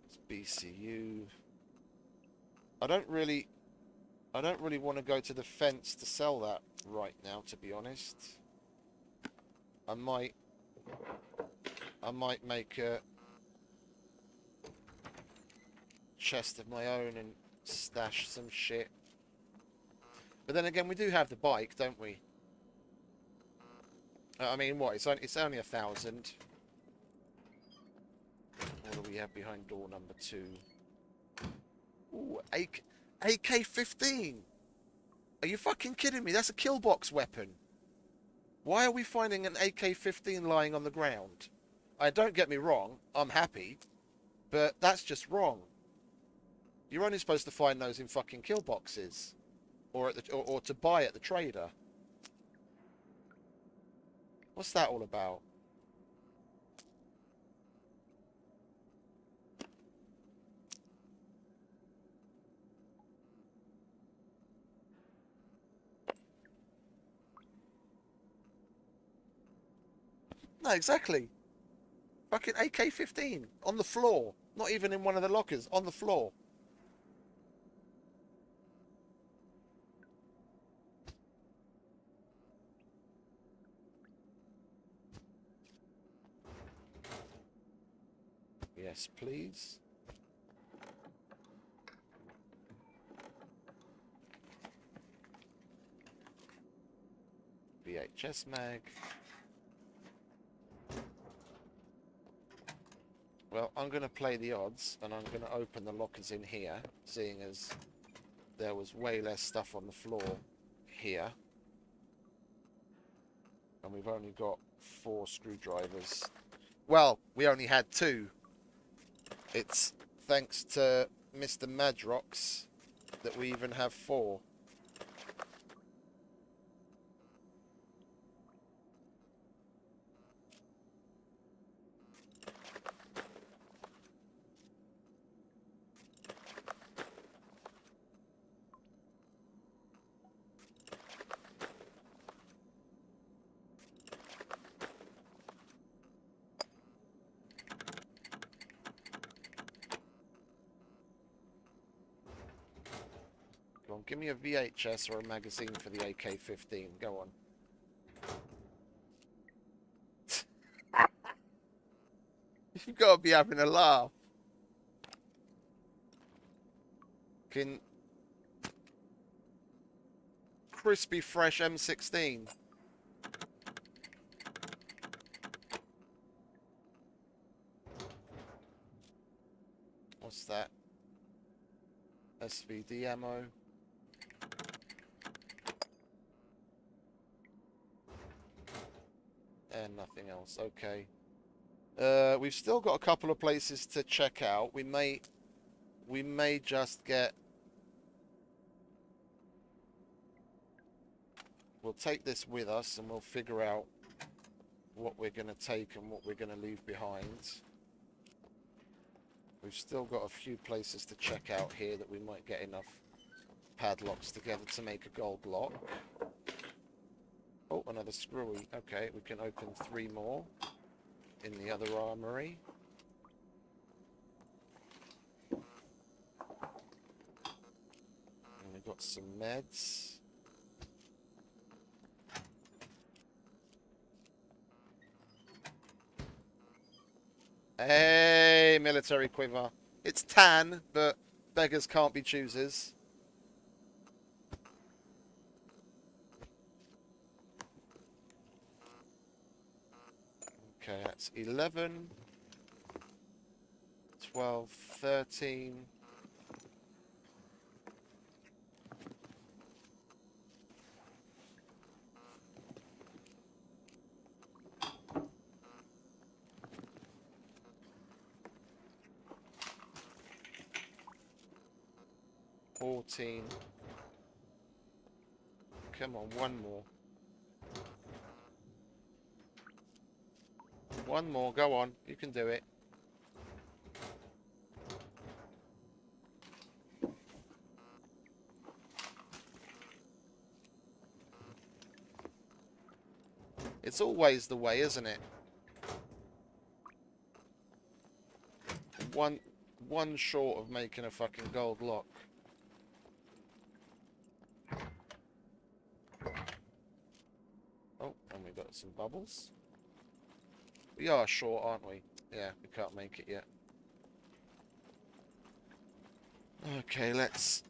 It's BCU. I don't really want to go to the fence to sell that right now, to be honest. I might make a chest of my own and stash some shit. But then again, we do have the bike, don't we? I mean, what? It's only 1,000. What do we have behind door number 2? Ooh, AK-15. Are you fucking kidding me? That's a kill box weapon. Why are we finding an AK-15 lying on the ground? Don't get me wrong, I'm happy, but that's just wrong. You're only supposed to find those in fucking kill boxes, or to buy at the trader. What's that all about? No, exactly. Fucking AK-15 on the floor. Not even in one of the lockers. On the floor. Yes, please. VHS mag. Well, I'm going to play the odds, and I'm going to open the lockers in here, seeing as there was way less stuff on the floor here. And we've only got 4 screwdrivers. Well, we only had 2. It's thanks to Mr. Madrox that we even have 4. Go on, give me a VHS or a magazine for the AK-15. Go on. You've got to be having a laugh. Can crispy fresh M16. What's that? SVD ammo. And nothing else. Okay. We've still got a couple of places to check out. We may just get... We'll take this with us and we'll figure out what we're going to take and what we're going to leave behind. We've still got a few places to check out here that we might get enough padlocks together to make a gold lock. Oh, another screwy. Okay, we can open 3 more in the other armory. And we've got some meds. Hey, military quiver. It's tan, but beggars can't be choosers. Okay, that's 11, 12, 13. $14. Come on, one more. One more, go on. You can do it. It's always the way, isn't it? One short of making a fucking gold lock. Oh, and we got some bubbles. We are short, aren't we? Yeah, we can't make it yet. Okay, let's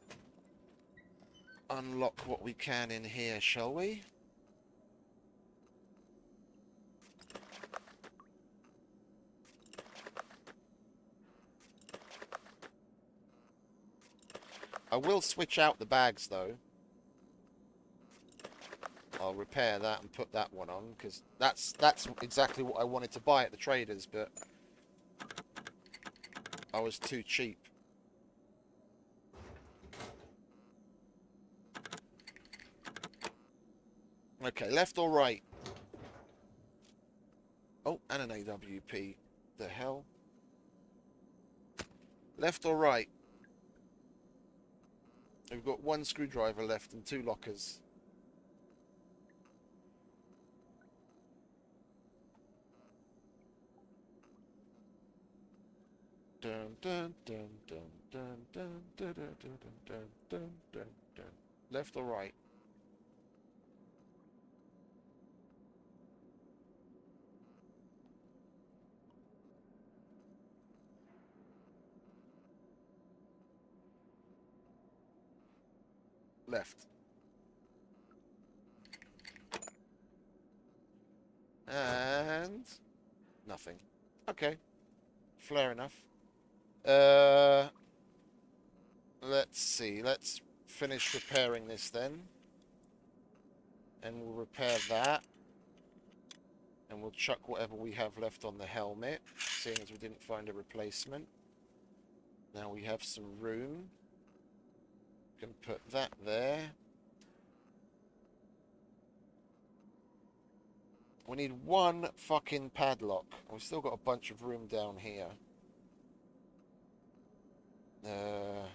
unlock what we can in here, shall we? I will switch out the bags, though. I'll repair that and put that one on, because that's exactly what I wanted to buy at the traders, but I was too cheap. Okay, left or right? Oh, and an AWP. The hell? Left or right? We've got 1 screwdriver left and 2 lockers. Dun dun dun dun dun dun dun dun dun dun dun dun dun. Left or right? Left. And nothing. Okay. Fair enough. Let's see. Let's finish repairing this then. And we'll repair that. And we'll chuck whatever we have left on the helmet, seeing as we didn't find a replacement. Now we have some room. Can put that there. We need one fucking padlock. We've still got a bunch of room down here. I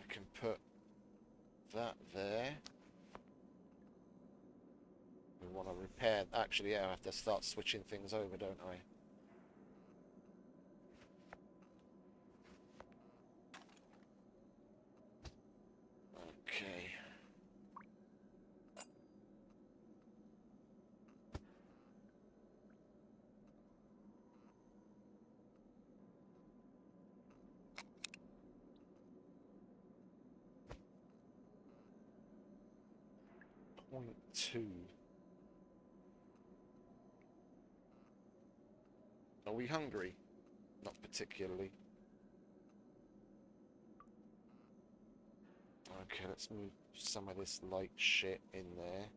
can put that there. We want to repair. Actually, yeah, I have to start switching things over, don't I? Okay. Point 2. Are we hungry? Not particularly. Okay, let's move some of this light shit in there.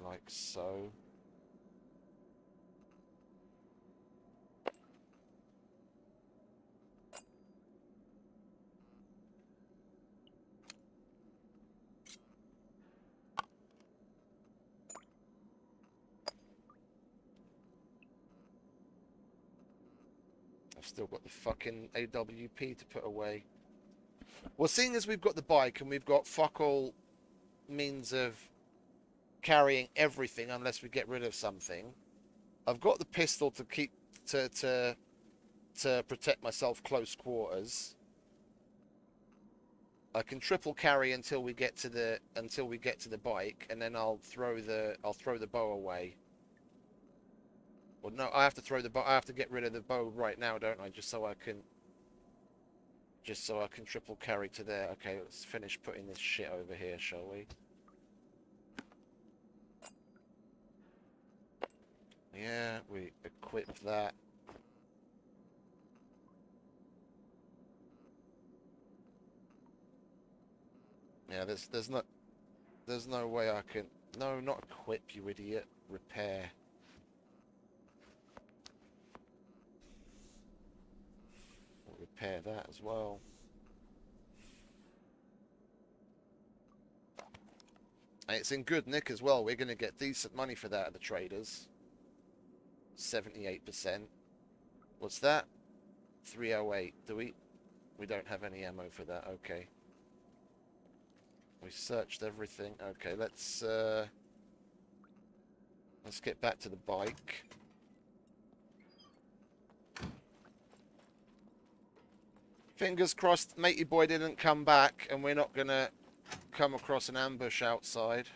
Like so. I've still got the fucking AWP to put away. Well, seeing as we've got the bike and we've got fuck all means of carrying everything unless we get rid of something, I've got the pistol to keep to protect myself close quarters. I can triple carry until we get to the bike, and then I'll throw the bow away. Well, no, I have to throw the bow. I have to get rid of the bow right now, don't I? Just so I can triple carry to there. Okay, let's finish putting this shit over here, shall we? Yeah, we equip that. Yeah, there's no way I can. No, not equip, you idiot. Repair. We'll repair that as well. And it's in good nick as well. We're going to get decent money for that at the traders. 78%. What's that? 308. Do we? We don't have any ammo for that. Okay. We searched everything. Okay, let's get back to the bike. Fingers crossed matey boy didn't come back and we're not gonna come across an ambush outside.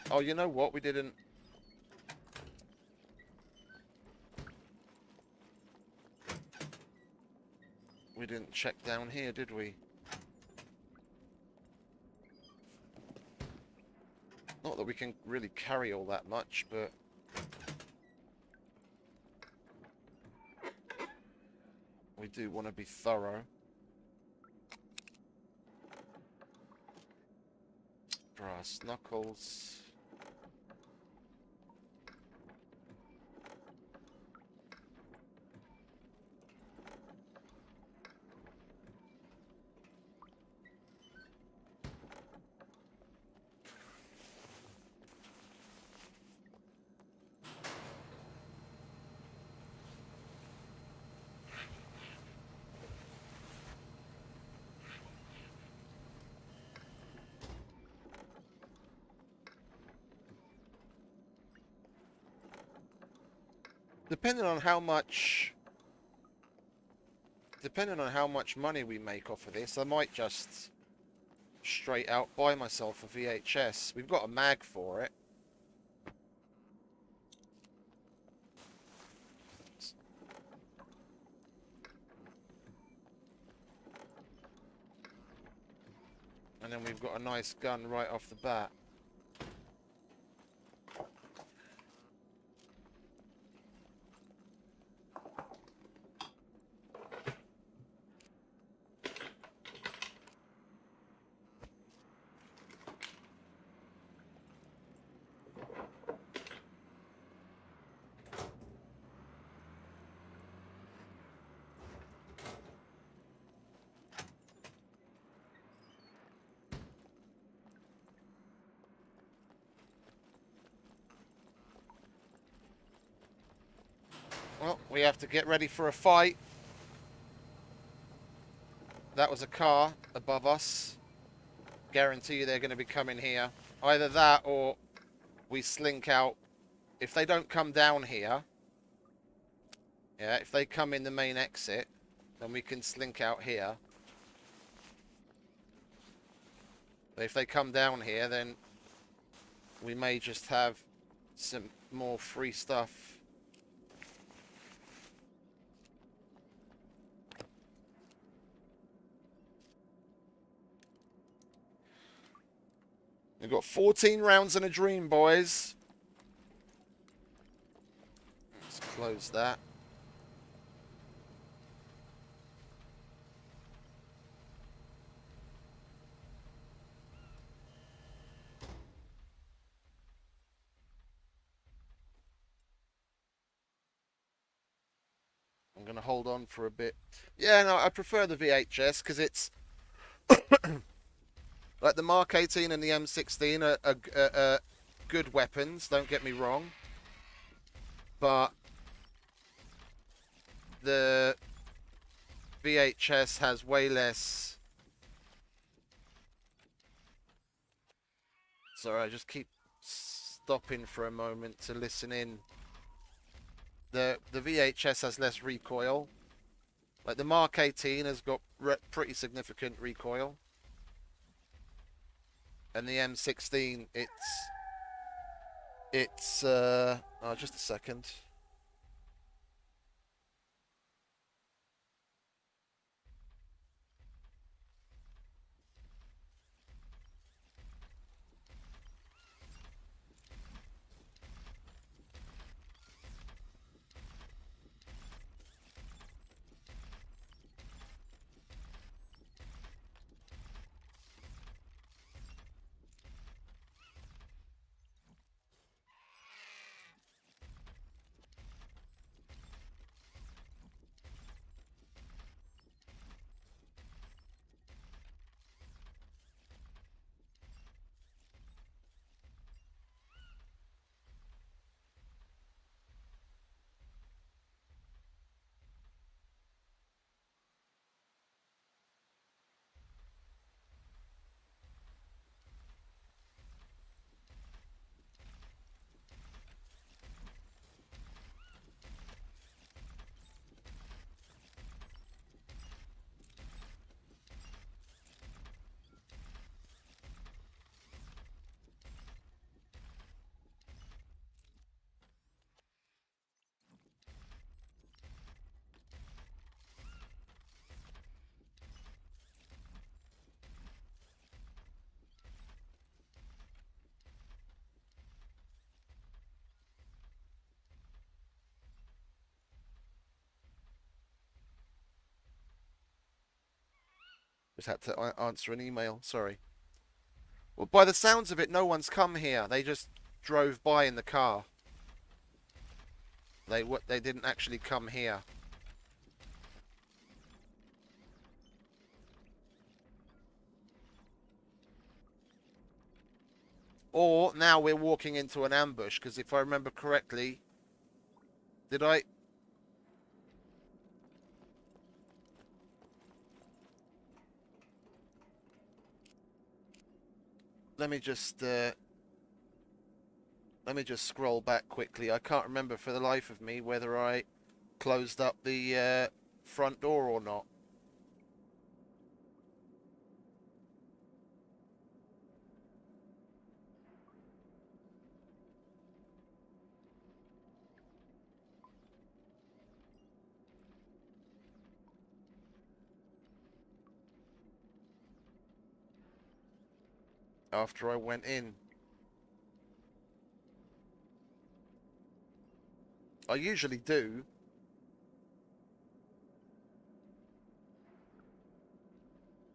Oh, you know what? We didn't check down here, did we? Not that we can really carry all that much, but we do want to be thorough. Brass knuckles. Depending on how much... Depending on how much money we make off of this, I might just straight out buy myself a VHS. We've got a mag for it. And then we've got a nice gun right off the bat. Well, we have to get ready for a fight. That was a car above us. Guarantee you they're going to be coming here. Either that or we slink out. If they don't come down here, yeah, if they come in the main exit, then we can slink out here. But if they come down here, then we may just have some more free stuff. We've got 14 rounds and a dream, boys. Let's close that. I'm going to hold on for a bit. Yeah, no, I prefer the VHS because it's... like the Mark 18 and the M16 are good weapons, don't get me wrong. But the VHS has way less... Sorry, I just keep stopping for a moment to listen in. The VHS has less recoil. Like the Mark 18 has got pretty significant recoil. And the M16, it's oh, just a second. Just had to answer an email, sorry. Well, by the sounds of it, no one's come here. They just drove by in the car. They didn't actually come here. Or now we're walking into an ambush, because if I remember correctly, did I... Let me just Let me just scroll back quickly. I can't remember for the life of me whether I closed up the front door or not. After I went in. I usually do.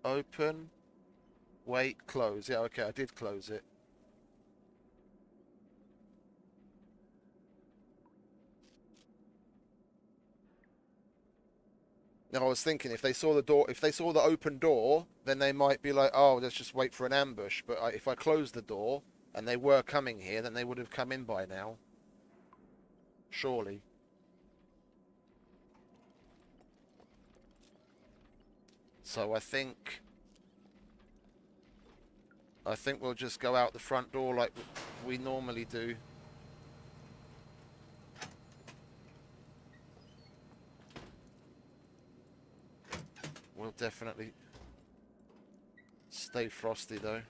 Open. Wait, close. Yeah, okay, I did close it. Now I was thinking if they saw the door, if they saw the open door, then they might be like, "Oh, let's just wait for an ambush." But if I closed the door and they were coming here, then they would have come in by now. Surely. So I think we'll just go out the front door like we normally do. We'll definitely stay frosty though.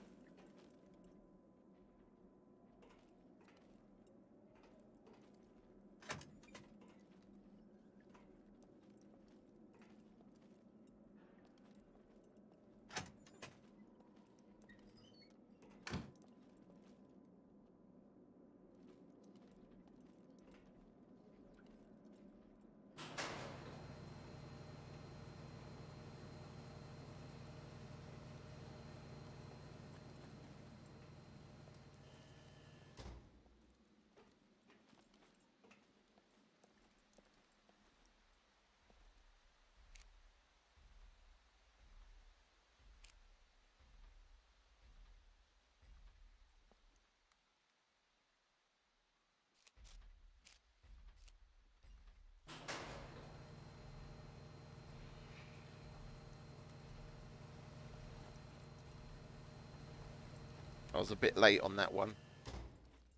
I was a bit late on that one.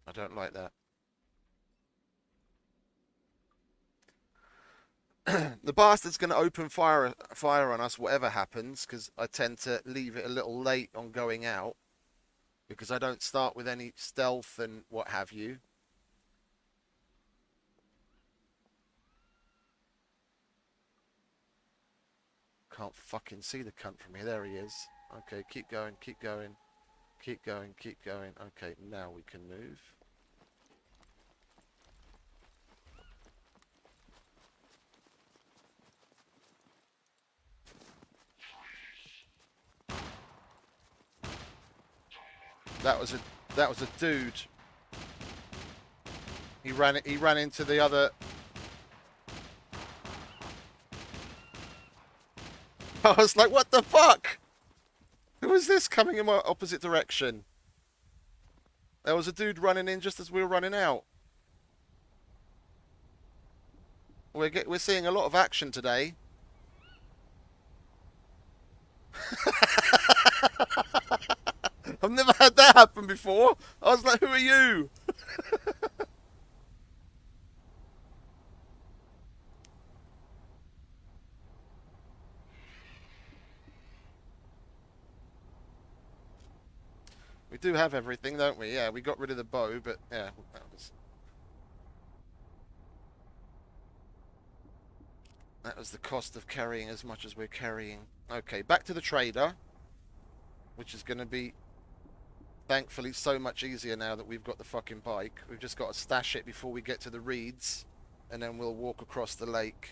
I don't like that. The bastard's going to open fire on us whatever happens, because I tend to leave it a little late on going out, because I don't start with any stealth and what have you. Can't fucking see the cunt from here. There he is. Okay, keep going, keep going. Keep going, keep going. Okay, now we can move. That was a dude. He ran into the other. I was like, what the fuck? Who is this coming in my opposite direction? There was a dude running in just as we were running out. We're seeing a lot of action today. I've never had that happen before. I was like, who are you? We do have everything, don't we? Yeah, we got rid of the bow, but yeah, that was the cost of carrying as much as we're carrying. Okay, back to the trader, which is going to be, thankfully, so much easier now that we've got the fucking bike. We've just got to stash it before we get to the reeds, and then we'll walk across the lake.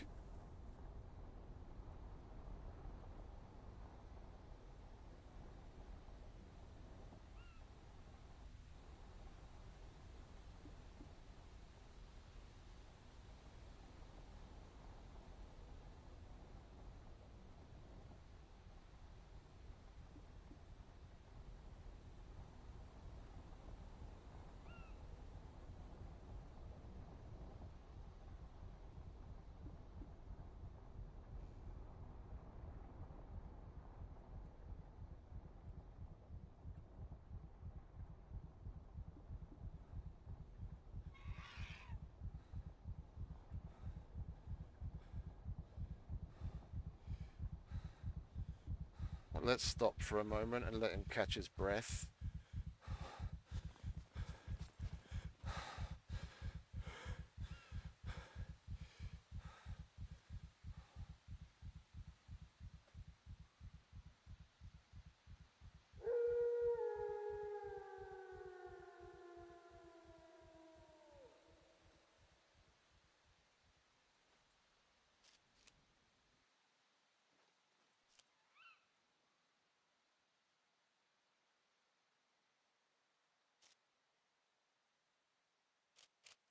let's stop for a moment and let him catch his breath.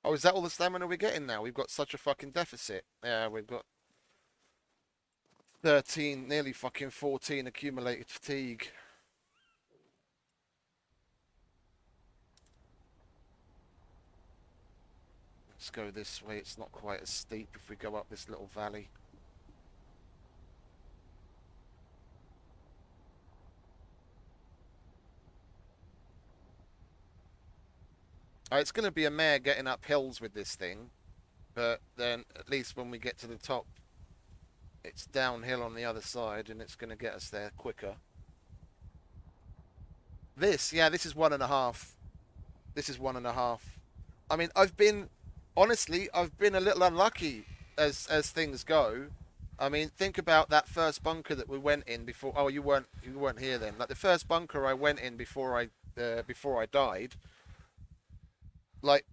Oh, is that all the stamina we're getting now? We've got such a fucking deficit. Yeah, we've got 13, nearly fucking 14 accumulated fatigue. Let's go this way. It's not quite as steep if we go up this little valley. It's going to be a mare getting up hills with this thing, but then at least when we get to the top, it's downhill on the other side, and it's going to get us there quicker. This is 1.5. This is 1.5. I mean, honestly, I've been a little unlucky as things go. I mean, think about that first bunker that we went in before. Oh, you weren't here then. Like the first bunker I went in before I died. Like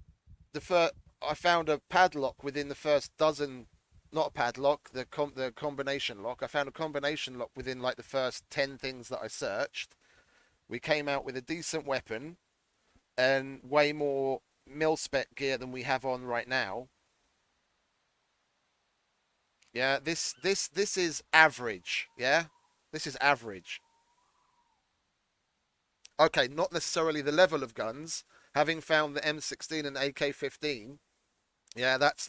I found a padlock within the first dozen. Not a padlock, the combination lock. I found a combination lock within like the first 10 things that I searched. We came out with a decent weapon and way more mil-spec gear than we have on right now. Yeah, this is average. Yeah, this is average. Okay, not necessarily the level of guns. Having found the M16 and AK-15, yeah, that's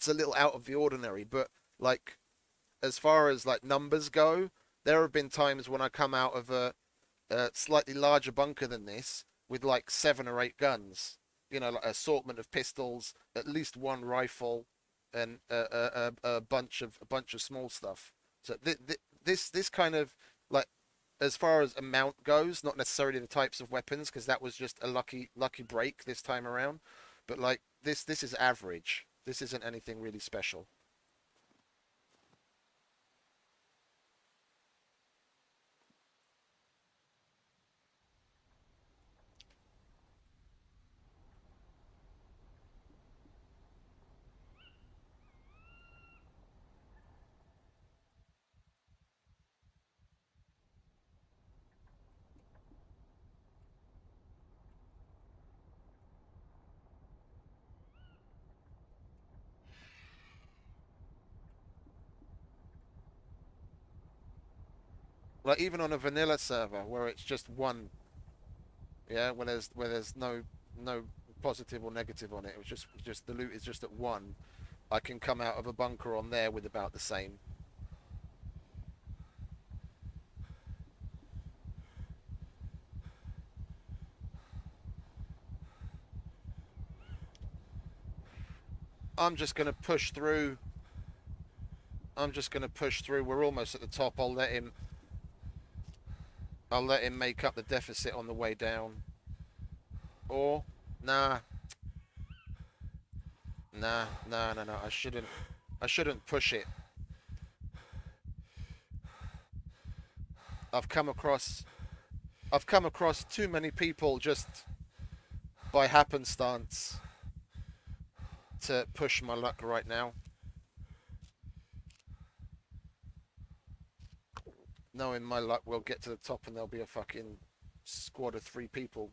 a little out of the ordinary. But like, as far as like numbers go, there have been times when I come out of a slightly larger bunker than this with like 7 or 8 guns. You know, like an assortment of pistols, at least one rifle, and a bunch of small stuff. So this kind of like, as far as amount goes, not necessarily the types of weapons, because that was just a lucky break this time around. But like this is average. This isn't anything really special. Like even on a vanilla server where it's just one, yeah, where there's no positive or negative on it. It was just the loot is just at 1. I can come out of a bunker on there with about the same. I'm just gonna push through. We're almost at the top. I'll let him make up the deficit on the way down. Or nah. No. I shouldn't push it. I've come across too many people just by happenstance to push my luck right now. Knowing my luck, we'll get to the top and there'll be a fucking squad of 3 people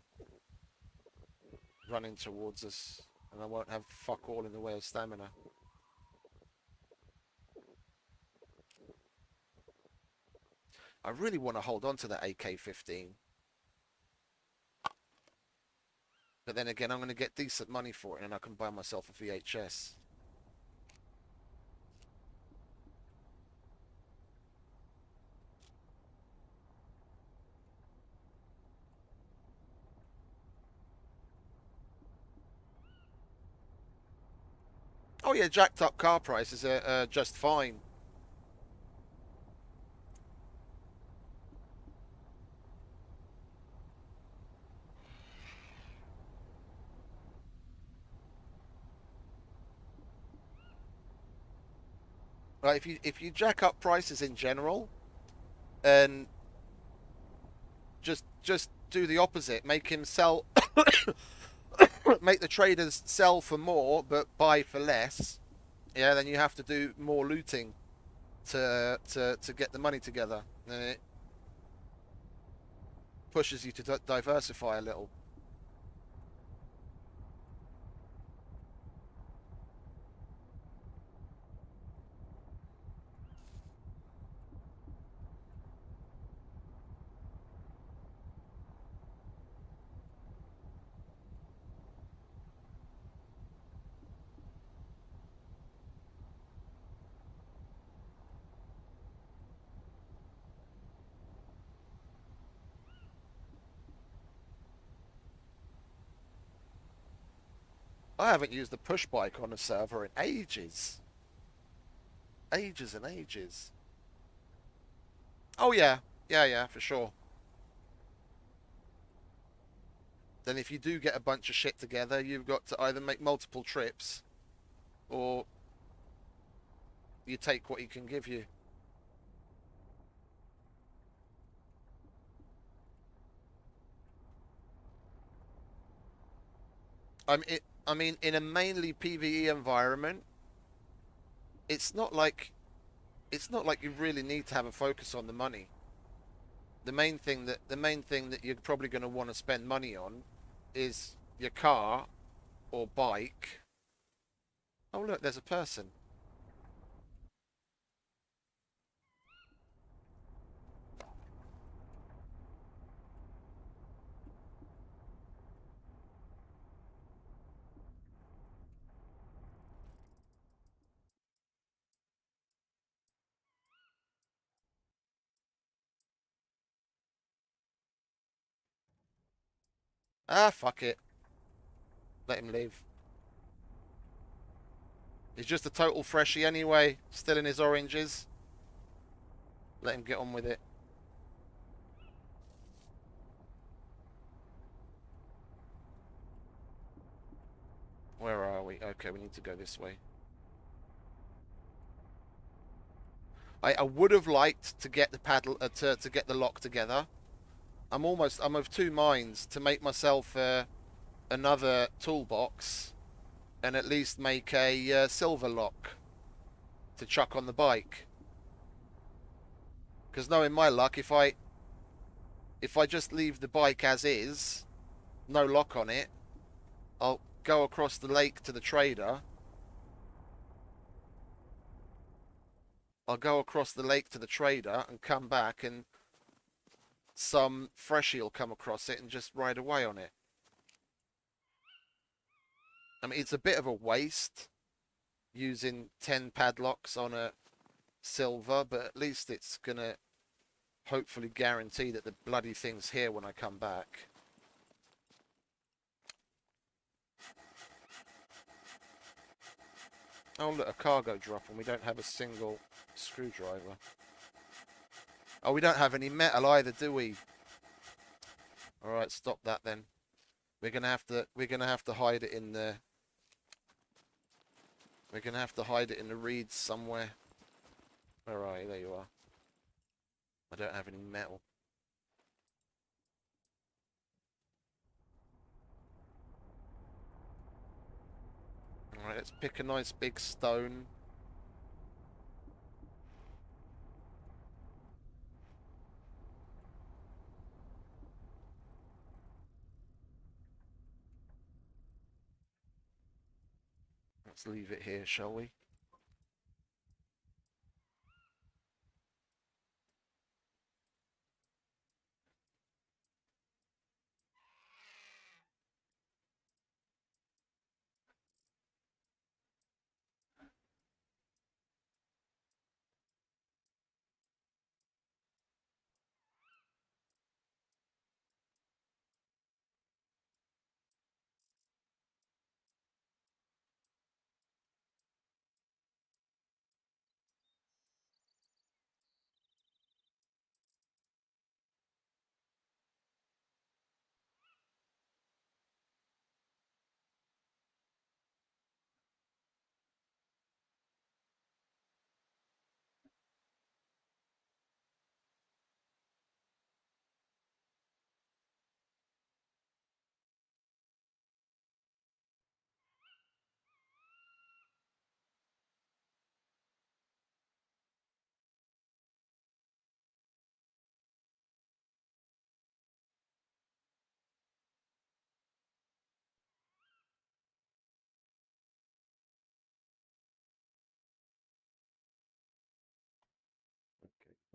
running towards us, and I won't have fuck all in the way of stamina. I really want to hold on to that AK-15. But then again, I'm going to get decent money for it, and I can buy myself a VHS. Oh yeah, jacked up car prices are just fine. Like if you jack up prices in general, and just do the opposite, make him sell, make the traders sell for more but buy for less. Yeah, then you have to do more looting to get the money together, and it pushes you to diversify a little. I haven't used the push bike on a server in ages. Ages and ages. Oh yeah. Yeah, for sure. Then if you do get a bunch of shit together, you've got to either make multiple trips or you take what he can give you. I mean, in a mainly PvE environment, it's not like you really need to have a focus on the money. The main thing that you're probably going to want to spend money on is your car or bike. Oh look, there's a person. Ah, fuck it. Let him leave. He's just a total freshie anyway, still in his oranges. Let him get on with it. Where are we? Okay, we need to go this way. I would have liked to get the paddle to get the lock together. I'm of two minds to make myself another toolbox and at least make a silver lock to chuck on the bike. Because knowing my luck, if I just leave the bike as is, no lock on it, I'll go across the lake to the trader. I'll go across the lake to the trader and come back, and some freshie will come across it and just ride away on it. I mean, it's a bit of a waste using 10 padlocks on a silver, but at least it's going to hopefully guarantee that the bloody thing's here when I come back. Oh, look, a cargo drop, and we don't have a single screwdriver. Oh, we don't have any metal either, do we? All right, stop that then. We're gonna have to hide it in the. We're gonna have to hide it in the reeds somewhere. Where are you? There you are. I don't have any metal. All right, let's pick a nice big stone. Let's leave it here, shall we?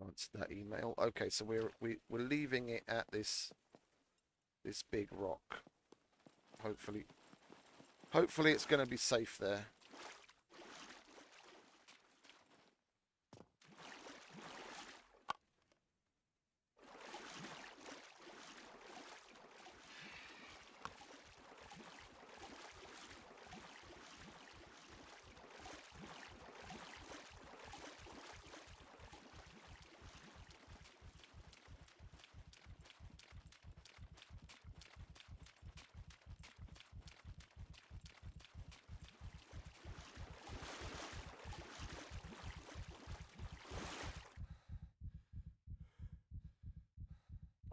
Answer that email. Okay, so we're leaving it at this big rock. Hopefully it's going to be safe there.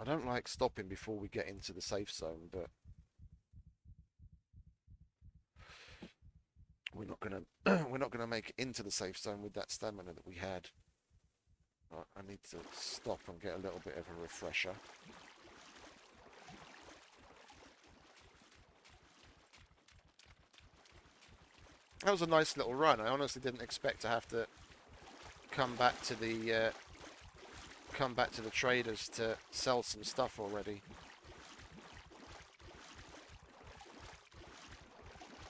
I don't like stopping before we get into the safe zone, but we're not gonna make it into the safe zone with that stamina that we had. I need to stop and get a little bit of a refresher. That was a nice little run. I honestly didn't expect to have to come back to the traders to sell some stuff already.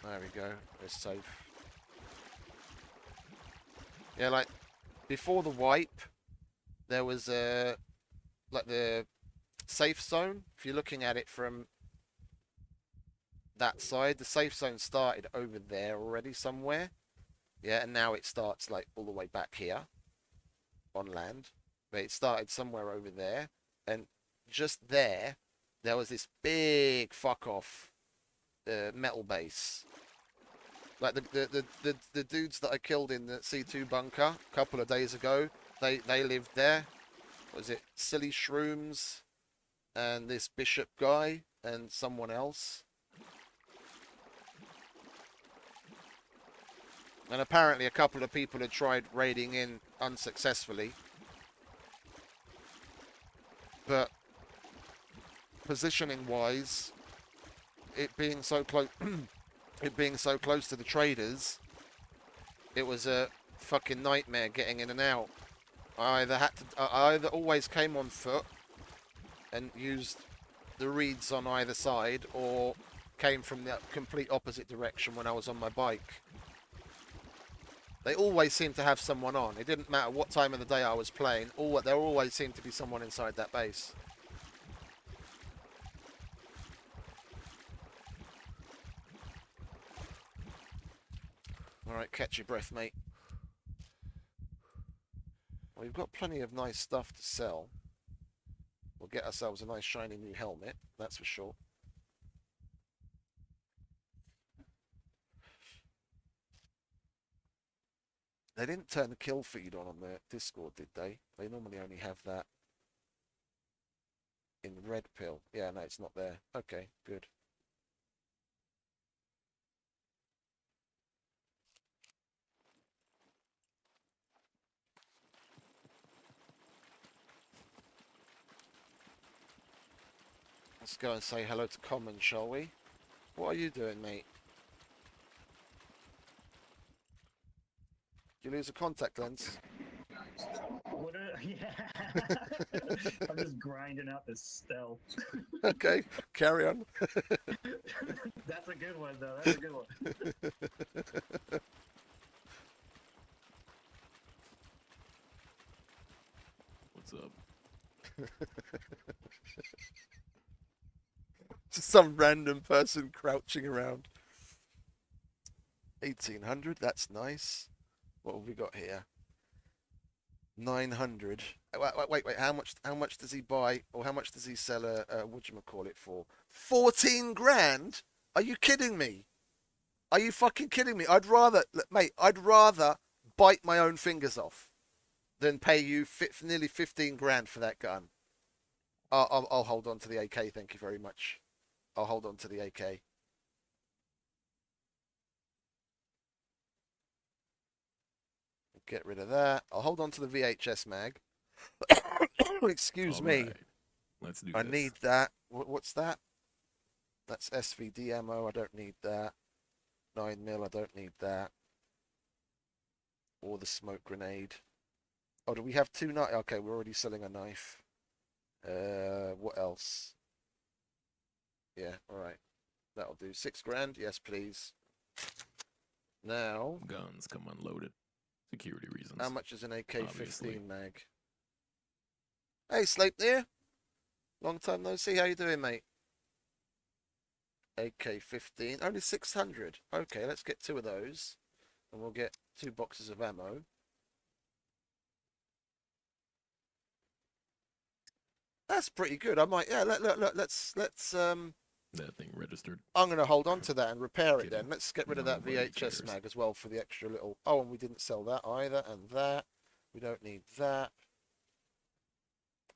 There we go. We're safe. Yeah, like before the wipe, there was like the safe zone. If you're looking at it from that side, the safe zone started over there already somewhere. Yeah, and now it starts like all the way back here on land. But it started somewhere over there, and just there was this big fuck off metal base. Like the dudes that I killed in the C2 bunker a couple of days ago, they lived there. Was it Silly Shrooms and this Bishop guy and someone else? And apparently a couple of people had tried raiding in unsuccessfully. But positioning wise, it being so close to the traders, it was a fucking nightmare getting in and out. I either always came on foot and used the reeds on either side, or came from the complete opposite direction when I was on my bike. They always seemed to have someone on. It didn't matter what time of the day I was playing. There always seemed to be someone inside that base. Alright, catch your breath, mate. Well, we've got plenty of nice stuff to sell. We'll get ourselves a nice shiny new helmet, that's for sure. They didn't turn the kill feed on their Discord, did they? They normally only have that in red pill. Yeah, no, it's not there. Okay, good. Let's go and say hello to Common, shall we? What are you doing, mate? Did you lose a contact lens? Yeah. I'm just grinding out this stealth. Okay, carry on. That's a good one, though. That's a good one. What's up? Just some random person crouching around. 1800, that's nice. What have we got here? 900. Wait, how much does he buy, or how much does he sell a whatchamacallit for? 14 grand? Are you kidding me? Are you fucking kidding me? I'd rather bite my own fingers off than pay you nearly 15 grand for that gun. I'll hold on to the AK, thank you very much. I'll hold on to the AK. Get rid of that. I'll hold on to the VHS mag. Excuse me. Right. Let's do I this. need that. What's that? That's SVD ammo. I don't need that. 9mm. I don't need that. Or the smoke grenade. Oh, do we have 2 knives? Okay, we're already selling a knife. What else? Yeah, all right. That'll do. 6 grand. Yes, please. Now, Guns come unloaded. Security reasons. how much is an AK-15 Obviously. mag? Hey, Sleipnir. Long time no see. How you doing, mate? AK-15. Only 600. Okay, let's get 2 of those. And we'll get 2 boxes of ammo. That's pretty good. I might, yeah, let's, That thing registered. I'm going to hold on to that and repair it Kidding. then. Let's get rid of No that money VHS cares. mag as well for the extra little, oh, and we didn't sell that either, and that. We don't need that.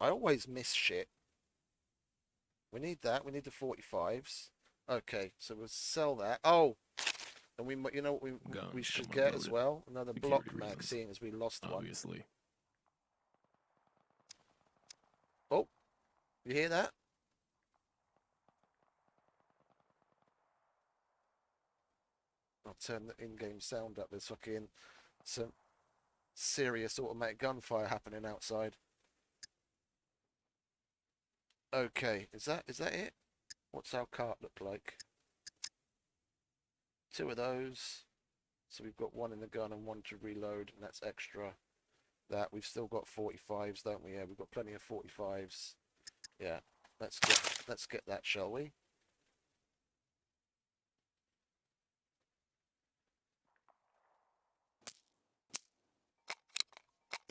I always miss shit. We need that. We need the 45s. Okay, so we'll sell that. Oh, and we, you know what we Guns should come get as unloaded. well? Another Security block mag, reasons. seeing as we lost one. Obviously. Oh, you hear that? I'll turn the in-game sound up. There's fucking some serious automatic gunfire happening outside. Okay, is that it? What's our cart look like? 2 of those. So we've got 1 in the gun and 1 to reload, and that's extra. That we've still got 45s, don't we? Yeah, we've got plenty of 45s. Yeah, let's get that, shall we?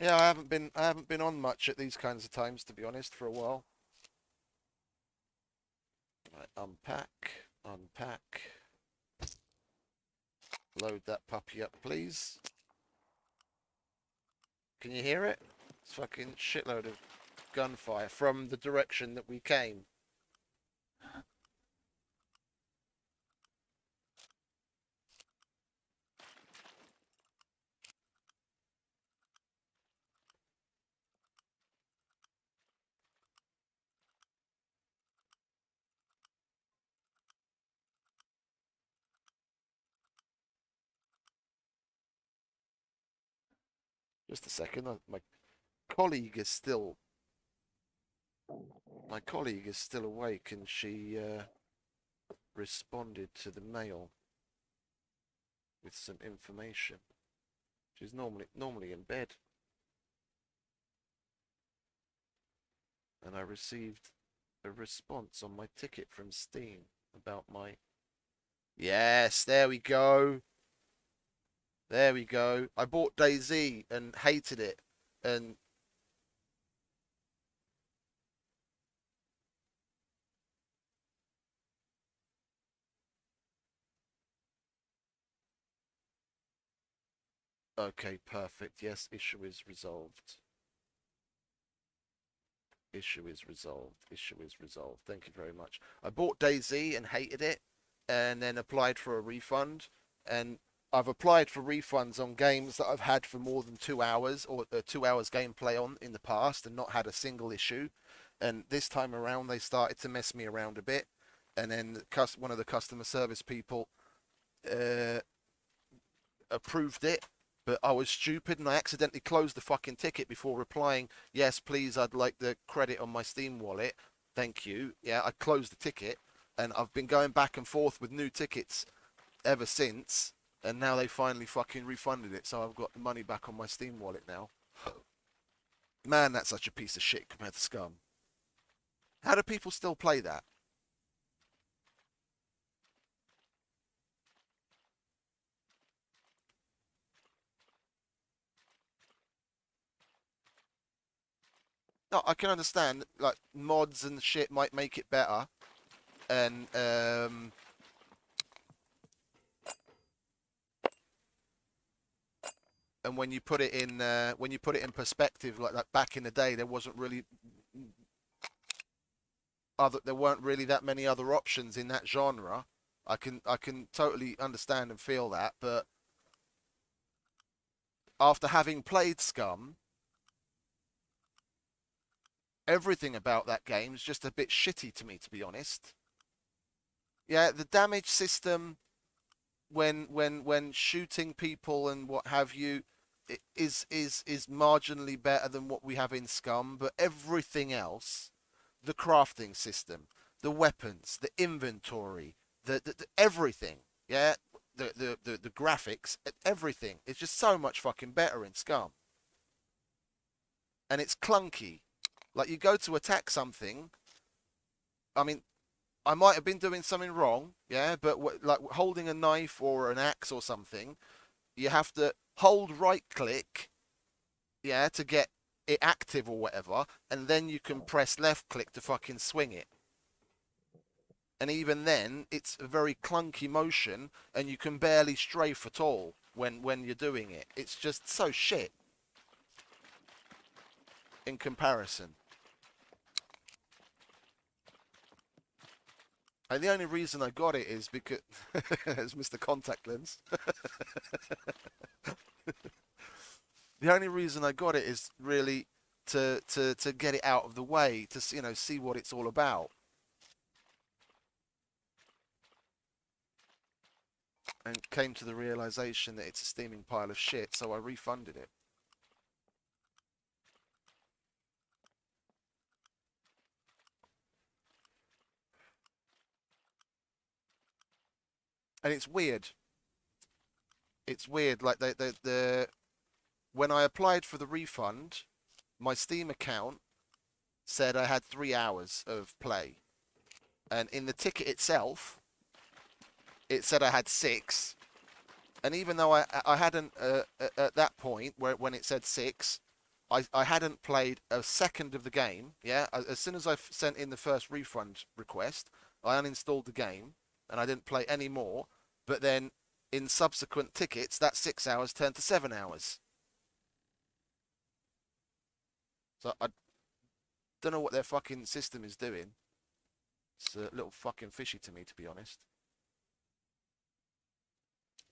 Yeah, I haven't been on much at these kinds of times, to be honest, for a while. Right, unpack. Load that puppy up, please. Can you hear it? It's fucking shitload of gunfire from the direction that we came. Just a second. My colleague is still awake, and she responded to the mail with some information. She's normally in bed, and I received a response on my ticket from Steam about my. Yes, there we go. There we go. I bought DayZ and hated it, and okay, perfect. Yes, issue is resolved. Issue is resolved. Issue is resolved. Thank you very much. I bought DayZ and hated it, and then applied for a refund. And I've applied for refunds on games that I've had for more than 2 hours, or 2 hours gameplay on in the past, and not had a single issue. And this time around, they started to mess me around a bit. And then one of the customer service people approved it, but I was stupid and I accidentally closed the fucking ticket before replying, yes, please, I'd like the credit on my Steam wallet. Thank you. Yeah, I closed the ticket, and I've been going back and forth with new tickets ever since, and now they finally fucking refunded it, so I've got the money back on my Steam wallet now. Man, that's such a piece of shit compared to SCUM. How do people still play that? No, I can understand, like, mods and shit might make it better, and when you put it in perspective, like back in the day, there weren't really that many other options in that genre. I can totally understand and feel that, but after having played SCUM, everything about that game is just a bit shitty to me, to be honest. Yeah, the damage system when shooting people and what have you, is marginally better than what we have in Scum, but everything else, the crafting system, the weapons, the inventory, the everything, yeah, the graphics, everything is just so much fucking better in Scum. And it's clunky. Like you go to attack something, I mean, I might have been doing something wrong, yeah, but like holding a knife or an axe or something, you have to hold right click, yeah, to get it active or whatever, and then you can press left click to fucking swing it. And even then, it's a very clunky motion, and you can barely strafe at all when you're doing it. It's just so shit in comparison. And the only reason I got it is because it's Mr. Contact Lens. The only reason I got it is really to get it out of the way, to see what it's all about. And came to the realization that it's a steaming pile of shit, so I refunded it. And it's weird. It's weird. Like when I applied for the refund, my Steam account said I had 3 hours of play, and in the ticket itself, it said I had 6. And even though I hadn't at that point when it said 6, I hadn't played a second of the game. Yeah, as soon as I sent in the first refund request, I uninstalled the game and I didn't play any more. But then in subsequent tickets, that 6 hours turned to 7 hours. So I don't know what their fucking system is doing. It's a little fucking fishy to me, to be honest.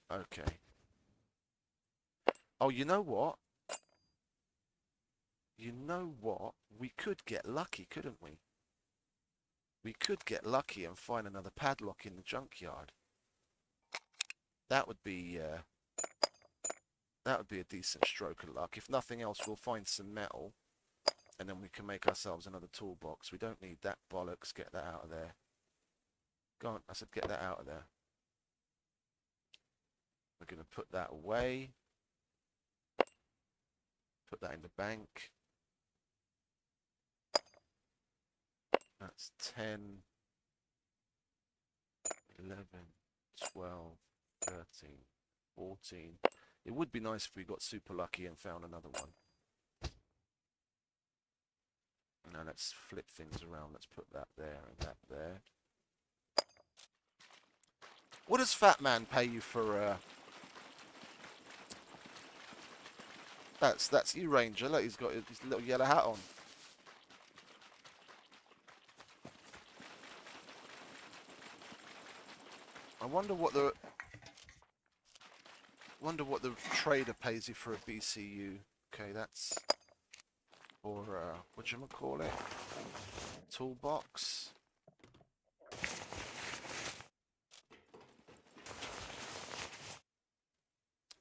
Okay. Oh, you know what? You know what? We could get lucky, couldn't we? We could get lucky and find another padlock in the junkyard. That would be a decent stroke of luck. If nothing else, we'll find some metal, and then we can make ourselves another toolbox. We don't need that bollocks. Get that out of there. Go on, I said get that out of there. We're going to put that away. Put that in the bank. That's 10, 11, 12, 13, 14. It would be nice if we got super lucky and found another one. Now let's flip things around. Let's put that there and that there. What does Fat Man pay you for? That's you, Ranger. Look, he's got his little yellow hat on. I wonder what the trader pays you for a BCU. Okay, that's for whatchamacallit? Toolbox.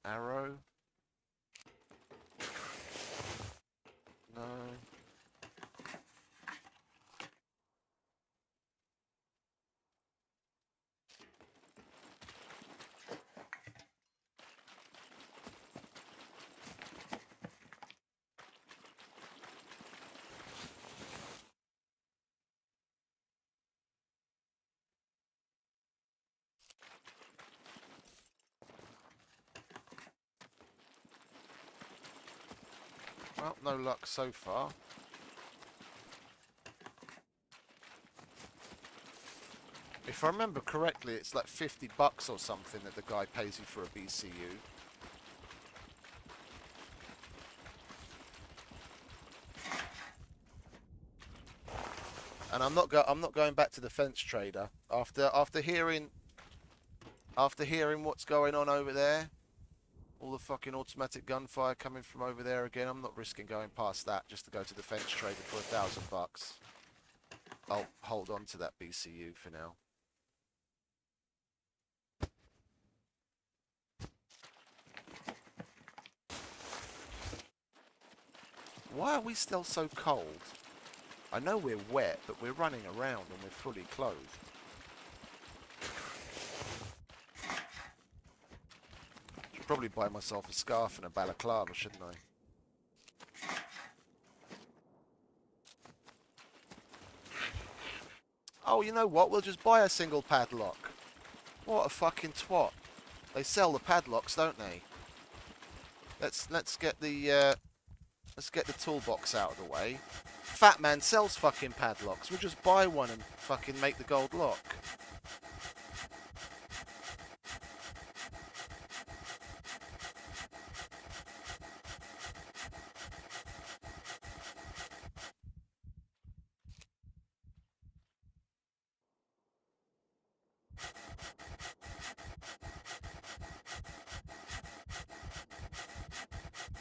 Arrow. No. Well, no luck so far. If I remember correctly, it's like $50 or something that the guy pays you for a BCU. And I'm not going back to the fence trader after hearing what's going on over there. All the fucking automatic gunfire coming from over there again. I'm not risking going past that just to go to the fence trader for $1,000. I'll hold on to that BCU for now. Why are we still so cold? I know we're wet, but we're running around and we're fully clothed. Should probably buy myself a scarf and a balaclava, shouldn't I? Oh, you know what? We'll just buy a single padlock. What a fucking twat. They sell the padlocks, don't they? Let's get the toolbox out of the way. Fat Man sells fucking padlocks. We'll just buy one and fucking make the gold lock.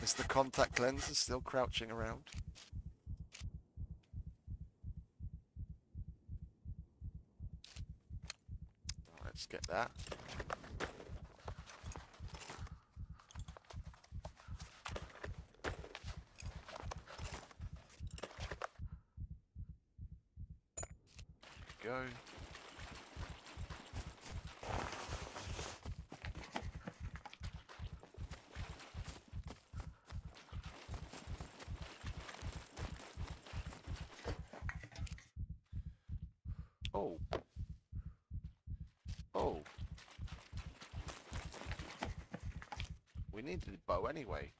Mr. Contact Lens is still crouching around. Let's get that. Go. Oh. Oh. We needed a bow anyway.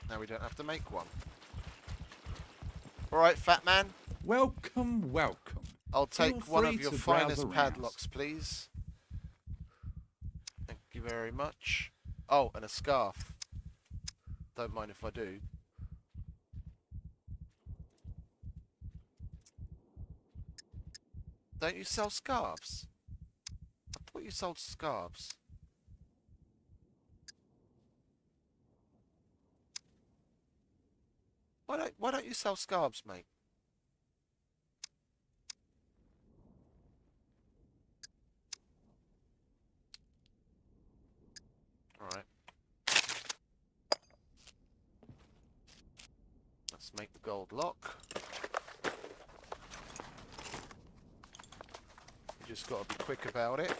Now we don't have to make one. Alright, Fat Man. Welcome, welcome. I'll Feel take one free of your to browse finest around. padlocks, please. Thank you very much. Oh, and a scarf. Don't mind if I do. Don't you sell scarves? I thought you sold scarves. Why don't you sell scarves, mate? Alright. Let's make the gold lock. You just gotta be quick about it.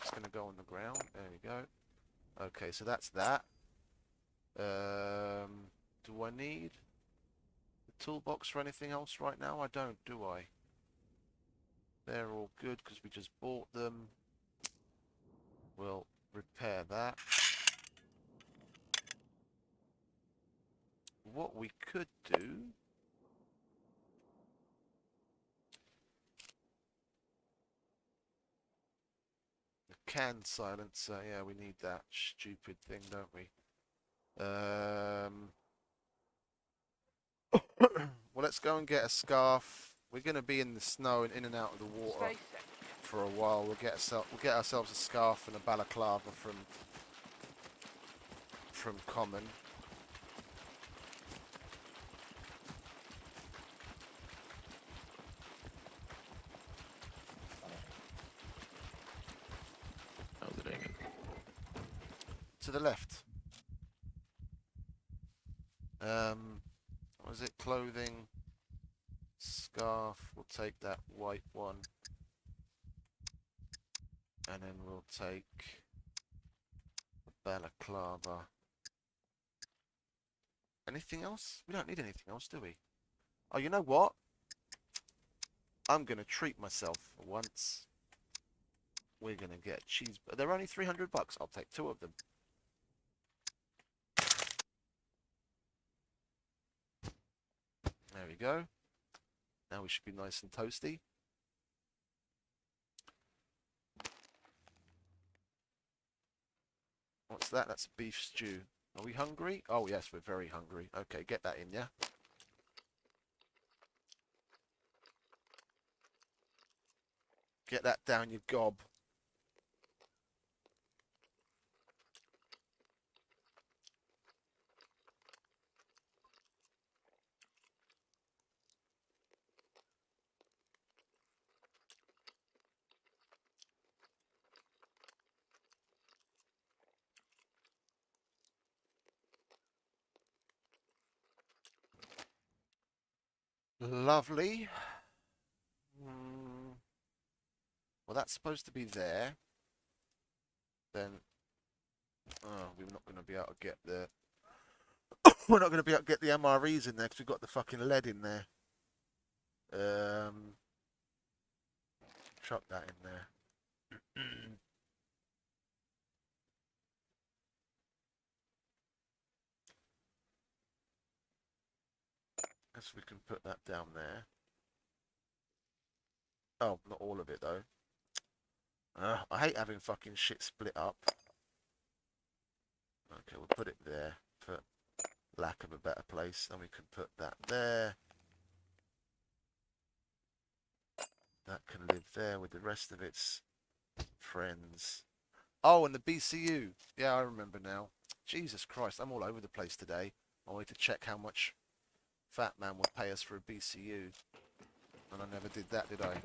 It's gonna go on the ground. There we go. Okay, so that's that. Do I need the toolbox for anything else right now? I don't, do I? They're all good because we just bought them. We'll repair that. What we could do... The can silencer, yeah, we need that stupid thing, don't we? Well, let's go and get a scarf. We're going to be in the snow and in and out of the water for a while. We'll get ourselves a scarf and a balaclava from Common. How's it hanging? To the left. What was it? Clothing, scarf. We'll take that white one, and then we'll take the balaclava. Anything else? We don't need anything else, do we? Oh, you know what? I'm gonna treat myself for once. We're gonna get cheese. They're only $300. I'll take 2 of them. There we go. Now we should be nice and toasty. What's that? That's a beef stew. Are we hungry? Oh, yes, we're very hungry. Okay, get that in, yeah? Get that down your gob. Lovely. Well, that's supposed to be there. Then, oh, we're not going to be able to get the... we're not going to be able to get the MREs in there because we've got the fucking lead in there. Chuck that in there. Guess we can put that down there. Oh, not all of it though. I hate having fucking shit split up. Okay, we'll put it there for lack of a better place. Then we can put that there. That can live there with the rest of its friends. Oh, and the BCU. Yeah, I remember now. Jesus Christ, I'm all over the place today. I wanted to check how much Fat Man would pay us for a BCU. And I never did that, did I?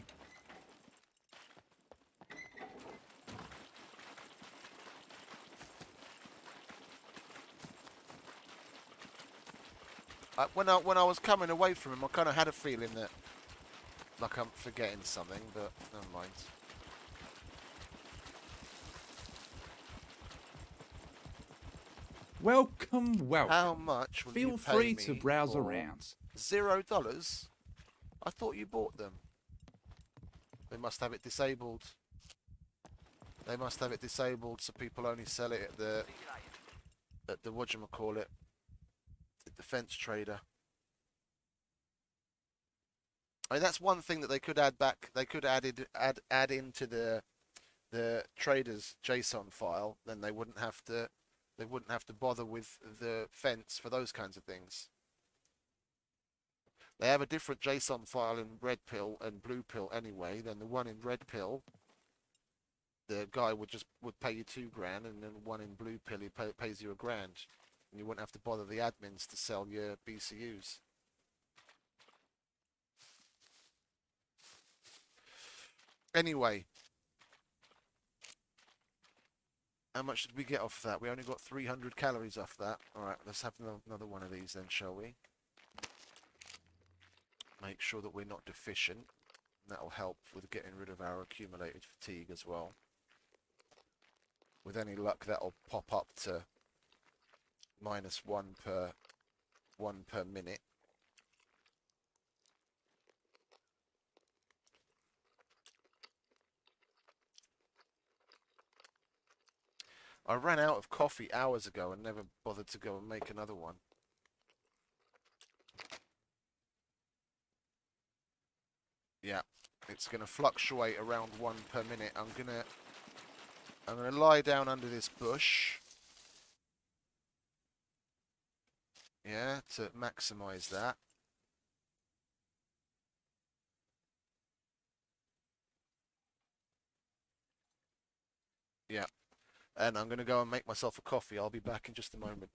When I was coming away from him, I kind of had a feeling that, like, I'm forgetting something, but never mind. Welcome, welcome. How much will you Feel pay free me to browse for around. $0? I thought you bought them. They must have it disabled. They must have it disabled so people only sell it at the whatchamacallit, the defense trader. I mean, that's one thing that they could add back. They could add into the traders JSON file. Then they wouldn't have to bother with the fence for those kinds of things. They have a different JSON file in red pill and blue pill anyway. Then the one in red pill, the guy would pay you $2,000, and then one in blue pill he pays you $1,000, and you wouldn't have to bother the admins to sell your BCUs. Anyway, how much did we get off that? We only got 300 calories off that. All right, let's have another one of these then, shall we? Make sure that we're not deficient. That'll help with getting rid of our accumulated fatigue as well. With any luck, that'll pop up to -1 per minute. I ran out of coffee hours ago and never bothered to go and make another one. Yeah, it's going to fluctuate around 1 per minute. I'm gonna lie down under this bush. Yeah, to maximize that. Yeah. And I'm going to go and make myself a coffee. I'll be back in just a moment.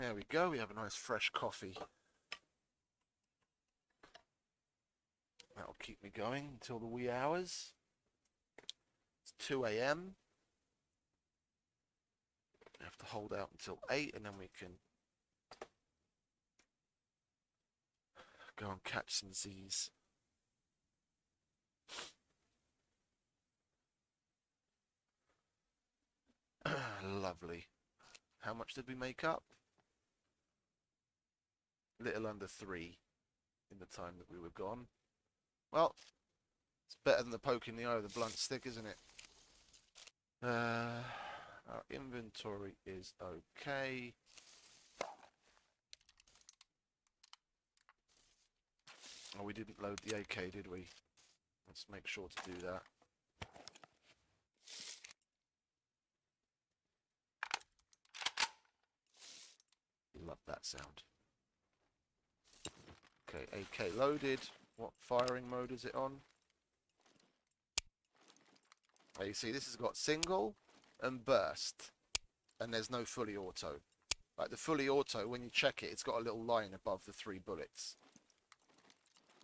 There we go. We have a nice fresh coffee. That'll keep me going until the wee hours. It's 2 a.m. I have to hold out until 8 and then we can go and catch some Z's. Lovely. How much did we make up? Little under 3 in the time that we were gone. Well, it's better than the poke in the eye with the blunt stick, isn't it? Our inventory is okay. Oh, we didn't load the AK, did we? Let's make sure to do that. Love that sound. Okay, AK loaded. What firing mode is it on? Oh, you see, this has got single and burst, and there's no fully auto. Like the fully auto, when you check it, it's got a little line above the 3 bullets.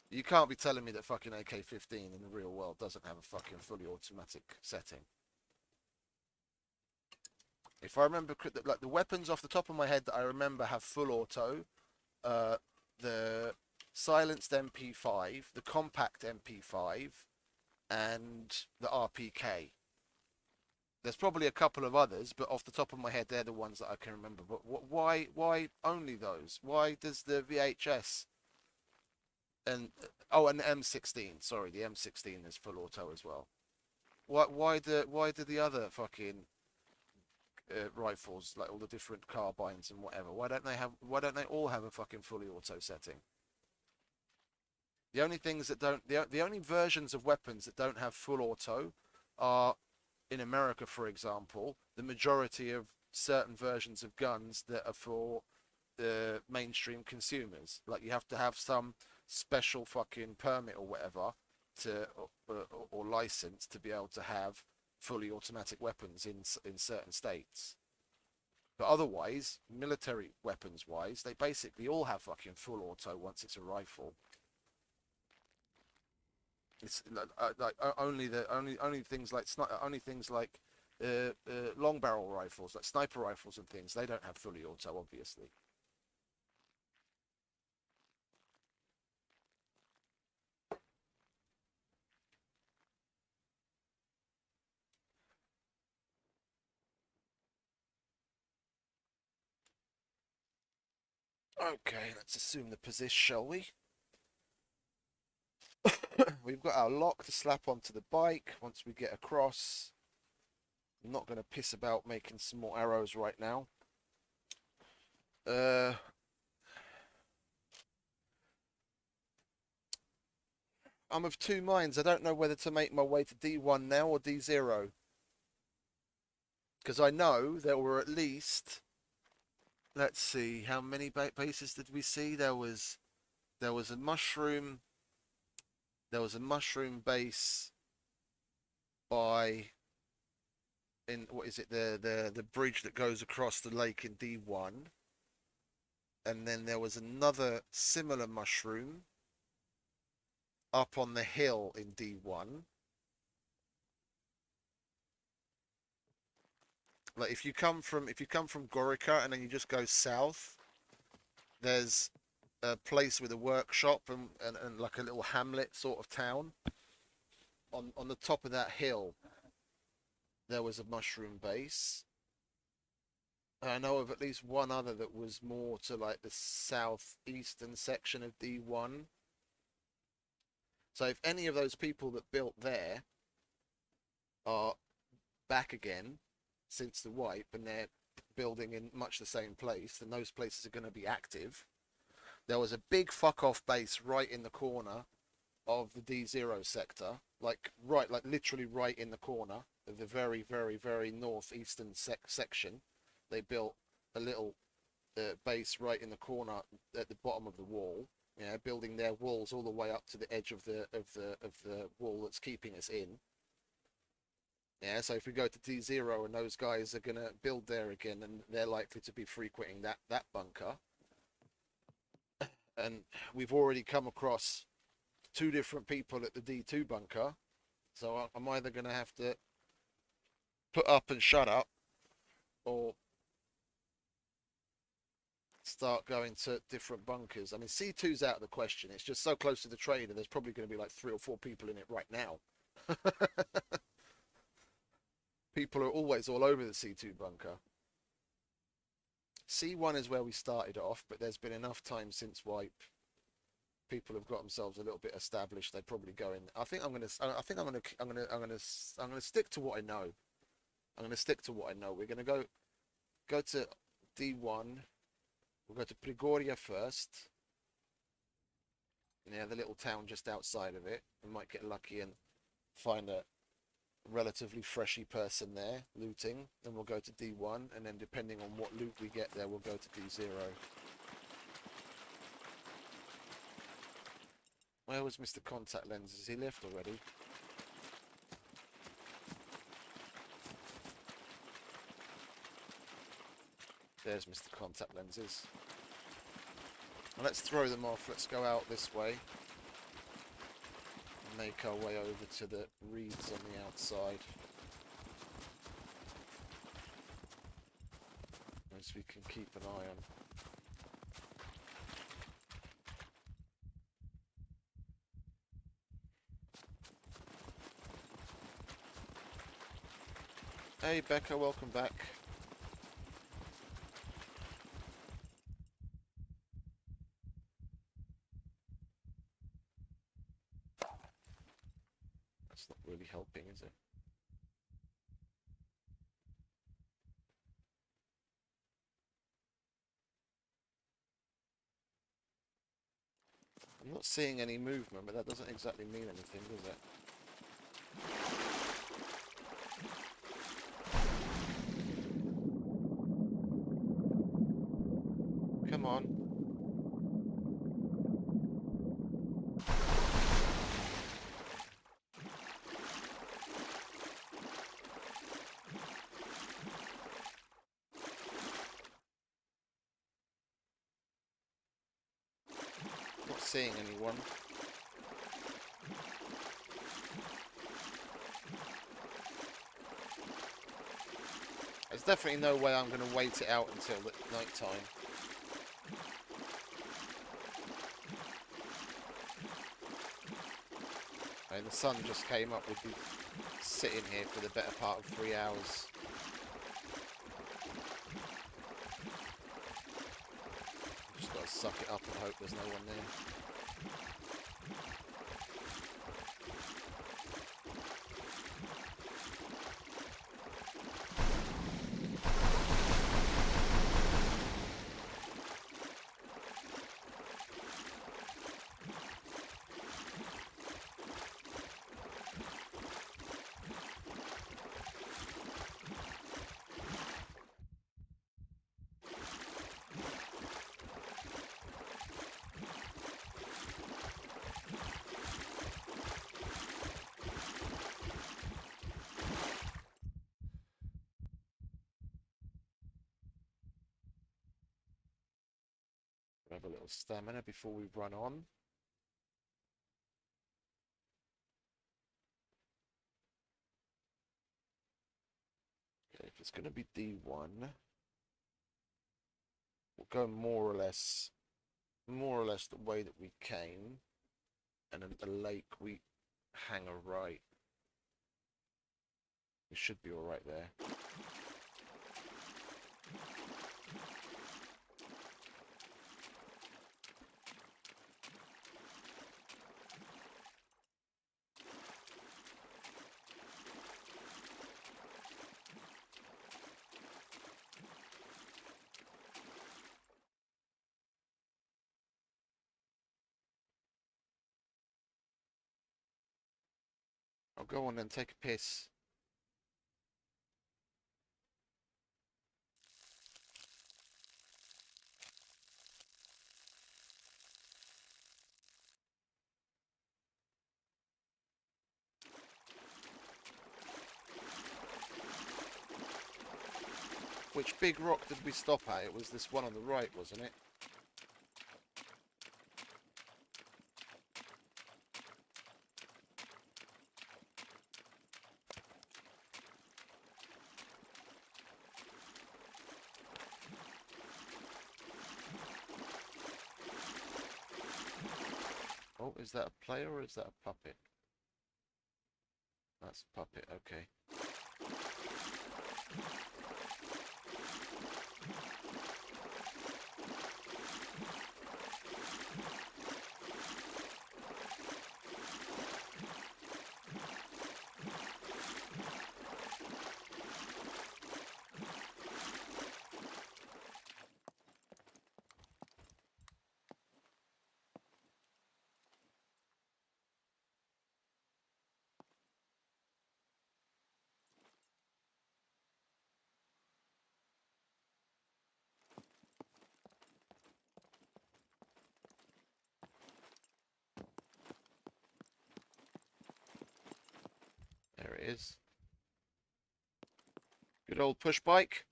You can't be telling me that fucking AK-15 in the real world doesn't have a fucking fully automatic setting. If I remember, like the weapons off the top of my head that I remember have full auto, the silenced MP5, the compact MP5, and the RPK. There's probably a couple of others, but off the top of my head, they're the ones that I can remember. But why only those? Why does the VHS and and the M16? Sorry, the M16 is full auto as well. Why do the other fucking rifles, like all the different carbines and whatever? Why don't they all have a fucking fully auto setting? The only things that don't, the only versions of weapons that don't have full auto are, in America, for example, the majority of certain versions of guns that are for mainstream consumers. Like you have to have some special fucking permit or whatever to or license to be able to have fully automatic weapons in certain states. But otherwise, military weapons wise, they basically all have fucking full auto once it's a rifle. It's like only things like long barrel rifles, like sniper rifles and things. They don't have fully auto, obviously. Okay, let's assume the position, shall we? We've got our lock to slap onto the bike once we get across. I'm not going to piss about making some more arrows right now. I'm of 2 minds. I don't know whether to make my way to D1 now or D0. Because I know there were at least... Let's see, how many bases did we see? There was a mushroom... There was a mushroom base by... what is it? The bridge that goes across the lake in D1. And then there was another similar mushroom up on the hill in D1. Like if you come from Gorica and then you just go south, there's a place with a workshop and like a little hamlet sort of town. On the top of that hill, there was a mushroom base. I know of at least one other that was more to like the southeastern section of D1. So if any of those people that built there are back again since the wipe and they're building in much the same place, then those places are going to be active. There was a big fuck off base right in the corner of the D0 sector, like literally right in the corner of the very, very, very northeastern section. They built a little base right in the corner at the bottom of the wall. Yeah, building their walls all the way up to the edge of the wall that's keeping us in. Yeah, so if we go to D0 and those guys are gonna build there again, and they're likely to be frequenting that bunker, and we've already come across 2 different people at the D2 bunker, so I'm either gonna have to put up and shut up, or start going to different bunkers. I mean, C2's out of the question. It's just so close to the trader. There's probably going to be like 3 or 4 people in it right now. People are always all over the C2 bunker. C1 is where we started off, but there's been enough time since wipe. People have got themselves a little bit established. They probably go in. I think I'm gonna stick to what I know. I'm gonna stick to what I know. We're gonna go to D1. We'll go to Prigoria first. Yeah, the little town just outside of it. We might get lucky and find a relatively freshy person there looting. Then we'll go to D1, and then depending on what loot we get there, we'll go to D0. Where was Mr. Contact Lenses? He left already. There's Mr. Contact Lenses. Well, let's throw them off. Let's go out this way. And make our way over to the reeds on the outside. As we can keep an eye on. Hey Becca, welcome back. That's not really helping, is it? I'm not seeing any movement, but that doesn't exactly mean anything, does it? Come on. Not seeing anyone. There's definitely no way I'm going to wait it out until night time. And the sun just came up. We'd be sitting here for the better part of 3 hours. Just got to suck it up and hope there's no one there. Grab a little stamina before we run on. Okay, if it's going to be D1, we'll go more or less the way that we came, and at the lake we hang a right. We should be all right there. I'll go on and take a piss. Which big rock did we stop at? It was this one on the right, wasn't it? Oh, is that a player or is that a puppet? That's a puppet, okay. There it is. Good old push bike.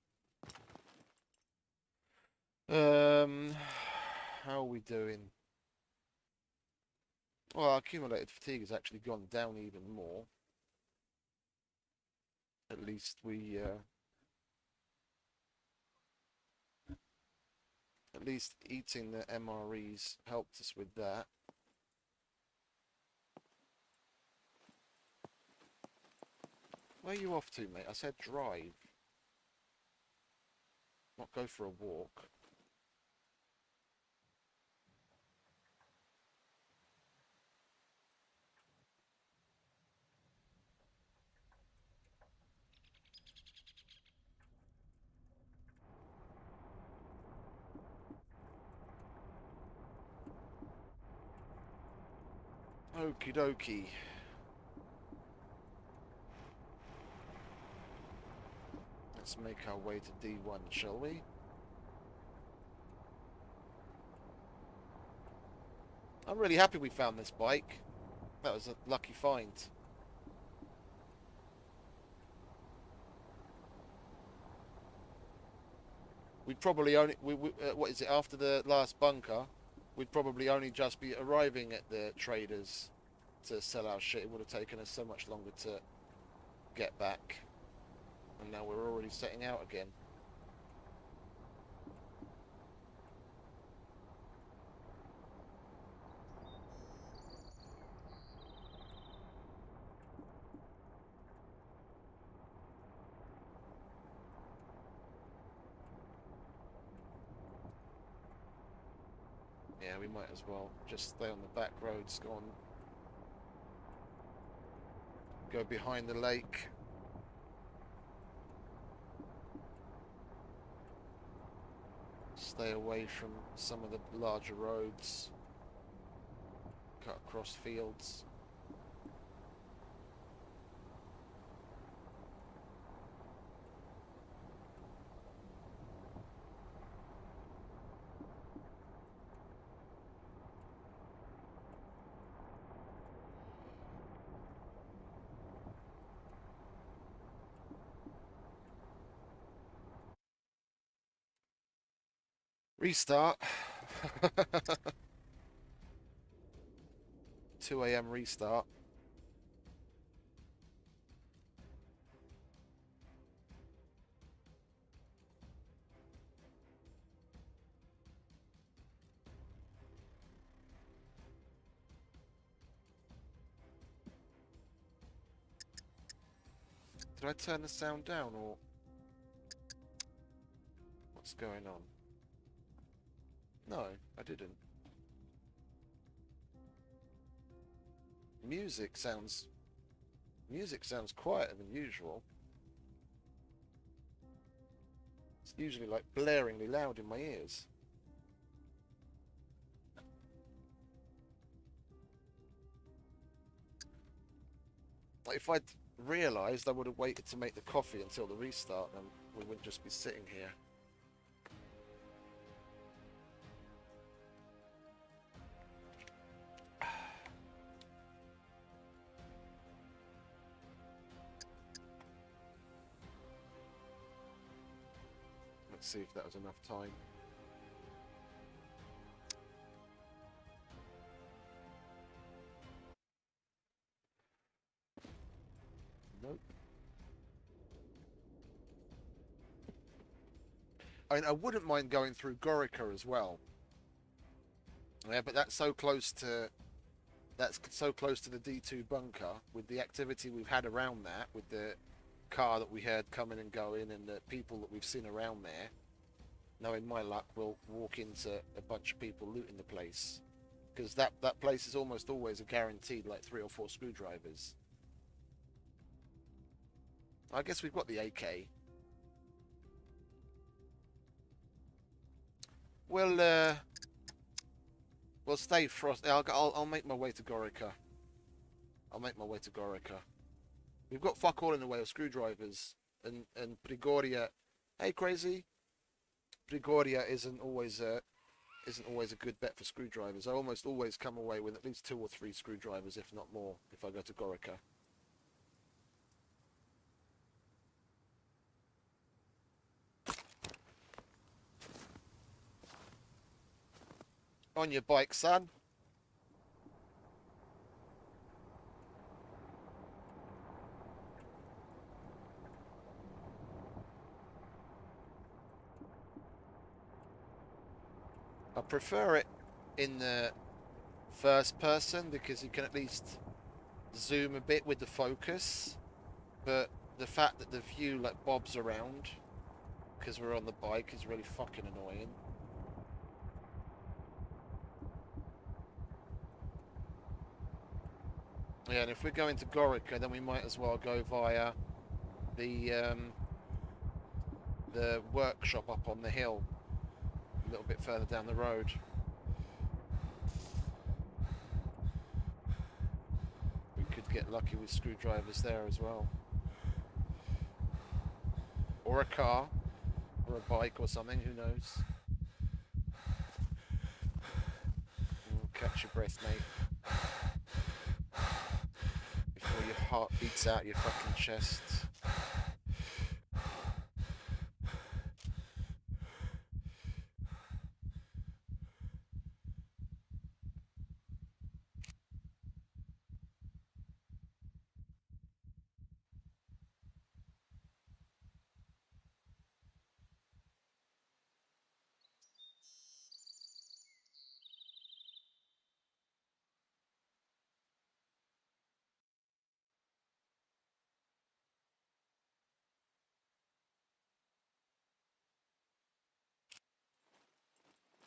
How are we doing? Well, our accumulated fatigue has actually gone down even more. At least we, at least eating the MREs helped us with that. Where are you off to, mate? I said drive. Not go for a walk. Okie dokie. Let's make our way to D1, shall we? I'm really happy we found this bike. That was a lucky find. We'd probably only... what is it? After the last bunker, we'd probably only just be arriving at the traders to sell our shit. It would have taken us so much longer to get back. And now we're already setting out again. Yeah, we might as well just stay on the back roads, go behind the lake. Stay away from some of the larger roads. Cut across fields. Restart. 2 AM restart. Did I turn the sound down or what's going on? No, I didn't. Music sounds quieter than usual. It's usually like blaringly loud in my ears. Like if I'd realised, I would have waited to make the coffee until the restart, and we wouldn't just be sitting here. Let's see if that was enough time. Nope. I mean, I wouldn't mind going through Gorica as well. Yeah, but that's so close to the D2 bunker with the activity we've had around that, with the car that we heard coming and going and the people that we've seen around there. Knowing my luck, we'll walk into a bunch of people looting the place, because that place is almost always a guaranteed like 3 or 4 screwdrivers. I guess we've got the AK. We'll stay frost. I'll make my way to Gorica. We've got fuck all in the way of screwdrivers, and Prigoria. Hey, crazy. Prigoria isn't always a good bet for screwdrivers. I almost always come away with at least 2 or 3 screwdrivers, if not more, if I go to Gorica. On your bike, son. I prefer it in the first person because you can at least zoom a bit with the focus, but the fact that the view like bobs around because we're on the bike is really fucking annoying. Yeah, and if we're going to Gorica, then we might as well go via the workshop up on the hill, a little bit further down the road. We could get lucky with screwdrivers there as well. Or a car, or a bike or something, who knows. Catch your breath, mate. Before your heart beats out your fucking chest.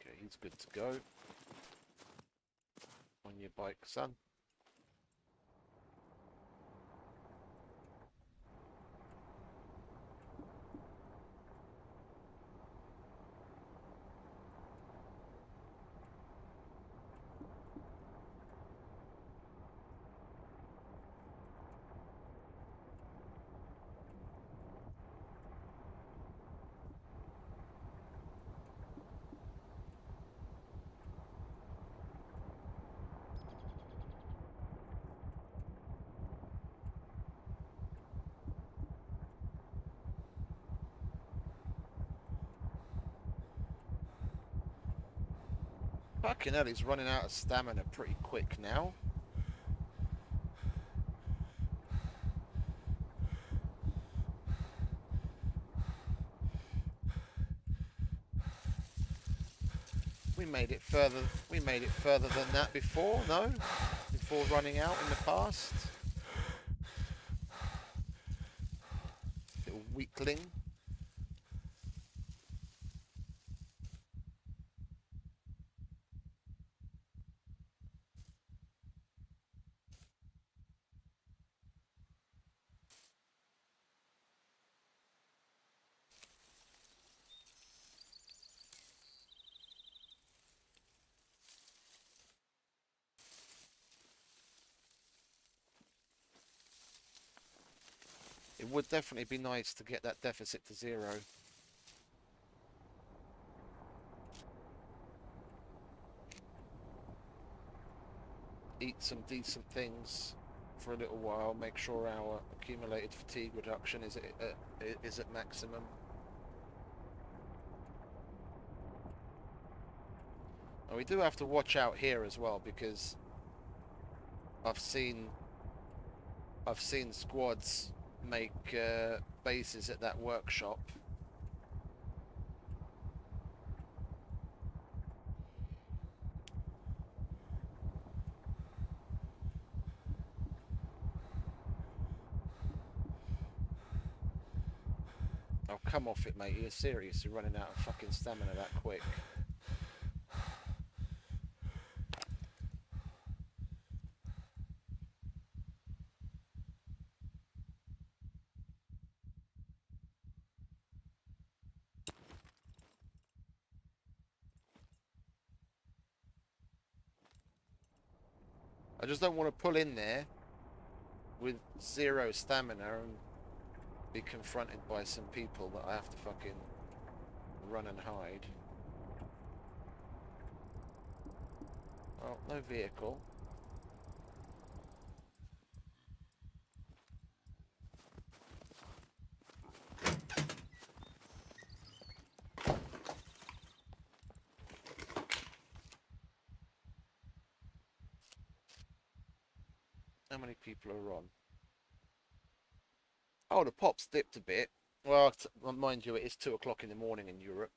Okay, he's good to go. On your bike, son. Fucking hell, he's running out of stamina pretty quick now. We made it further than that before, no? Before running out in the past. Little weakling. It would definitely be nice to get that deficit to 0. Eat some decent things for a little while, make sure our accumulated fatigue reduction is at maximum. And we do have to watch out here as well, because I've seen squads make bases at that workshop. Oh, come off it, mate. You're serious. You're running out of fucking stamina that quick. I just don't want to pull in there with 0 stamina and be confronted by some people that I have to fucking run and hide. Oh, no vehicle. How many people are on? Oh, the pop's dipped a bit. Well, mind you, it is 2 o'clock in the morning in Europe.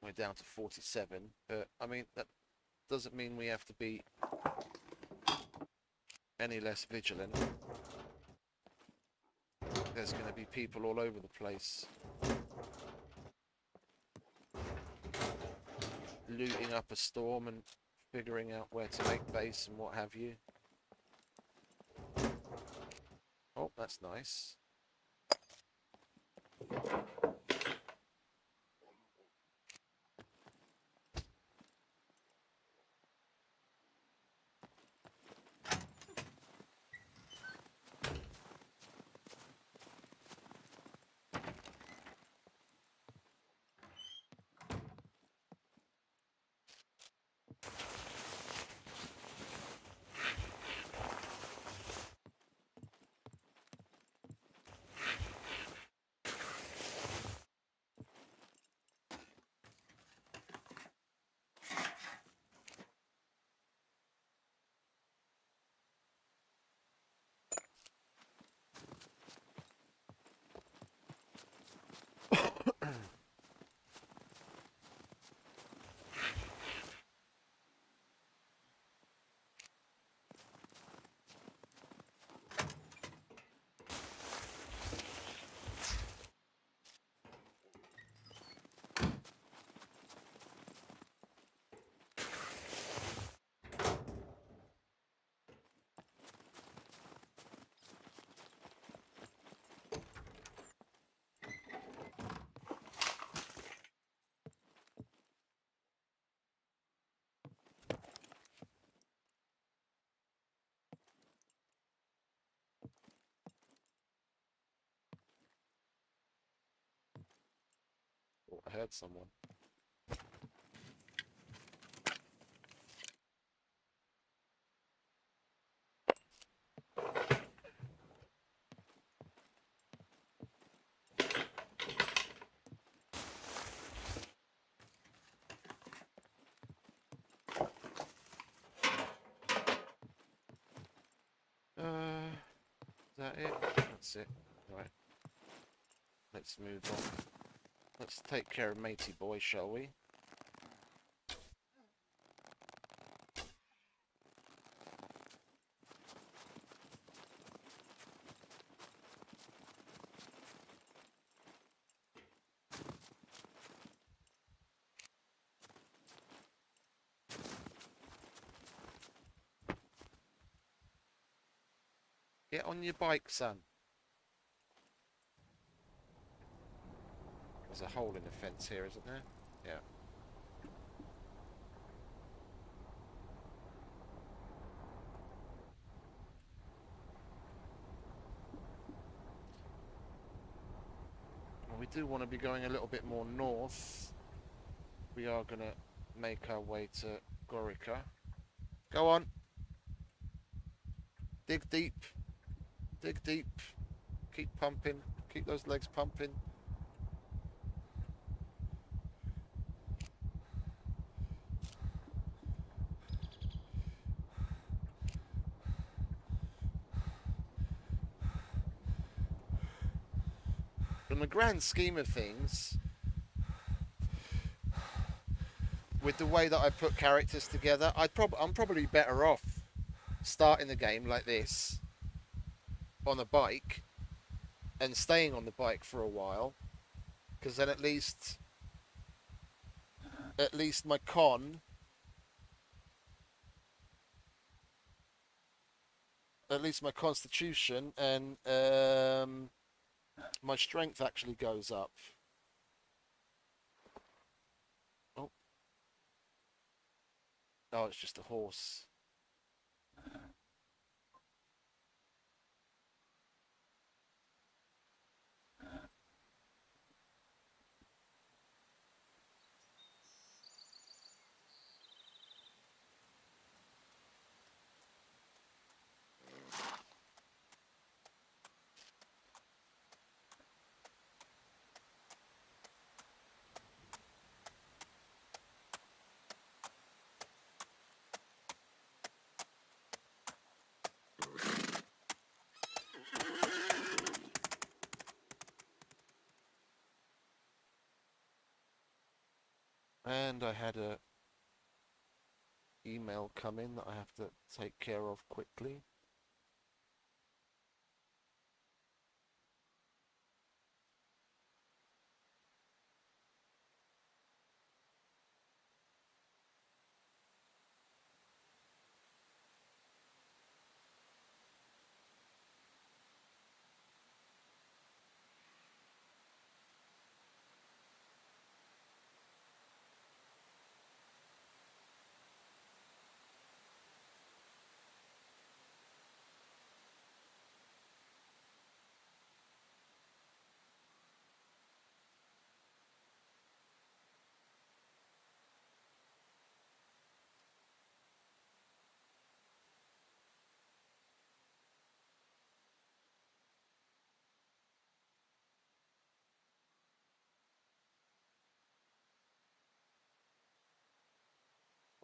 We're down to 47, but I mean, that doesn't mean we have to be any less vigilant. There's going to be people all over the place looting up a storm and figuring out where to make base and what have you. Oh, that's nice. Oh, I heard someone. Is that it? That's it. Right. Let's move on. Let's take care of matey boy, shall we? Get on your bike, son. There's a hole in the fence here, isn't there? Yeah. Well, we do want to be going a little bit more north. We are going to make our way to Gorica. Go on. Dig deep. Dig deep. Keep pumping. Keep those legs pumping. in the grand scheme of things, with the way that I put characters together, I'm probably better off starting the game like this on a bike and staying on the bike for a while, because then at least my constitution and my strength actually goes up. Oh, oh, it's just a horse. 'And I had a email come in that I have to take care of quickly.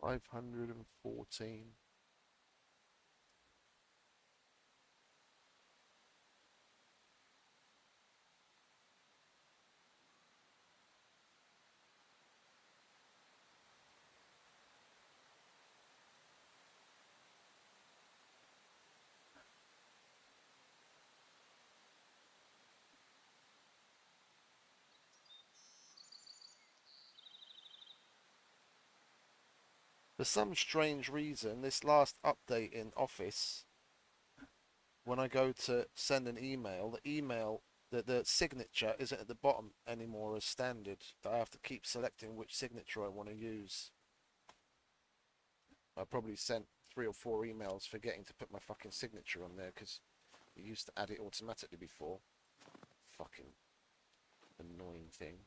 $514. For some strange reason, this last update in Office, when I go to send an email, the signature isn't at the bottom anymore as standard. I have to keep selecting which signature I want to use. I probably sent 3 or 4 emails forgetting to put my fucking signature on there because it used to add it automatically before. Fucking annoying thing.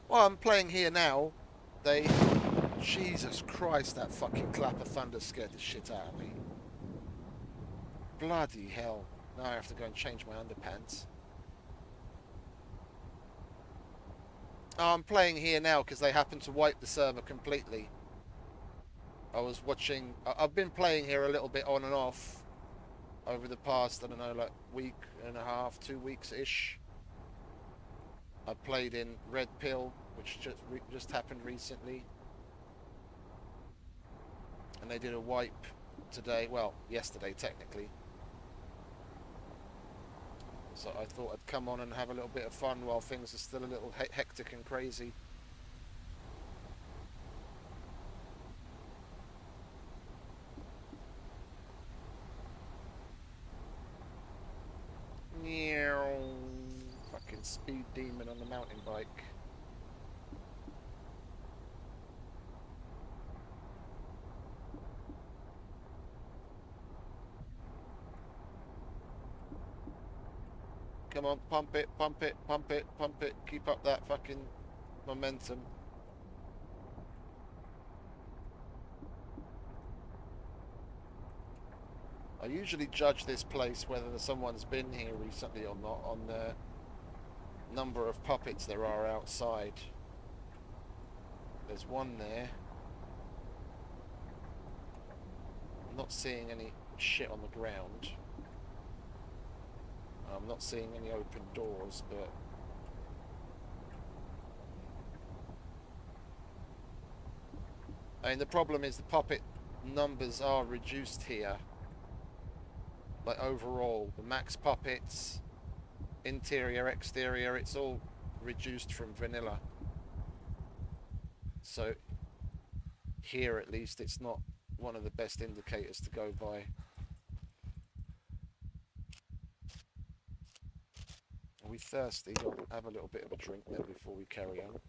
Well, I'm playing here now. Jesus Christ, that fucking clap of thunder scared the shit out of me. Bloody hell. Now I have to go and change my underpants. Oh, I'm playing here now because they happen to wipe the server completely. I've been playing here a little bit on and off over the past, I don't know, like week and a half, 2 weeks-ish. I played in Red Pill, which just happened recently. And they did a wipe today, well, yesterday technically. So I thought I'd come on and have a little bit of fun while things are still a little hectic and crazy. Fucking speed demon on the mountain bike. Come on, pump it, pump it, pump it, pump it. Keep up that fucking momentum. I usually judge this place whether someone's been here recently or not on number of puppets there are outside. There's one there. I'm not seeing any shit on the ground. I'm not seeing any open doors, but... I mean, the problem is the puppet numbers are reduced here. Like, overall, the max puppets, interior, exterior, it's all reduced from vanilla. So, here at least, it's not one of the best indicators to go by. Are we thirsty? I'll have a little bit of a drink there before we carry on.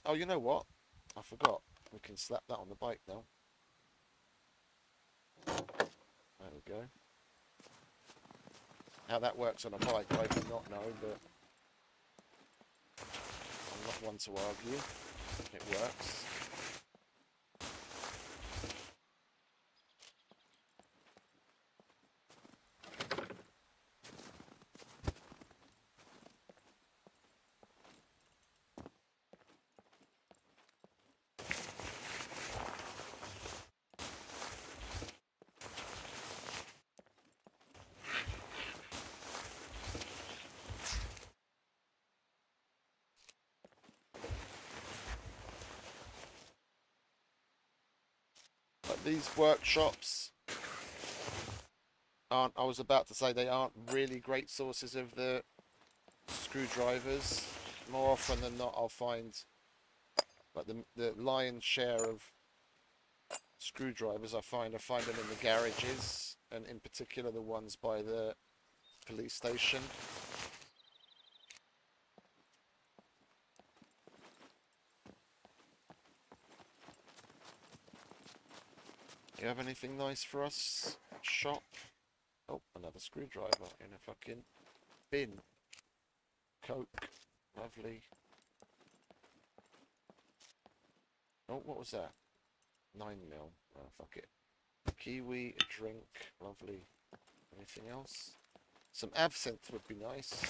Oh, you know what? I forgot. We can slap that on the bike now. There we go. How that works on a bike, I do not know, but I'm not one to argue. It works. But these workshops aren't, I was about to say, they aren't really great sources of the screwdrivers. More often than not, I'll find like the lion's share of screwdrivers I find them in the garages, and in particular the ones by the police station. You have anything nice for us, shop? Oh, another screwdriver in a fucking bin. Coke, lovely. Oh, what was that? 9mm. Oh, fuck it. Kiwi, a drink, lovely. Anything else? Some absinthe would be nice.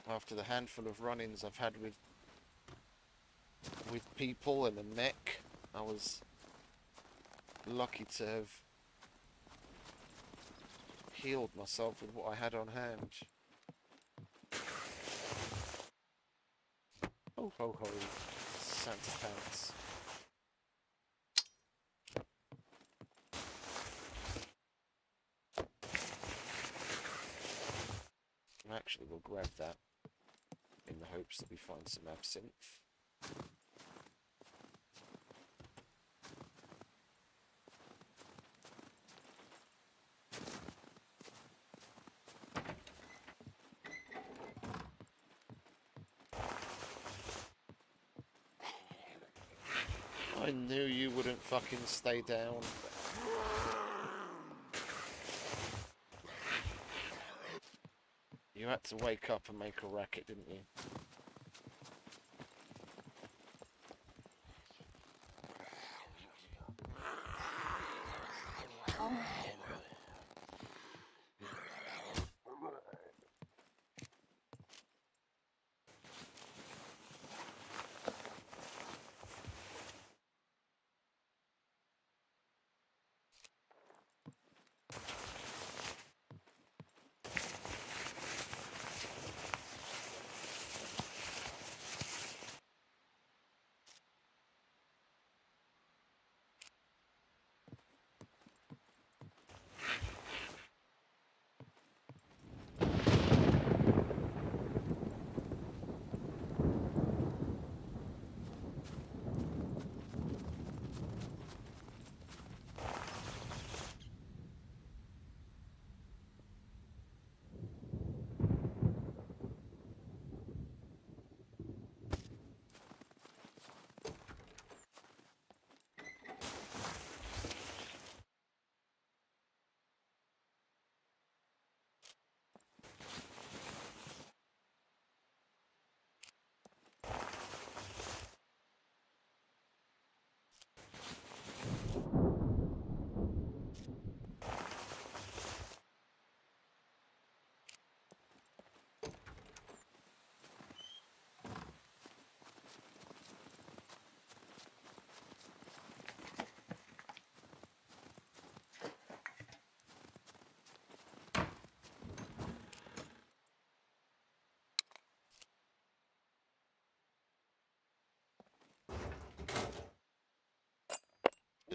After the handful of run-ins I've had with people and a mech, I was lucky to have healed myself with what I had on hand. Ho ho ho, Santa pants. Actually, we'll grab that in the hopes that we find some absinthe. I knew you wouldn't fucking stay down. You had to wake up and make a racket, didn't you?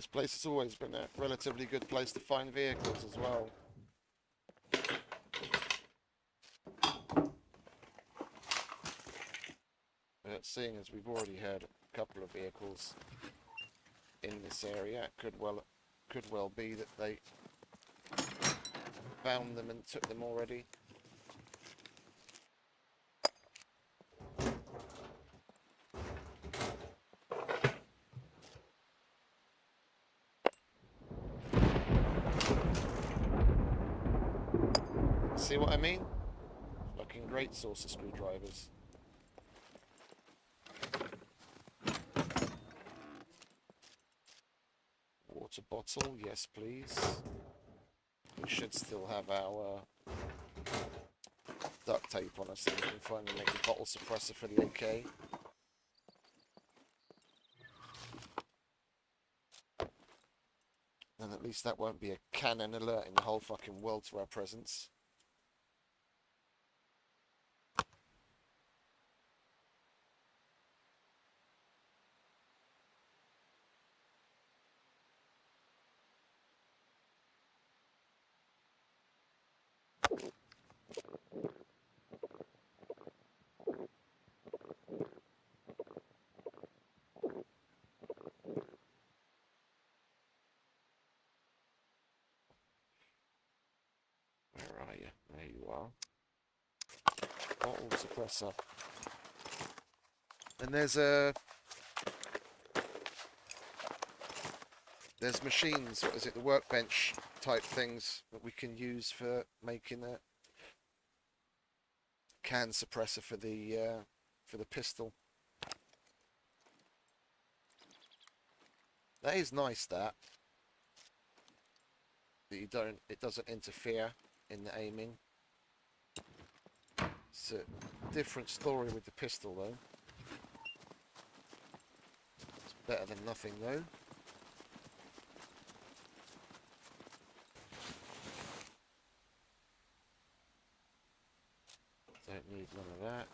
This place has always been a relatively good place to find vehicles as well. But seeing as we've already had a couple of vehicles in this area, it could well be that they found them and took them already. See what I mean? Fucking great source of screwdrivers. Water bottle, yes please. We should still have our duct tape on us so we can finally make a bottle suppressor for the AK. And at least that won't be a cannon alerting the whole fucking world to our presence. Where are you? There you are. Bottle suppressor. And there's machines, what is it, the workbench type things that we can use for making a can suppressor for the pistol. That is nice, that it doesn't interfere in the aiming. It's a different story with the pistol though. It's better than nothing though. Don't need none of that.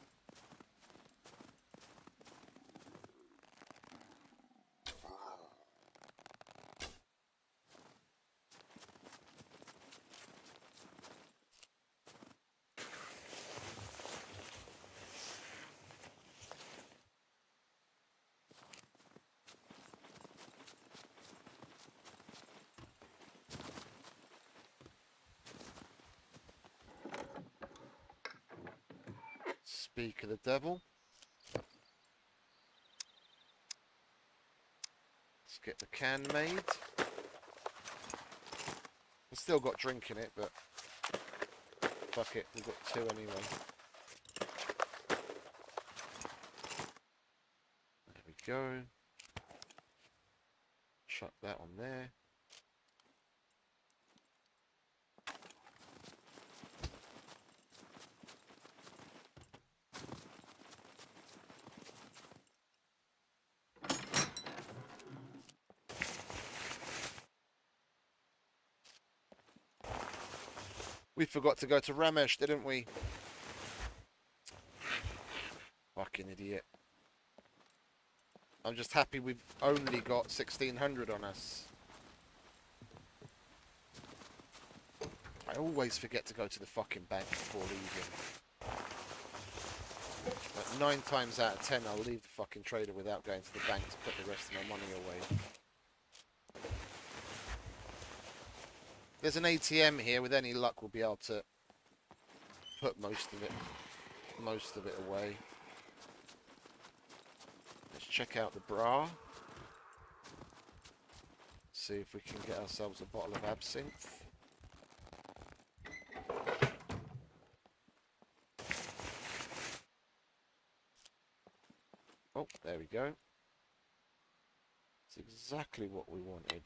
Speak of the devil. Let's get the can made. It's still got drink in it, but fuck it, we've got two anyway. There we go. Chuck that on there. We forgot to go to Ramesh, didn't we? Fucking idiot. I'm just happy we've only got 1600 on us. I always forget to go to the fucking bank before leaving. Like 9 times out of 10 I'll leave the fucking trader without going to the bank to put the rest of my money away. There's an ATM here. With any luck, we'll be able to put most of it away. Let's check out the bra. See if we can get ourselves a bottle of absinthe. Oh, there we go. It's exactly what we wanted.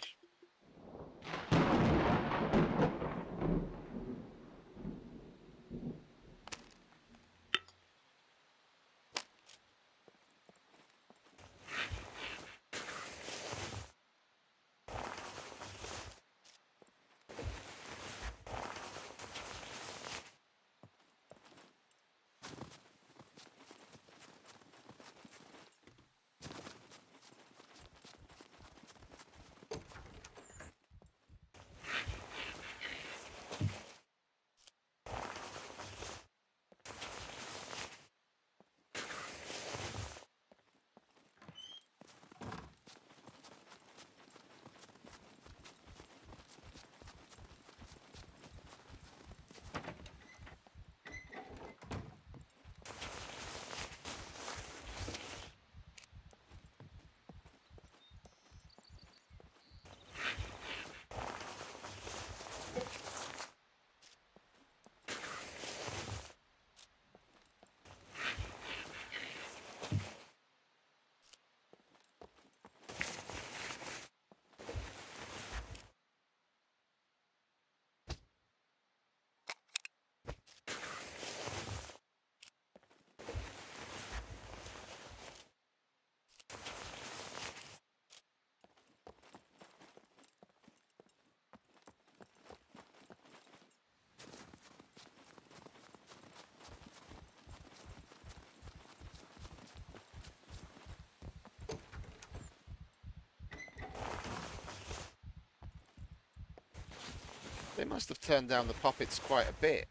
They must have turned down the puppets quite a bit.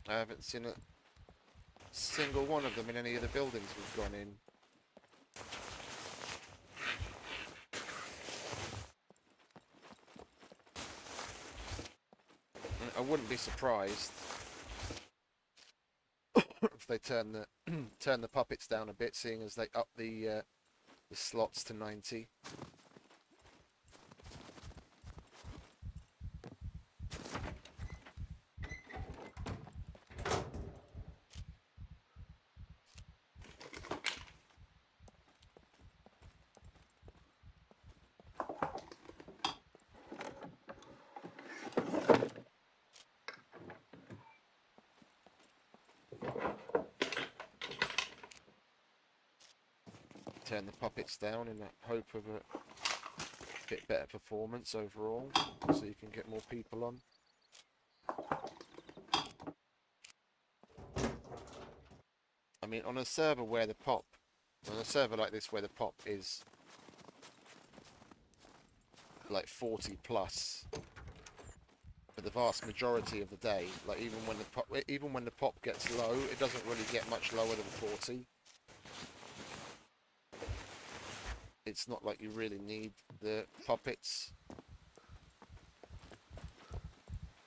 I haven't seen a single one of them in any of the buildings we've gone in. I wouldn't be surprised if they turn the turn the puppets down a bit, seeing as they up the slots to 90. Turn the puppets down in the hope of a bit better performance overall, so you can get more people on. I mean, on a server like this where the pop is like 40 plus for the vast majority of the day, like even when the pop gets low, it doesn't really get much lower than 40. It's not like you really need the puppets.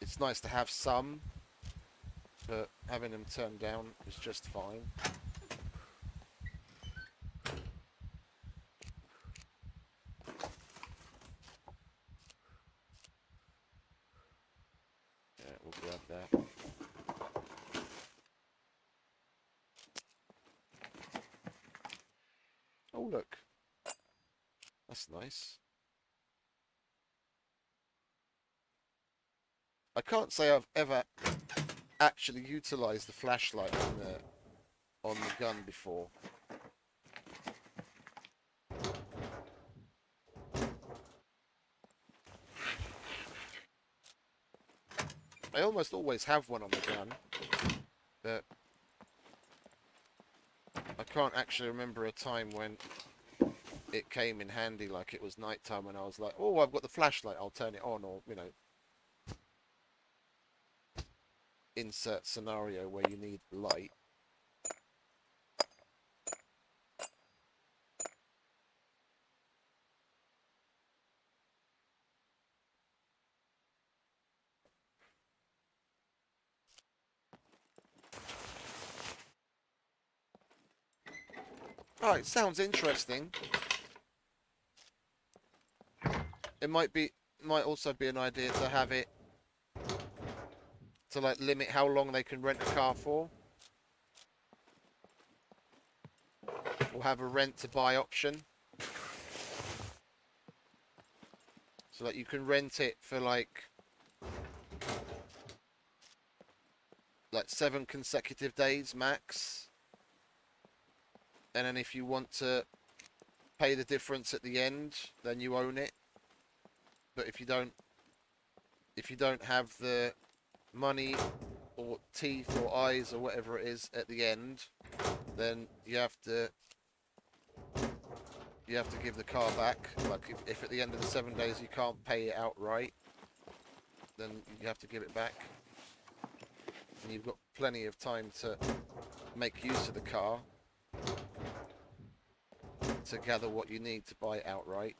It's nice to have some, but having them turned down is just fine. Yeah, we'll grab that. Oh, look. That's nice. I can't say I've ever actually utilised the flashlight on the gun before. I almost always have one on the gun, but I can't actually remember a time when it came in handy, like it was nighttime and I was like, oh, I've got the flashlight, I'll turn it on, or, you know, insert scenario where you need light. Oh, it sounds interesting. It might also be an idea to have it to like limit how long they can rent a car for, or have a rent to buy option, so that you can rent it for like 7 consecutive days max, and then if you want to pay the difference at the end, then you own it. But if you don't have the money or teeth or eyes or whatever it is at the end, then you have to give the car back. Like if at the end of the 7 days you can't pay it outright, then you have to give it back. And you've got plenty of time to make use of the car to gather what you need to buy it outright.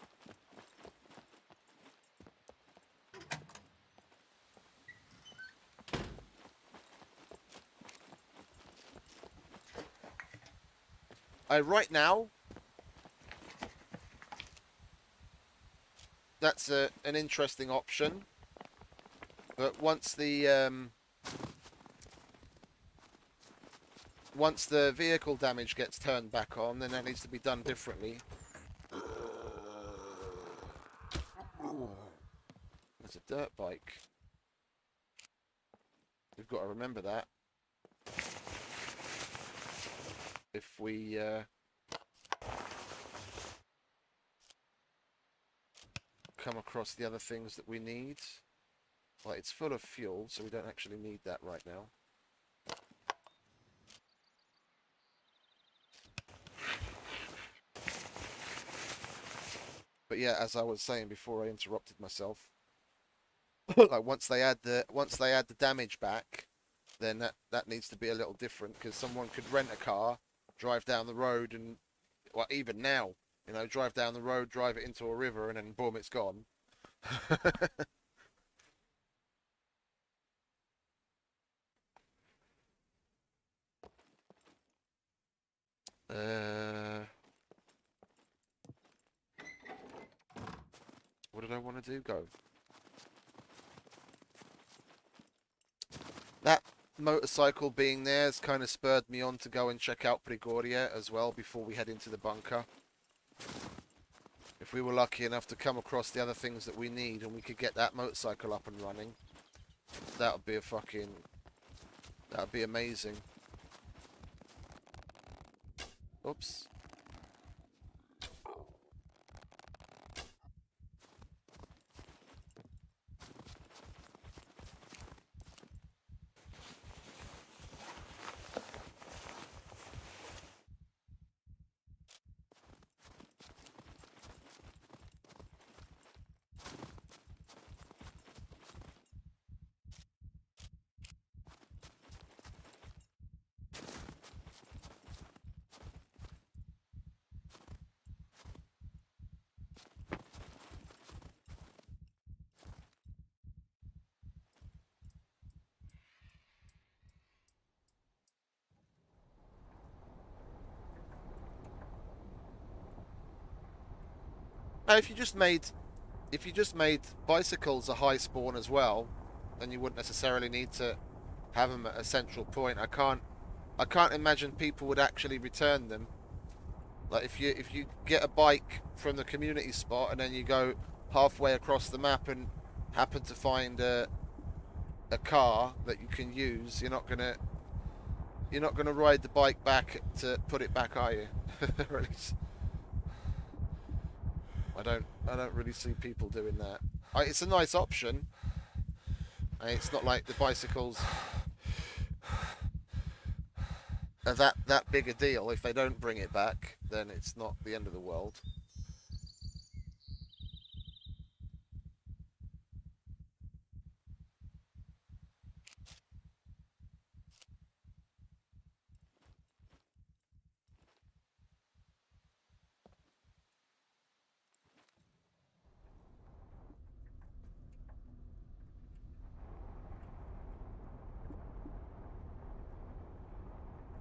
Right now, that's an interesting option, but once the vehicle damage gets turned back on, then that needs to be done differently. There's a dirt bike. We've got to remember that. If we come across the other things that we need. Well, it's full of fuel, so we don't actually need that right now. But yeah, as I was saying before, I interrupted myself. Like once they add the damage back, then that needs to be a little different because someone could rent a car, drive down the road, and well, even now, you know, drive down the road, drive it into a river, and then boom, it's gone. What did I want to do? Go. That motorcycle being there has kind of spurred me on to go and check out Prigoria as well before we head into the bunker. If we were lucky enough to come across the other things that we need and we could get that motorcycle up and running, that would be that would be amazing. Oops. Now, if you just made bicycles a high spawn as well, then you wouldn't necessarily need to have them at a central point. I can't imagine people would actually return them. Like if you get a bike from the community spot and then you go halfway across the map and happen to find a car that you can use, you're not gonna ride the bike back to put it back, are you? Or at least I don't really see people doing that. It's a nice option. It's not like the bicycles are that big a deal. If they don't bring it back, then it's not the end of the world.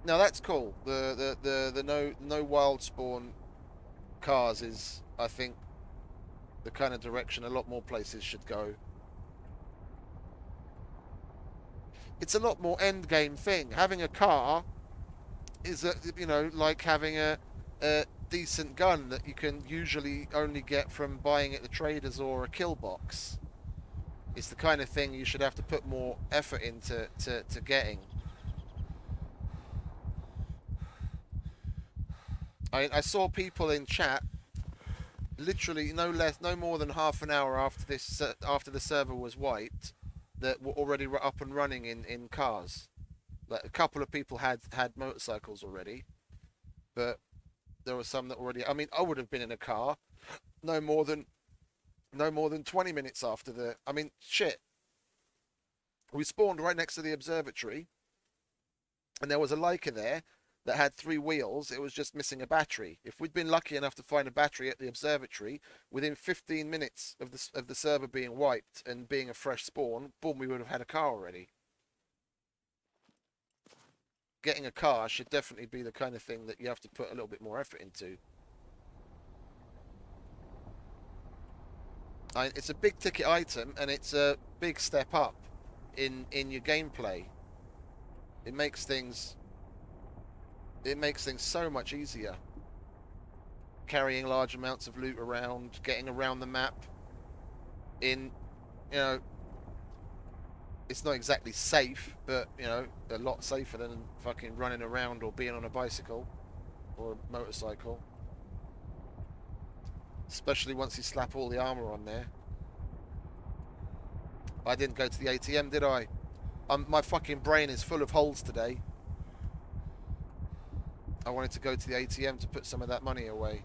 Now that's cool. The no wild spawn cars is, I think, the kind of direction a lot more places should go. It's a lot more end game thing. Having a car is like having a decent gun that you can usually only get from buying at the traders or a kill box. It's the kind of thing you should have to put more effort into to getting. I saw people in chat, literally no more than half an hour after the server was wiped, that were already up and running in cars. Like a couple of people had motorcycles already, but there were some that already. I mean, I would have been in a car no more than 20 minutes after the. I mean, shit. We spawned right next to the observatory, and there was a Leica there that had 3 wheels. It was just missing a battery. If we'd been lucky enough to find a battery at the observatory, within 15 minutes of the server being wiped and being a fresh spawn, boom, we would have had a car already. Getting a car should definitely be the kind of thing that you have to put a little bit more effort into. It's a big ticket item, and it's a big step up in your gameplay. It makes things so much easier. Carrying large amounts of loot around, getting around the map in, it's not exactly safe, but, a lot safer than fucking running around or being on a bicycle or a motorcycle. Especially once you slap all the armor on there. I didn't go to the ATM, did I? My fucking brain is full of holes today. I wanted to go to the ATM to put some of that money away.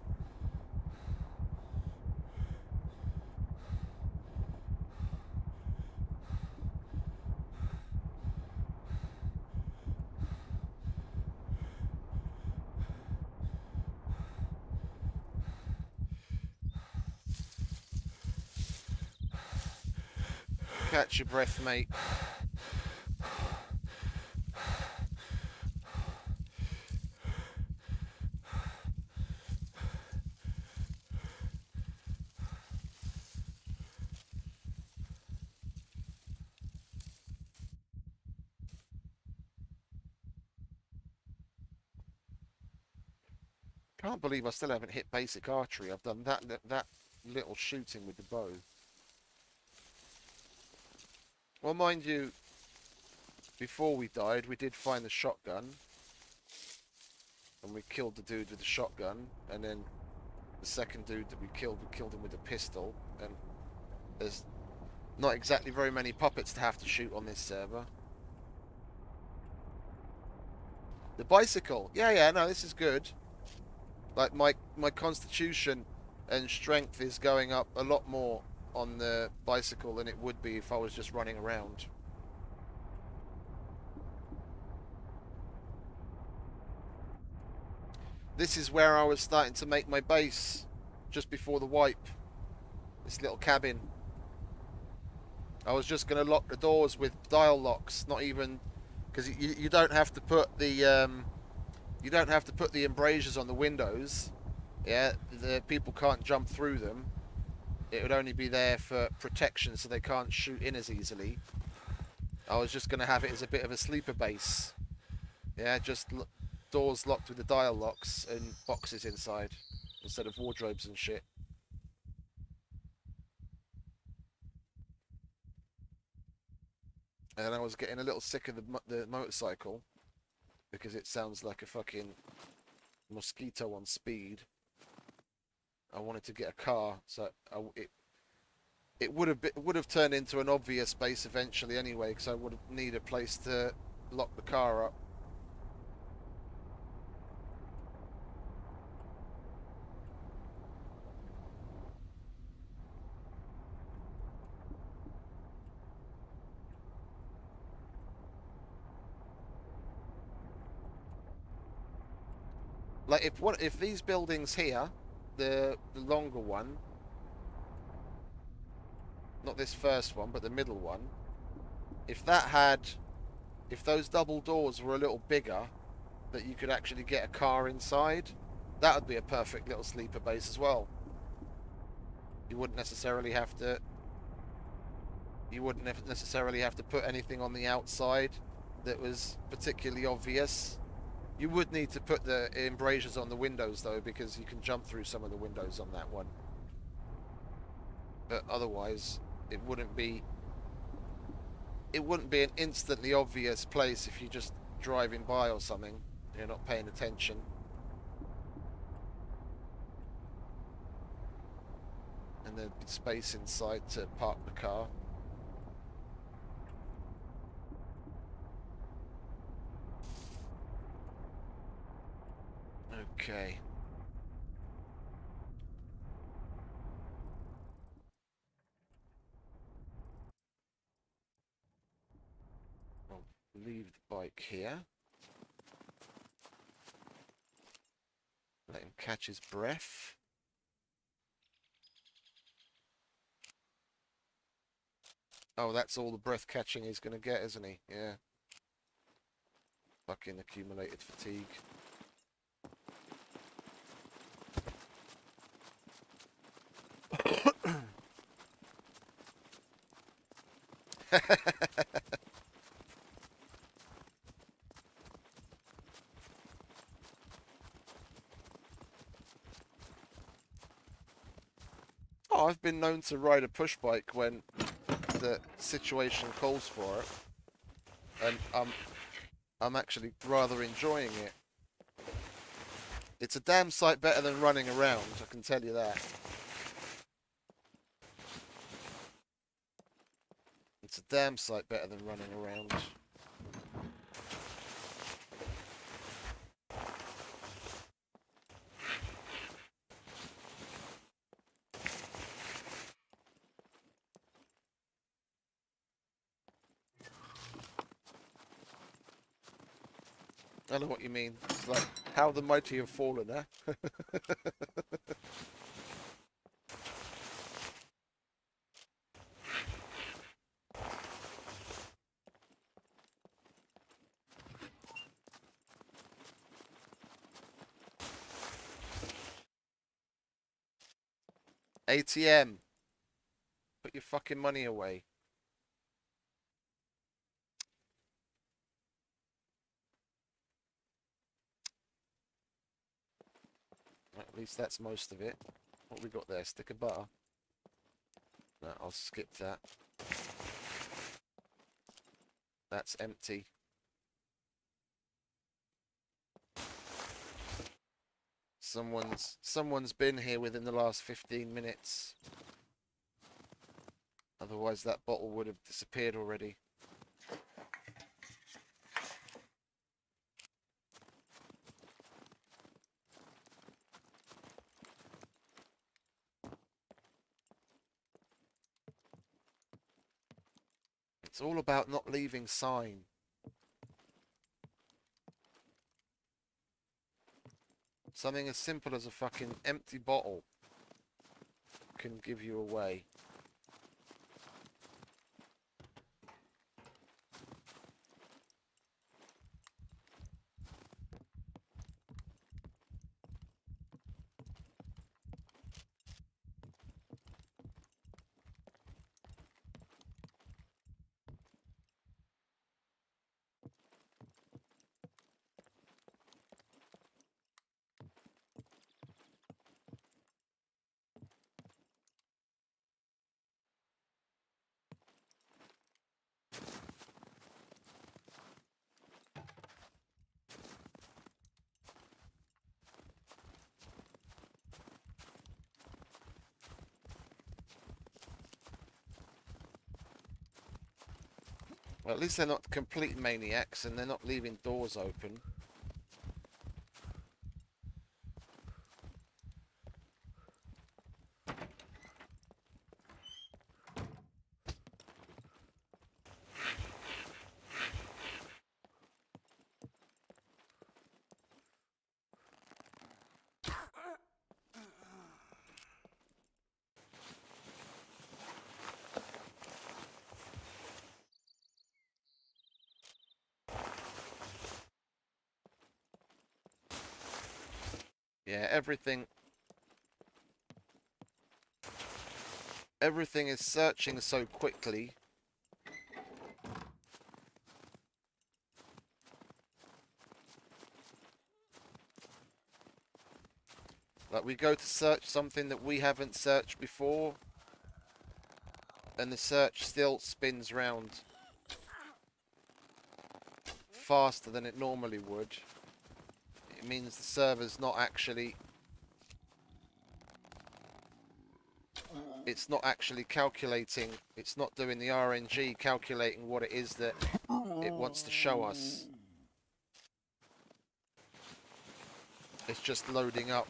Catch your breath, mate. Can't believe I still haven't hit basic archery. I've done that little shooting with the bow. Well, mind you, before we died, we did find the shotgun. And we killed the dude with the shotgun. And then the second dude that we killed him with a pistol. And there's not exactly very many puppets to have to shoot on this server. The bicycle. Yeah, no, this is good. Like, my constitution and strength is going up a lot more on the bicycle than it would be if I was just running around. This is where I was starting to make my base, just before the wipe. This little cabin. I was just going to lock the doors with dial locks, not even... Because you don't have to put the... you don't have to put the embrasures on the windows. Yeah, the people can't jump through them. It would only be there for protection, so they can't shoot in as easily. I was just going to have it as a bit of a sleeper base. Yeah, just doors locked with the dial locks and boxes inside, instead of wardrobes and shit. And I was getting a little sick of the motorcycle, because it sounds like a fucking mosquito on speed. I wanted to get a car, so it would have turned into an obvious base eventually anyway, because I would need a place to lock the car up. Like if these buildings here, the longer one, not this first one, but the middle one, if those double doors were a little bigger, that you could actually get a car inside, that would be a perfect little sleeper base as well. You wouldn't necessarily have to put anything on the outside that was particularly obvious. You would need to put the embrasures on the windows though, because you can jump through some of the windows on that one. But otherwise, it wouldn't be an instantly obvious place if you're just driving by or something. You're not paying attention. And there'd be space inside to park the car. Okay. I'll leave the bike here. Let him catch his breath. Oh, that's all the breath catching he's going to get, isn't he? Yeah. Fucking accumulated fatigue. Oh, I've been known to ride a push bike when the situation calls for it, and I'm actually rather enjoying it. It's a damn sight better than running around, I can tell you that. It's a damn sight better than running around. I know what you mean. It's like, how the mighty have fallen, eh? ATM. Put your fucking money away. Right, at least that's most of it. What we got there? Stick of butter. No, I'll skip that. That's empty. Someone's been here within the last 15 minutes. Otherwise that bottle would have disappeared already. It's all about not leaving sign. Something as simple as a fucking empty bottle can give you away. Well, at least they're not complete maniacs and they're not leaving doors open. Yeah, everything is searching so quickly. Like we go to search something that we haven't searched before, and the search still spins round faster than it normally would. It means the server's not actually... It's not actually calculating, it's not doing the RNG calculating what it is that it wants to show us. It's just loading up.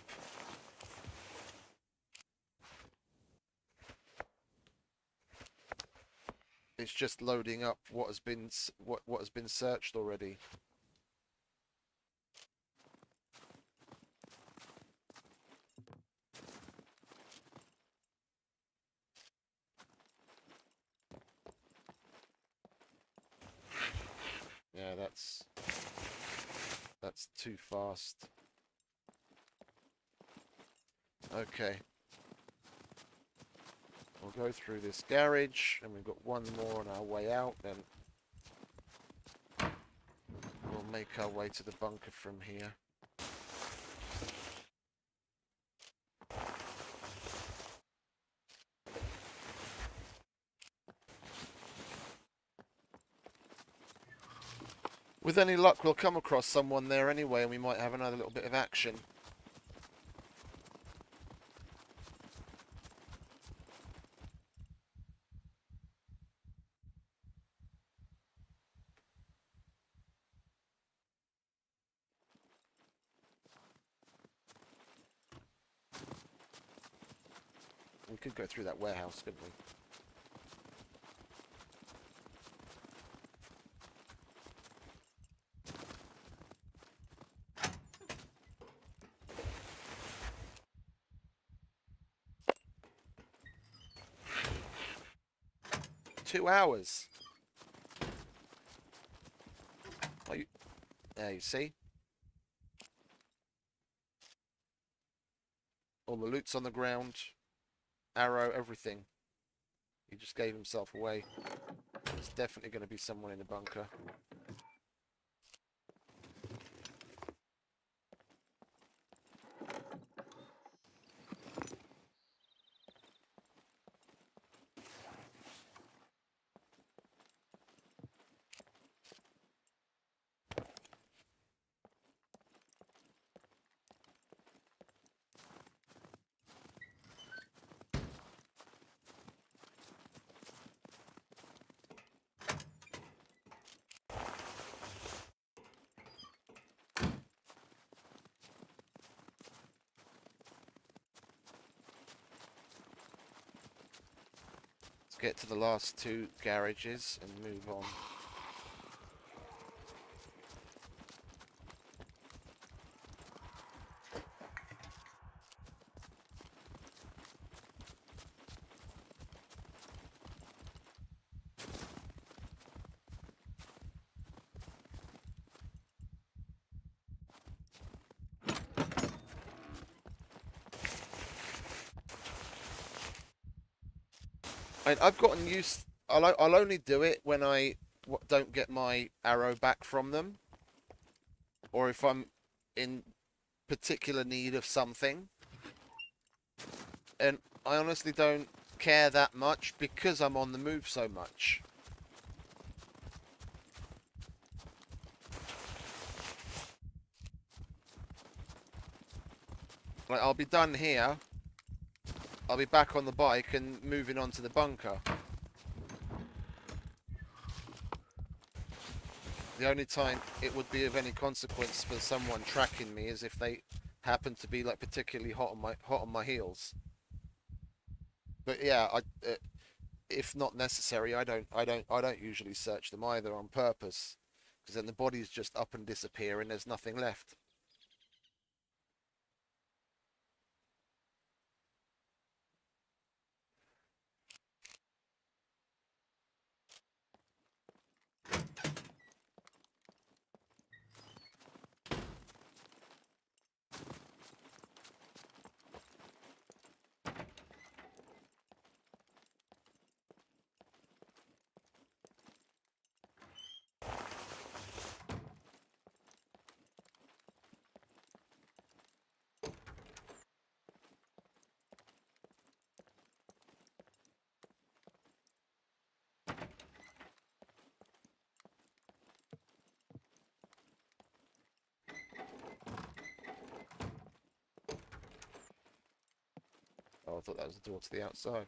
It's just loading up what has been what has been searched already. Yeah, that's too fast. Okay. We'll go through this garage, and we've got one more on our way out, then we'll make our way to the bunker from here. With any luck, we'll come across someone there anyway, and we might have another little bit of action. We could go through that warehouse, couldn't we? 2 hours. Oh, there, you see? All the loot's on the ground. arrow, everything. He just gave himself away. There's definitely going to be someone in the bunker. Let's get to the last two garages and move on. I've gotten used. I'll only do it when I don't get my arrow back from them, or if I'm in particular need of something. And I honestly don't care that much because I'm on the move so much. Like, I'll be done here. I'll be back on the bike and moving on to the bunker. The only time it would be of any consequence for someone tracking me is if they happen to be like particularly hot on my heels. But yeah, if not necessary, I don't usually search them either on purpose, because then the body's just up and disappear and there's nothing left. Oh, I thought that was the door to the outside.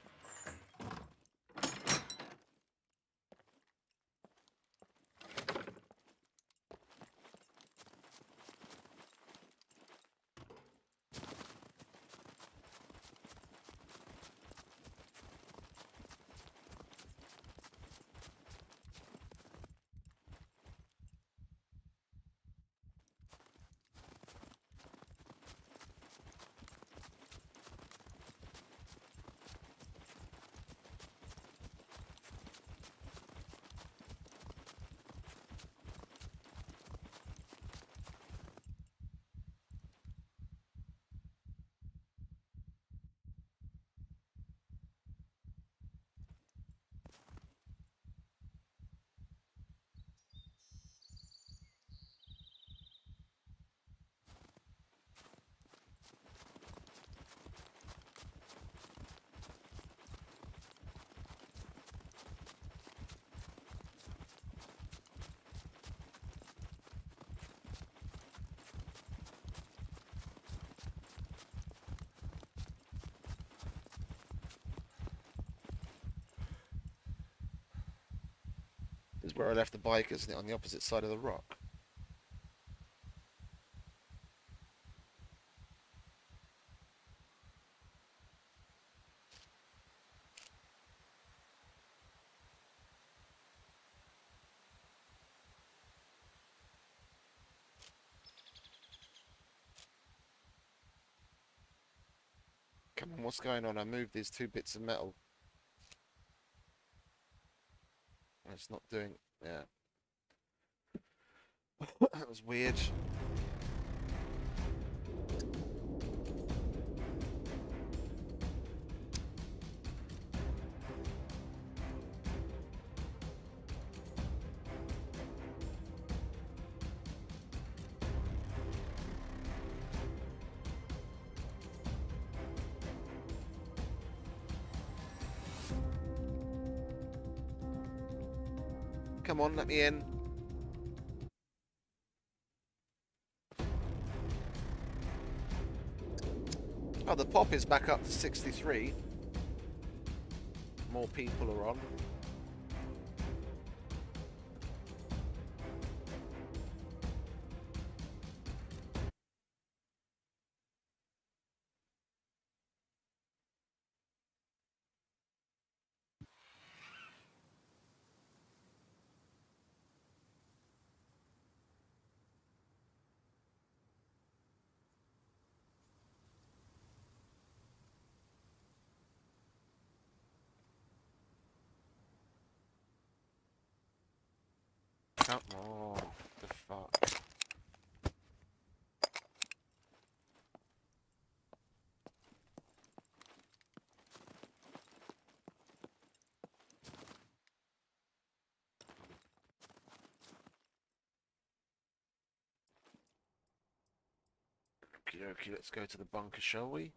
This is where I left the bike, isn't it? On the opposite side of the rock. Come on, what's going on? I moved these two bits of metal. It's not doing... Yeah. That was weird. Come on, let me in. Oh, the pop is back up to 63. More people are on. Come on, the fuck. Okay, let's go to the bunker, shall we?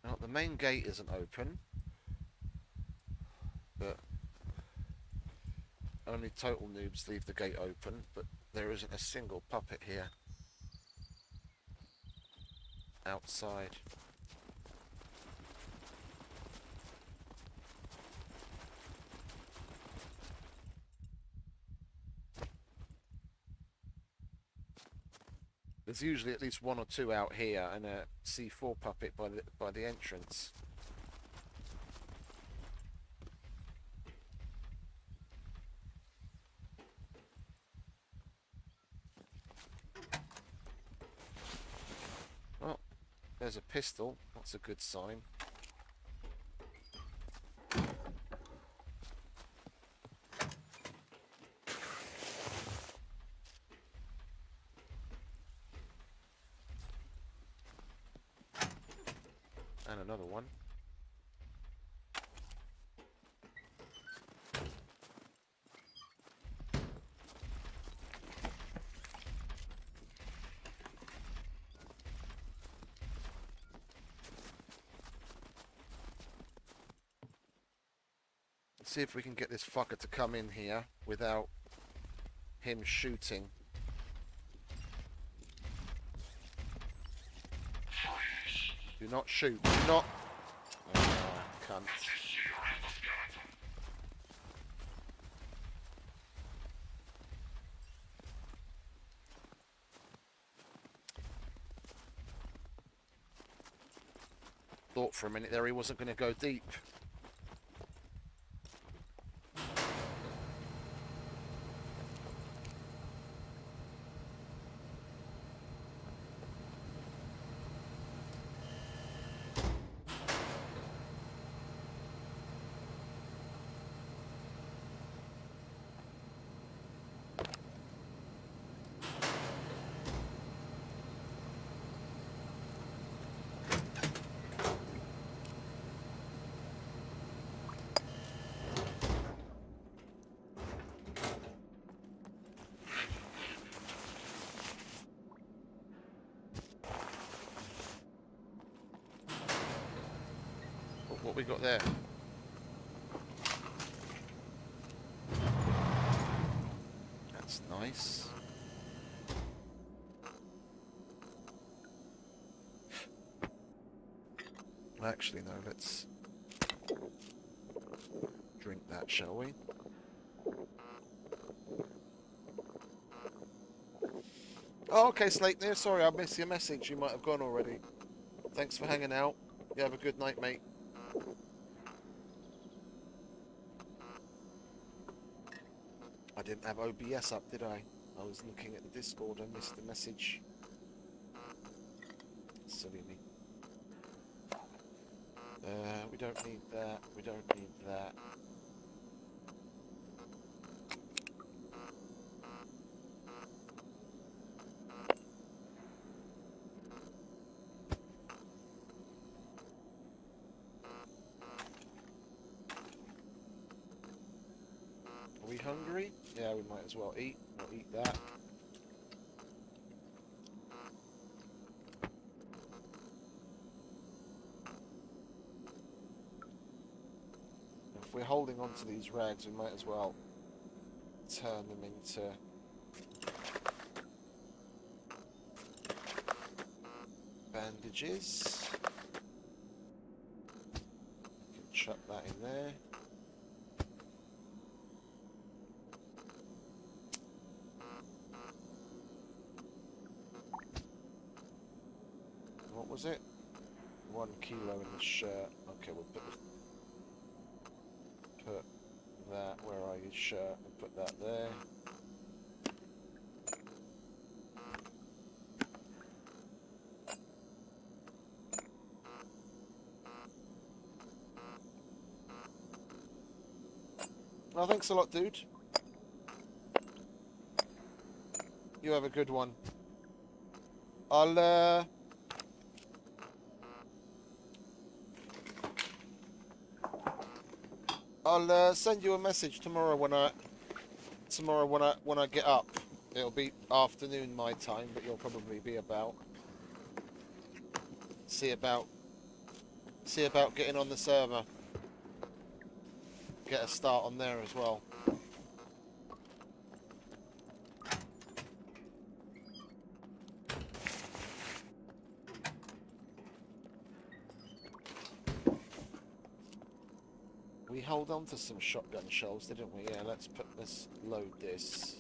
Now, the main gate isn't open, but only total noobs leave the gate open, but there isn't a single puppet here. Outside. There's usually at least one or two out here and a C4 puppet by the entrance. Oh, there's a pistol. That's a good sign. And another one. Let's see if we can get this fucker to come in here without him shooting. Do not shoot. Do not. Ah, cunt. Thought for a minute there he wasn't going to go deep. What we got there? That's nice. Actually, no, let's drink that, shall we? Oh, okay, Slatener. Sorry, I missed your message. You might have gone already. Thanks for hanging out. You have a good night, mate. I didn't have OBS up, did I? I was looking at the Discord. I missed the message. Silly me. We don't need that. We don't need that. Are we hungry? Yeah, we might as well eat. We'll eat that. If we're holding on to these rags, we might as well turn them into bandages. Can chuck that in there. What was it? 1 kilo in the shirt. Okay, we'll put that, where are you, shirt, and put that there. Oh, thanks a lot, dude. You have a good one. I'll send you a message tomorrow when I get up. It'll be afternoon my time, but you'll probably be about. See about getting on the server. Get a start on there as well. We held on to some shotgun shells, didn't we? Yeah, let's load this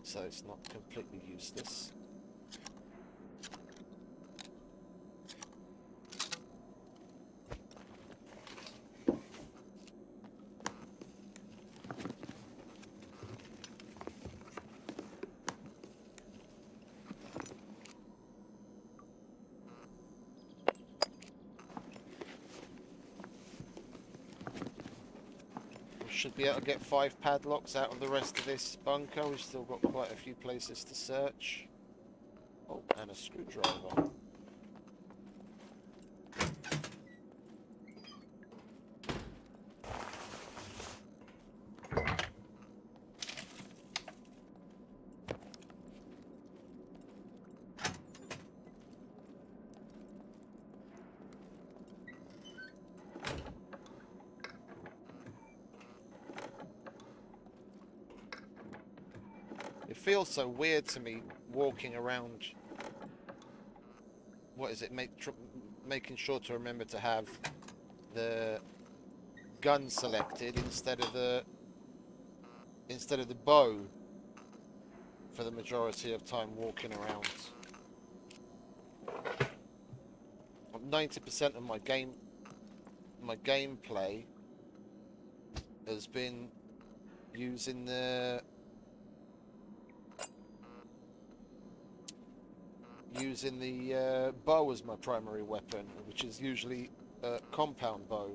so it's not completely useless. Should be able to get 5 padlocks out of the rest of this bunker. We've still got quite a few places to search. Oh, and a screwdriver. It feels so weird to me walking around. What is it? Making sure to remember to have the gun selected instead of the bow for the majority of time walking around. 90% of my gameplay has been using the bow as my primary weapon, which is usually a compound bow,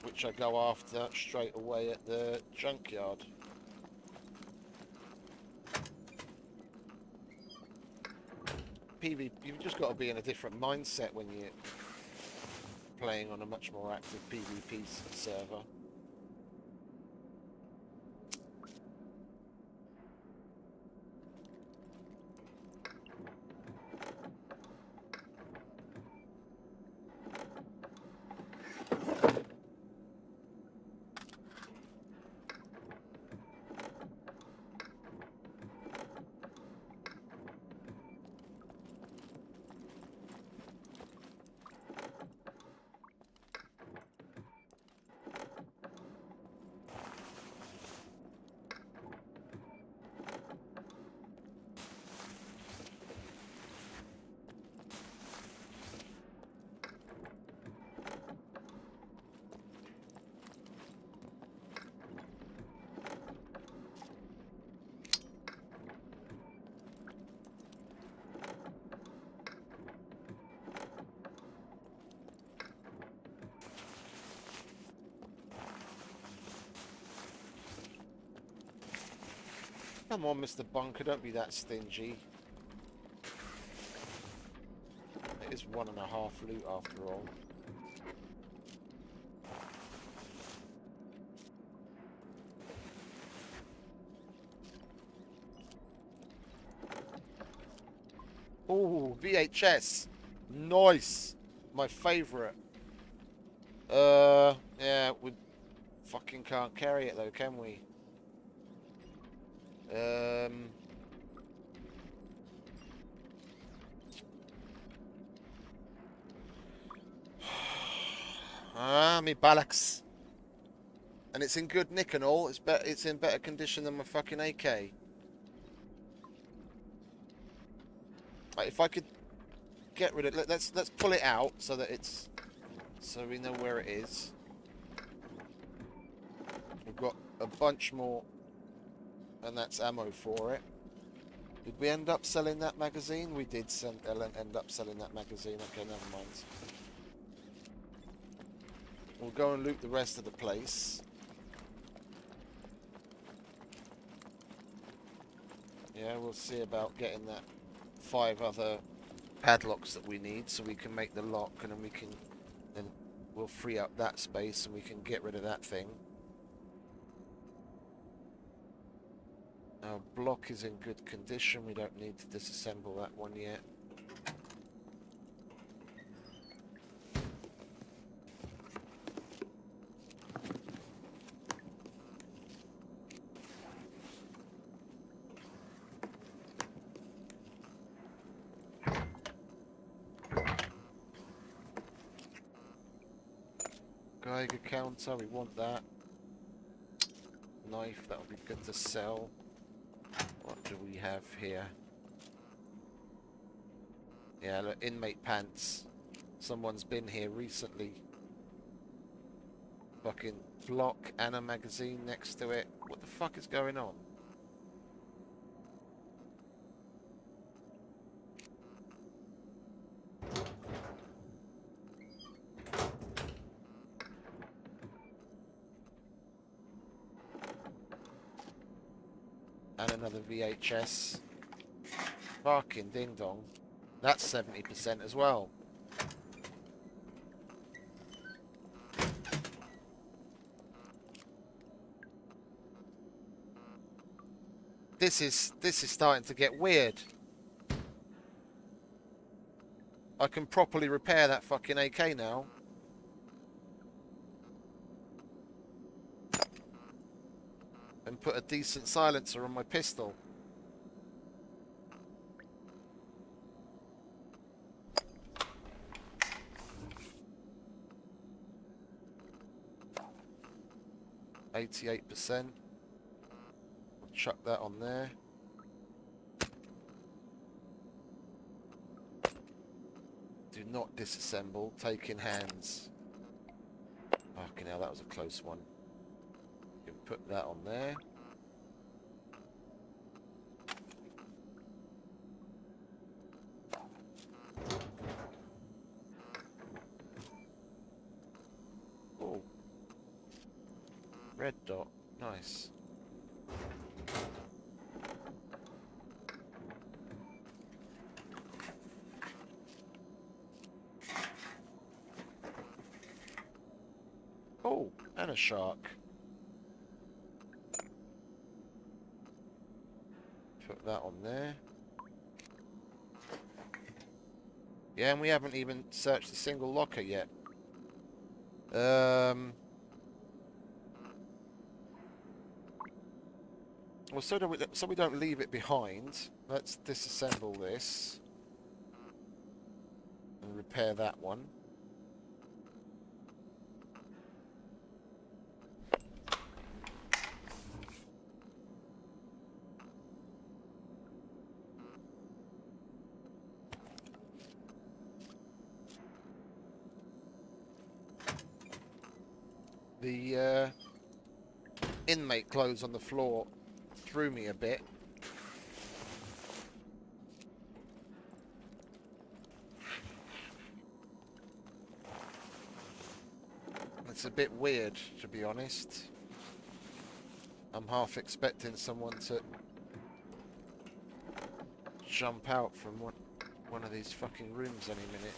which I go after straight away at the junkyard. You've just got to be in a different mindset when you're playing on a much more active PvP server. Come on, Mr. Bunker, don't be that stingy. It is 1.5 loot after all. Ooh, VHS. Nice. My favourite. Yeah, we fucking can't carry it though, can we? Me ballocks. And it's in good nick and all. It's in better condition than my fucking AK. Like, if I could get rid of it, let's pull it out so that it's so we know where it is. We've got a bunch more, and that's ammo for it. Did we end up selling that magazine? We did end up selling that magazine. Okay, never mind. We'll go and loot the rest of the place. Yeah, we'll see about getting that 5 other padlocks that we need so we can make the lock, and then we'll free up that space and we can get rid of that thing. Our block is in good condition. We don't need to disassemble that one yet. Geiger counter, we want that. Knife, that would be good to sell. What do we have here? Yeah, look, inmate pants. Someone's been here recently. Fucking block and a magazine next to it. What the fuck is going on? And another VHS. Fucking ding dong. That's 70% as well. This is starting to get weird. I can properly repair that fucking AK now. And put a decent silencer on my pistol. %. Chuck that on there. Do not disassemble. Take in hands. Fucking hell, that was a close one. You can put that on there. Oh. Red dot. Nice. Oh, and a shark. Put that on there. Yeah, and we haven't even searched a single locker yet. Well, so we don't leave it behind. Let's disassemble this and repair that one. The inmate clothes on the floor threw me a bit. It's a bit weird, to be honest. I'm half expecting someone to jump out from one of these fucking rooms any minute.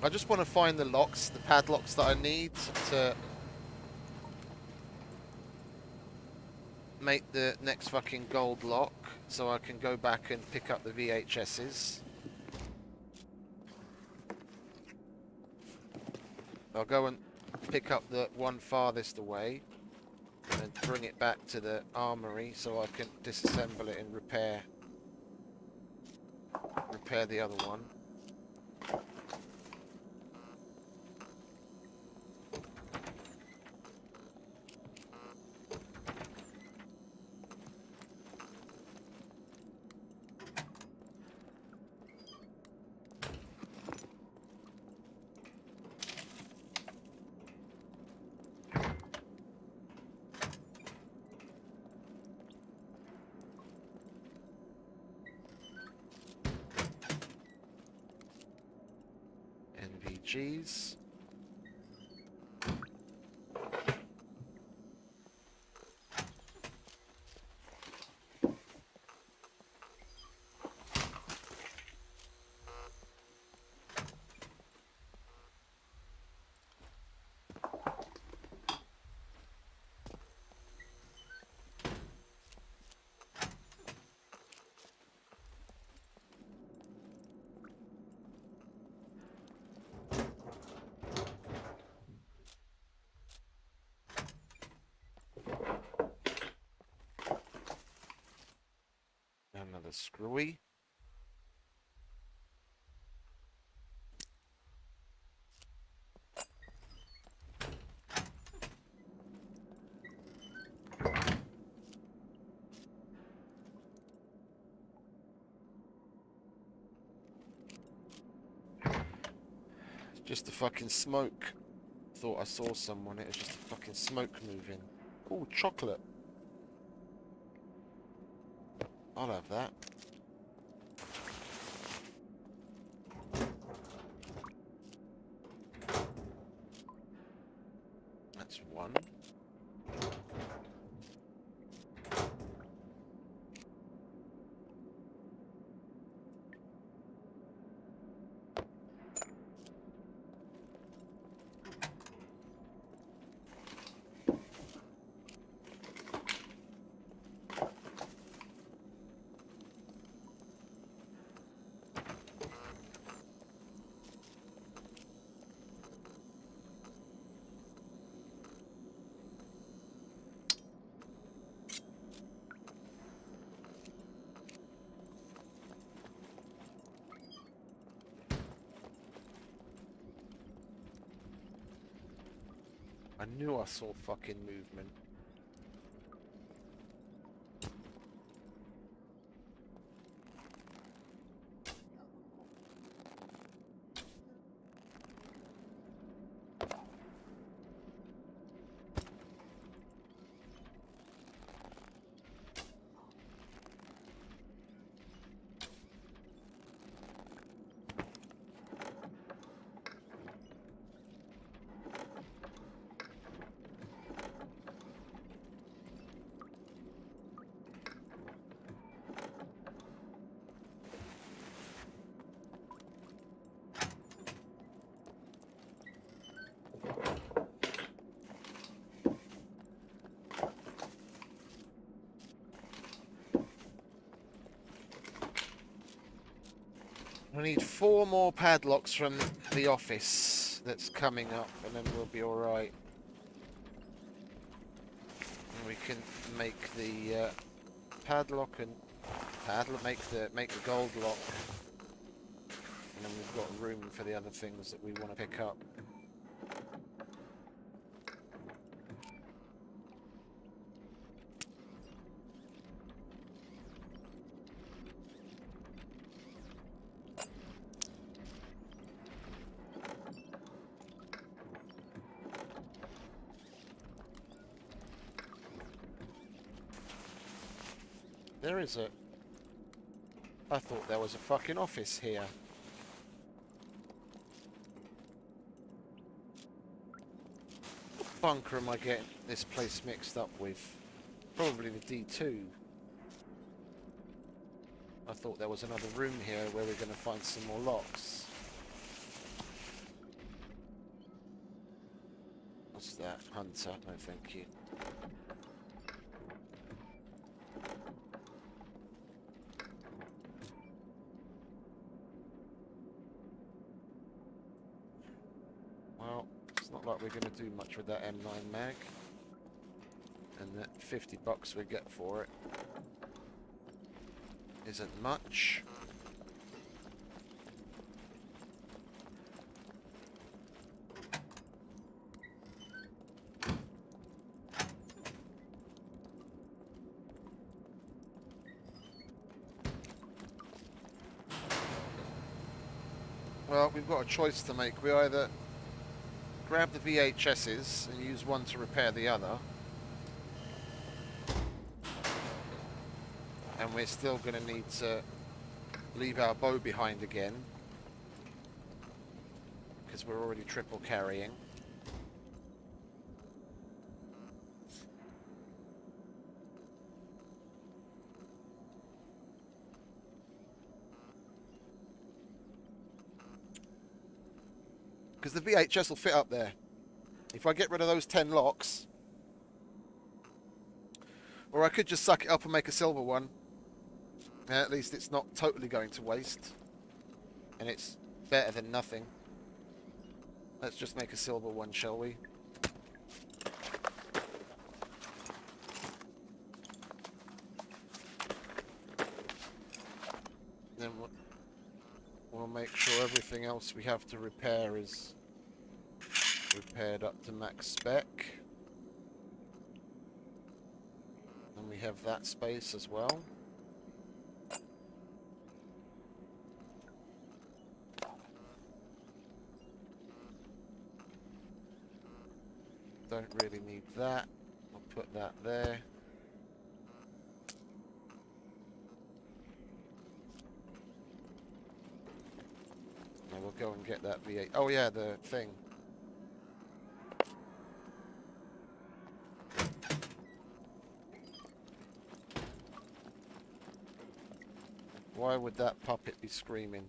I just want to find the locks, the padlocks that I need to make the next fucking gold lock, so I can go back and pick up the VHSs. I'll go and pick up the one farthest away and bring it back to the armory so I can disassemble it and repair the other one. NVGs. Another screwy. Just the fucking smoke. Thought I saw someone, it was just the fucking smoke moving. Oh, chocolate. I'll have that. That's one. I knew I saw fucking movement. I need 4 more padlocks from the office that's coming up, and then we'll be alright. And we can make the padlock and make the gold lock, and then we've got room for the other things that we want to pick up. There is a... I thought there was a fucking office here. bunker am I getting this place mixed up with? Probably the D2. I thought there was another room here where we're going to find some more locks. What's that? Hunter? No, thank you. Well, it's not like we're going to do much with that M9 mag. And that 50 bucks we get for it isn't much. Well, we've got a choice to make. We either grab the VHSs and use one to repair the other, and we're still going to need to leave our bow behind again because we're already triple carrying. Because the VHS will fit up there. If I get rid of those 10 locks, or I could just suck it up and make a silver one. At least it's not totally going to waste. And it's better than nothing. Let's just make a silver one, shall we? Then we'll make sure everything else we have to repair is repaired up to max spec. And we have that space as well. Don't really need that. I'll put that there. Now we'll go and get that V8. Oh yeah, the thing. Why would that puppet be screaming?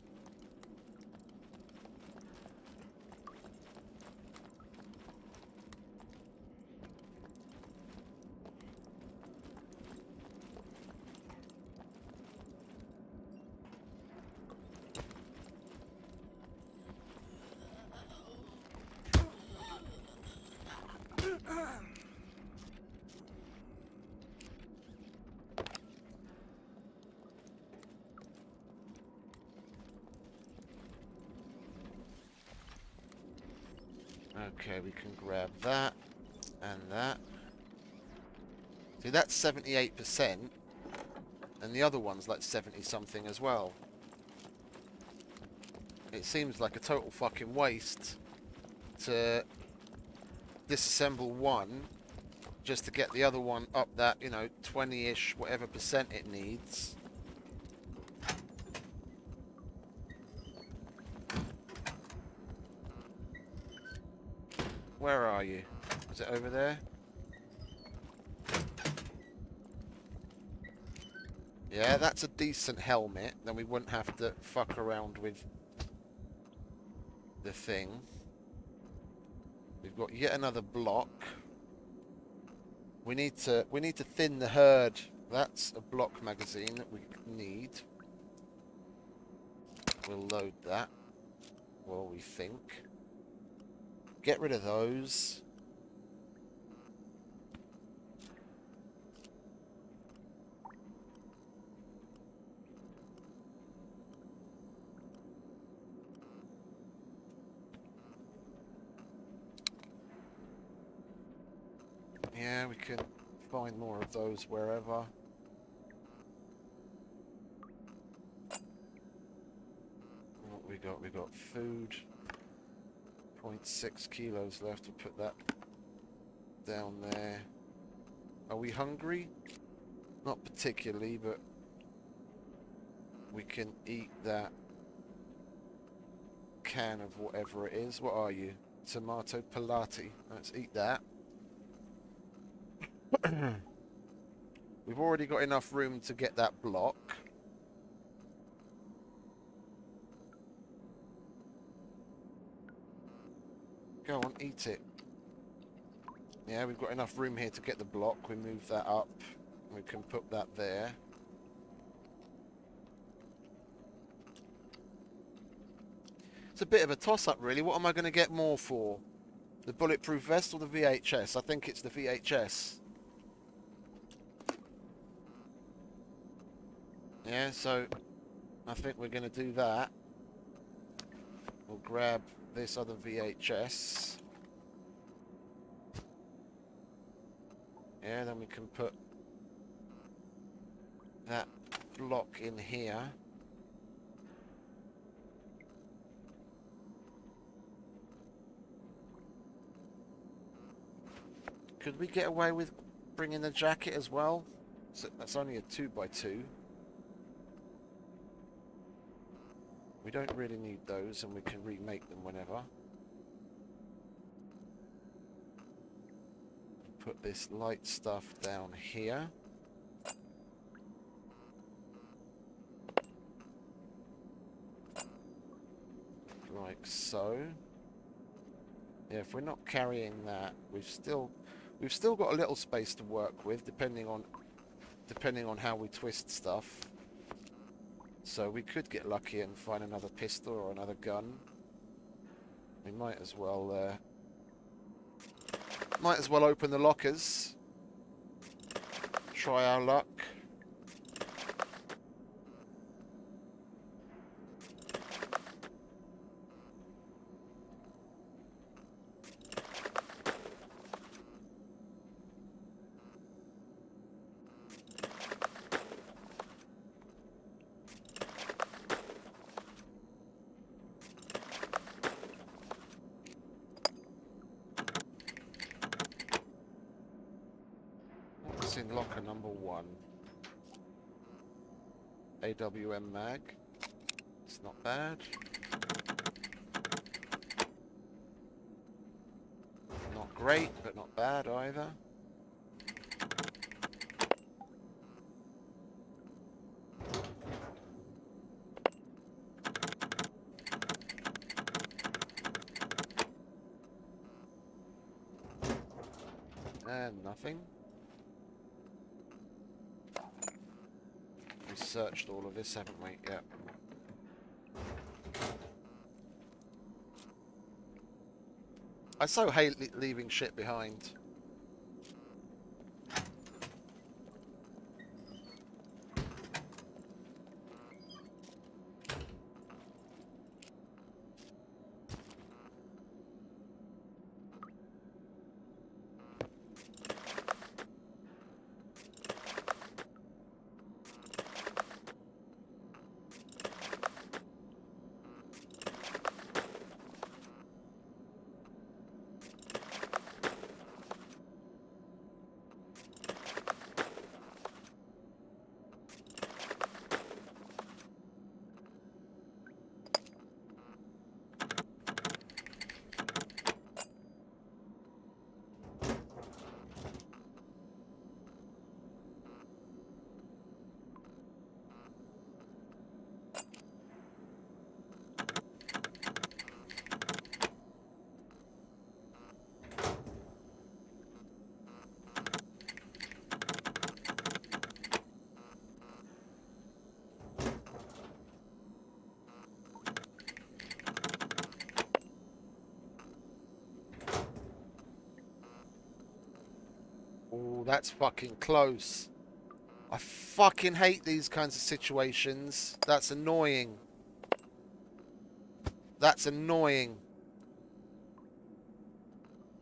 Okay, we can grab that and that. See, that's 78%, and the other one's like 70 something as well. It seems like a total fucking waste to disassemble one just to get the other one up that, you know, 20-ish whatever percent it needs. Where are you? Is it over there? Yeah, that's a decent helmet. Then we wouldn't have to fuck around with the thing. We've got yet another block. We need to thin the herd. That's a block magazine that we need. We'll load that. Well, we think. Get rid of those. Yeah, we can find more of those wherever. What we got? We got food. 0.6 kilos left. We'll put that down there. Are we hungry? Not particularly, but we can eat that can of whatever it is. What are you? Tomato pilati. Let's eat that. We've already got enough room to get that block. Go on, eat it. Yeah, we've got enough room here to get the block. We move that up. We can put that there. It's a bit of a toss-up, really. What am I going to get more for? The bulletproof vest or the VHS? I think it's the VHS. Yeah, so I think we're going to do that. We'll grab this other VHS. Yeah, then we can put that block in here. Could we get away with bringing the jacket as well? So that's only a 2x2. We don't really need those, and we can remake them whenever. Put this light stuff down here. Like so. Yeah, if we're not carrying that, we've still got a little space to work with, depending on how we twist stuff. So we could get lucky and find another pistol or another gun. We might as well open the lockers. Try our luck. What's in locker number 1? AWM mag. It's not bad. Not great, but not bad either. And nothing. We searched all of this, haven't we? Yep. I so hate leaving shit behind. Oh, that's fucking close. I fucking hate these kinds of situations. That's annoying. That's annoying.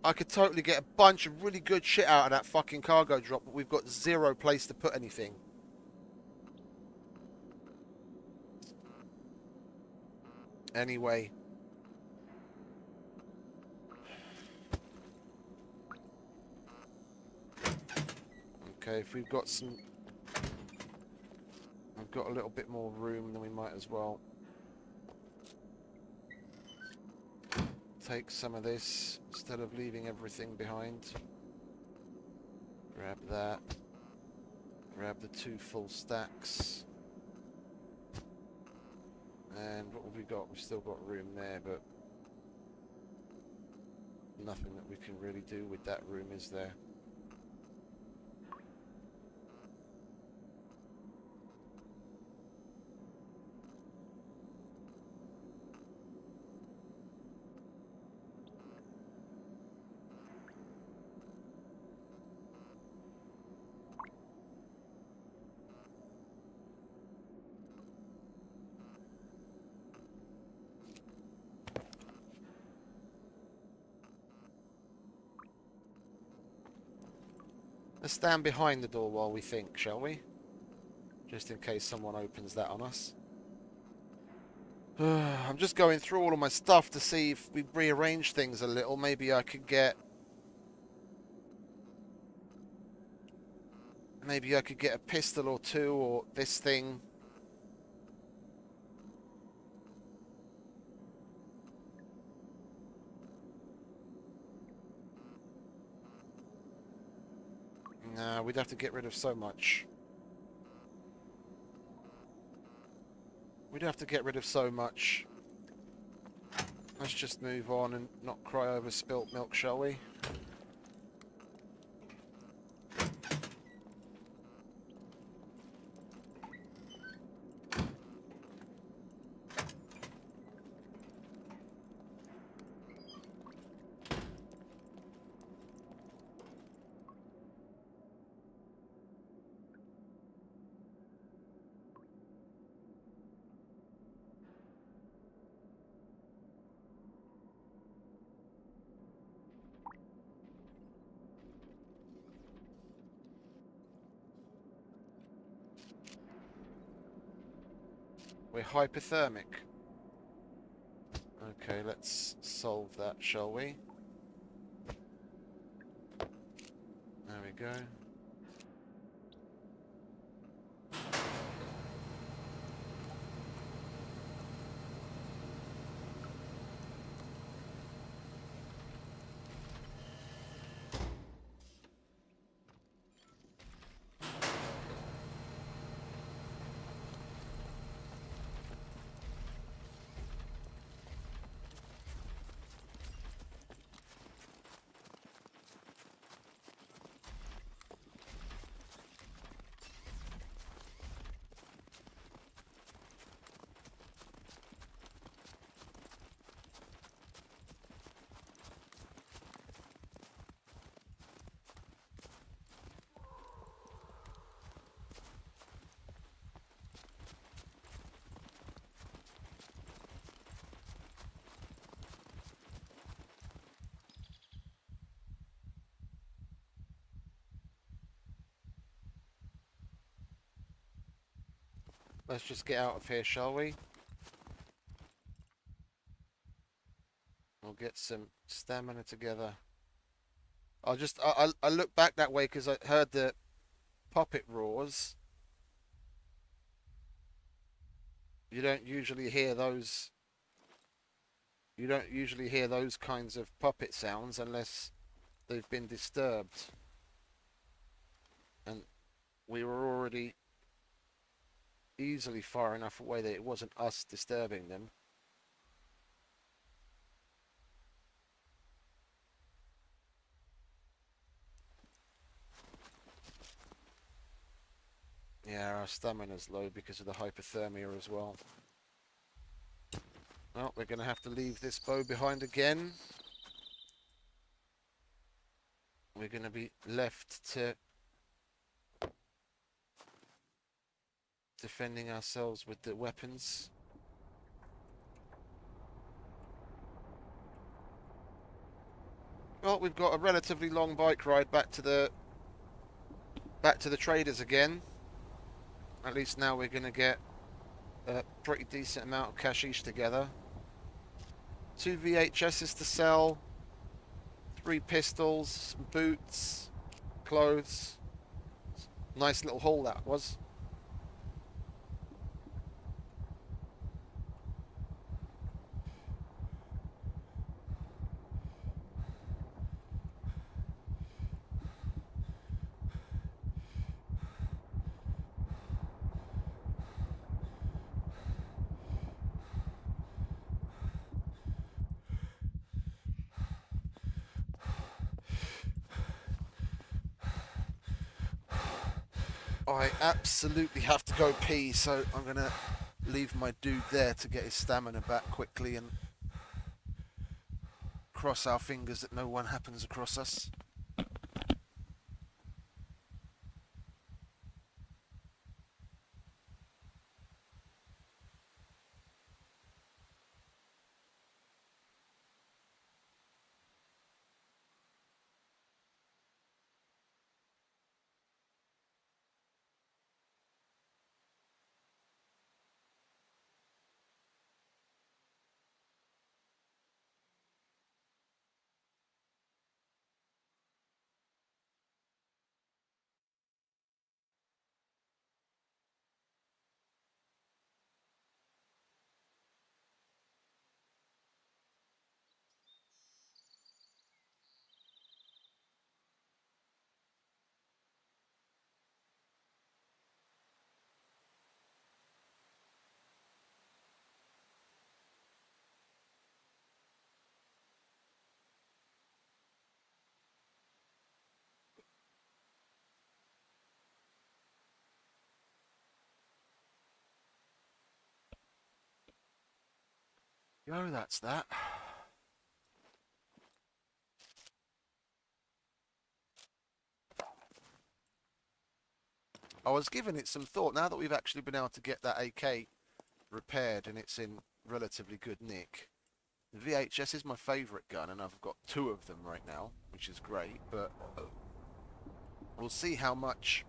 I could totally get a bunch of really good shit out of that fucking cargo drop, but we've got zero place to put anything. Anyway. Okay, if we've got some... We've got a little bit more room, then we might as well take some of this instead of leaving everything behind. Grab that. Grab the 2 full stacks. And what have we got? We've still got room there, but nothing that we can really do with that room, is there? Let's stand behind the door while we think, shall we? Just in case someone opens that on us. I'm just going through all of my stuff to see if we rearrange things a little. Maybe I could get... Maybe I could get a pistol or 2 or this thing. Nah, we'd have to get rid of so much. We'd have to get rid of so much. Let's just move on and not cry over spilt milk, shall we? We're hypothermic. Okay, let's solve that, shall we? There we go. Let's just get out of here, shall we? We'll get some stamina together. I looked back that way because I heard the puppet roars. You don't usually hear those. You don't usually hear those kinds of puppet sounds unless they've been disturbed. And we were already easily far enough away that it wasn't us disturbing them. Yeah, our stamina's low because of the hypothermia as well. Well, we're going to have to leave this bow behind again. We're going to be left to defending ourselves with the weapons. Well, we've got a relatively long bike ride back to the traders again. At least now we're going to get a pretty decent amount of cashish together. 2 VHSs to sell, 3 pistols, some boots, clothes. Nice little haul that was. I absolutely have to go pee, so I'm going to leave my dude there to get his stamina back quickly and cross our fingers that no one happens across us. Yo, that's that. I was giving it some thought. Now that we've actually been able to get that AK repaired and it's in relatively good nick, the VHS is my favourite gun, and I've got 2 of them right now, which is great, but we'll see how much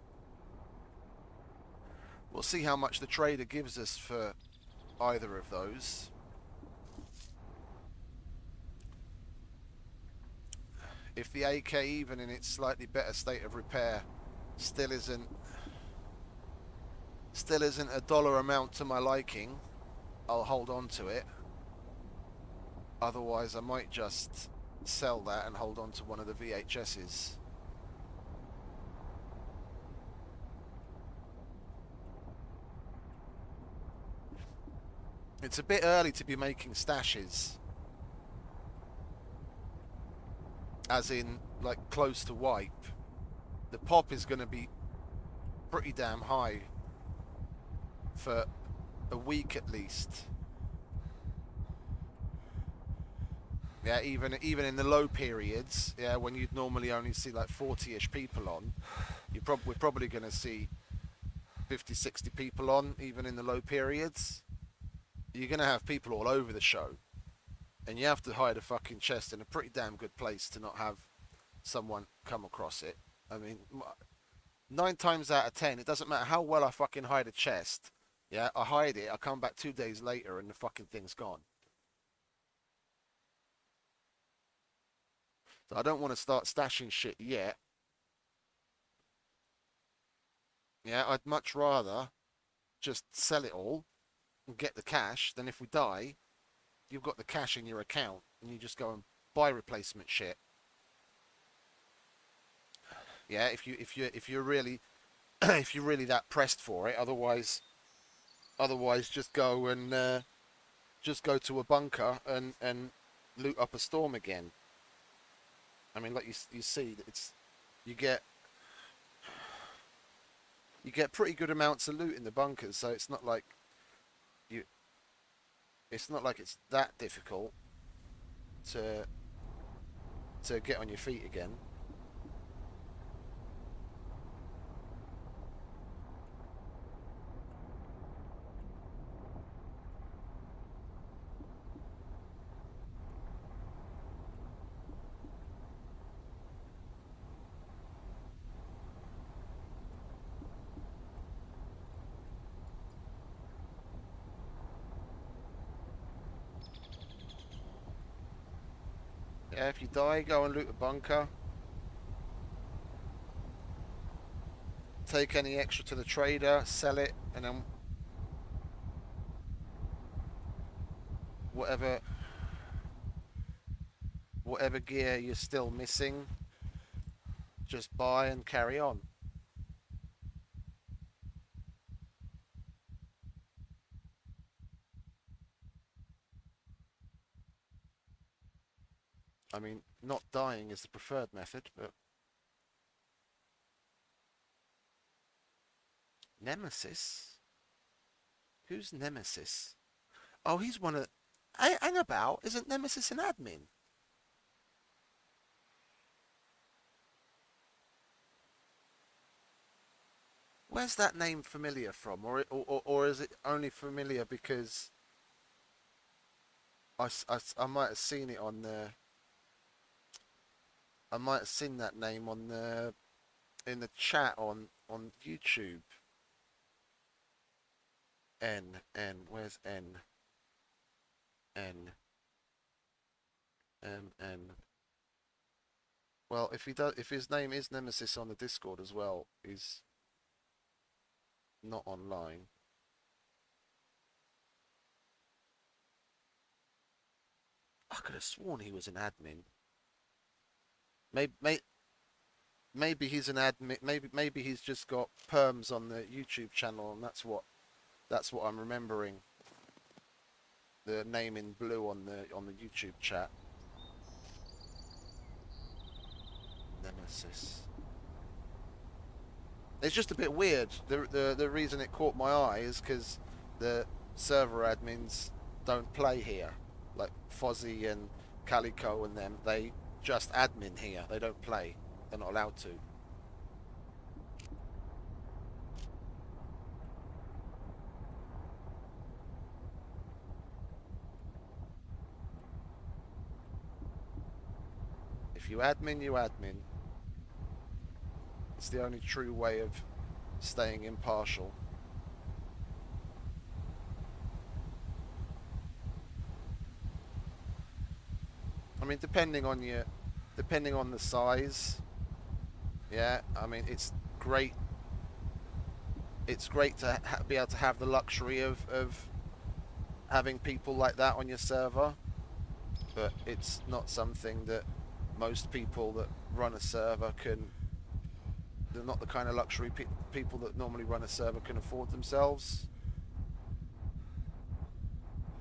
the trader gives us for either of those. If the AK, even in its slightly better state of repair, still isn't a dollar amount to my liking, I'll hold on to it. Otherwise, I might just sell that and hold on to one of the VHSs. It's a bit early to be making stashes. As in, like, close to wipe. The pop is going to be pretty damn high for a week at least. Yeah, even in the low periods, yeah, when you'd normally only see like 40-ish people on, we're probably going to see 50, 60 people on, even in the low periods. You're going to have people all over the show. And you have to hide a fucking chest in a pretty damn good place to not have someone come across it. I mean, 9 times out of 10, it doesn't matter how well I fucking hide a chest. Yeah, I hide it, I come back 2 days later and the fucking thing's gone. So I don't want to start stashing shit yet. Yeah, I'd much rather just sell it all and get the cash than if we die, you've got the cash in your account and you just go and buy replacement shit. Yeah, if you're really if you're really that pressed for it, otherwise just go and just go to a bunker and loot up a storm again. I mean, like you see, you get pretty good amounts of loot in the bunkers, so it's not like it's that difficult to get on your feet again. Yeah, if you die, go and loot a bunker. Take any extra to the trader, sell it, and then whatever gear you're still missing, just buy and carry on. I mean, not dying is the preferred method, but Nemesis? Who's Nemesis? Oh, he's one of... Hang about, isn't Nemesis an admin? Where's that name familiar from? Or is it only familiar because I might have seen it on the... I might have seen that name on the... in the chat on YouTube. Where's N? N. Well, if his name is Nemesis on the Discord as well, he's not online. I could have sworn he was an admin. Maybe he's an admin. Maybe he's just got perms on the YouTube channel, and that's what I'm remembering. The name in blue on the YouTube chat. Nemesis. It's just a bit weird. The reason it caught my eye is because the server admins don't play here, like Fozzie and Calico and them. They just admin here. They don't play. They're not allowed to. If you admin, you admin. It's the only true way of staying impartial. I mean, depending on the size. Yeah, I mean, it's great. It's great to be able to have the luxury of having people like that on your server, but it's not something that most people that run a server can. They're not the kind of luxury people that normally run a server can afford themselves.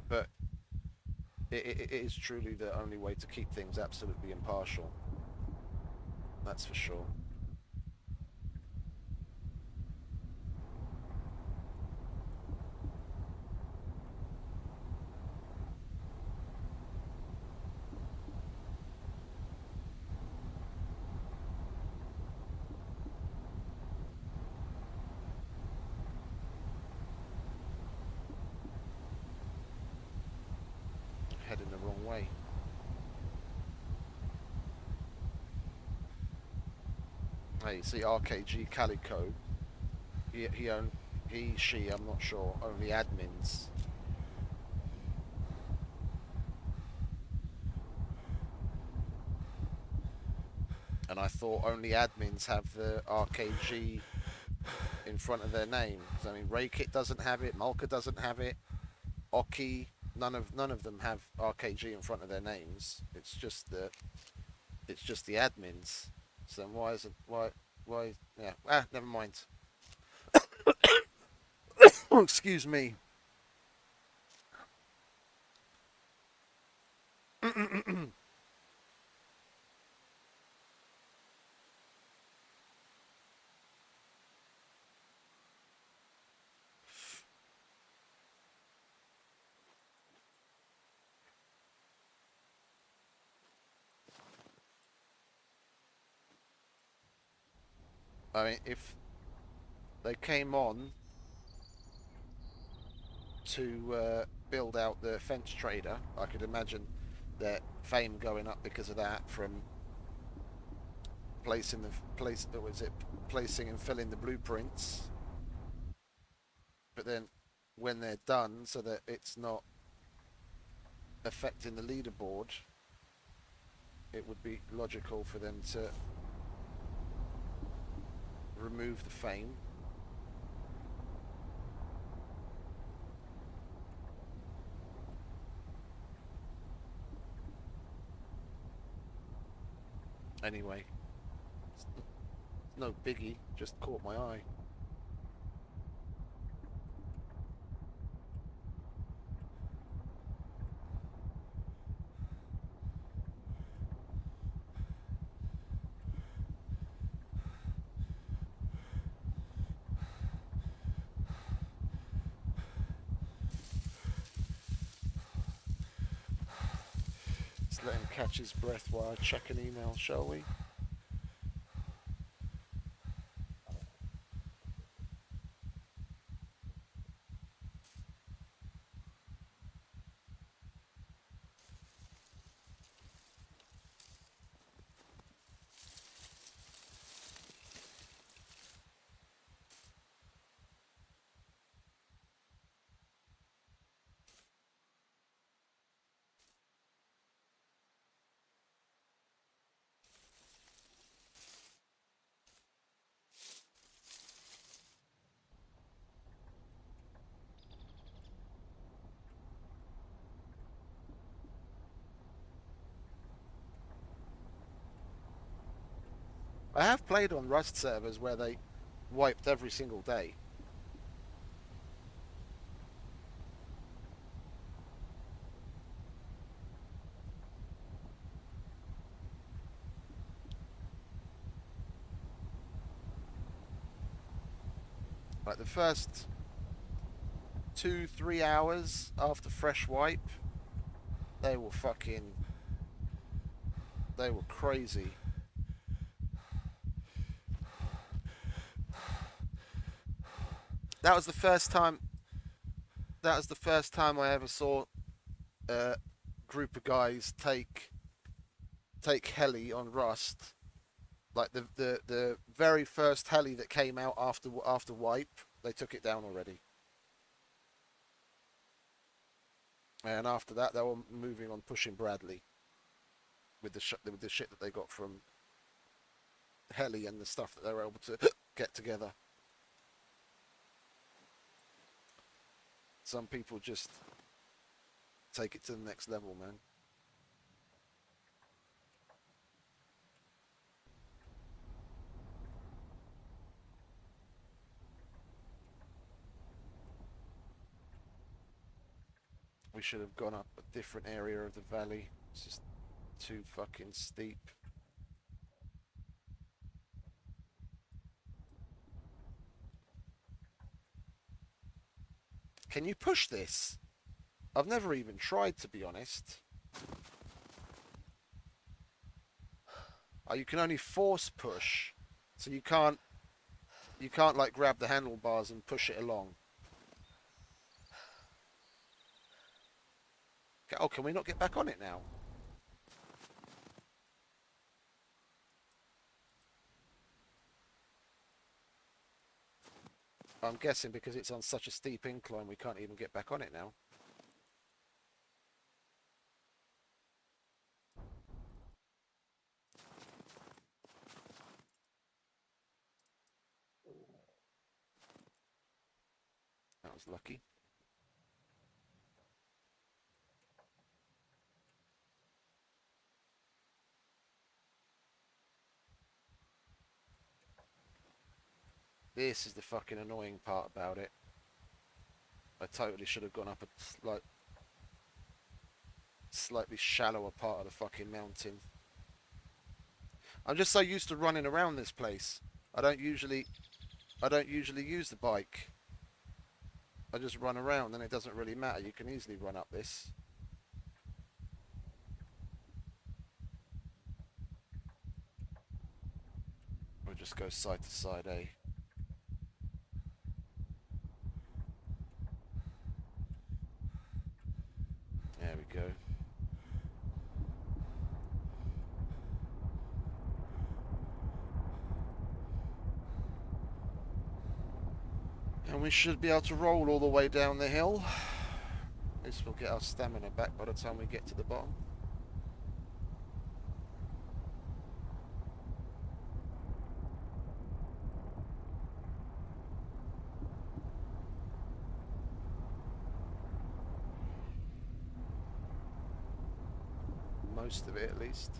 But it is truly the only way to keep things absolutely impartial. That's for sure. Heading the wrong way. Hey, see RKG Calico. She, I'm not sure, only admins. And I thought only admins have the RKG in front of their name. I mean, Raykit doesn't have it, Malka doesn't have it, Oki, none of them have RKG in front of their names. It's just the admins. So then why is it yeah, never mind. Oh, excuse me. I mean, if they came on to build out the fence trader, I could imagine their fame going up because of that, from placing and filling the blueprints. But then when they're done, so that it's not affecting the leaderboard, it would be logical for them to remove the fame. Anyway, it's no biggie, just caught my eye. let him catch his breath while I check an email, shall we? I have played on Rust servers where they wiped every single day. Like the first 2-3 hours after fresh wipe, they were crazy. That was the first time I ever saw a group of guys take heli on Rust. Like the very first heli that came out after wipe, they took it down already. And after that, they were moving on, pushing Bradley with the shit that they got from heli and the stuff that they were able to get together. Some people just take it to the next level, man. We should have gone up a different area of the valley. It's just too fucking steep. Can you push this? I've never even tried, to be honest. Oh, you can only force push, so you can't like grab the handlebars and push it along. Oh, can we not get back on it now? I'm guessing because it's on such a steep incline, we can't even get back on it now. That was lucky. This is the fucking annoying part about it. I totally should have gone up a slightly shallower part of the fucking mountain. I'm just so used to running around this place. I don't usually use the bike. I just run around and it doesn't really matter. You can easily run up this. Or just go side to side, eh? There we go. And we should be able to roll all the way down the hill. At least we'll get our stamina back by the time we get to the bottom. Most of it, at least.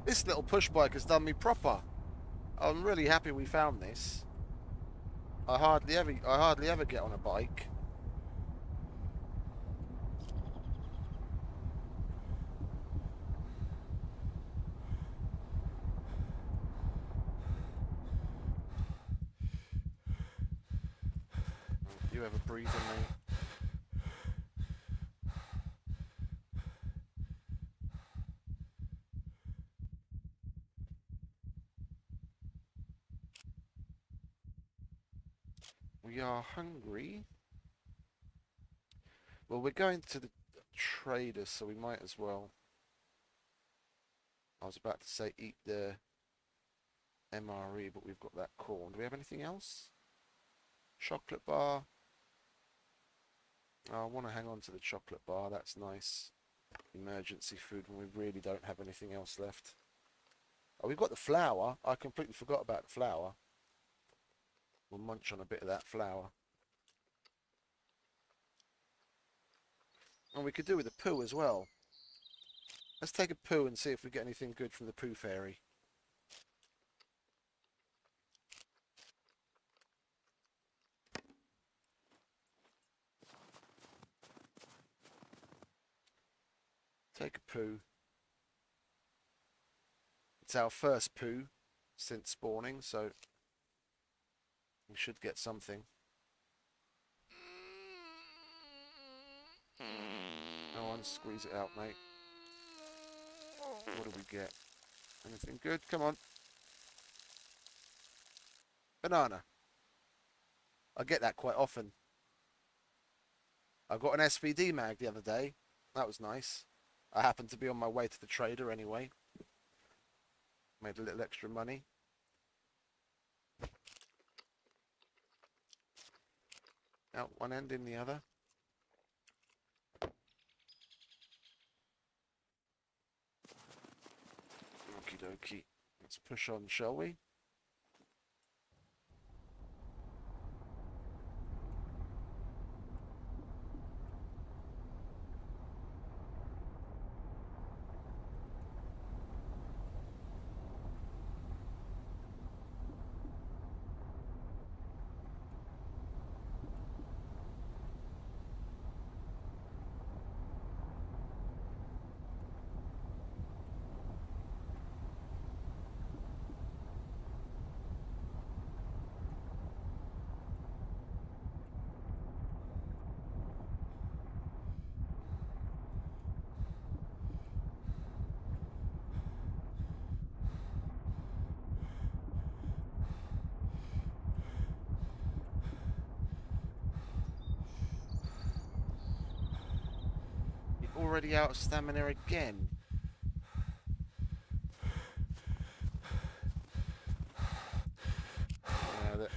This little push bike has done me proper. I'm really happy we found this. I hardly ever get on a bike. You ever breathe on me? We are hungry. Well, we're going to the trader, so we might as well. I was about to say eat the MRE, but we've got that corn. Do we have anything else? Chocolate bar. Oh, I want to hang on to the chocolate bar. That's nice. Emergency food when we really don't have anything else left. Oh, we've got the flour. I completely forgot about the flour. We'll munch on a bit of that flour. And we could do with a poo as well. Let's take a poo and see if we get anything good from the poo fairy. Take a poo. It's our first poo since spawning, so we should get something. No one squeeze it out, mate. What do we get? Anything good? Come on. Banana. I get that quite often. I got an SVD mag the other day. That was nice. I happened to be on my way to the trader anyway. Made a little extra money. Out one end, in the other. Okie dokie. Let's push on, shall we? Already out of stamina again. The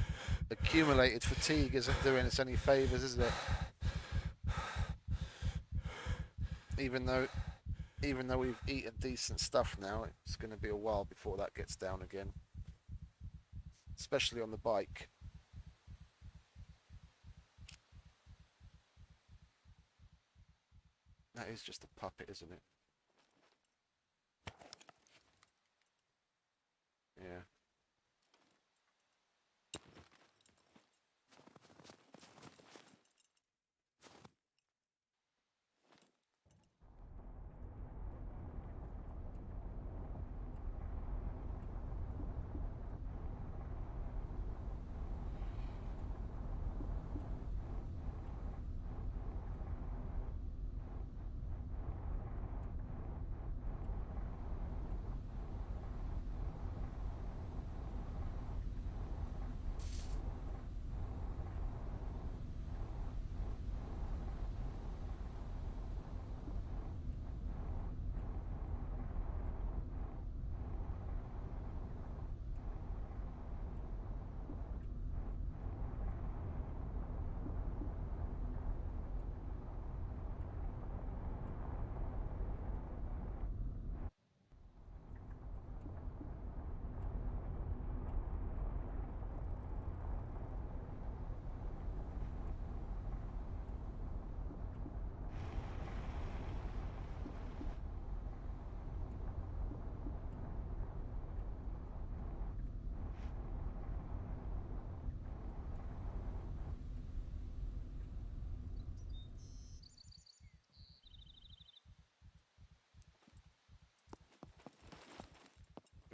accumulated fatigue isn't doing us any favours, is it? Even though we've eaten decent stuff now, it's going to be a while before that gets down again. Especially on the bike. That is just a puppet, isn't it? Yeah.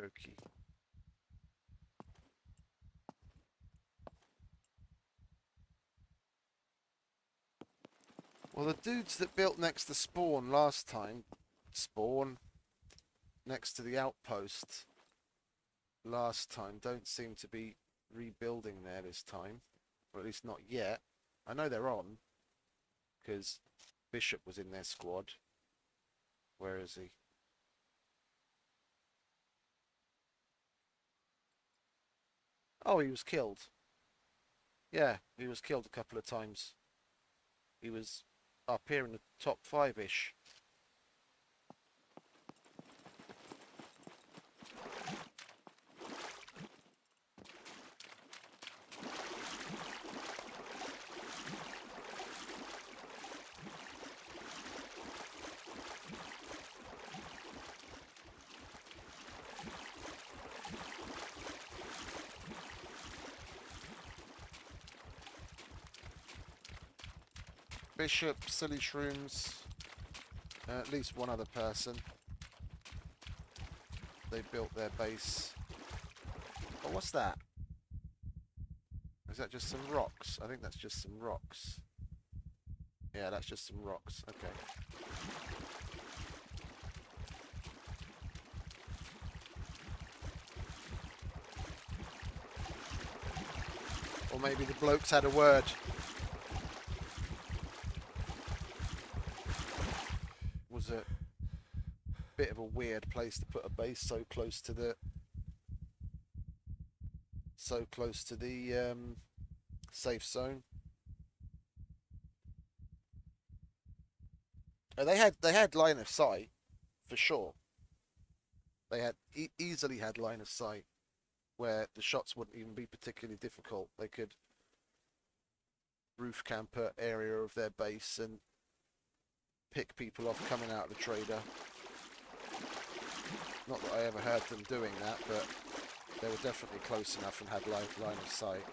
Okie. Well, the dudes that built next to spawn last time, next to the outpost last time, don't seem to be rebuilding there this time, or at least not yet. I know they're on, because Bishop was in their squad. Where is he? Oh, he was killed. Yeah, he was killed a couple of times. He was up here in the top 5-ish. Bishop, Silly Shrooms, at least one other person. They built their base. Oh, what's that? Is that just some rocks? I think that's just some rocks. Yeah, that's just some rocks. Okay. Or maybe the blokes had a word. Was a bit of a weird place to put a base so close to the safe zone. Oh, they had line of sight for sure. They had easily had line of sight where the shots wouldn't even be particularly difficult. They could roof camp an area of their base and pick people off coming out of the trader. Not that I ever heard them doing that, but they were definitely close enough and had line of sight.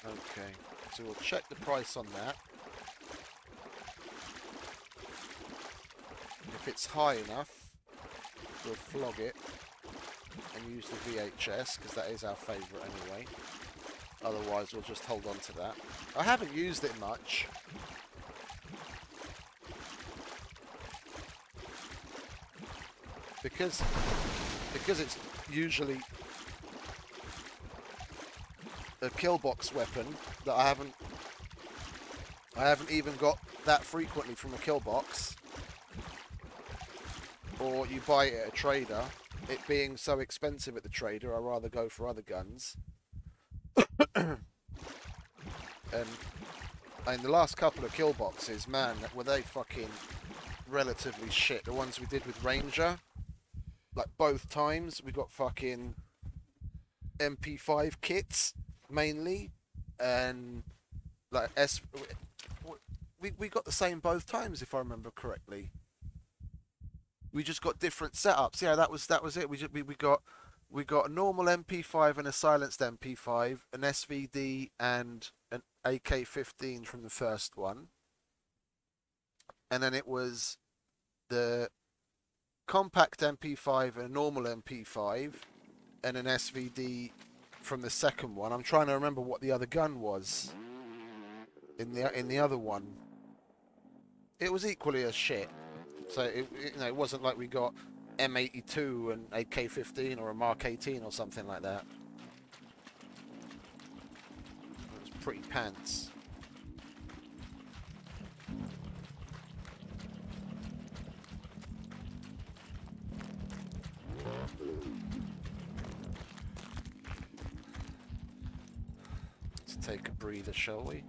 Okay, so we'll check the price on that. If it's high enough, we'll flog it and use the VHS, because that is our favourite anyway. Otherwise, we'll just hold on to that. I haven't used it much. Because it's usually a kill box weapon that I haven't even got that frequently from a kill box, or you buy it at a trader. It being so expensive at the trader, I'd rather go for other guns. And the last couple of kill boxes, man, were they fucking relatively shit. The ones we did with Ranger, like both times, we got fucking MP5 kits mainly, and like we got the same both times, if I remember correctly. We just got different setups. Yeah, that was it. We got a normal MP5 and a silenced MP5, an SVD and an AK-15 from the first one, and then it was the compact MP5 and a normal MP5 and an SVD from the second one. I'm trying to remember what the other gun was in the other one. It was equally as shit. So it wasn't like we got M82 and AK-15 or a Mark 18 or something like that. It was pretty pants. Let's take a breather, shall we?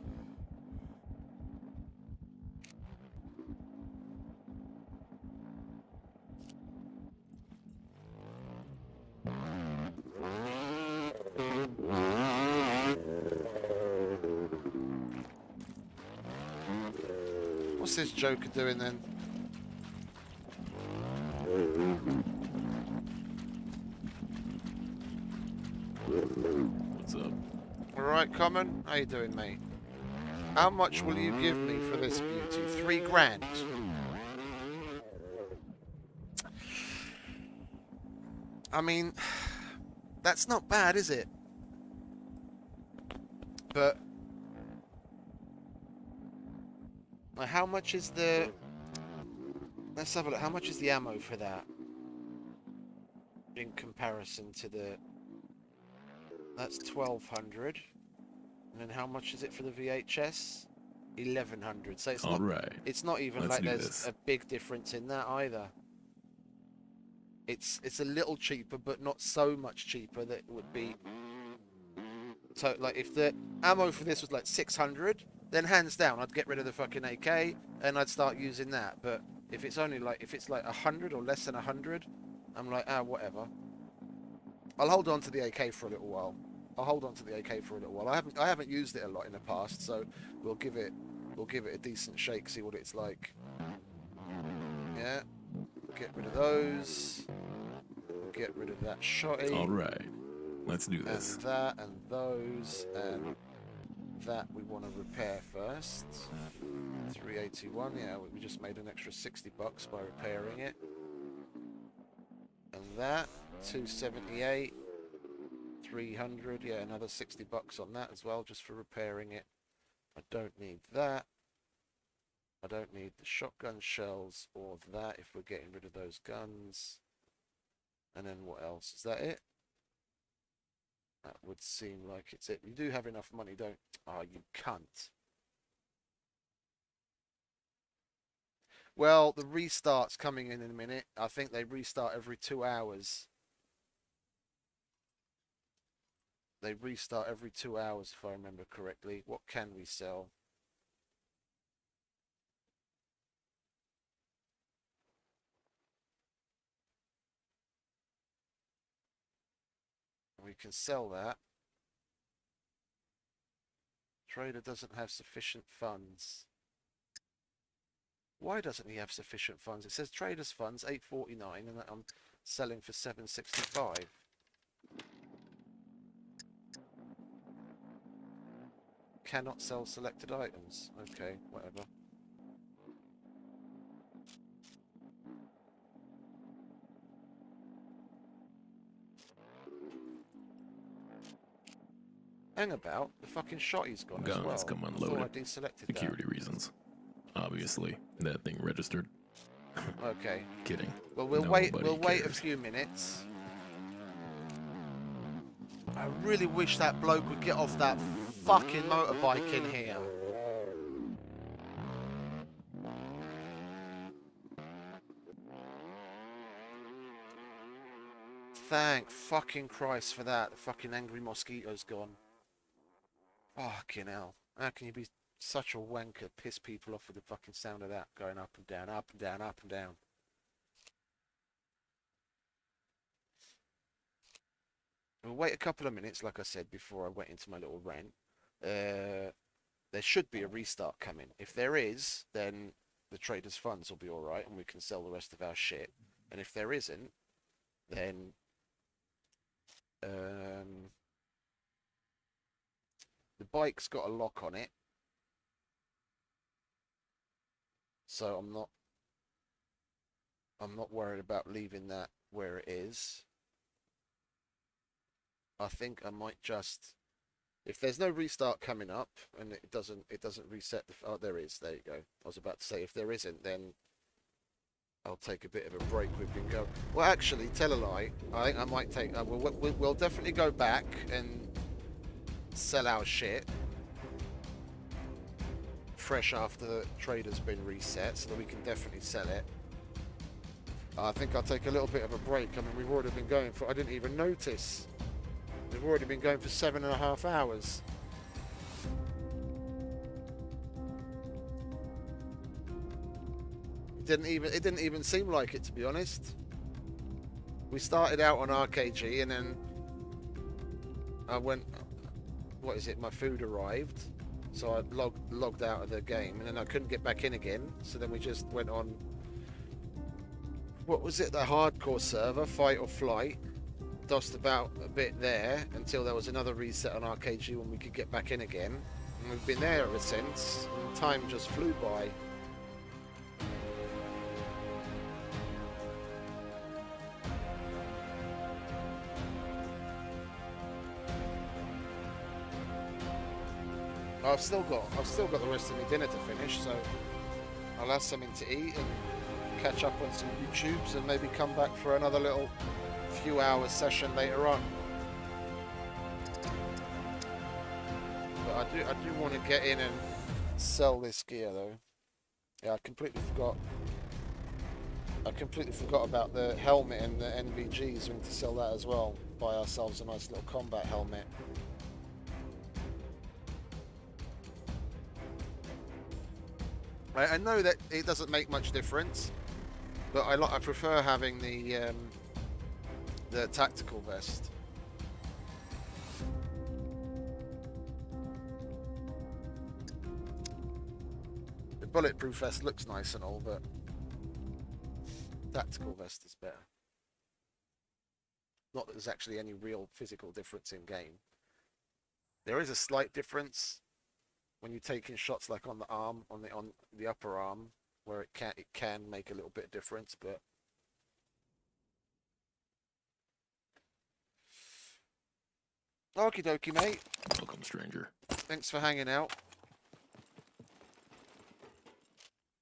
What's this Joker doing then? Alright, Common. How you doing, mate? How much will you give me for this beauty? 3 grand. I mean, that's not bad, is it? But like, how much is the... Let's have a look. How much is the ammo for that? In comparison to the... That's 1,200. And then how much is it for the VHS? 1,100. So it's All not... right. It's not even Let's like do there's this. a big difference in that either. It's a little cheaper, but not so much cheaper that it would be... So, like, if the ammo for this was like 600, then hands down, I'd get rid of the fucking AK and I'd start using that. But if it's only like, if it's like 100 or less than 100, I'm like, whatever. I'll hold on to the AK for a little while. I'll hold on to the AK for a little while. I haven't used it a lot in the past, so we'll give it a decent shake, see what it's like. Yeah. Get rid of those. We'll get rid of that shotty. All right. Let's do this. And that, and those, and that we want to repair first. 381, yeah, we just made an extra 60 bucks by repairing it. And that, 278, 300, yeah, another 60 bucks on that as well, just for repairing it. I don't need that. I don't need the shotgun shells or that if we're getting rid of those guns. And then what else? Is that it? That would seem like it's it. You do have enough money, don't... Oh, you cunt. Well, the restart's coming in a minute. I think they restart every 2 hours. They restart every 2 hours, if I remember correctly. What can we sell? We can sell that. Trader doesn't have sufficient funds. Why doesn't he have sufficient funds? It says trader's funds 849 and I'm selling for 765. Cannot sell selected items. Okay, whatever. Hang about, the fucking shotty's gone as well. Guns come I thought unloaded. I deselected Security reasons. Obviously, that thing registered. that. Okay. Kidding. Well, we'll wait a cares. few minutes. I really wish that bloke would get off that fucking motorbike in here. Thank fucking Christ for that. The fucking angry mosquito's gone. Fucking hell. How can you be such a wanker? Piss people off with the fucking sound of that going up and down, up and down, up and down. We'll wait a couple of minutes, like I said, before I went into my little rant. There should be a restart coming. If there is, then the trader's funds will be alright and we can sell the rest of our shit. And if there isn't, then... the bike's got a lock on it. So I'm not worried about leaving that where it is. I think I might just, if there's no restart coming up and it doesn't reset the, oh, there is, there you go. I was about to say, if there isn't, then I'll take a bit of a break. We've been going, well, actually, tell a lie. I think I might take, we'll definitely go back and sell our shit fresh after the trader's been reset, so that we can definitely sell it. I think I'll take a little bit of a break. I mean, we've already been going for, I didn't even notice. We've already been going for 7.5 hours. It didn't even seem like it, to be honest. We started out on RKG and then I went, what is it, my food arrived, so I logged out of the game and then I couldn't get back in again, so then we just went on, what was it, the hardcore server, Fight or Flight, dossed about a bit there until there was another reset on RKG when we could get back in again. And we've been there ever since, and time just flew by. I've still got the rest of my dinner to finish, so I'll have something to eat and catch up on some YouTubes and maybe come back for another little few hours session later on. But I do want to get in and sell this gear though. Yeah, I completely forgot about the helmet and the NVGs. We need to sell that as well. Buy ourselves a nice little combat helmet. I know that it doesn't make much difference, but I prefer having the tactical vest. The bulletproof vest looks nice and all, but tactical vest is better. Not that there's actually any real physical difference in game. There is a slight difference when you're taking shots like on the arm, on the upper arm, where it can make a little bit of difference, but okie dokie, mate. Welcome, stranger. Thanks for hanging out.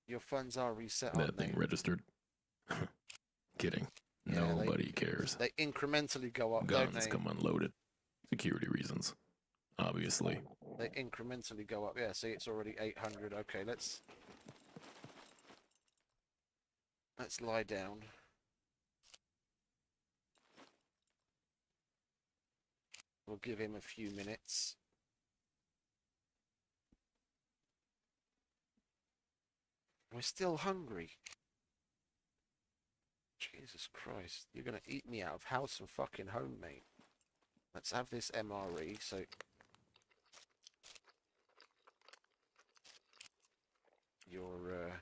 Your funds are reset, aren't That thing they? registered. Kidding. Yeah, Nobody cares. They incrementally go up, don't Guns they? come unloaded. Security reasons. Obviously. They incrementally go up. Yeah, see, it's already 800. Okay, let's lie down. We'll give him a few minutes. We're still hungry. Jesus Christ. You're going to eat me out of house and fucking home, mate. Let's have this MRE, so your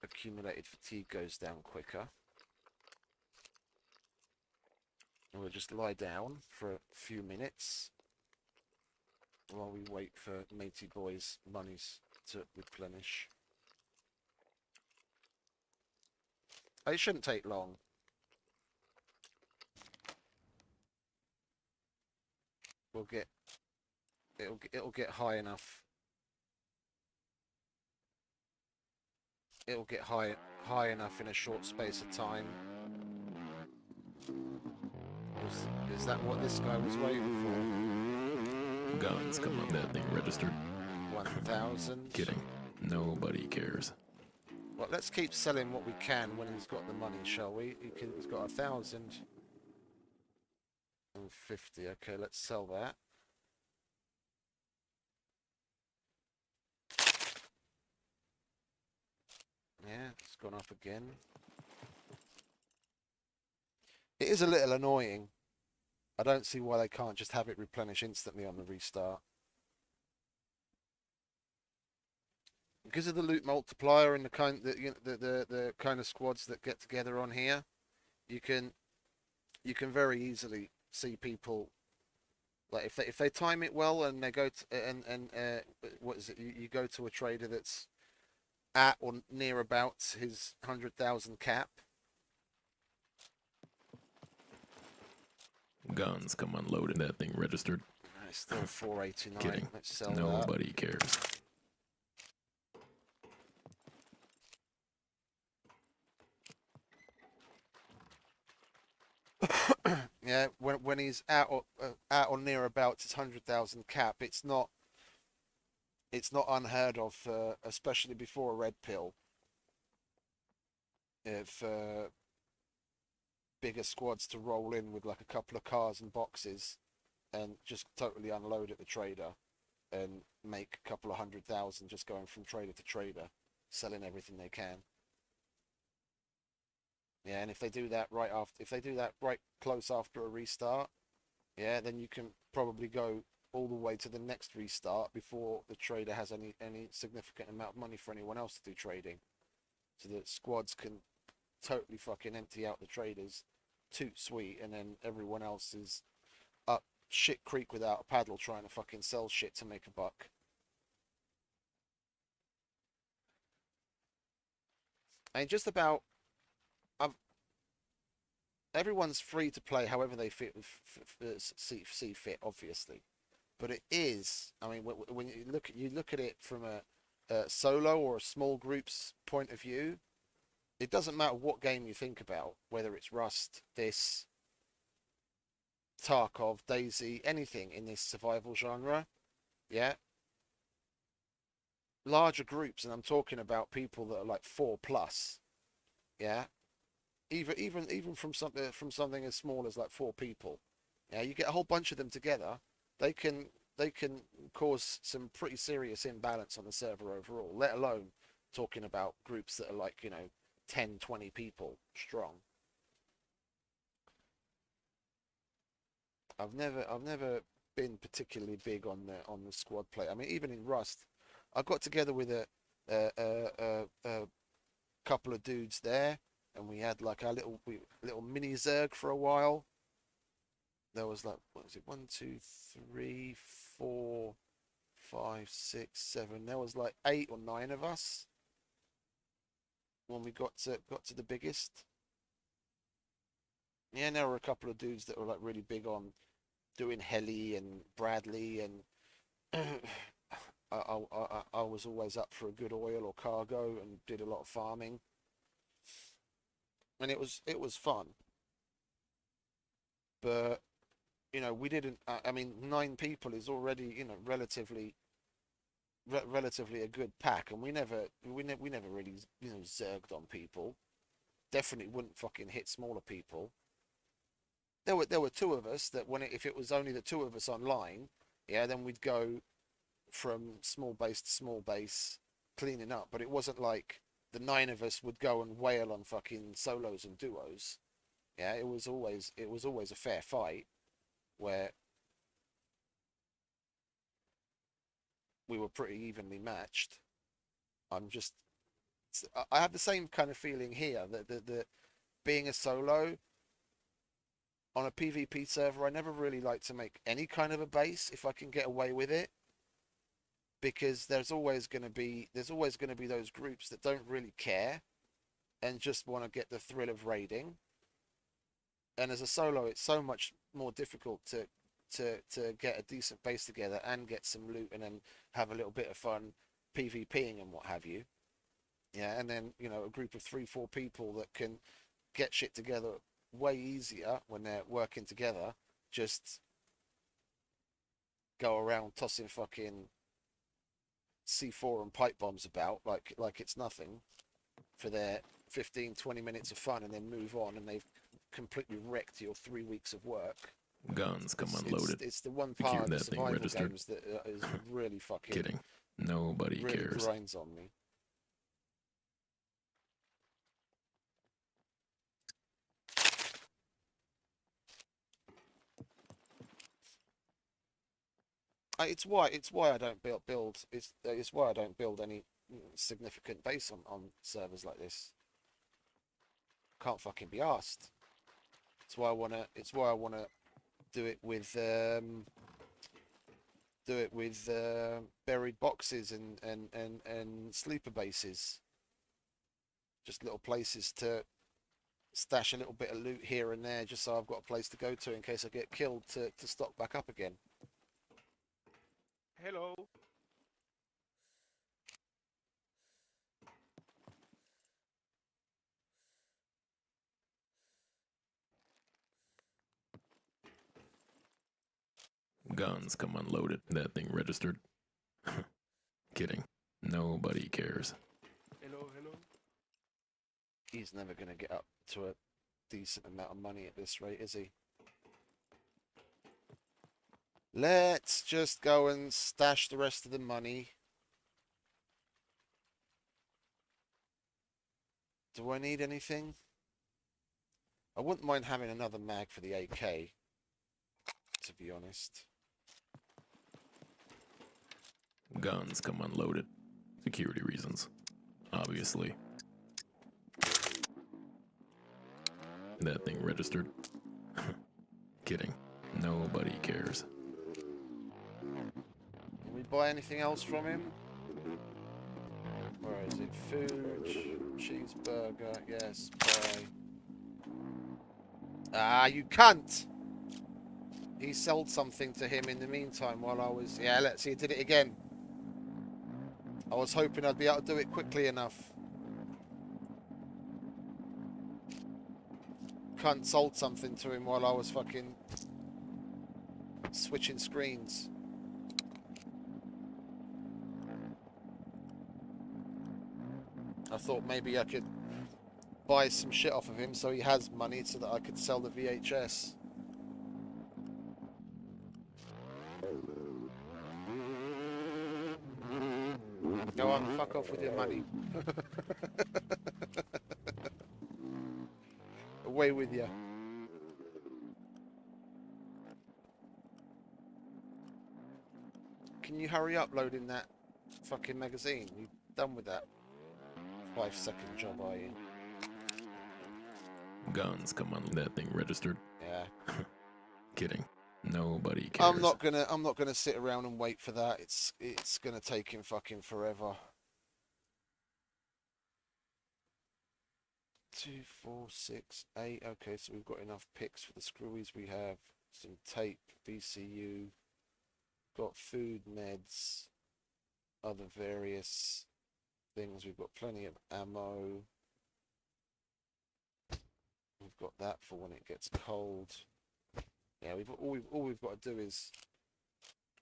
accumulated fatigue goes down quicker. And we'll just lie down for a few minutes while we wait for matey boy's monies to replenish. It shouldn't take long. It'll get high enough. It'll get high enough in a short space of time. Is that what this guy was waiting Guns come up. That thing registered. for? 1,000. Kidding. Nobody cares. Well, let's keep selling what we can when he's got the money, shall we? He's got 1,000. And 50. Okay, let's sell that. Yeah, it's gone up again. It is a little annoying. I don't see why they can't just have it replenish instantly on the restart. Because of the loot multiplier and the kind the kind of squads that get together on here, you can very easily see people, like if they time it well and they go to what is it, you go to a trader that's at or near about his 100,000 cap. Guns come unloaded. That thing registered. It's still 489. Kidding. Let's sell Nobody cares. that. Yeah, when he's at or near about his 100,000 cap, it's not unheard of, especially before a red pill. If bigger squads to roll in with like a couple of cars and boxes and just totally unload at the trader and make a couple of 100,000 just going from trader to trader, selling everything they can. Yeah, and if they do that right close after a restart, yeah, then you can probably go all the way to the next restart before the trader has any significant amount of money for anyone else to do trading. So that squads can totally fucking empty out the traders, toot sweet, and then everyone else is up shit creek without a paddle trying to fucking sell shit to make a buck. And just about, everyone's free to play however they see fit, obviously. But it is, I mean, when you look at it from a solo or a small group's point of view, it doesn't matter what game you think about, whether it's Rust, this, Tarkov, Daisy, anything in this survival genre, yeah. Larger groups, and I'm talking about people that are like 4+, yeah. Even from something as small as like 4 people, yeah. You get a whole bunch of them together, they can cause some pretty serious imbalance on the server overall. Let alone talking about groups that are like 10, 20 people strong. I've never been particularly big on the squad play. I mean, even in Rust, I got together with a couple of dudes there, and we had like our little mini Zerg for a while. There was like, what was it? 1, 2, 3, 4, 5, 6, 7. There was like 8 or 9 of us when we got to the biggest. Yeah, and there were a couple of dudes that were like really big on doing heli and Bradley, and I was always up for a good oil or cargo and did a lot of farming, and it was fun. But we didn't. I mean, 9 people is already relatively a good pack, and we never really zerged on people. Definitely wouldn't fucking hit smaller people. There were 2 of us that if it was only the 2 of us online, yeah, then we'd go from small base to small base cleaning up. But it wasn't like the 9 of us would go and wail on fucking solos and duos. Yeah, it was always a fair fight where we were pretty evenly matched. I have the same kind of feeling here that being a solo on a PvP server, I never really like to make any kind of a base if I can get away with it, because there's always going to be those groups that don't really care and just want to get the thrill of raiding. And as a solo, it's so much more difficult to get a decent base together and get some loot and then have a little bit of fun PvPing and what have you. Yeah, and then a group of 3, 4 people that can get shit together way easier when they're working together. Just go around tossing fucking C4 and pipe bombs about like it's nothing for their 15-20 minutes of fun, and then move on, and they've completely wrecked your 3 weeks of work. Guns come unloaded. It's the one Secure part of the that thing survival registered. games that is really fucking Kidding. Nobody really cares. grinds on me. It's why I don't build. It's why I don't build any significant base on servers like this. Can't fucking be asked. It's why I wanna do it with buried boxes and sleeper bases. Just little places to stash a little bit of loot here and there, just so I've got a place to go to in case I get killed to stock back up again. Hello. Guns come unloaded. That thing registered. Kidding. Nobody cares. Hello, hello. He's never going to get up to a decent amount of money at this rate, is he? Let's just go and stash the rest of the money. Do I need anything? I wouldn't mind having another mag for the AK, to be honest. Guns come unloaded. Security reasons. Obviously. that thing registered? Kidding. Nobody cares. Can we buy anything else from him? Where is it? Food, cheeseburger, yes, buy. Ah, you cunt! He sold something to him in the meantime while I was... Yeah, let's see, he did it again. I was hoping I'd be able to do it quickly enough. Cunt sold something to him while I was fucking switching screens. I thought maybe I could buy some shit off of him so he has money so that I could sell the VHS. Go on, fuck off with your money. Away with you. Can you hurry up loading that fucking magazine? You done with that 5-second job, are you? Guns, come on, that thing registered? Yeah. Kidding. Nobody cares. I'm not gonna sit around and wait for that. It's gonna take him fucking forever. 2, 4, 6, 8. Okay, so we've got enough picks for the screwies we have. Some tape, BCU. Got food, meds, other various things. We've got plenty of ammo. We've got that for when it gets cold. Yeah, all we've got to do is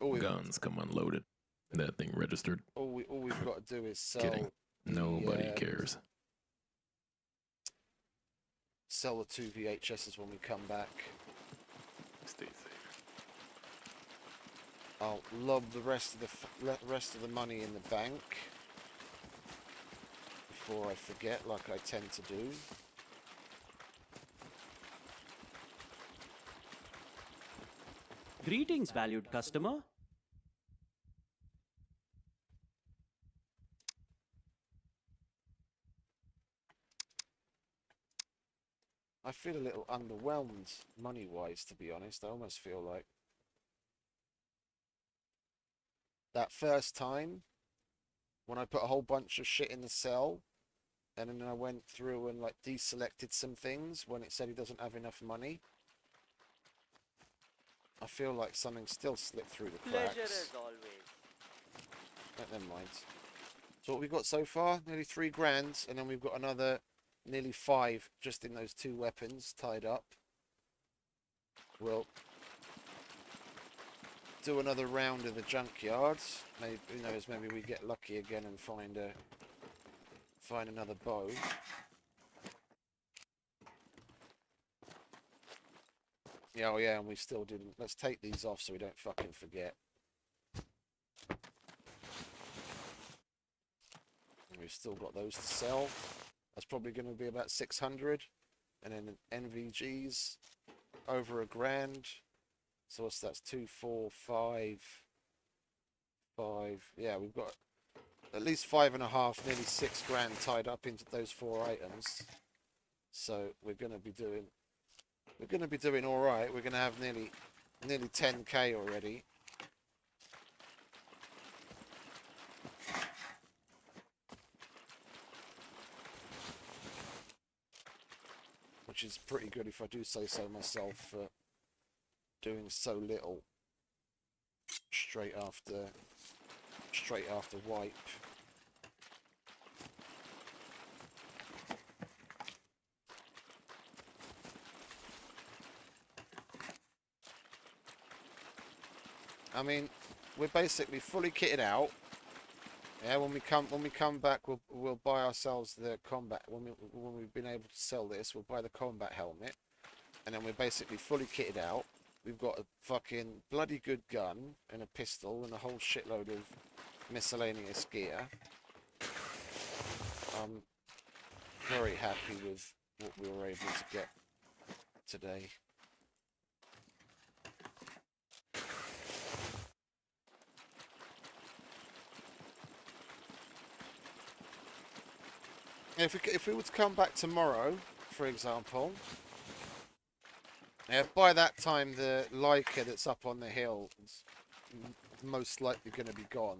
Guns, come unloaded. That thing registered? all we've got to do is sell. Kidding. Nobody the, cares. Sell the 2 VHSs when we come back. Stay safe. I'll lob the rest of the money in the bank before I forget, like I tend to do. Greetings, valued customer. I feel a little underwhelmed money-wise, to be honest. I almost feel like that first time when I put a whole bunch of shit in the cell and then I went through and like deselected some things when it said he doesn't have enough money. I feel like something still slipped through the cracks. Pleasure as always. But never mind. So what we've got so far, nearly 3 grand, and then we've got another nearly 5 just in those 2 weapons tied up. We'll do another round of the junkyard. Maybe, who knows, maybe we get lucky again and find another bow. Yeah, oh yeah, and we still didn't. Let's take these off so we don't fucking forget. And we've still got those to sell. That's probably going to be about 600. And then NVGs over $1,000. So what's that's 2, 4, 5. Yeah, we've got at least 5.5, nearly 6 grand tied up into those 4 items. So we're going to be doing all right. We're going to have nearly 10k already. Which is pretty good if I do say so myself for doing so little straight after wipe. I mean, we're basically fully kitted out. Yeah, when we come back, we'll buy ourselves the combat. When we've been able to sell this, we'll buy the combat helmet, and then we're basically fully kitted out. We've got a fucking bloody good gun and a pistol and a whole shitload of miscellaneous gear. I'm very happy with what we were able to get today. If we were to come back tomorrow, for example, By that time, the Leica that's up on the hill is most likely going to be gone.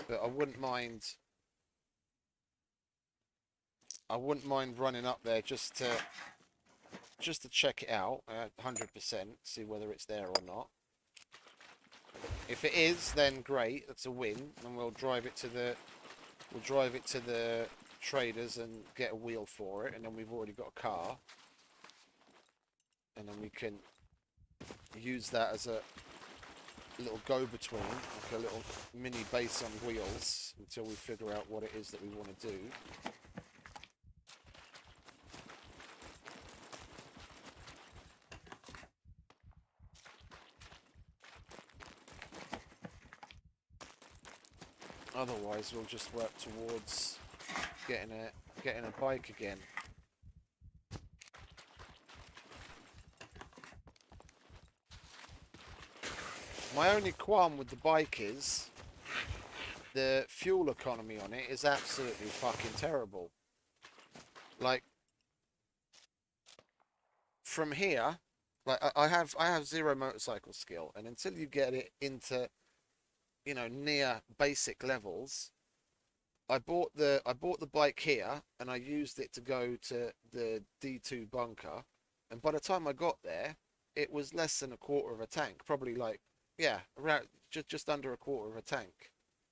But I wouldn't mind. I wouldn't mind running up there just to check it out, 100%, see whether it's there or not. If it is, then great, that's a win, and we'll drive it to the traders and get a wheel for it, and then we've already got a car, and then we can use that as a little go-between, like a little mini base on wheels, until we figure out what it is that we want to do. Otherwise, we'll just work towards getting a bike again. My only qualm with the bike is the fuel economy on it is absolutely fucking terrible. Like, from here, like I have zero motorcycle skill, and until you get it into, you know, near basic levels, I bought the bike here and I used it to go to the D2 bunker, and by the time I got there, it was less than a quarter of a tank, probably like, yeah, around just under a quarter of a tank,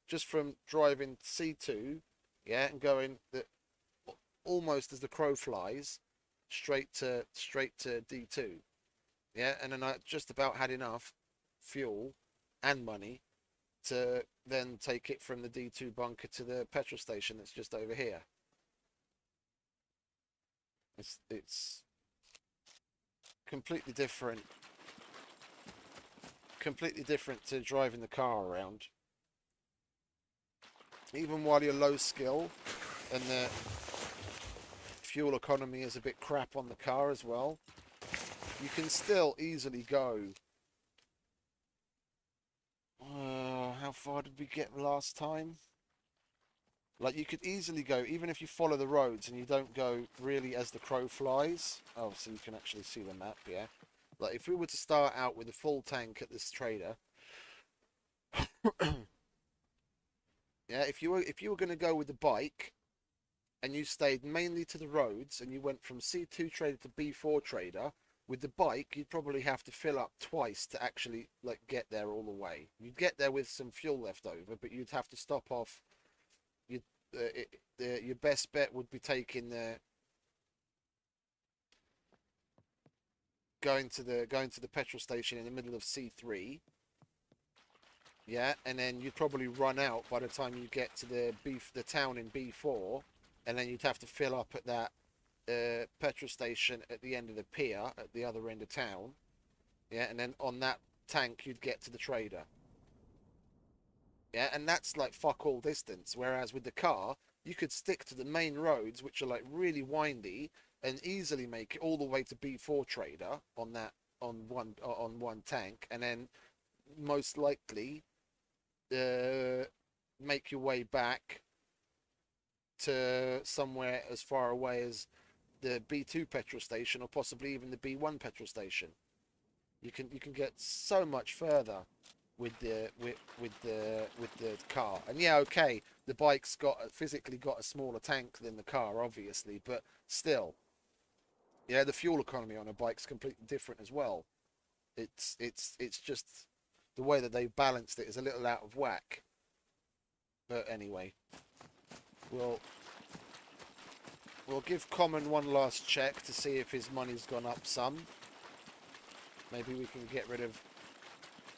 just from driving C2, yeah, and going almost as the crow flies straight to D2, yeah, and then I just about had enough fuel and money to then take it from the D2 bunker to the petrol station that's just over here. It's completely different to driving the car around. Even while you're low skill and the fuel economy is a bit crap on the car as well, you can still easily go. How far did we get last time? Like, you could easily go, even if you follow the roads and you don't go really as the crow flies. Oh, so you can actually see the map, yeah. Like, if we were to start out with a full tank at this trader, yeah, if you were going to go with the bike and you stayed mainly to the roads and you went from C2 trader to B4 trader, with the bike, you'd probably have to fill up twice to actually, like, get there all the way. You'd get there with some fuel left over, but you'd have to stop off. Your best bet would be taking going to the petrol station in the middle of C3. Yeah, and then you'd probably run out by the time you get to the town in B4, and then you'd have to fill up at that petrol station at the end of the pier at the other end of town, yeah, and then on that tank you'd get to the trader, yeah, and that's like fuck all distance. Whereas with the car, you could stick to the main roads, which are like really windy, and easily make it all the way to B4 trader on one tank, and then most likely make your way back to somewhere as far away as the B2 petrol station, or possibly even the B1 petrol station. You can get so much further with the car. And yeah, okay, the bike's physically got a smaller tank than the car, obviously, but still, yeah, the fuel economy on a bike's completely different as well. It's just the way that they've balanced it is a little out of whack. But anyway, we'll give Common one last check to see if his money's gone up some. Maybe we can get rid of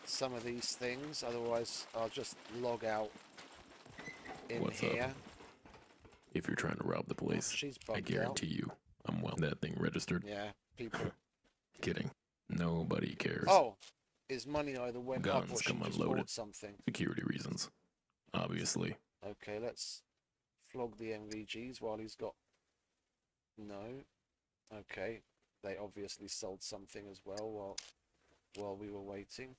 some of these things. Otherwise, I'll just log out in What's here. up? If you're trying to rob the place, She's I bugged guarantee you, I'm well. That thing registered. out. Yeah, people. Kidding. Nobody cares. Oh, his money either went up or Guns she come just unloaded. bought something. Security reasons. Obviously. Okay, let's flog the MVGs while he's got... No. Okay, they obviously sold something as well while we were waiting.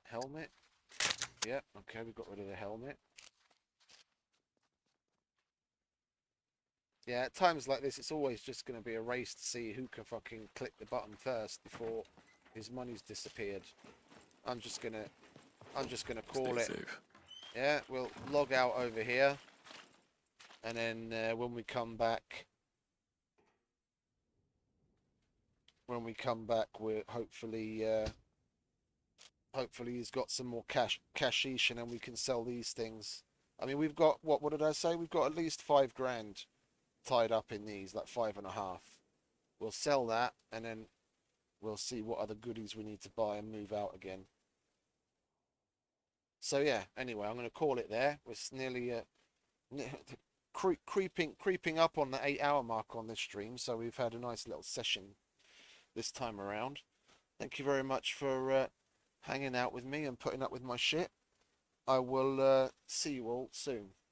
Helmet. Yep, okay, we got rid of the helmet. Yeah, at times like this, it's always just going to be a race to see who can fucking click the button first before his money's disappeared. I'm just gonna call Stay it. safe. Yeah, we'll log out over here, and then when we come back, we're hopefully he's got some more cashish, and then we can sell these things. I mean, we've got what did I say? We've got at least 5 grand tied up in these, like 5.5. We'll sell that, and then we'll see what other goodies we need to buy and move out again. So yeah, anyway, I'm going to call it there. We're nearly creeping up on the 8-hour mark on this stream, so we've had a nice little session this time around. Thank you very much for hanging out with me and putting up with my shit. I will see you all soon.